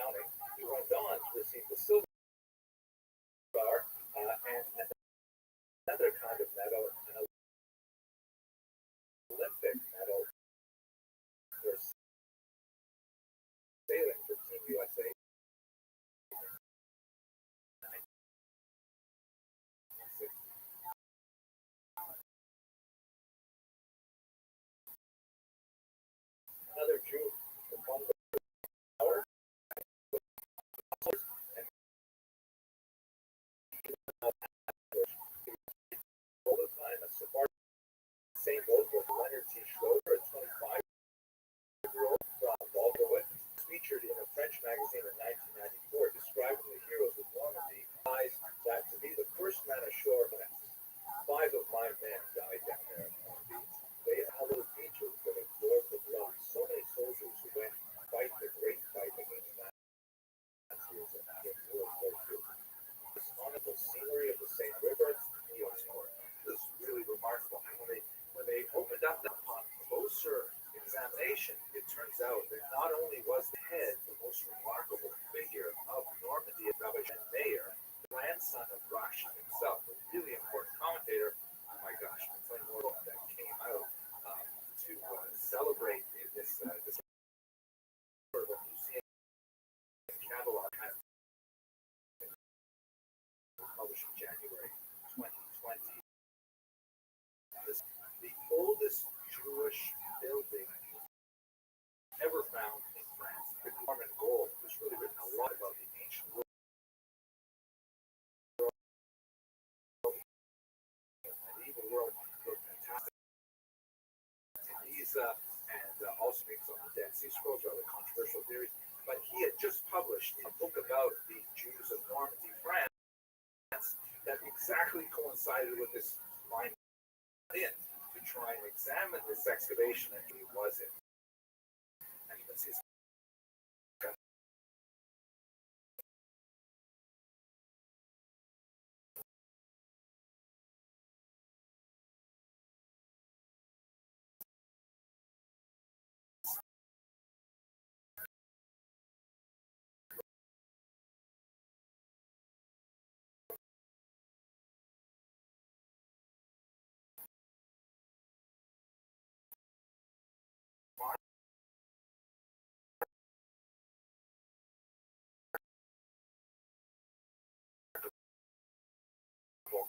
ever found in France. The Norman gold was really written a lot about the ancient world and medieval world. Looked fantastic in Giza and also makes on the Dead Sea Scrolls, rather controversial theories. But he had just published a book about the Jews of Normandy, France, that exactly coincided with this mine in to try and examine this excavation and who was it. And you can see it's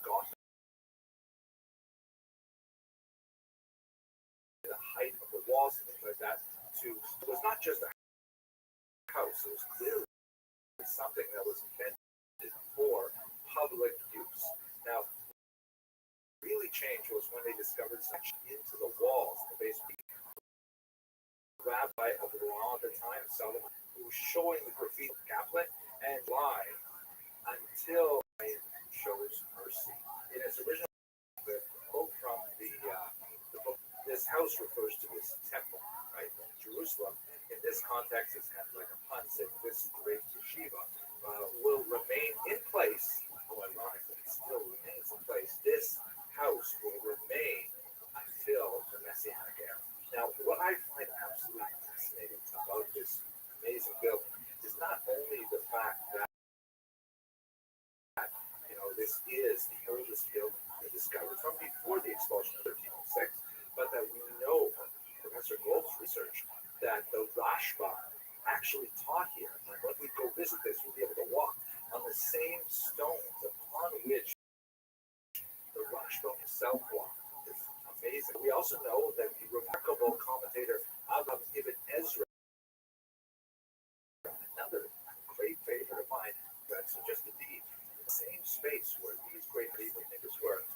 Gothic. The height of the walls and things like that. It was not just a house; it was clearly something that was intended for public use. Now, what really changed was when they discovered such into the walls, the basement. Rabbi of Rouen at the time, Solomon, who was showing the graffiti of Kaplan and lied until I shows mercy. In its original quote from the book, this house refers to this temple, right, in Jerusalem. In this context, it's kind of like a pun saying this great yeshiva will remain in place. Oh, ironically, it still remains in place. This house will remain until the Messianic era. Now, what I find absolutely fascinating about this amazing building is not only the fact that this is the oldest building discovered from before the expulsion of 1306, but that we know from Professor Gold's research that the Rabbbi actually taught here. And when we go visit this, we'll be able to walk on the same stones upon which the Rabbbi himself walked. It's amazing. We also know that the remarkable commentator Avraham ibn Ezra, another great favorite of mine, that suggested the same space where these great medieval thinkers were.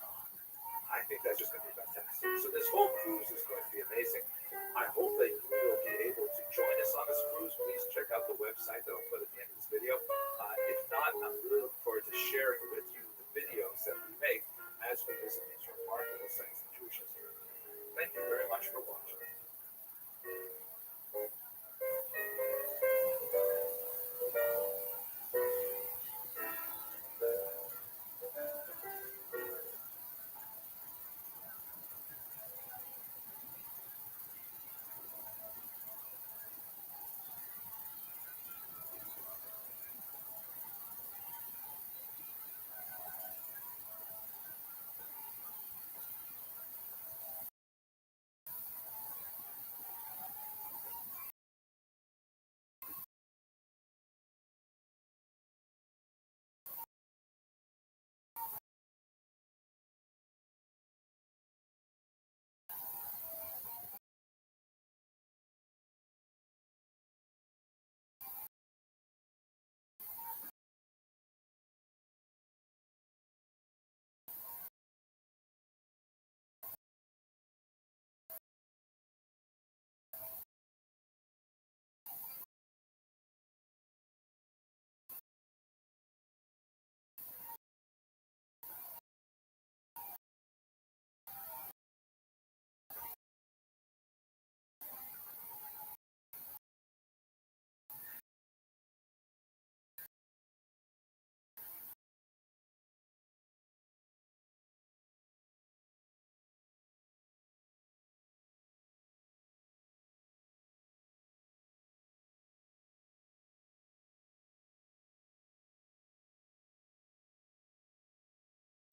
I think that's just going to be fantastic. So this whole cruise is going to be amazing. I hope that you will be able to join us on this cruise. Please check out the website that I'll put at the end of this video. If not, I'm really looking forward to sharing with you the videos that we make as we visit these remarkable sites in Jewish history. Thank you very much for watching.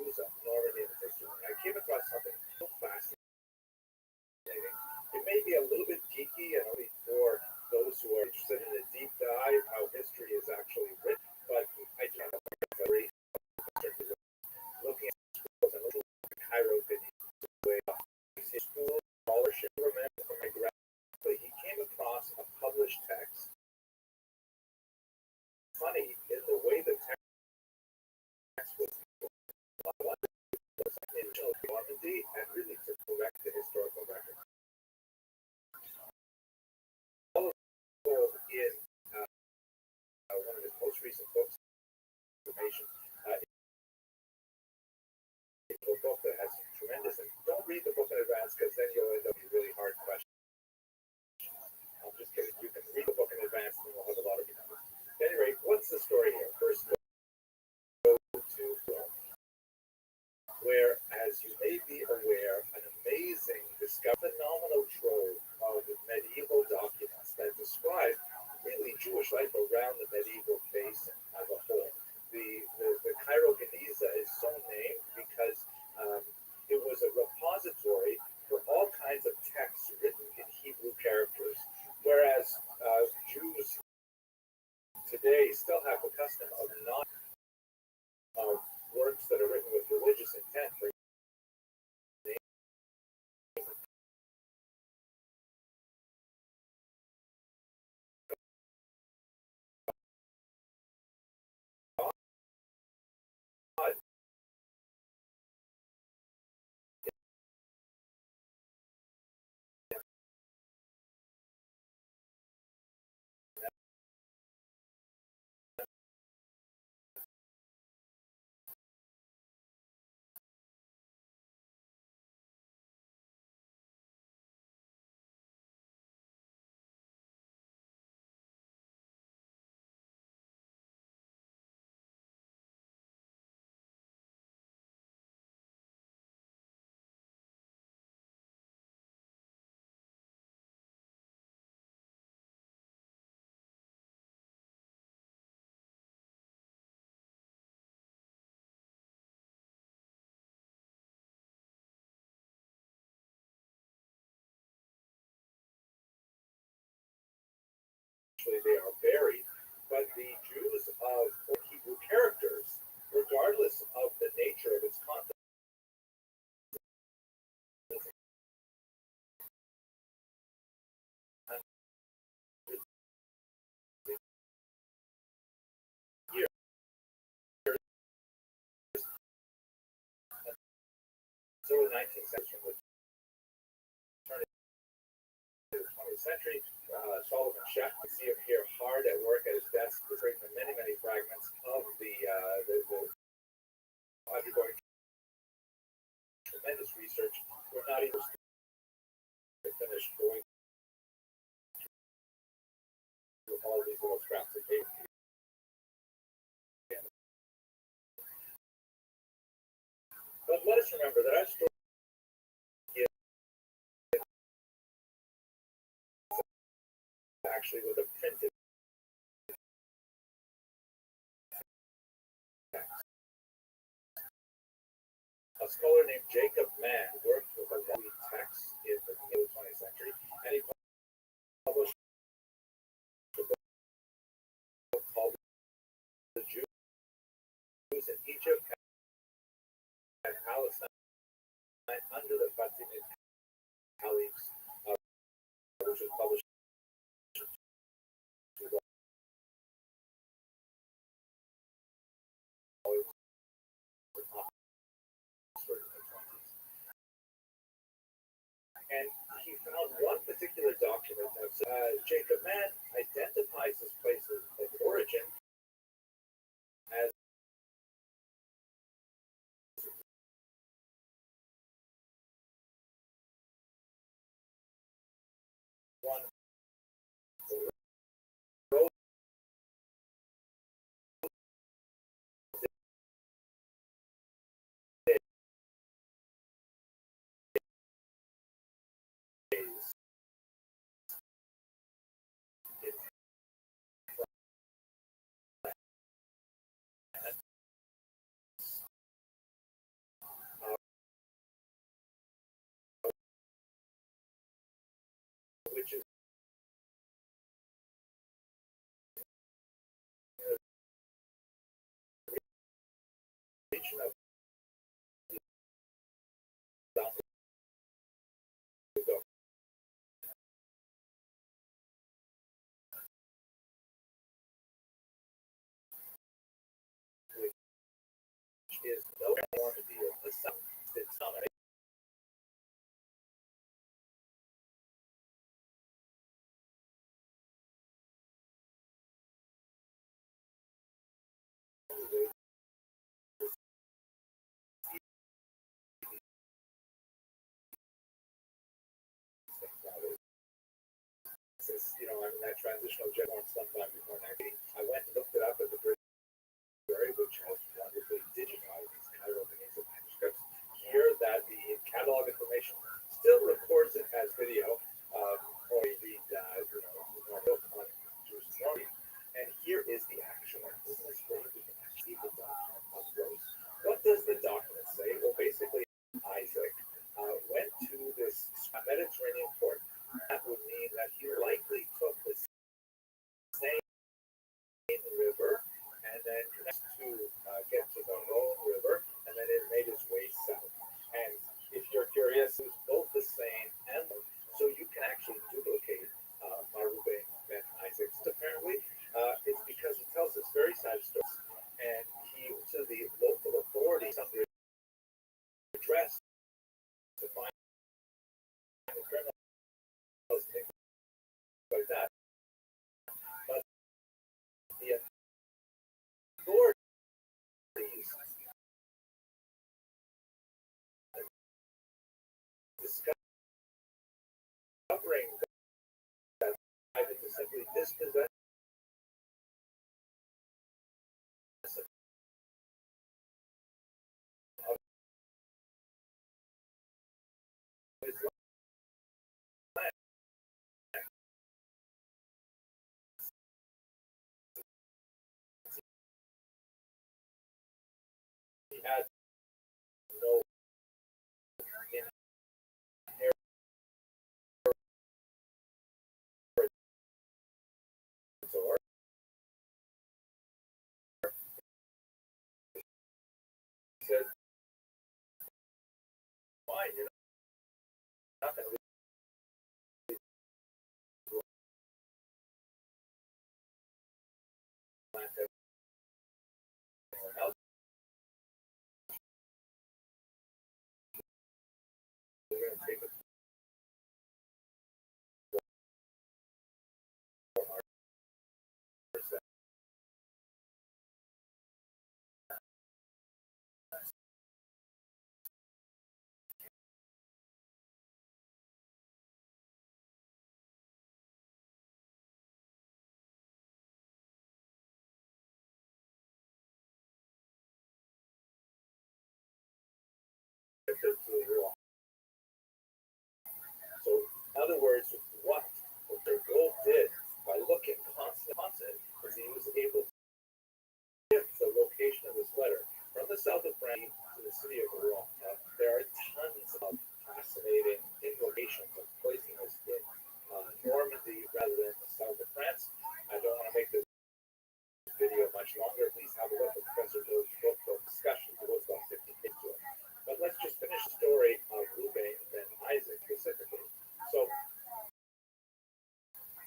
Of Normandy history. I came across something so fascinating. It may be a little bit geeky and only for those who are interested in a deep dive how history is actually written, but I do have a very looking at schools and looking at Cairo way school scholarship from my grandpa. He came across a they are buried, but the Jews of Hebrew characters, regardless of the nature of its content, until the 19th century, from the turn of the 20th century, Solomon Sheff, we see him here hard at work at his desk, bringing the many, many fragments of the undergoing tremendous research. We're not even finished going with all these little scraps of paper. But let us remember that our story actually with a printed text. A scholar named Jacob Mann worked with a Rabbbi text in the 20th century, and he published a book called The Jews in Egypt and Palestine under the Fatimid Caliphs, which was published and he found one particular document that Jacob Mann identifies this place of origin as one which is the region of which is no enormity of the sun. It's not I'm in that transitional jet one sometime before 1980. I went and looked it up at the British Library, which has wonderfully digitized these hieroglyphs and manuscripts. Here, that the catalog information still records it as video, or you read, normal on Jewish story. And here is the actual business where you can actually see the document up close. What does the document say? Well, basically, Isaac went to this Mediterranean port. That would mean that he likely took the same river and then connects to get to the Rhone River, and then it made its way south. And if you're curious, it's both the same and so you can actually duplicate Reuben and Isaac's. Apparently, it's because he tells this very sad story, and he to the local authorities under address to find the criminal. Things like that. But the authorities discovering that I did simply dispossess of his land. He had no towards that. So, in other words, what their goal did by looking constant is he was able to shift the location of this letter from the south of France to the city of Rouen. Now, there are tons of fascinating implications of placing this in Normandy rather than the south of France. I don't want to make this video much longer. Please have a look at Professor Doe's book for discussion. It goes about 50 pages to it. But let's just finish the story of Ruben and Isaac specifically. So,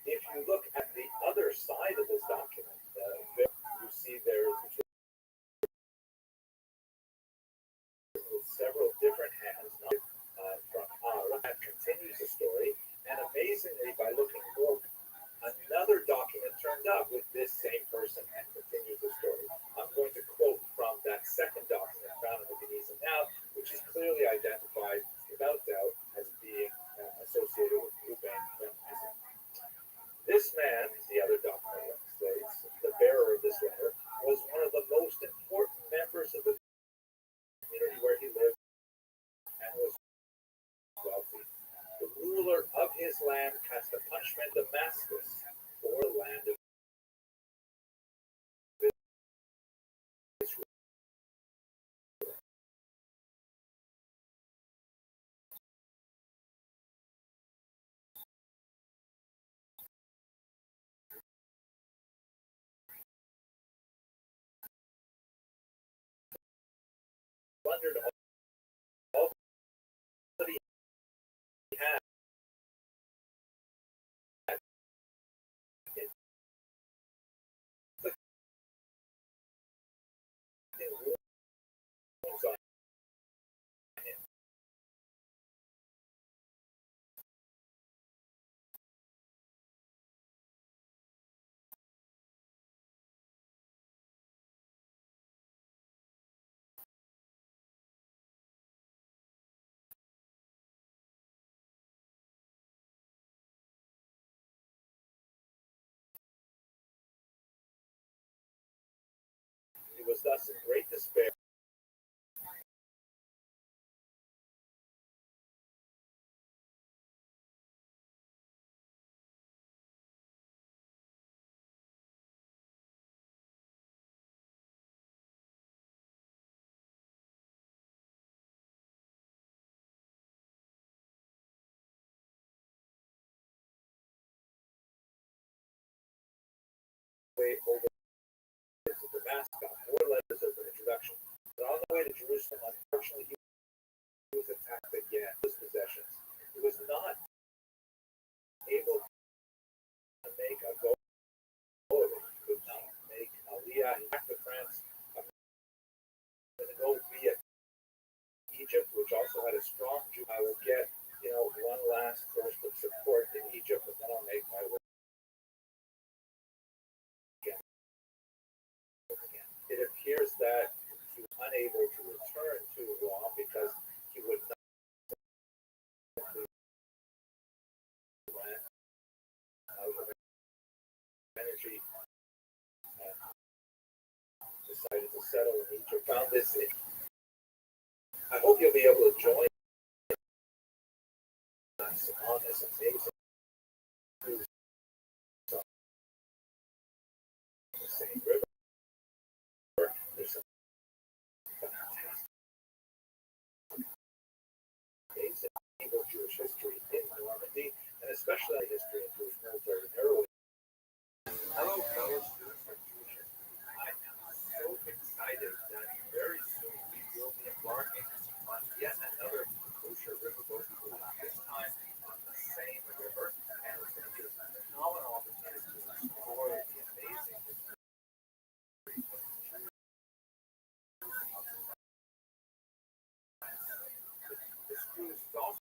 if you look at the other side of this document, you see there's several different hands from that continues the story. And amazingly, by looking more, another document turned up with this same person and continues the story. I'm going to quote from that second document found in the Geniza now, which is clearly identified without doubt as being associated with Ruben and Isaac. This man, the other document states, the bearer of this letter, was one of the most important members of the community where he lived and was wealthy. The ruler of his land cast a punishment in Damascus for the land of Israel. Plundered all that he had. He was thus in great despair. Way over to Damascus, more letters of introduction. But on the way to Jerusalem, unfortunately, he was attacked again. His possessions. He was not able to make a go of it. He could not make Aliyah back to France. I'm going to go via Egypt, which also had a strong Jew. I will get, one last burst of support in Egypt, and then I'll make my way again. It appears that he was unable to return to Rome because he would not out of energy and decided to settle in Egypt. Found this in. I hope you'll be able to join us on this amazing cruise on the same river. There's some fantastic amazing medieval Jewish history in Normandy, and especially history in Jewish military heroism. Hello, fellow students of Jewish history. I am so excited that very soon we will be embarking on yet another kosher riverboat cruise, this time on the same river, and it's going to be a phenomenal opportunity to explore the amazing history of this cruise is also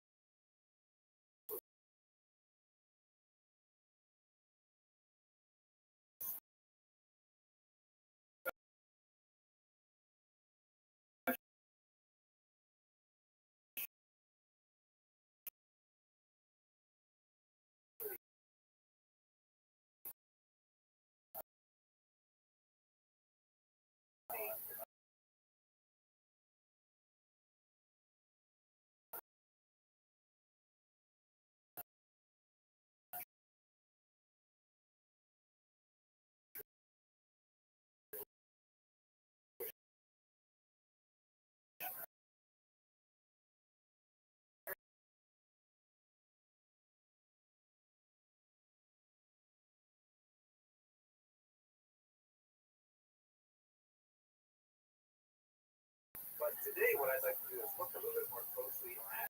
what I'd like to do is look a little bit more closely at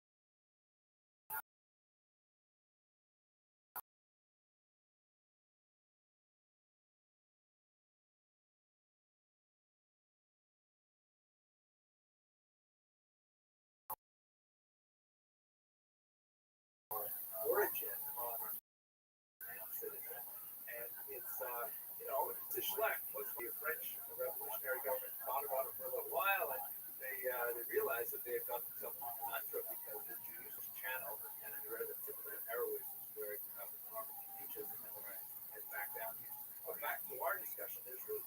origin on citizen, and it's the Schlecht was the French revolutionary government thought about it for a little while, and they realized that they had got themselves into a mantra because the Jews channel and they're at the tip of their heroism where teaches and back down here. But back to our discussion, there's really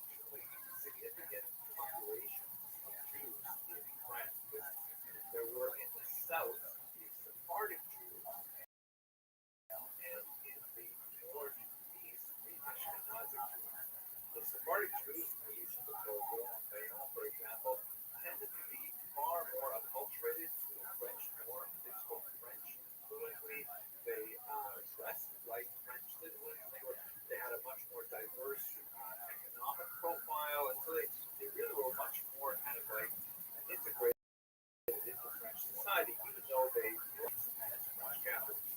significant populations of Jews in France. There were in the south the Sephardic Jews, and in the northeast the Ashkenazic Jews. The Sephardic Jews in the east of Bayonne, for example, tended to be far more acculturated to French norms. They spoke French fluently. They dressed like French citizens. They had a much more diverse economic profile, and so they really were much more kind of like integrated into French society, even though they were French Catholics.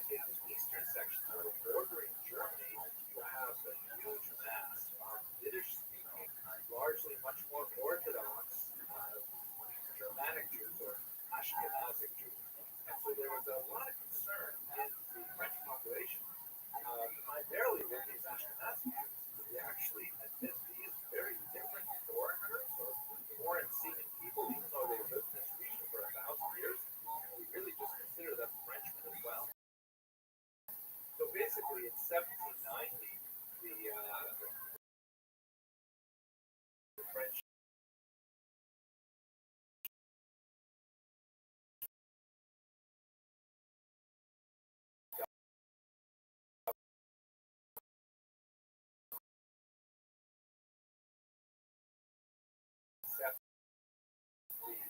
In the eastern section, bordering Germany, you have a huge mass of Yiddish-speaking, largely much more Orthodox Germanic Jews or Ashkenazic Jews. And so there was a lot of concern in the French population, primarily with these Ashkenazic Jews. They actually admit these very different foreigners or foreign-seeming people, even though they lived in this region for 1,000 years. And we really just consider them Frenchmen as well. So basically, in 1790, the French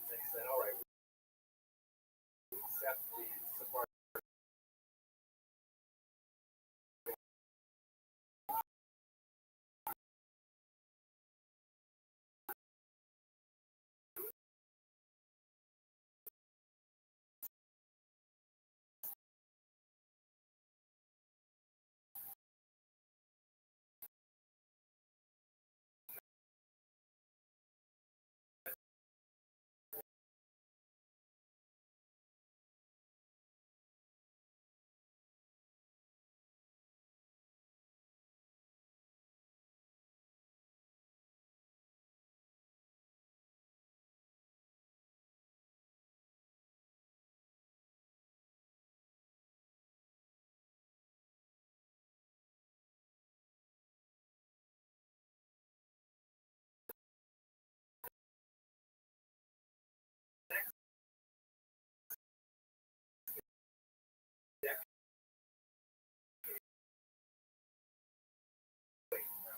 they said, all right, we accept the Sephardic.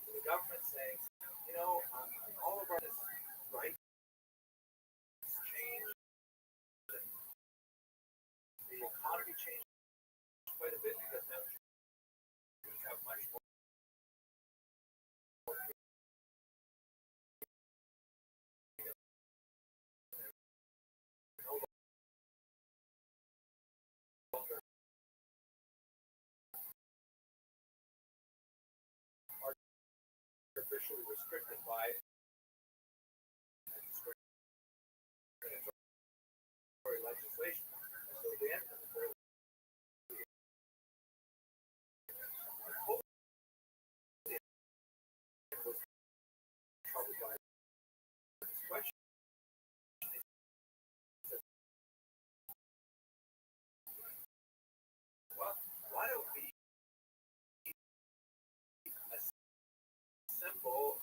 The government saying, all of our rights changed, the economy changed quite a bit because now Jews have much more. Artificially restricted by discriminatory legislation. So the end of the was troubled by this question. Well, why don't we assemble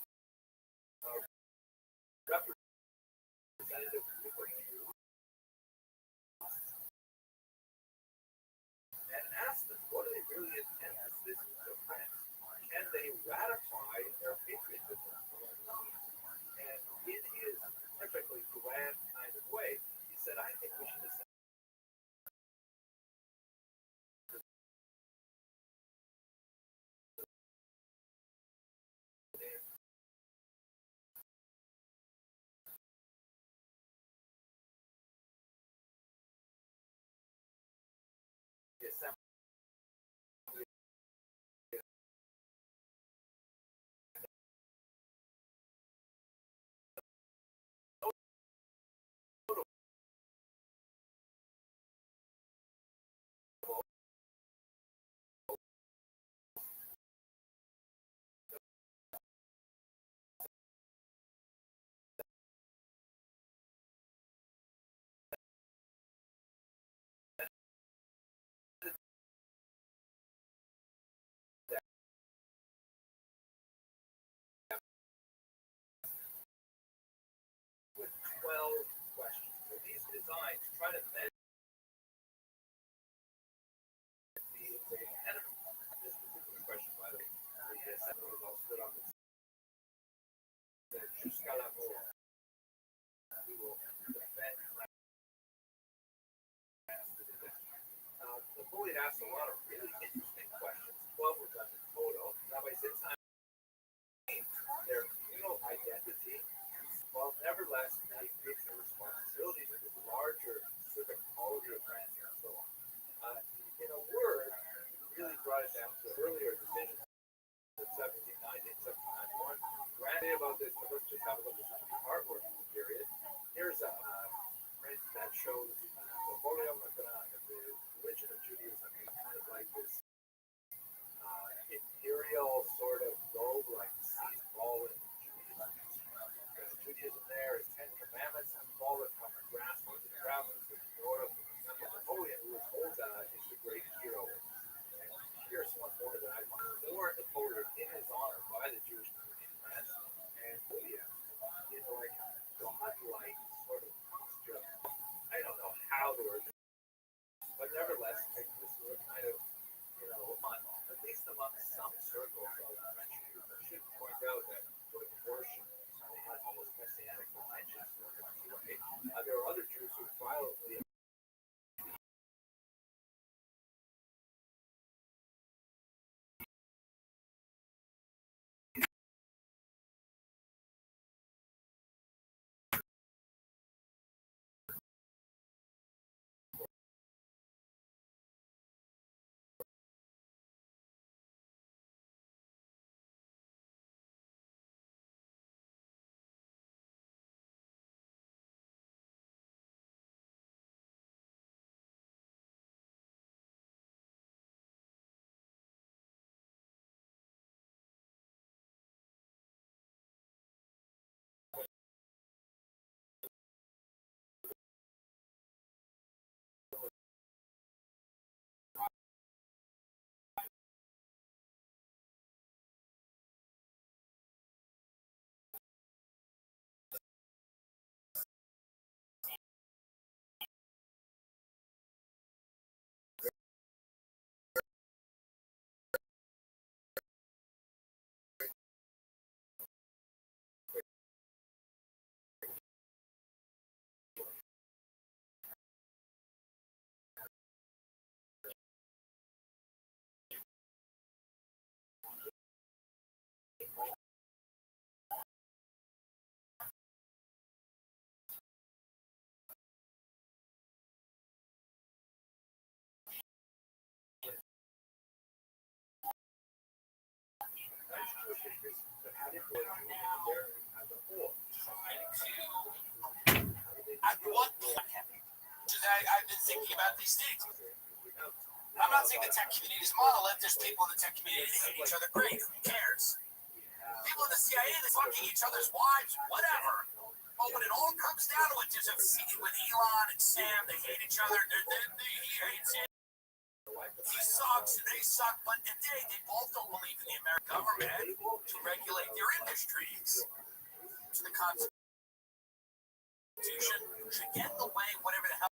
Napoleon asked a lot of really interesting questions. 12 were done in total. Rabbi Zitzheim, their communal identity, while nevertheless they take the responsibilities of the larger civic quality of granting and so on. In a word, really brought it down to earlier decisions in 1790 and 1791. Granted about this, but let's just have a look at some of the artwork in the period. Here's a print that shows Napoleon Macron, the religion of Judaism, is kind of like this imperial sort of robe, like seas fallen Judaism. There's Judaism there, is 10 commandments, and fallen from the grass for the travels of the order of Napoleon, who was told is the great hero. And here's one more that I find more Napoleon in his honor by the Jewish community in France, and William in like godlike sort of posture. I don't know how they were, but nevertheless, this was a kind of, at least among some circles of the French Jews. I should point out that joint abortion had almost messianic dimensions for it anyway. There are other Jews who violently I've been thinking about these things. I'm not saying the tech community is monolith. There's people in the tech community that hate each other. Great. Who cares? People in the CIA, they're fucking each other's wives, whatever. But when it all comes down to it, there's a scene with Elon and Sam. They hate each other. He hates him. He sucks. They suck. But at the end, they both don't believe in the American government to regulate their industries. So the Constitution should get in the way, whatever the hell.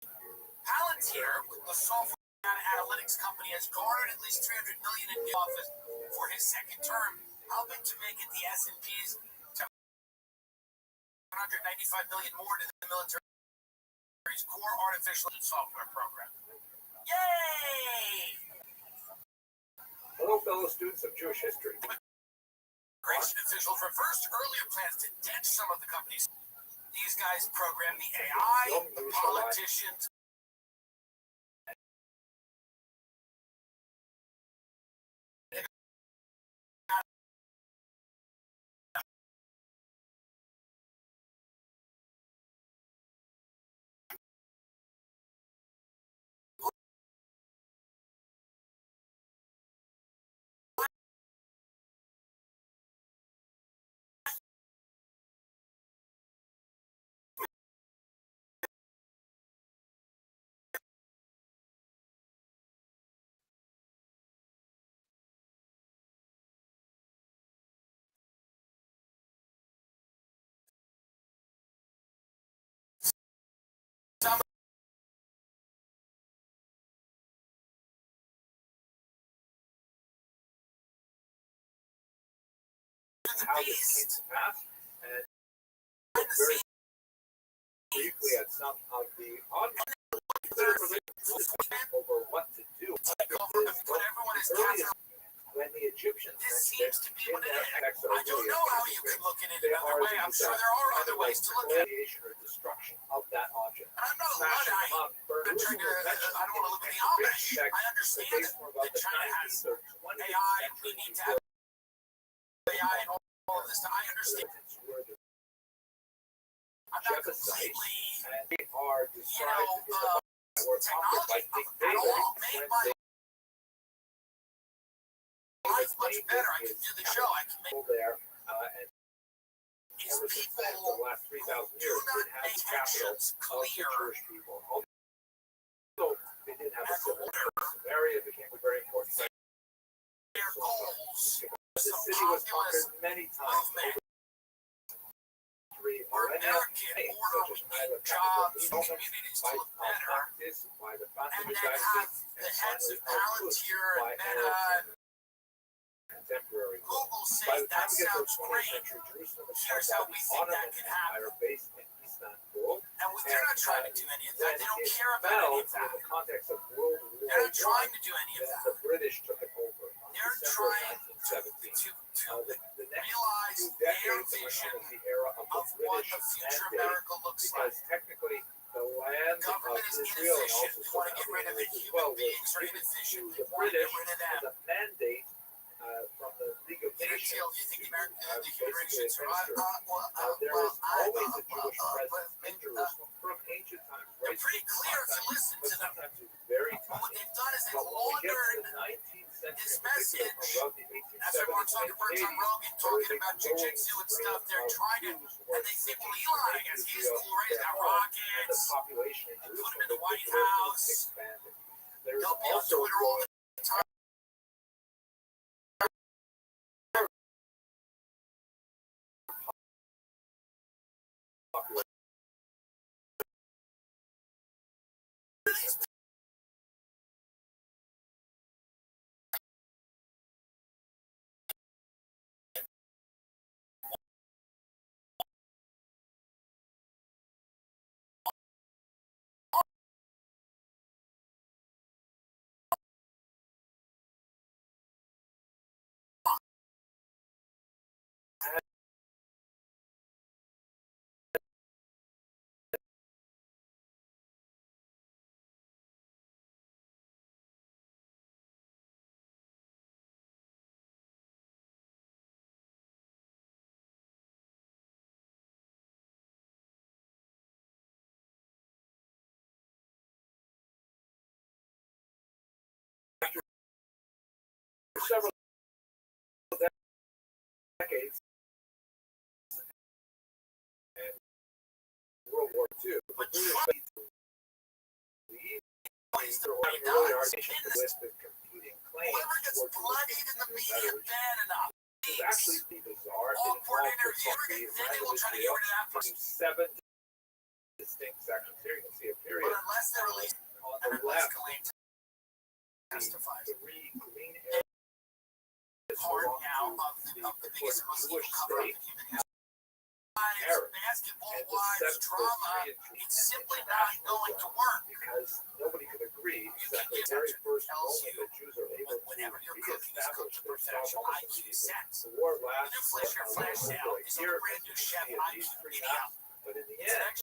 Palantir, the software data analytics company, has garnered at least $300 million in the office for his second term, helping to make it the S&P's $195 million more to the military's core artificial software program. Yay! Hello, fellow students of Jewish history. Immigration officials reversed earlier plans to ditch some of the companies. These guys program the AI, the politicians. How this came to pass, and very briefly at some of the audience over what to do. take over and put everyone as captain. When the Egyptians This mentioned seems to be in what it that is. I don't know how you could look at it another way. I'm sure there are other ways to look at it. creation or destruction of that object. And I'm not a Smashing Luddite. them up, burning I'm trying to, them. I don't want to look at the Amish. I understand that China has AI and we need to have AI and all of this. I understand. I'm not completely, They are described technology at all made my life much better. I can do the show. I can make there, and these ever since then, for people the last 3,000 do years, not it has make the capital actions of the clear Jewish people. Although they did have a and civil order. Samaria became a very important site. Their goals. The Some city was populist conquered many times. movement Three where millennia, American order would make jobs and communities to look better, and then have the heads of Palantir and Meta and contemporary. Google By say the time that we get to the sounds 20th great, century, Jerusalem was here's how we think that can happen. based in Istanbul. And they're not trying to do any of that. They don't care about any of that. In the context of World War They're not trying to do any of that. the British took it over. They're trying to The next realize two their decades are vision known as the era of of the what British the future mandate, America looks like. because technically the land of Government is Israel and inefficient. also We want to get rid of it. Human beings are inefficient. We want to get rid of them. the mandate from the League of They didn't Nations. feel, you think the human race basically should survive? administer. There is always a Jewish presence in Jerusalem from ancient times. They're right pretty through clear if you time, listen but to them. sometimes it's very But what tiny. they've done is they've But when we get to laundered the 19th century, this in particular message. from about the As everyone's talking about Tom 1870s, Rogan talking about jiu-jitsu and stuff, they're trying to, and they think, well, Elon, I guess he's cool, right? He's got and the rockets. population in Put him in Jerusalem the White is significantly House. expanded. There is He'll be on also Twitter all the time. several decades and World War II. But British Trump leave early our nation with the competing claims whoever gets towards bloodied in the media bad enough. It's actually bizarre. Awkward interview. Then they will try to get rid of that person. 7 distinct sections. Here you can see a But period unless they're released, on and the unless left. Ghislaine testifies. 3 green areas Part belong now to of the biggest Muslim Jewish cover up state. in human history. Basketball And the wives, 7th drama, century it's simply not going to work. because nobody could agree You that can the get very that first tells moment you that Jews are able to whenever you're cooking, it's cooked reestablish to their perfection. IQ sovereignty. sets. The war The lasts new Fleischer flash sale is on a brand new chef IQ video. but in the It's an end, next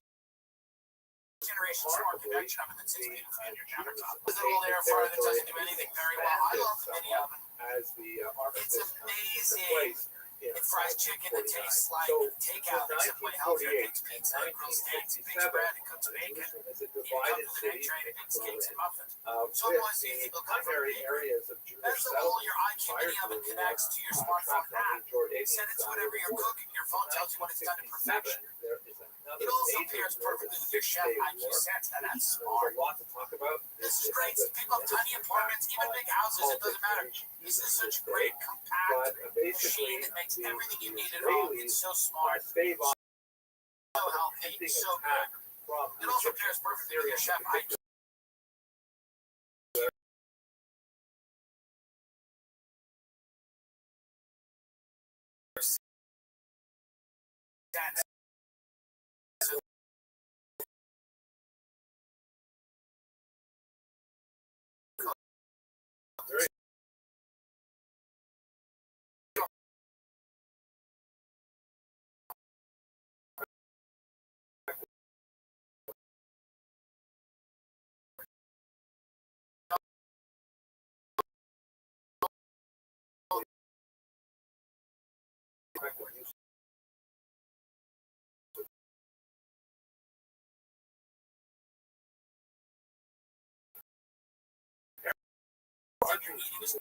generation smart connection oven that sits beautifully on your countertop. With a little air fryer that doesn't do anything very well. I love the mini oven. as the armistice It's comes into amazing. place in It fries chicken that 1949. tastes like So, takeout, from except way healthier. It 1948 bakes pizza, it grills steaks, it bakes 1967, bread, it cooks bacon. Jerusalem is a It divided comes with an egg city tray, it bakes from cakes and muffins. with So it was the easy to cook primary from areas of Jewish That's the role your settlement IQ prior mini to oven the war, connects to your smartphone trapped on app. the Jordanian Set it to side whatever of the you're border. cooking. Your phone tells you when it's done to 1967, perfection. there is another It also major pairs war, perfectly the with your chef Six-Day IQ War. sets. Now that's There's smart. a lot to talk about. This is great. People have tiny apartments, even big houses, it doesn't matter. This is such a great, compact But basically, machine that makes the everything you need at home. Israelis It's so smart, stave off so healthy, anything so good. attack from It also pairs perfectly with your chef IQ. That's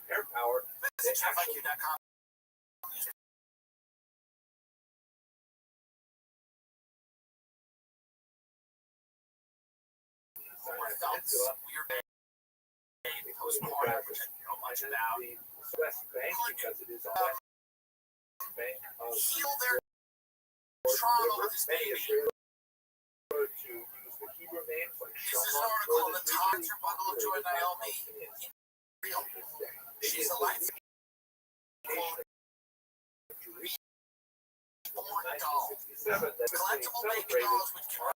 Air power. Visit chefIQ.com. We are very postmortem, which I know much about. The West Bank, because it is a West Bank of Heal their trauma with this baby. to use the Hebrew names like This is an article in the Times. Your bundle of joy, Naomi. Real. She's a life. Born doll. Collectible baby dolls which can run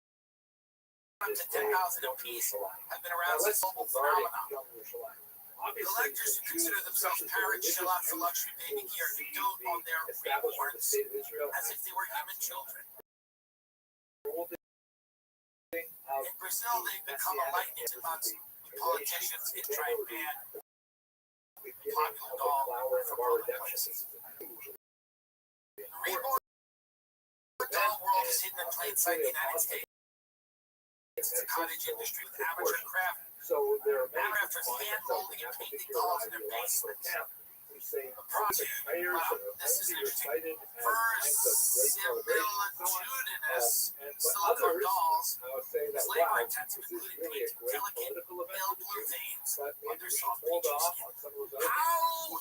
up to 10,000 apiece have been around since global phenomenon. Collectors who consider themselves parents shell out for luxury baby gear and dote on their reborns as if they were human children. In Brazil, they've become a lightning rod with politicians in trying to ban popular doll from public places. The reborn doll world is hidden in plain sight in the United States. It's a cottage industry with amateur crafters hand-molding and painting dolls in their basements. The project, this is interesting, verisimilitudinous silicone dolls is labor-intensive, including painting delicate pale blue veins under soft bleaching skin. How?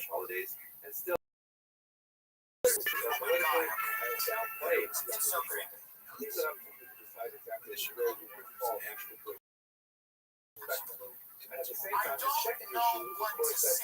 Holidays and still Oh my God, it's so creepy. I don't know what to say.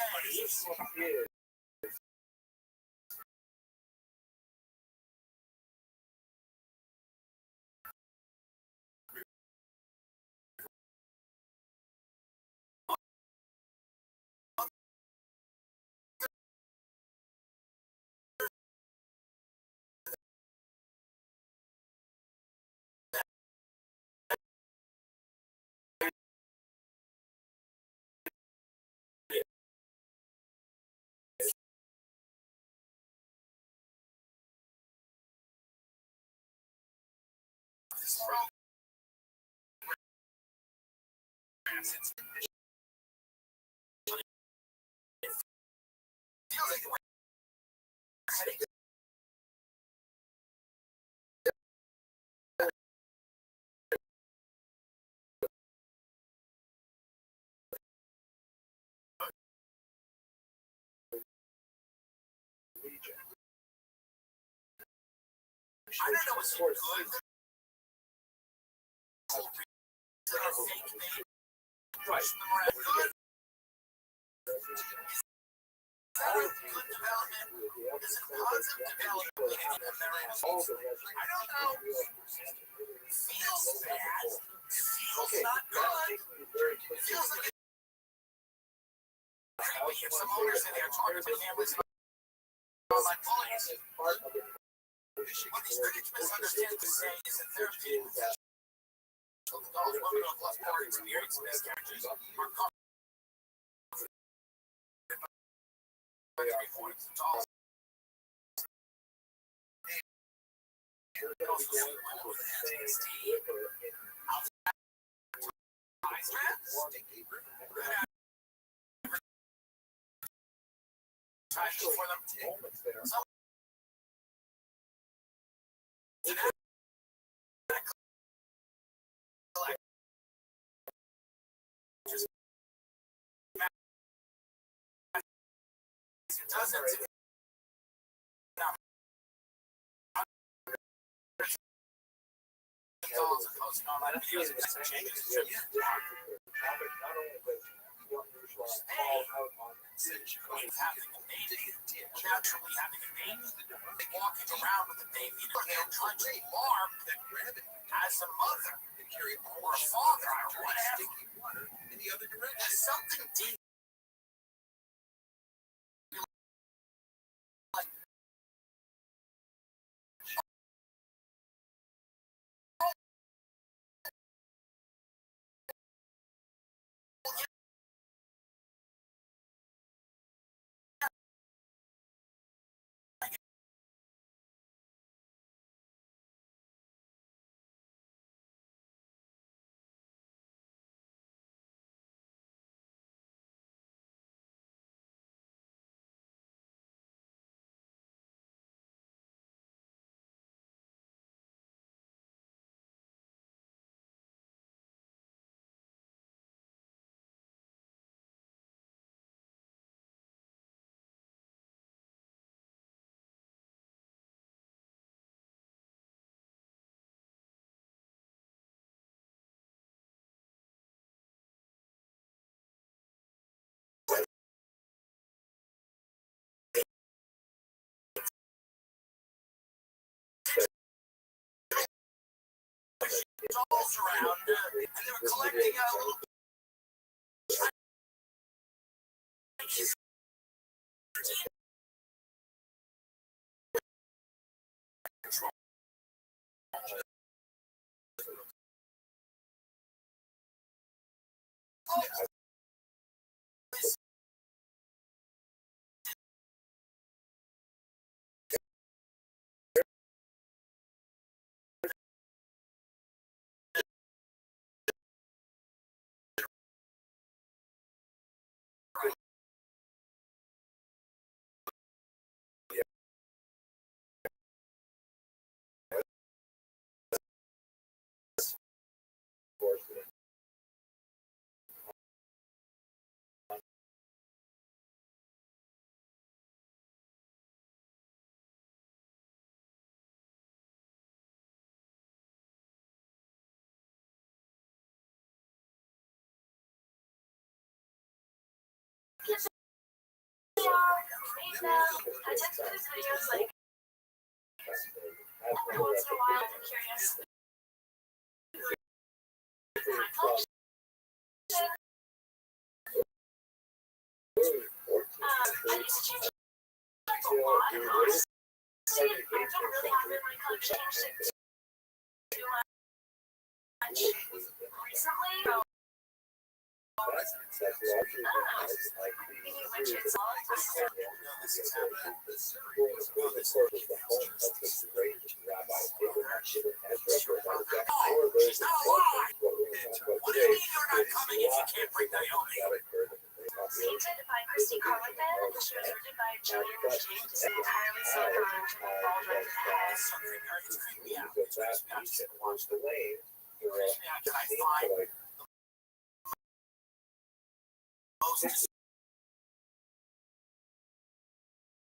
I don't know what's good. Push them around. Good. Is that a good development? Is it positive development in America? I don't know. It feels bad. It feels not good. It feels like it's creepy. If some owners in there targeting families like bullies. What these critics misunderstand to say is that therapeutic potential of the dolls, women who have lost power experience miscarriages, are covered by the reforms of dolls. They also see women with PTSD, Alzheimer's, for them to so it doesn't dolls are posting online videos of sex changes to having a baby without truly having a baby. They walking around with a baby in their country mark as a mother or a father or whatever. There's something deep. dolls around, and they were collecting little. I check through his videos like every once in a while. I'm curious. I publish I used to change it a lot. Honestly, I don't really have it in my collection. Too much recently. Which is all the time. This is happening. The series about this Rabbi she's not alive. What do you mean you're not coming if you can't bring Naomi? Painted by Christy Carlington, and she was written by Julian Machine. It's entirely silicone to the ball drive pass. It's creeped me out. Watch the lane. Can I find most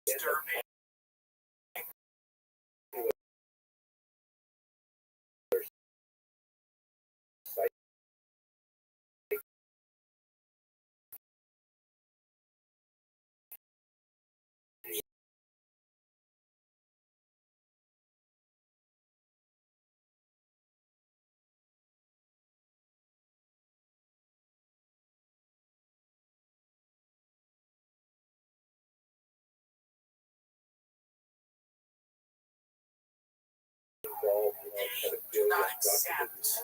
disturbing? Do not accept.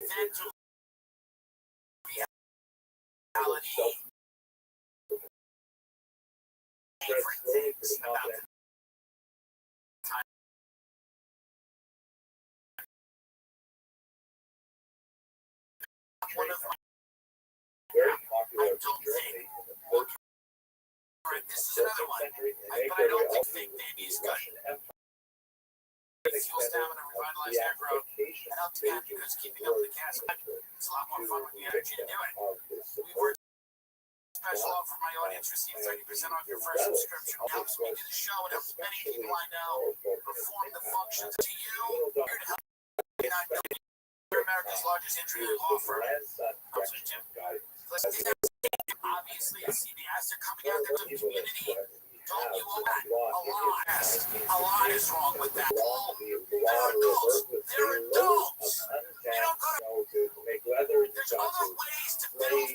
Mental reality. Everything about the time. One of my I don't think. Alright, this is another one. But I don't think fake baby is good. Fuel stamina, revitalize hair growth, and help to get because keeping up with the cast it's a lot more fun with the energy to do it. We worked special offer for my audience, receive 30% off your first subscription. It helps me do the show and helps many people I know perform the functions. To you, here to help you not know you're America's largest injury law firm. I'm sorry, Jim. Obviously, I see the ads are coming out there to the community. Don't you owe that? A lot is wrong with that. They're adults. They're adults. You don't go to. There's other ways to build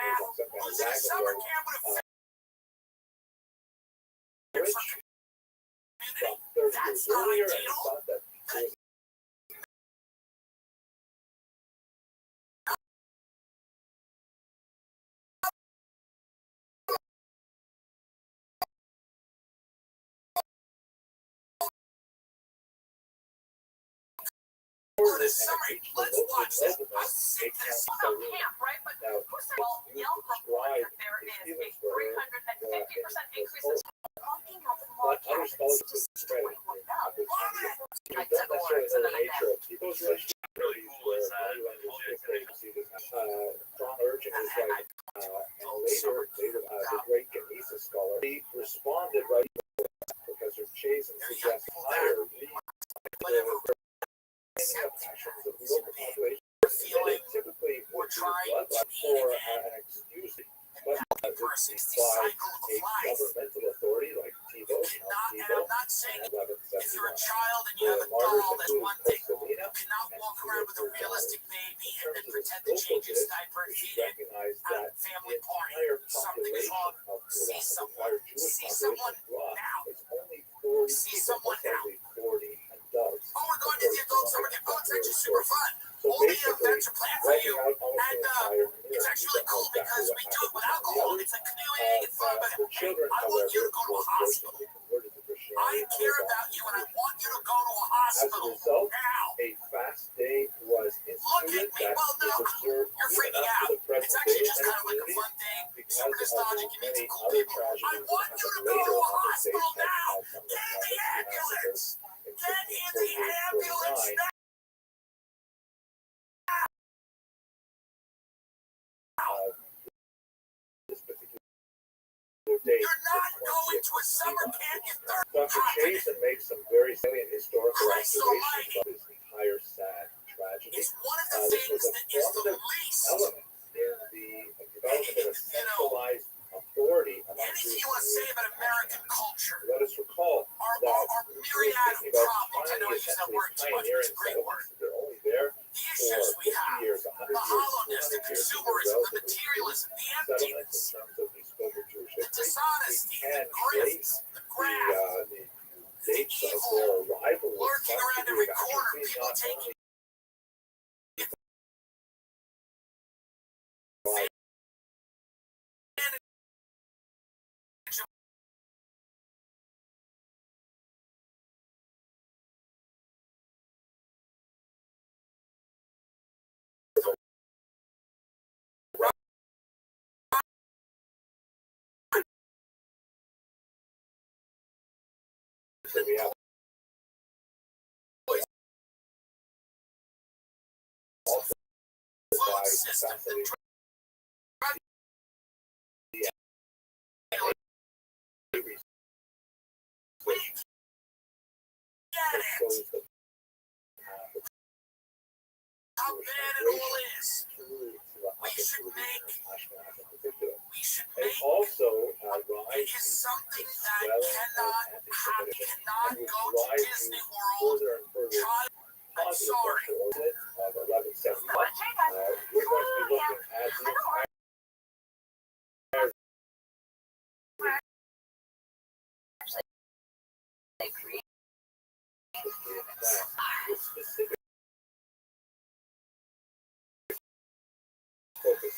on some kind of Who's in a wagon summer road. camp with a Rich from from 30 That's years not earlier, and ideal. he thought that there was We're in and a summer. it reached Let's the watch this. I'm nobleman, sick of this. Well, camp, right? But Now, who's it's well, used Yelp to reported describe that there his is a feelings for her 350% in increase in Walking up in but log other cabins scholars to put see credit what in up. this idea. You Like don't divorce necessarily know and the then nature of people's relationships Really cool where is body that language all is the great to see this. John Urchin is like, and later, the great Genesis scholar, he responded right to Professor Chase and suggests higher actions of the local population. Feeling Typically we're would be trying blood to for eat again. an excuse, but Person, it's the by cycle of a life. governmental authority like TiVo, And I'm not saying if you're a 1171. child and you The have a martyrs doll, that's include one thing. Selena, You cannot walk around with a realistic baby in and terms then of the pretend to scope of change his this, diaper and we should feed it recognize at that a the family party. entire Something is population wrong. of See the someone. entire Jewish See population someone of Guam now. is only 40 See people, someone most likely 40 adults. Oh, we're going to the adult summer camp. Oh, it's actually super fun. So All the basically, events are planned for you. wiping out almost And the entire it's actually really cool because we do it with alcohol. It's like canoeing and fun. But the children, I want you to go to a however, hospital. converted to I Christianity. care about you and I want you to go to a As a hospital result, now. a fast day was Look instituted at me. that Well, no, is observed you're even freaking up out. to the present It's actually day just in kind of like a communities fun thing. because Super of nostalgic. You meet many some cool other people. I tragedies want that you to happened go to later a on the hospital states now. from Get in the United ambulance. in Get in the ambulance 1648-49. now. This particular date, You're not the going 20th to a summer camp. You're Dr. Chasen makes some very salient historical Christ observations about this entire sad tragedy. It's one of the This things was a that is the formative least. element in the development of a centralized authority among Anything Jewish you want to say about American communities. culture? Let us recall that Our we're myriad of thinking about problems. I know I tiny, use that essentially word too much, but pioneering it's a great word. settlements. They're only there The for issues we 50 have, years, 100 the years, hollowness, the 200 years. These are consumerism, the relatively materialism, the settlements in emptiness, terms of the scope of Jewish the history. dishonesty, We the can grift, trace the graft, the dates of their arrival with lurking some around degree every of corner, accuracy, people not taking only so we have also by system, capacity exposed the how bad it all is. we should make- in particular. We should And make also it rise is the something that swelling cannot of happen. anti-Semitism Cannot and which go to drives Disney you World. further and further Try. I'm positive sorry. social ordinance of 1171. We're going to be looking at the entire history of that with specific focus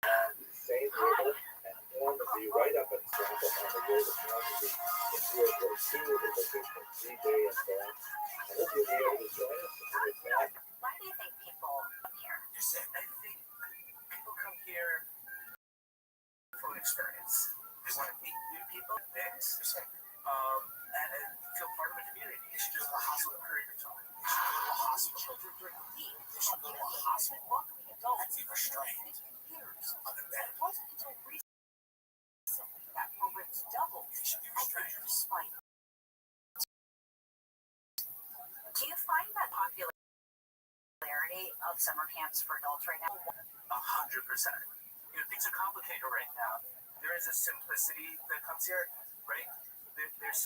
on the same level and Normandy right up and drop up on the road of Normandy in World War II, the location of D-Day and so on. I hope you'll be able to join us. And if not, Why do you think people come here? You said, I think people come here for an experience. They want to meet new people, things, and feel part of a community. They should go to a hospital period of time. They should go to a hospital. Children during the week. They should go to a hospital. Welcoming adults. And be restrained. Years on the bed. It wasn't until recently that programs doubled They should be and restrained. despite. Do you find that popularity of summer camps for adults right now? 100%. Things are complicated right now. There is a simplicity that comes here, right? There's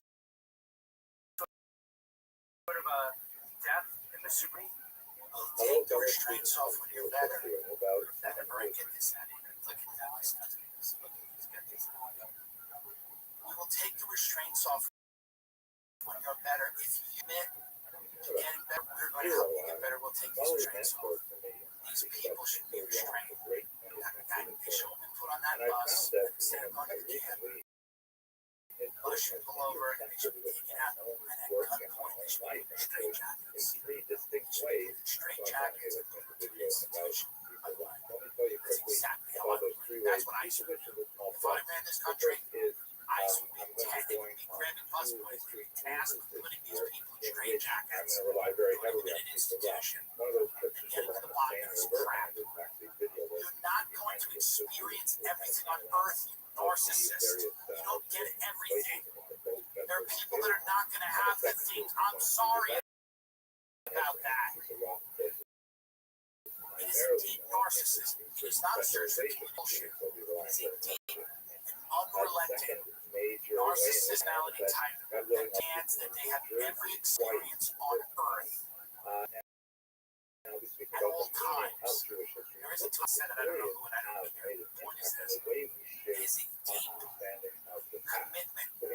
sort of a depth in the super. hello, Take the fellow restraints off when you're better. about Never get this at it. listen to this. Okay, let's get this going. We will take the restraints off when you're better. If you admit to getting better, we're going to help you get better. We'll take these restraints off. These people should be restrained. They should be put on that bus instead of going to the camp. Bus should pull over and they should be taken out. And at gunpoint, they should be straight jackets. Straight jackets to the institution. That's exactly how I would do it. That's what I should do. If I ran this country, I would be grabbing bus boys and tasked with putting these people in straight jackets, putting them in an institution, and getting to the bottom of this crap. You're not going to experience everything on earth, you narcissist. You don't get everything. There are people that are not going to have the things. I'm sorry about that. It is a deep narcissism. It is not a search for bullshit. It is a deep and unrelenting narcissistic type that demands that they have every experience on earth at all times. There is a time said, I don't know who, and I don't know the point is this. It is a deep commitment to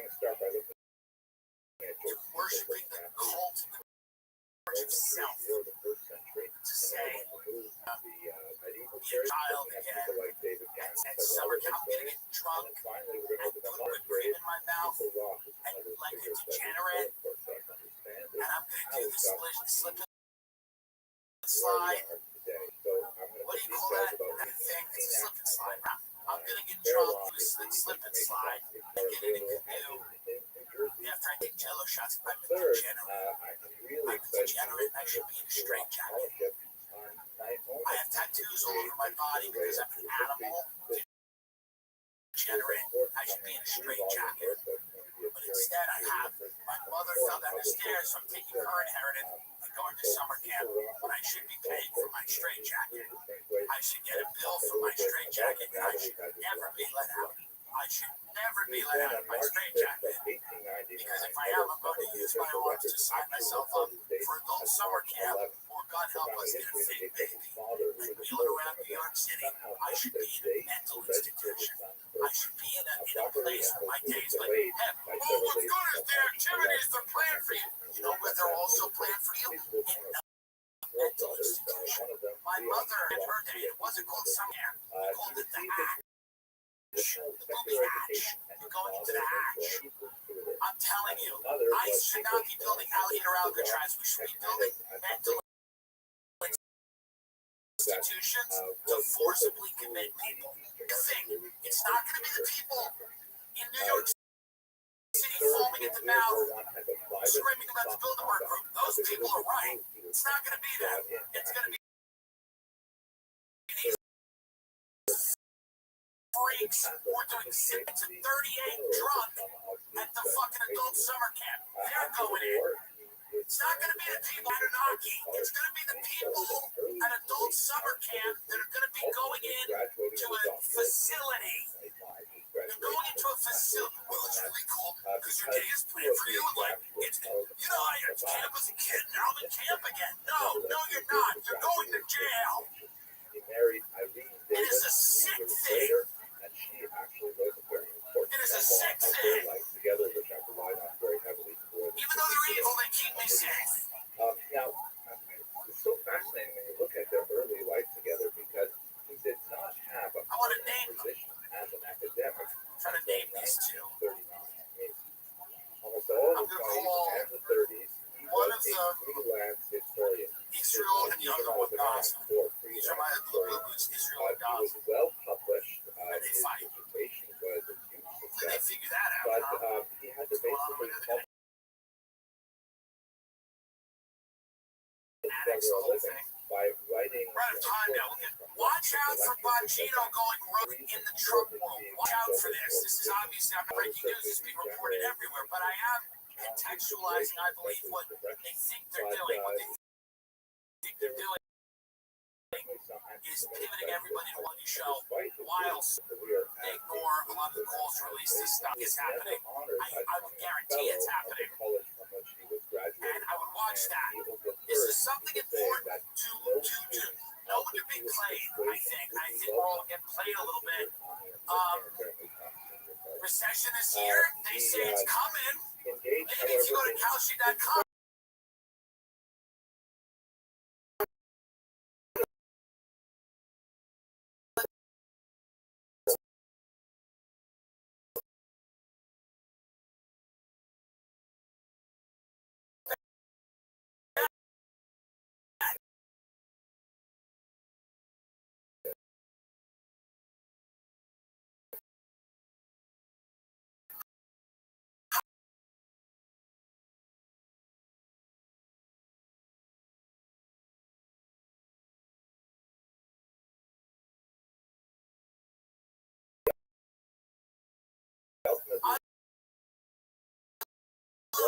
worshiping the cult of self. To say, be a child again, at summer camp, I'm going to get drunk, and put whipped cream in my mouth, and like a degenerate, and I'm going to do the slip and slide. What do you call that? That thing? It's a slip and slide. I'm going to get drunk, do a slip and slide, and get in a canoe. After I take jello shots, I'm a degenerate. I should be in a straight jacket. I have tattoos all over my body because I'm an animal. Degenerate. I should be in a straight jacket. But instead, I have my mother fell down the stairs from taking her inheritance and going to summer camp when I should be paid for my straight jacket. I should get a bill for my straight jacket, and I should never be let out. I should never be let out of my straight jacket. Because if I am, I'm going to use my arms to sign myself up for adult summer camp, or God help us, get a fake baby. And wheel it around New York City. I should be in a mental institution. I should be in a place where my days like, hey, oh, what's good is the activities they're planned for you. You know where they're also planned for you? In a mental institution. My mother in her day, it wasn't called summer camp. We called it the hatch. The booby hatch. You're going into the hatch. I'm telling you, I should not be building alligator Alcatraz. We should be building mental institutions to forcibly commit people. It's not going to be the people in New York City foaming at the mouth, screaming about the Bilderberg group. Those people are right. It's not going to be them. It's going to be these freaks who are doing 6 to 38 drunk at the fucking adult summer camp. They're going in. It's not going to be the people at Anarchy. It's going to be the people at adult summer camp that are going to be going into a facility. You're going into a facility. Well, it's really cool because your day is planned for you. Like, you know, I had camp as a kid. Now I'm in camp again. No, you're not. You're going to jail. It is a sick thing. It is a sick thing. Even though they're evil, they keep me safe. Now, it's so fascinating when you look at their early life together because he did not have a position as an academic. I'm trying to name these two. Almost all of the 20s and the 30s, he was a freelance historian. Israel and the other one, Gaza. These are my blues, Israel and He was Gaza. well published. And they His fight. dissertation was a huge Hopefully they success. figure that out, But huh? he had to basically publish Addicts, the whole thing. by writing. We're out of time now. Watch out for Bongino going rogue in the Trump world. Watch out for this. This is obviously, I'm not breaking news. This is being reported everywhere. But I am contextualizing, I believe, what they think they're doing. What they think they're doing is pivoting everybody to one show while they ignore a lot of the calls to release this stuff is happening. I would guarantee it's happening. And I would watch that. This is something important to know when you're being played, I think. I think we're all getting played a little bit. recession is here. They say it's coming. Engage, Maybe if you go to Kalshi.com.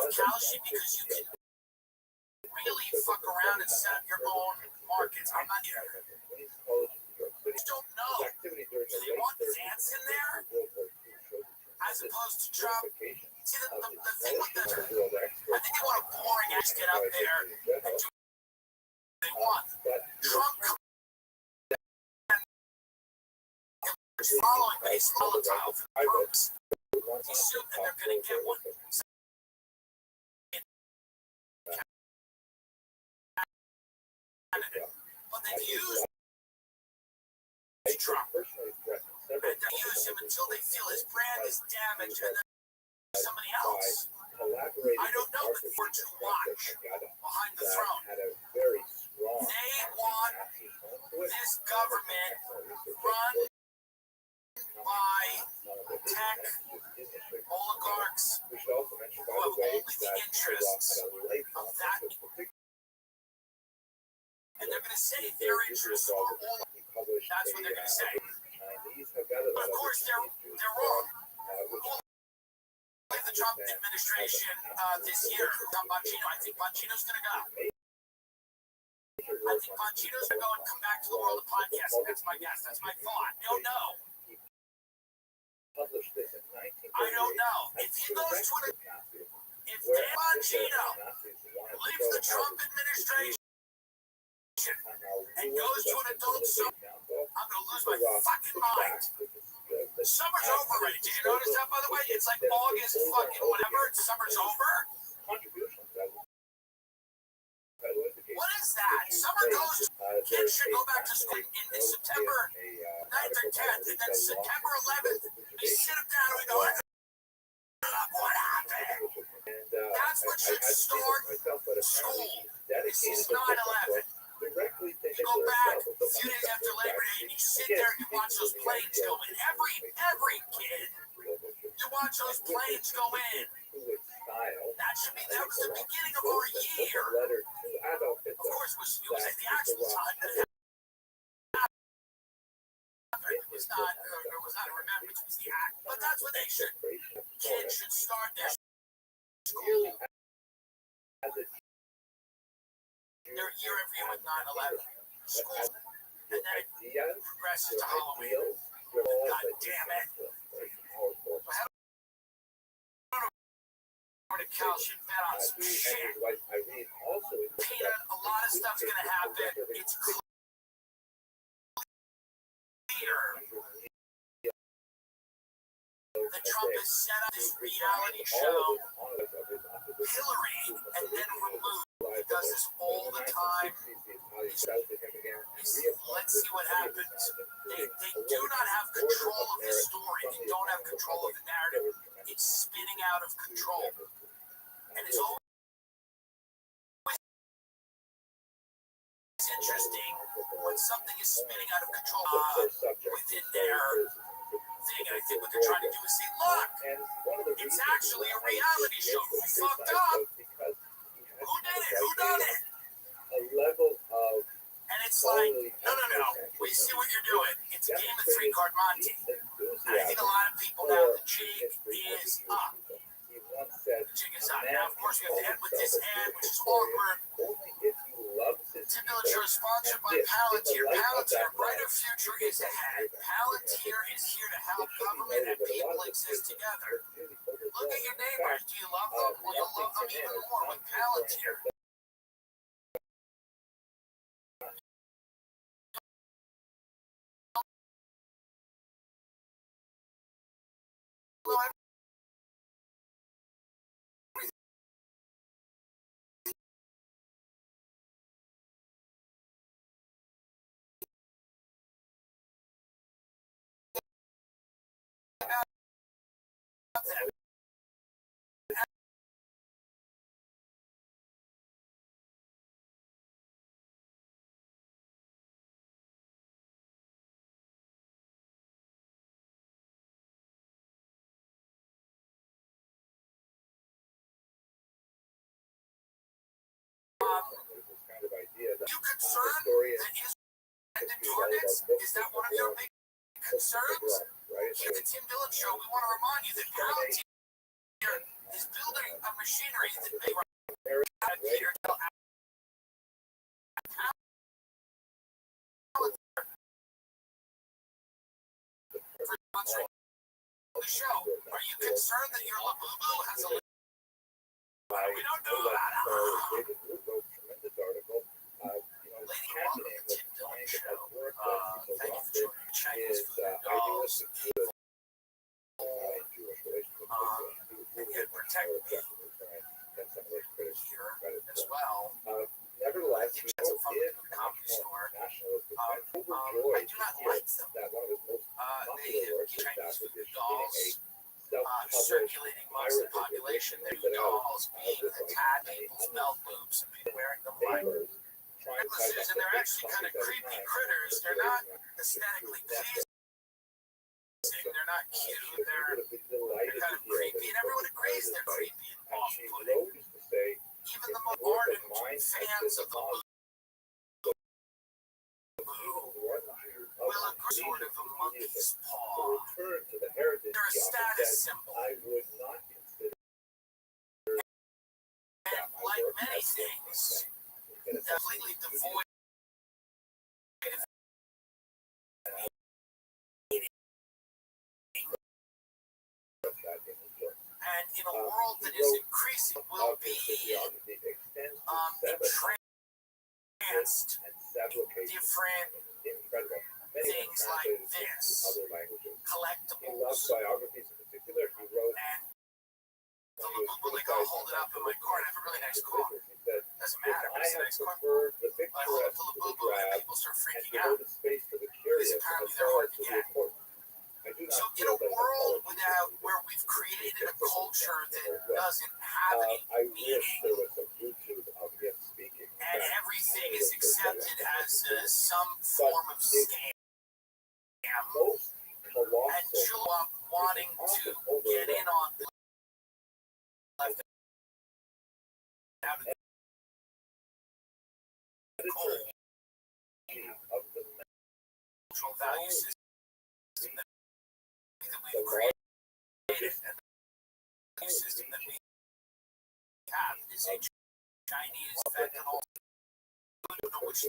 Kalshi because you can really fuck around and set up your own markets. I'm not here. I just don't know. Do they want dance in there? As opposed to Trump? See, the thing with the... I think they want a boring ass get up there and do what they want. Trump is following base volatile for purpose. He's soon and they're going to get one. But they've used Trump. And they use him until they feel his brand is damaged and then somebody else. I don't know, but we're to watch behind the throne. They want this government run by tech oligarchs who have only the interests of that. And they're going to say their interests are all. That's what they're going to say. But of course, they're wrong. The Trump administration this year, Bongino. I think Bongino's going to go. I think Bongino's going to go and come back to the world of podcasting. That's my guess. That's my thought. I don't know. I don't know. If he goes to if Dan Bongino leaves the Trump administration and goes to an adult summer, I'm going to lose my fucking mind. Summer's over already. Did you notice that, by the way? It's like August fucking whatever. Summer's over. What is that? Summer goes. Kids should go back to school in September 9th or 10th, and then September 11th, we sit them down and we go, what happened? That's what should start school. This is 9/11. You go back a few days after Labor Day and you sit there and you watch those planes go in. Every kid, you watch those planes go in. That was the beginning of our year. Of course, it was at the actual time that it happened. It was not a remembrance, it was the act. But that's what they should. Kids should start their school. Their year every year with 9/11. School. And then it progresses to Halloween. God damn it. To calcium bet on some shit. Peanut, a lot of stuff's gonna happen. It's clear that Trump has set up this reality show, Hillary, and then removed. He does this all the time. Let's see what happens. They do not have control of this story. They don't have control of the narrative. It's spinning out of control. And it's always interesting when something is spinning out of control within their thing. And I think what they're trying to do is say, look, it's actually a reality show. Who fucked up? Who did it? Who done it? And it's like, no. We see what you're doing. It's a game of three-card Monte. And I think a lot of people now, the jig is up. The jig is up. Now, of course, we have to end with this ad, which is awkward. Tim Military is sponsored by Palantir. Palantir, brighter future is ahead. Palantir is here to help government and people exist together. Look at your neighbors. Do you love them? Well, you'll love them even more with Palantir. them. You concerned that is intended targets? Is that one of your big concerns? Here at the Tim Dillon Show, we want to remind you that Palantir is building a machinery that may Peter tell the show. Are you concerned that your Labubu has a we don't know about it. Tremendous article. Lady, welcome to the Tim Dillon Show. Thank you for joining Chinese food and dolls. And yet protect me here as well. Nevertheless, Give me some fun at the comedy store. I do not like them. They give Chinese food and dolls circulating amongst the population. They're dolls being attacked, people's belt loops, and people wearing them like necklaces, and they're actually kind of creepy critters. They're not aesthetically pleasing. They're not cute. They're kind of creepy, and everyone agrees they're creepy and off-putting. Even the most ardent fans of the will agree sort of a monkey's paw. They're a status symbol. And like many things, completely devoid of and in a world that is increasing will be entranced different things like this, collectibles, and the Labubu, like I'll hold it up in my car and I have a really nice car. Doesn't matter, but it's a nice car. I hold up the Labubu and people start freaking out because apparently they're hard to get. So in a world where we've created a culture that doesn't have any meaning, and everything is accepted as some form of scam, and show up wanting to get in on the left out of the cultural value system that we've created, and the system that we have is a Chinese fentanyl. I don't know which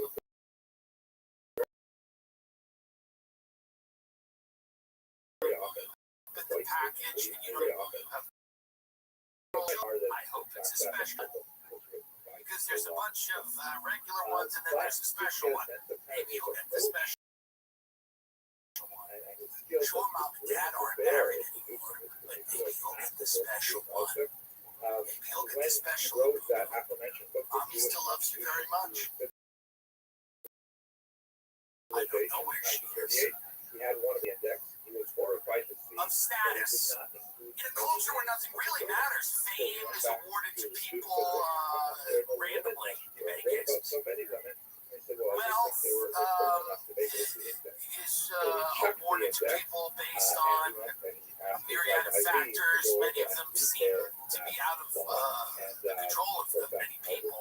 but the package, and you have I hope it's a special, because there's a bunch of regular ones and then there's a special one. Maybe you'll get the special one. Sure, mom and dad aren't married anymore, but maybe you'll get the special one. Maybe you'll get the special one. Mommy still loves you very much. I don't know where she is. Of status. In a culture where nothing really matters, fame is awarded to people randomly in many cases. Wealth is awarded to people based on a myriad of factors. Many of them seem to be out of the control of many people.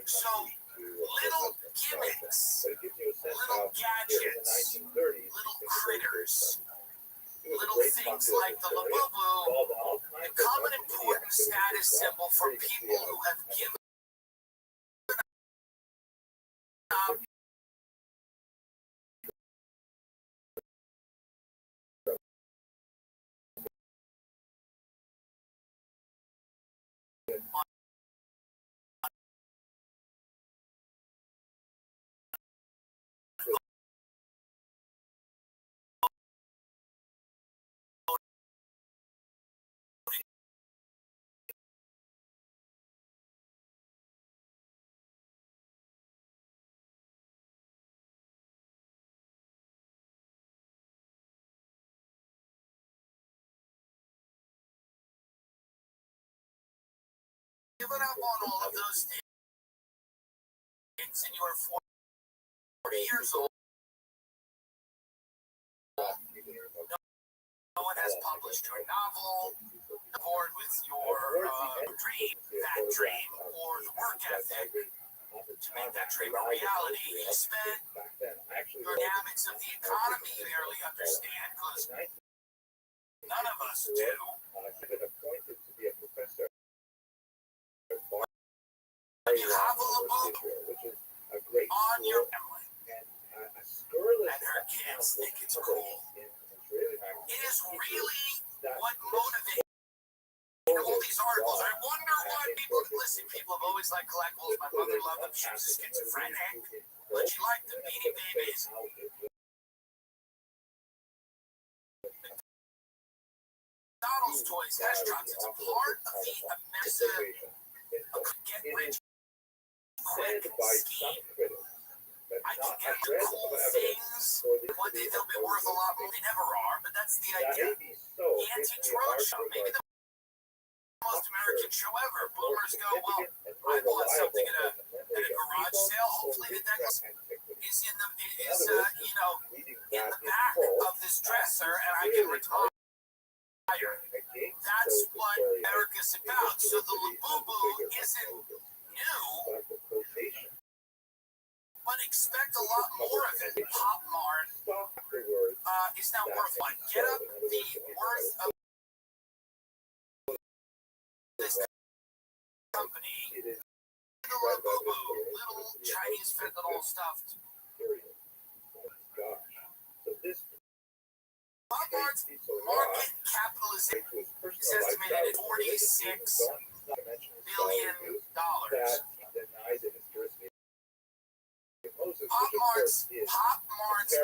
So little gimmicks, little gadgets, little critters, little things like the Labubu become an important status symbol for people who have given up given up on all of those things and you are 40 years old, no one has published your novel, bored with your dream, that dream, or the work ethic to make that dream a reality. You spend the dynamics of the economy you barely understand, because none of us do. And you have a labubu on your family, and her kids think it's cool. It is really what motivates all these articles. I wonder why people listen. People have always liked collectibles. My mother loved them. She was a schizophrenic, but she liked the Beanie Babies. McDonald's toys, hash trucks. It's a part of the massive get rich quick scheme. I can get the cool things. One day they'll be worth a lot more. They never are, but that's the idea. The Antiques Roadshow, maybe the most American show ever. Boomers go, well, I bought something at a garage sale. Hopefully the deck is in the back of this dresser, and I can retire. That's what America's about. So the labubu isn't new, but expect a lot more of it. Pop Mart is now worth what? Get up the worth of this company. The labubu, little Chinese fentanyl stuffed. Pop Mart's market capitalization is estimated at $46 billion. Pop Mart's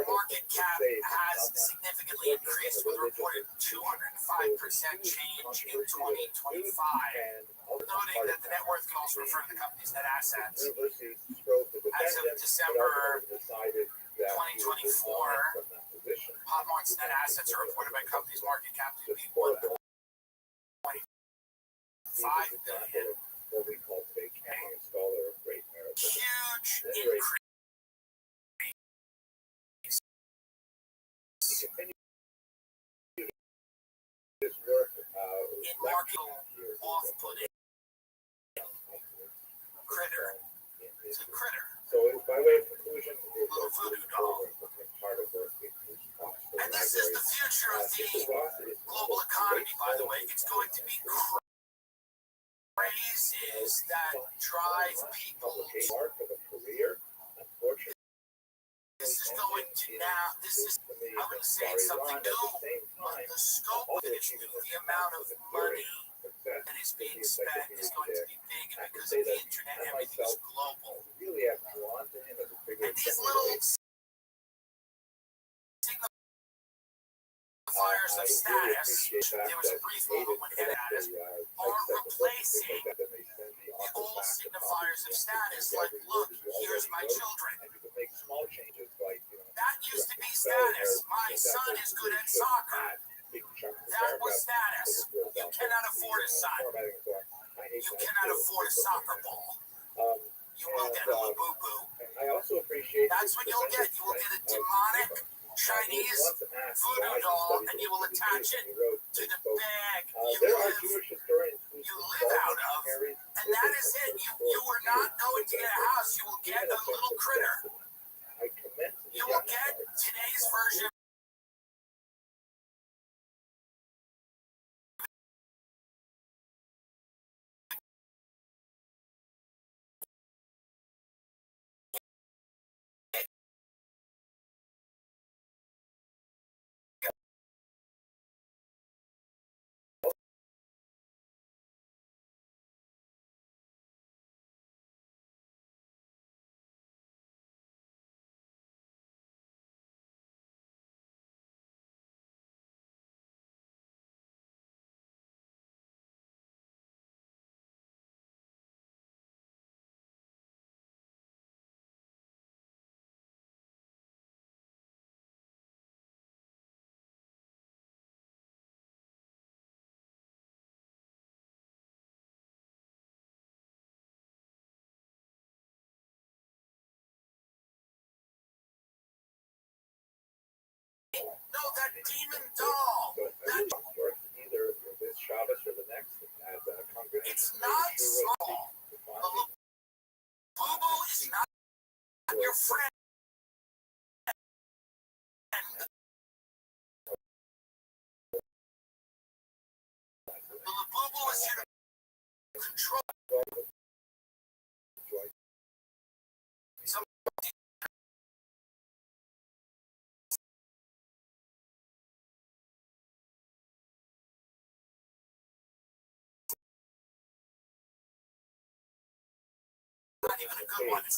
market cap has significantly increased, with a reported 205% change in 2025. Noting that the net worth can also refer to the company's net assets. As of December 2024, Pop Mart's net assets are reported by company's market cap to be $1.5 billion. Huge increase. In market off-putting critter. It's a critter. So by way of conclusion, Little voodoo doll. And this is the future of the global economy, by the way. It's going to be crazes that drive people. This is going to now, I wouldn't say it's something new, but the scope of it is new. The amount of money that is being spent is going to be big, and because of the internet, everything is global. And these little signifiers of status, there was a brief moment when head at us, are replacing the old signifiers of status, like, look, here's my children. That used to be status. My son is good at soccer. That was status. You cannot afford a son. You cannot afford a soccer ball. You will get a labubu. That's what you'll get. You will get a demonic Chinese voodoo doll, and you will attach it to the bag you live out of, and that is it. You are not going to get a house. You will get a little critter. You will get today's version that demon doll. But That either this Shabbos or the next, as a congregation. it's not small. The Boo is not your friend. The Labubu is here to control. Some not even a good one. It's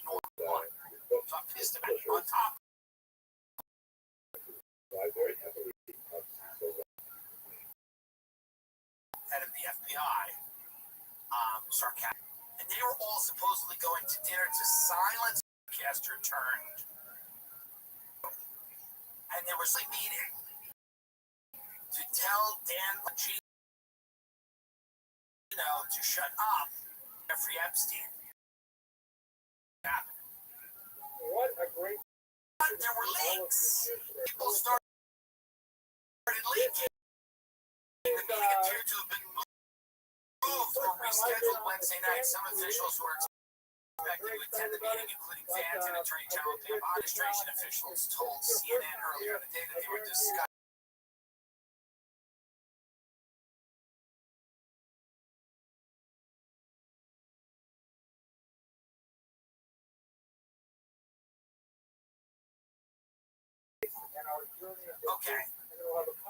one. So I'm pissed about it. On top Very heavily. head of the FBI, sarcastic. And they were all supposedly going to dinner to silence Castro turned. And there was a meeting to tell Dan Bongino to shut up Jeffrey Epstein. What a great. There were leaks. People started leaking. The meeting appeared to have been moved or rescheduled Wednesday night. Some officials who are expected to attend the meeting, including fans and Attorney General Pam, administration officials, told CNN earlier in the day that they were discussing. Okay.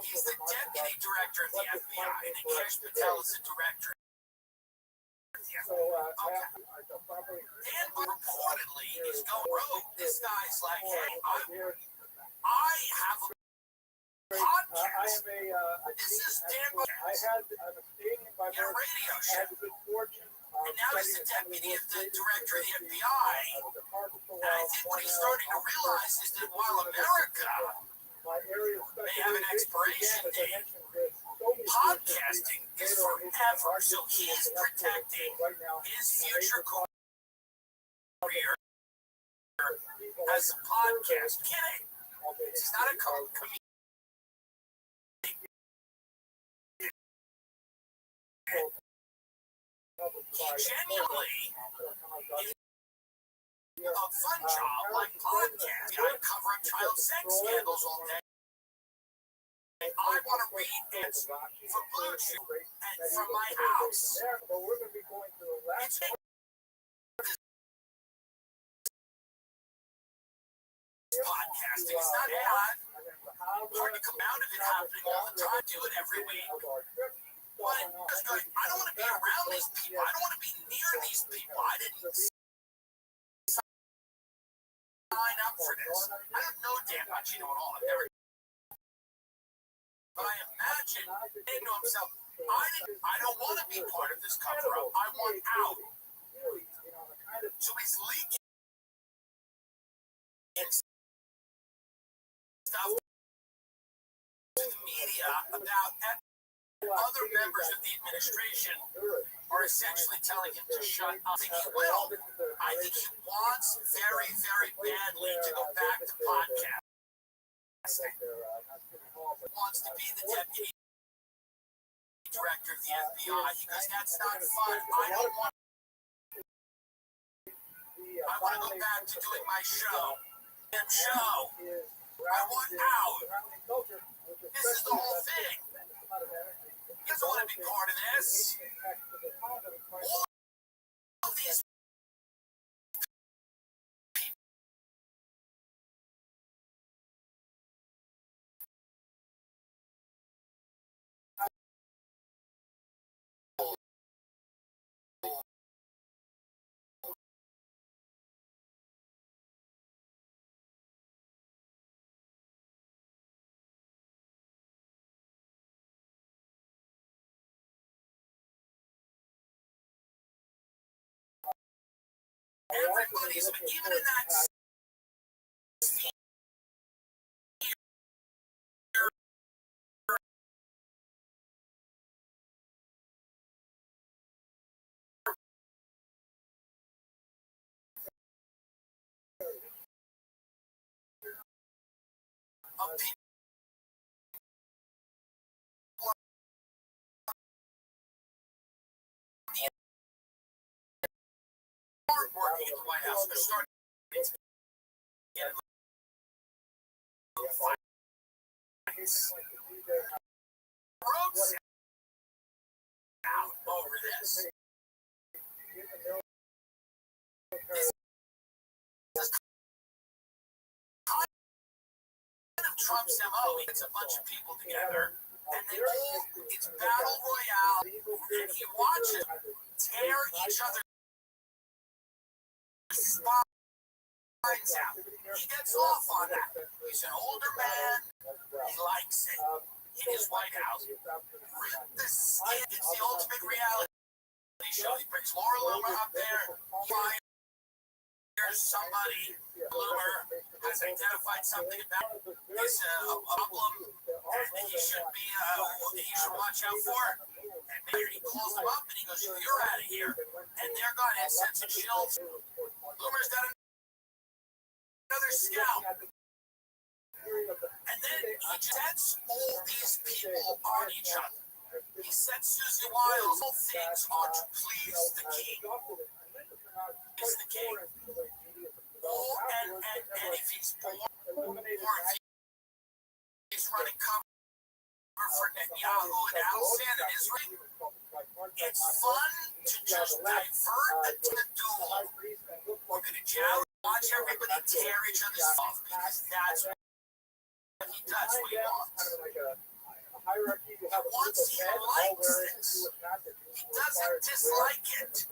He's the deputy director of the FBI, and Nikesh Patel is the director. Okay. Dan reportedly is going rogue. This guy's like, hey, I have a podcast. This is Dan in a radio show. And now he's the deputy of the director of the FBI. And I think what he's starting to realize is that while America may have an expiration date, podcasting is forever. So he is protecting his future career as a podcast. Kidding. He's not a comedian. He genuinely is a fun job like podcast. I cover up child sex scandals all day. I want to read ads for Blue Chew and from my house. It's podcasting. It's not ad. Hard to come out of it happening all the time. Do it every week. But I don't want to be around these people. I don't want to be near these people. I didn't sign up for this. I don't know Dan Bongino at all. I've never. But I imagine saying to himself, I don't want to be part of this cover-up. I want out. So he's leaking stuff to the media about other members of the administration are essentially telling him to shut up. I think he will. I think he wants very, very badly to go back to podcasting. Wants to be the deputy director of the FBI. He goes, that's not fun. I don't want. I want to go back to doing my show. I want out. This is the whole thing. He doesn't want to be part of this. All of these everybody's, even in that of people aren't working at the White House. They're starting to get roads out over this. Trump's MO, he gets a bunch of people together, and they all, it's battle royale, and he watches tear each other's spines out. He gets off on that. He's an older man, he likes it. In his White House, it's the ultimate reality show. He brings Laura Loomer up there, fires somebody, Loomer has identified something about is a problem and he should watch out for. And maybe he calls them up and he goes, "You're out of here." And they're gone and sends some chills. Loomer's got another scout. And then he sets all these people on each other. He sets Susie Wiles. All things are to please the king. Is the king. And if he's born or if he's running cover for Netanyahu and Al-San in Israel, it's fun to just divert the duel. We're going to watch everybody tear each other's off because that's what he does what he wants. And once he likes this, he doesn't dislike it.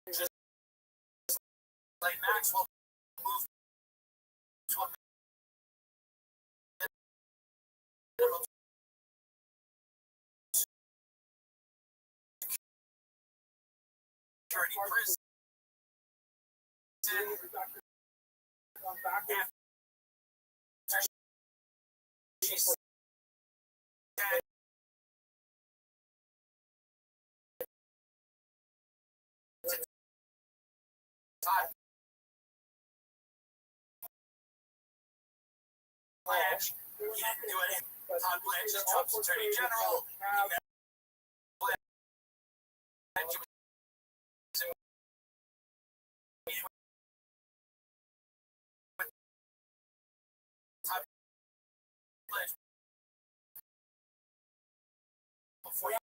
And he just like Maxwell moved to a minimum security prison. After she said Blanche, he didn't do it. Todd Blanche is Trump's attorney general. He met Blanche. Before he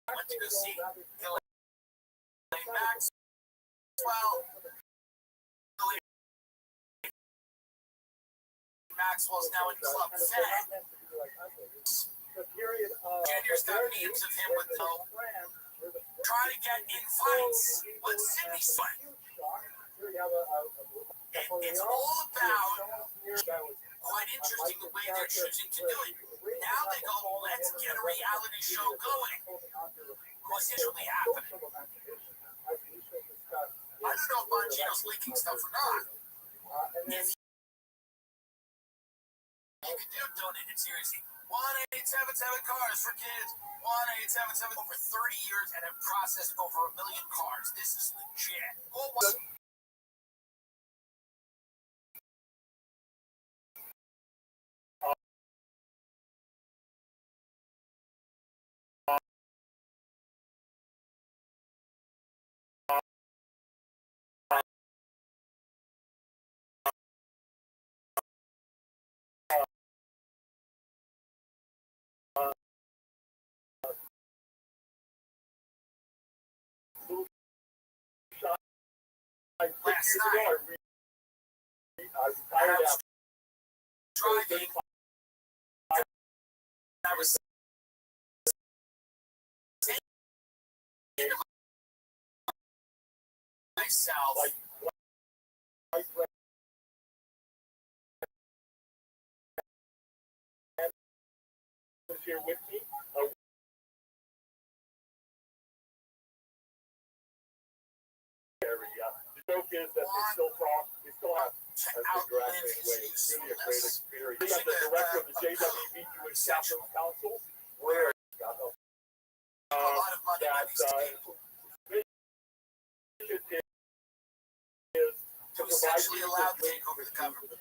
went to go see Maxwell. Maxwell's now in Club Fed. Junior's got memes of him with trying to get in fights. What's Sydney's fight? It's all about, quite interesting the way they're choosing to do it. Now they go, let's get a reality show going. What's usually happening? I don't know if Bongino's leaking stuff or not. If you can donate it seriously. 1-877 cars for kids. 1-877 over 30 years and have processed over 1 million cars. This is legit. Last years night, ago, I and retired I was after driving. I was saying to myself, here with me. The joke is that they still talk, they still have to as they outlive graduate his away. It's really a great usefulness. experience. We got the director of the JWB Jewish Catholic Council, where got A lot of money on these people is to essentially allow to take over the government.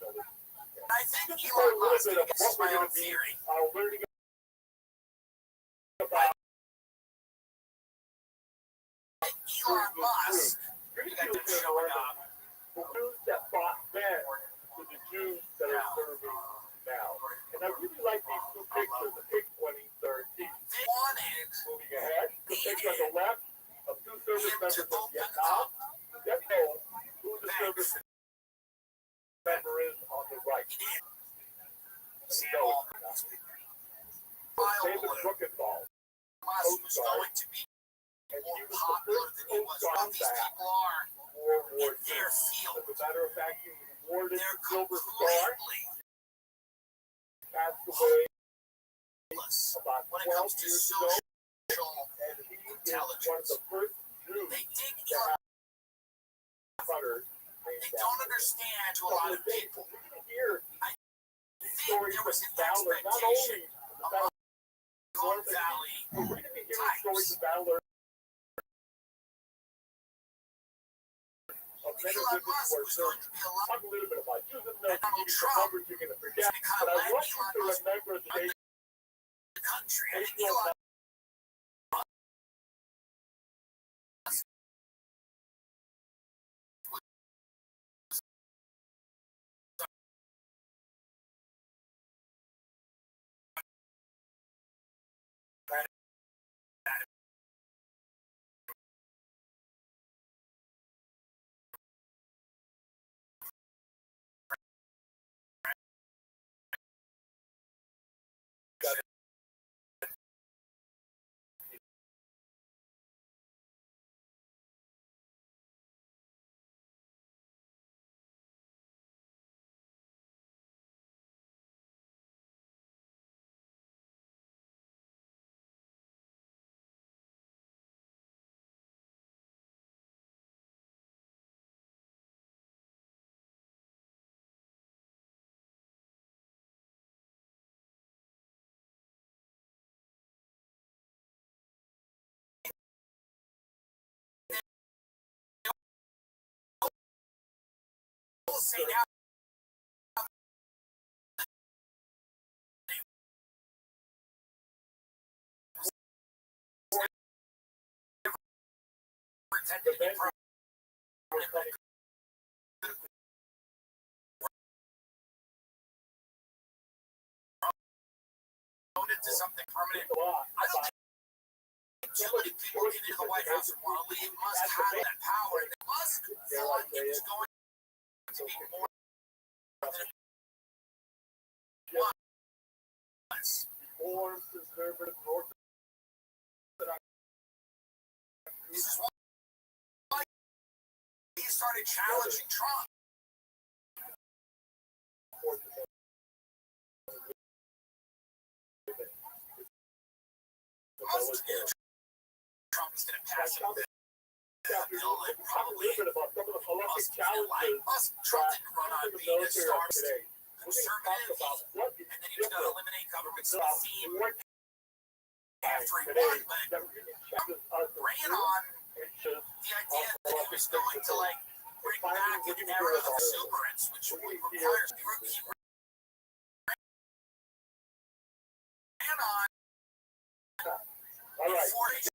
I think Just Elon a little Musk, bit and of this what is my we're own going to be theory, learning about Elon Musk, you got them showing up. the Jews that fought then to the Jews that are serving now. And I really like these two pictures, the pic 2013. They wanted Moving ahead, the picture on the left of two service him members to of open Vietnam. up Then know who the service banks. member is on the right. He did. Sam No, Altman. David Brookenball. Musk was going to be And more he was the popular first than he was. Coast What Guard these back people are in World War in II. their As field, a matter of fact, he was awarded they're the Silver Star, completely passed away hopeless about when it 12 comes to years ago, social and he is one of intelligence. the first Jews They dig to Elon. have hunters. They don't understand to a lot of people. We're going to hear I these think stories there was of an Valor, not expectation only the among Valor, North Valley but we're going to be hearing stories of Valor of men and Elon women Musk who are was going serving. to be a lot Talk a little bit about using the And Donald some Trump numbers you're going to forget, to kind but of I let want you Elon to Musk remember the day the country. I think April Elon will say now pretended to be promoted to something permanent. I don't think too many people get into the White House and want to leave. Musk has that power, and Musk thought it was going to be more than it was. Reform, conservative, Orthodox. This is why he started challenging Trump. Musk knew Trump was going to pass a bill and probably about some of the Olympic Musk didn't like. challenges Musk, Trump that didn't run on the being a military star are today. We're going to talk conservative, about what is and then he was going to different eliminate government about theme war after he today won, but that really challenges us as ran Jews. on It's just the idea that he was going to like bring back an era of exuberance, which would require he ran on all right.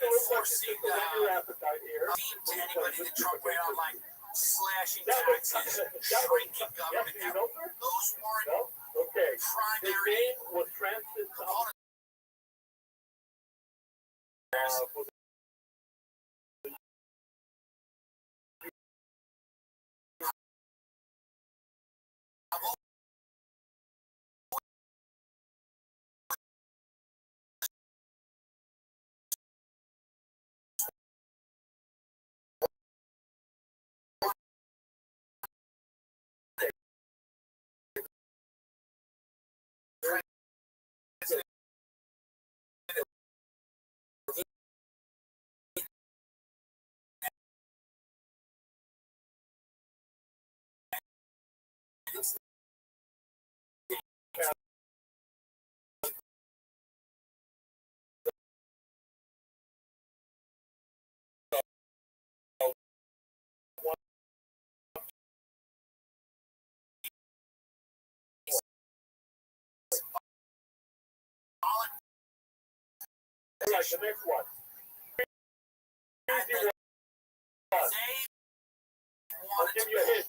enforcing Your appetite here. theme to anybody that Trump ran on, like slashing taxes, shrinking government. Yes, you know, sir? Those weren't No? Okay. His primary name was Francis proponents. for All right, the next one. Easy one. I'll give you a hint.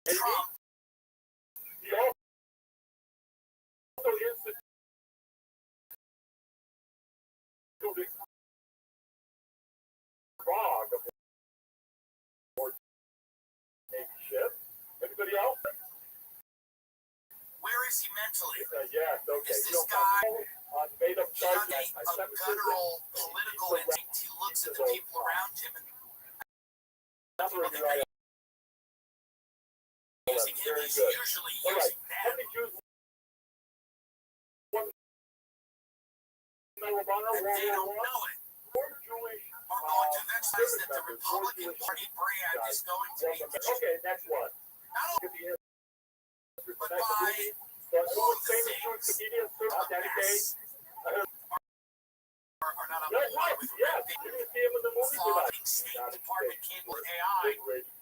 Trump. He also instituted frog aboard Navy ship. Anybody else? Where is he mentally? Yes, okay. Is this guy on made up on charges? a guttural political instinct? He looks at the people around him and people that are using him. Very He's good. usually All right. using How them. many Jews Medal of Honor, And they don't know it. Four Jewish Are going to emphasize that the Republican Party brand is going to be Okay, next one. not only Get the answer but tonight. by So, all who of was the famous Jewish things comedian? Danny Day. are not on Yes, board with yes. Rabbbi. You didn't see him in the movie tonight. Flogging State Department cable and AI.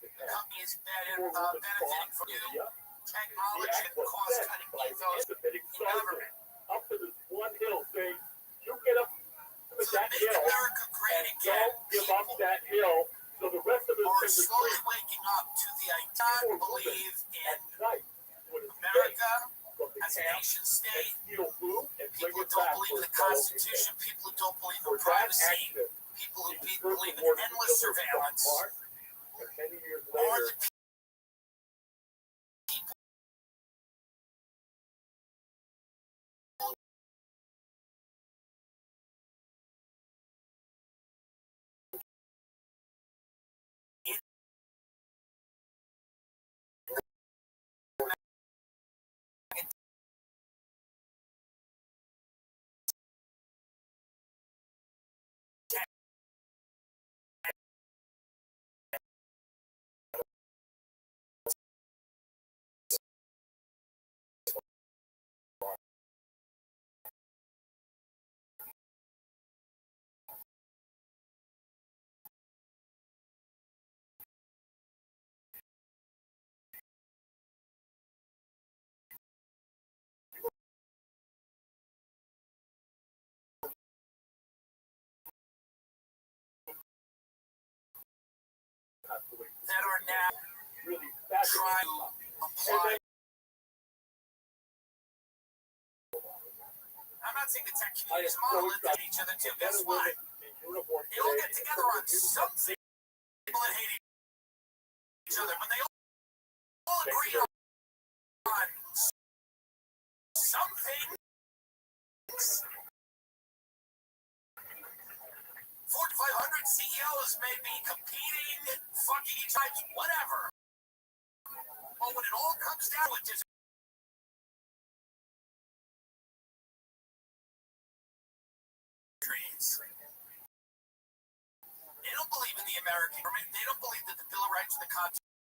The company is benefiting from new technology and cost-cutting ethos in government. Up to this one hill saying, you get up to So that make hill America great and again. don't give up People that hill so the rest of us are can slowly retreat. waking up to the idea and believe in Tonight, when it's America from the as a camp nation and state. steal food and bring People who it don't back believe for in the his fellow Constitution, people. people who don't believe For in that privacy, action, people who he believe in rewarded endless because of some surveillance, part, and many years are later, the people that are now really trying to apply. I'm not saying the tech community is monolithic to each other too. Guess what? They all get together on something. People that hate each other, but they all agree on something. 4,500 CEOs may be competing, fucking each other, whatever. But when it all comes down to it, they don't believe in the American government. They don't believe that the Bill of Rights and the Constitution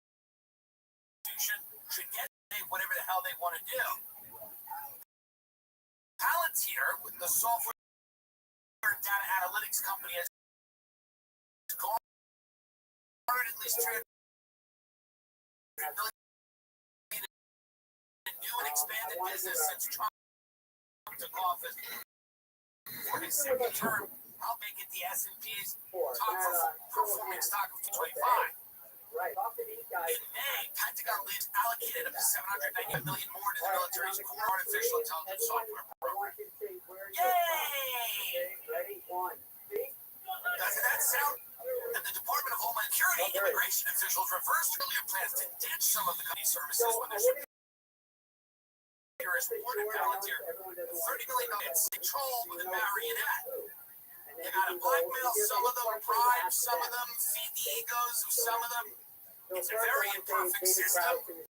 should get whatever the hell they want to do. Palantir, with the software data analytics company, has garnered at least $300 million in new and expanded business since Trump took office for his second term. I'll make it the S&P's top performing stock of 2025. Right. In May, Pentagon leads allocated up to $790 million more to the military's core artificial intelligence software program. Yay! Ready? One. Doesn't that sound? That the Department of Homeland Security immigration officials reversed earlier plans to ditch some of the company's services when their Paris border volunteer. $30 million control with a marionette. They gotta blackmail some of them, bribe some of them, feed the egos of some of them. It's a very imperfect system.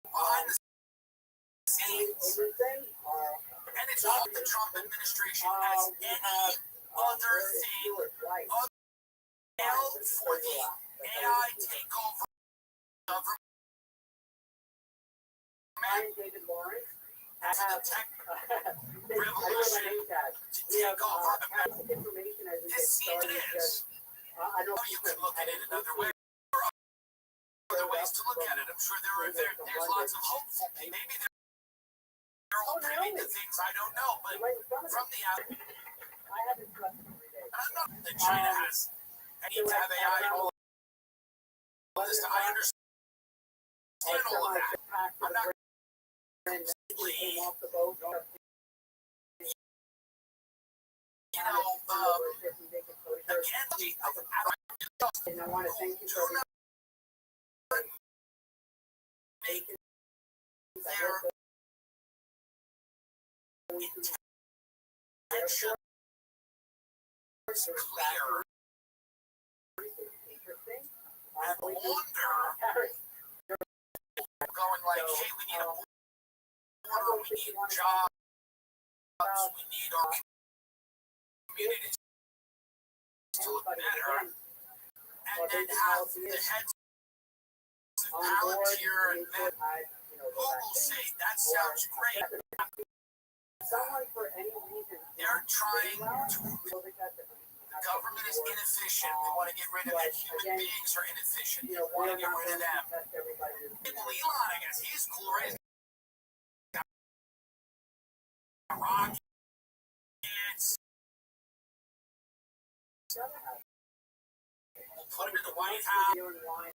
Behind the scenes. And it's all the Trump administration has any other thing for the AI takeover government. As the tech revolution to take over America. This seems it is. You could look at it another way. There are other ways to look at it. I'm sure there's lots of hopeful. Maybe they're all dreaming the things I don't know, but from the out, I'm not that China has. I need to have AI and all of this. I understand all of that. I'm not completely, And I want to thank you for making their intention clear and wonder going like, hey, we need a border, we need jobs, we need our communities to look better, and then have the heads of Palantir and men who will say, that sounds great. They're trying to, the government is inefficient. We want to get rid of it. Human beings are inefficient. We want to get rid of them. Well, Elon, I guess, he's cool, right? Rockets. We'll put him in the White House.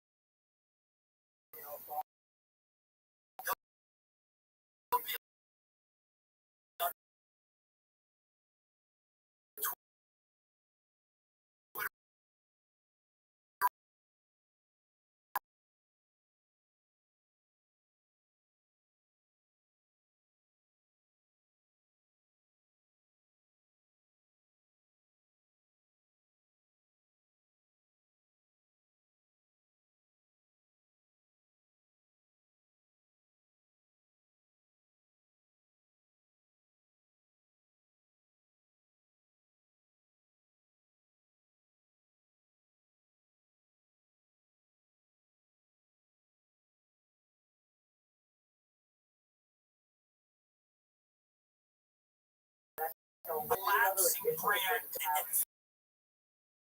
Collapsing brand and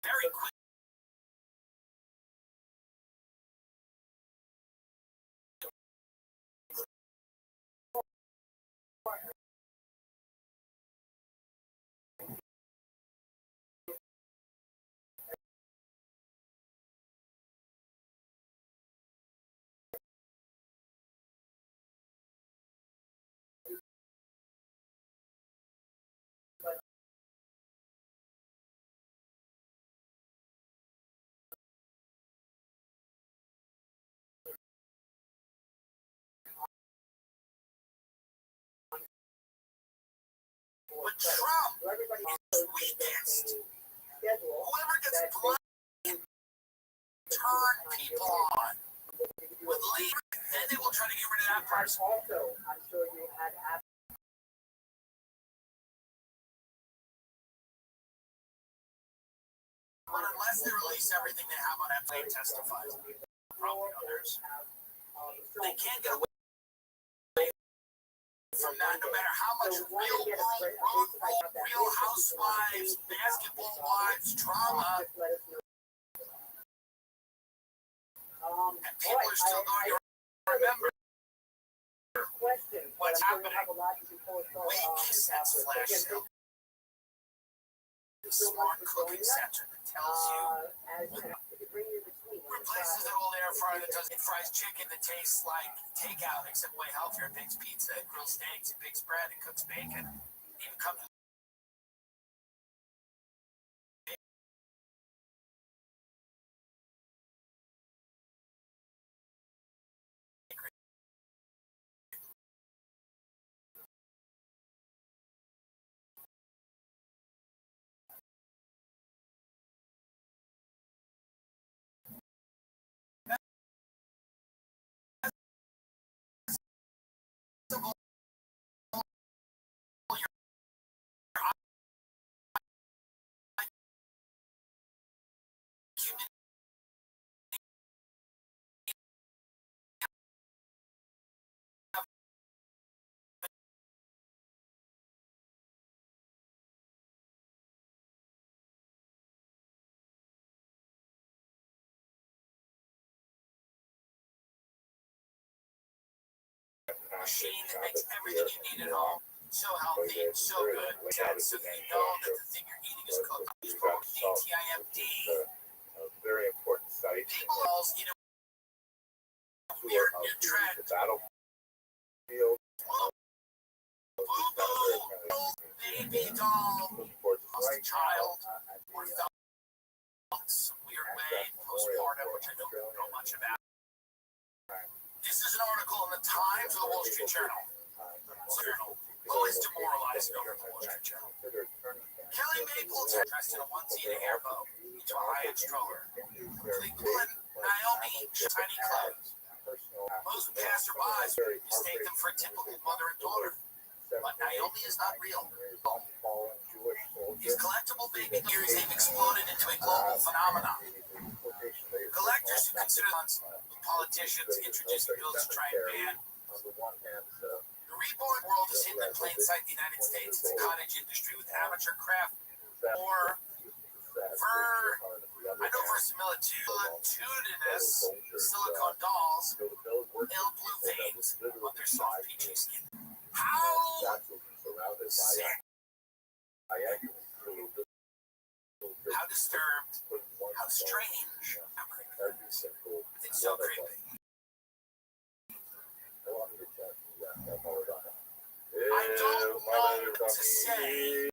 very quick. But Trump is weakest. Whoever gets blind, turn people on. With leaders, then they will try to get rid of that person. Also, I'm sure you had But unless they release everything they have on FA testifies, probably others, they can't get away from that no matter how much real world, real housewives, basketball wives, drama, and people are still going to remember what's happening. Wake sets flash sale. The smart cooking center that tells you replaces the old air fryer that does it fries chicken that tastes like takeout, except way healthier. It bakes pizza, it grills steaks, it bakes bread, it cooks bacon. Even comes machine that makes everything you need at home so healthy, so good, so that you know that the thing you're eating is cooked. Use code ATIMD. A very important site. People else, weird new trend. The battlefield. Baby doll, lost a child, or felt some weird way postpartum, which I don't know much about. This is an article in the Times or the Wall Street Journal. Always demoralizing over the Wall Street Journal. Kelly Mapleton dressed in a onesie and a hair bow into a high-end stroller. Cleveland, Naomi, tiny clothes. Most passerbys mistake them for a typical mother and daughter. But Naomi is not real. These collectible baby gears have exploded into a global phenomenon. Collectors who consider politicians introducing bills to try and ban. The reborn world is hidden in plain sight in the United States. It's a cottage industry with amateur craft or verisimilitudinous silicone dolls, pale blue veins on their soft peachy skin. How sick, how disturbed, how strange, how creepy. It's so creepy. I don't know what to say.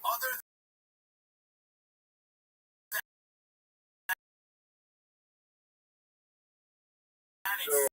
Other than it's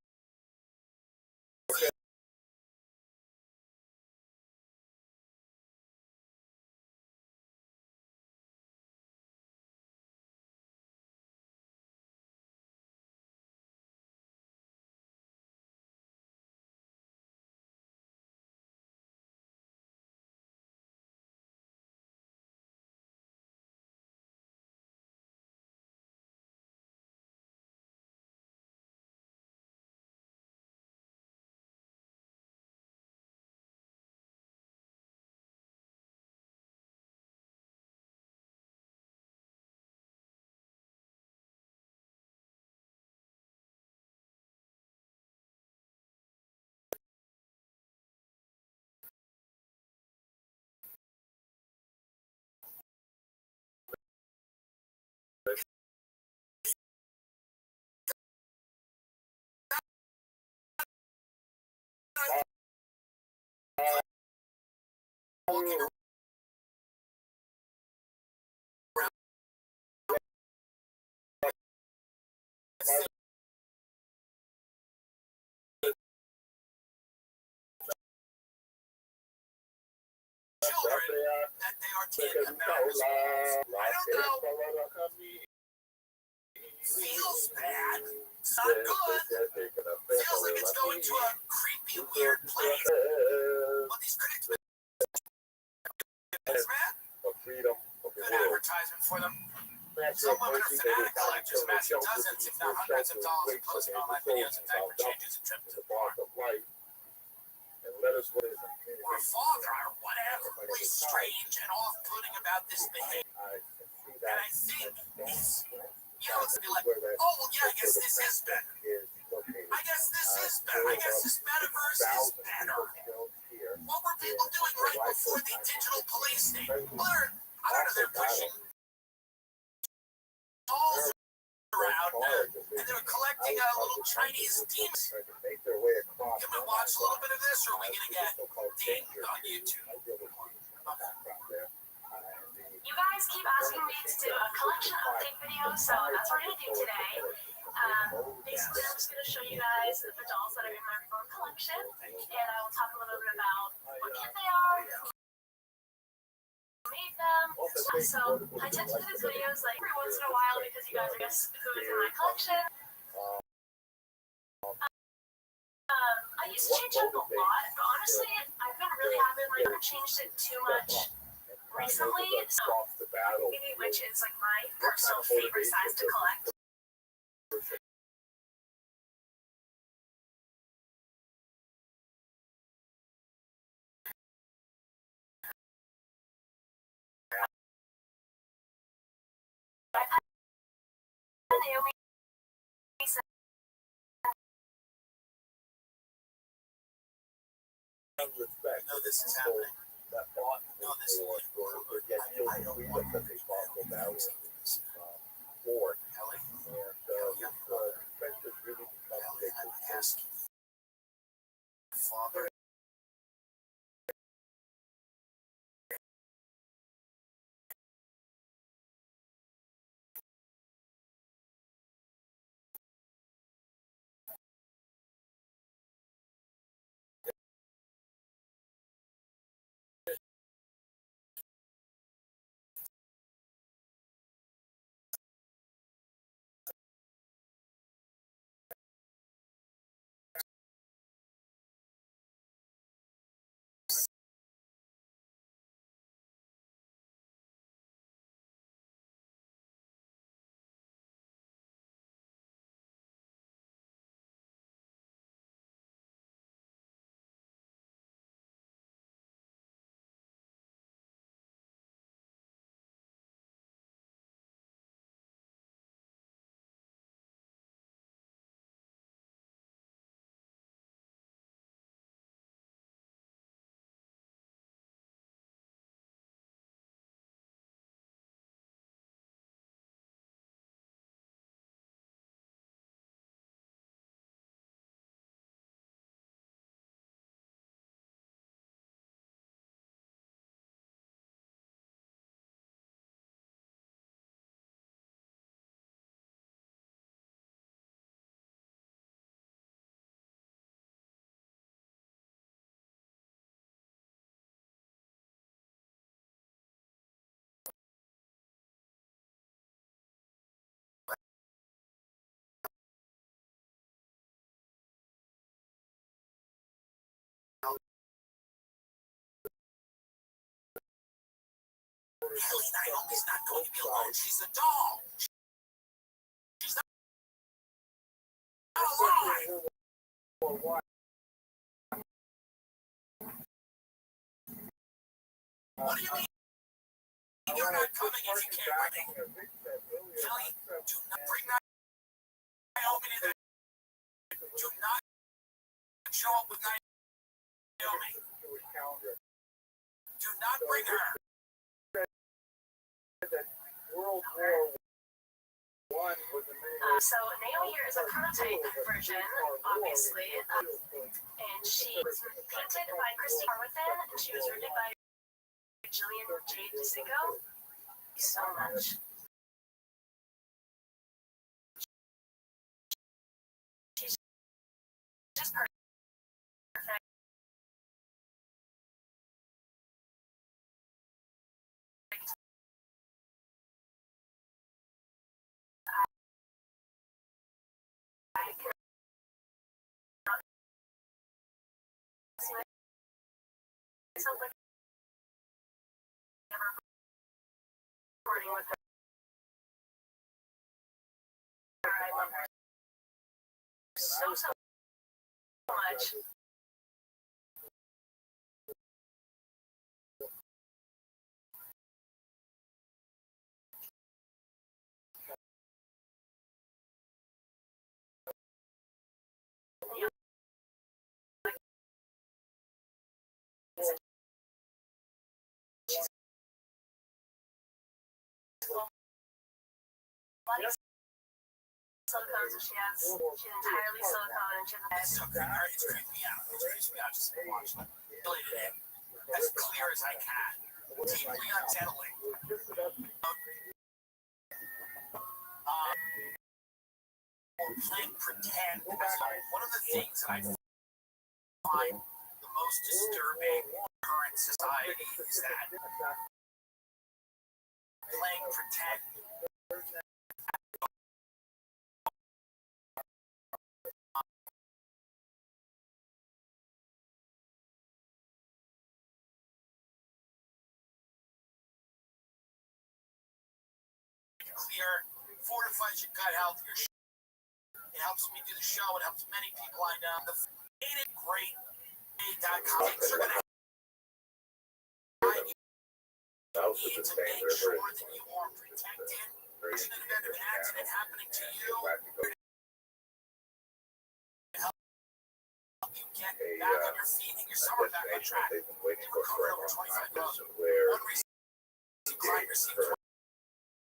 children that they are taking about as well. I don't know. Feels bad. It's not good. Feels like it's going to a creepy, weird place. But these critics, man, good advertisement for them. Some women are fanatic collectors, amassing dozens, if not hundreds of dollars, and posting online videos of diaper changes and trips to the bar. Or father, or whatever, really strange and off-putting about this behavior. And I think it's, you know, it's gonna be like, oh, well, yeah, I guess this is better. I guess this is better. I guess this metaverse is better. What were people doing right before the digital police state? Well, I don't know, they're pushing dolls around, and they were collecting little Chinese demons. Can we watch a little bit of this, or are we gonna get dinged on YouTube? You guys keep asking me to do a collection update video, so that's what we're going to do today. Basically, I'm just going to show you guys the dolls that are in my phone collection, and I will talk a little bit about what kit they are, who made them. So I tend to do these videos like every once in a while because you guys are guess who is in my collection. I used to change up a lot, but honestly, I've been really happy. Like, I haven't changed it too much recently, so maybe which is like my personal favorite size to collect. Naomi said, No, this is happening. No, this is I don't want to be bored. Kelly, I'm asking Father. Kelly Naomi's not going to be alone. She's a doll. She's not alive. What do you mean? You're not coming if you can't bring it. Kelly, do not bring Naomi to the... Do not show up with Naomi. Do not bring her. So Naomi here is a prototype version, obviously, and she was painted by Christy Harwithan, and she was written by Jillian J. DeSico. Thank you so much. She's just perfect. Sounds like never recording with her. I love her so much. Silicone, so she's entirely silicone, and she has a It's so good. It's creeping me out. It's creeping me out just to watch them. Really it in as clear as I can. Deeply unsettling. Or playing pretend. One of the things that I find the most disturbing in current society is that playing pretend. Clear, fortifies your gut health. It helps me do the show. It helps many people I know. The great.com are going to guide you to make sure that you are protected. There's an event of an accident happening to you. Help you get back on your feet and your summer back on track. They recovered over 25 million. One reason client received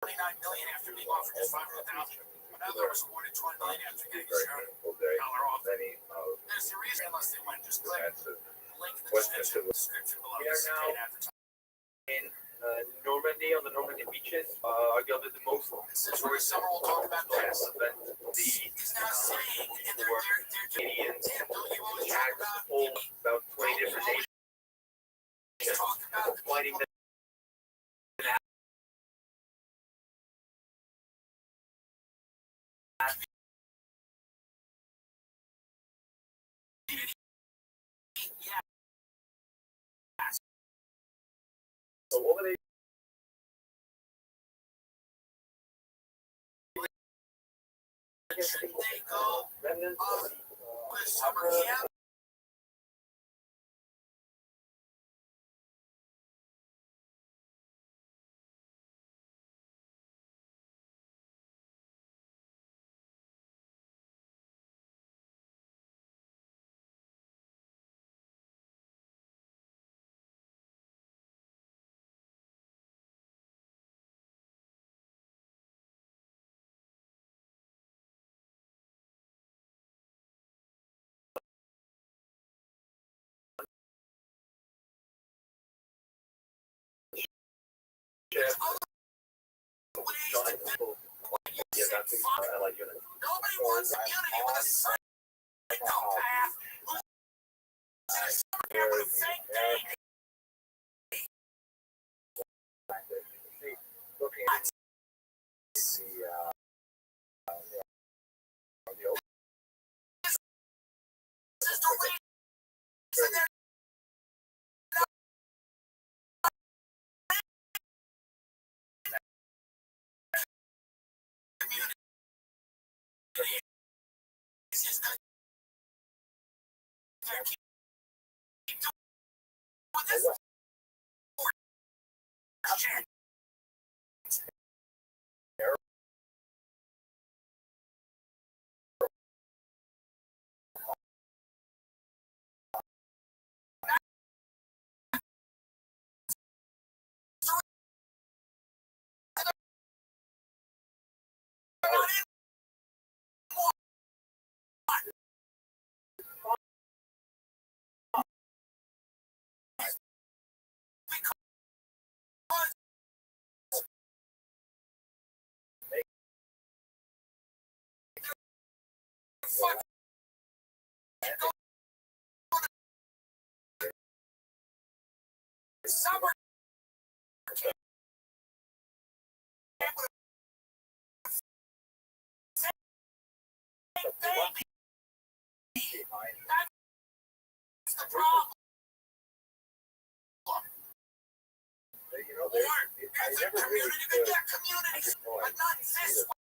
29 million after being offered just 500,000. Another was awarded 20 million after getting a $0 off. There's a reason unless they went. Just click the link in the description below. We are now in Normandy, on the Normandy beaches. Arguably the most This is where summer will talk about this. event. He's now saying, and they're Canadians, Tim, don't you always talk about about 20 different nations. talk about the Fighting people So what were they? should they go Remnants with summer camp? Yeah, that's I like it. Nobody wants immunity with a psychopath who's in a summer camp with a fake name. Looking at This is the reason they're it's just that they're keep doing this shit. Fuck. Summer camp with a fake baby. That's the problem. You know, Or I there's a never really community, could. yeah, communities, but not this one.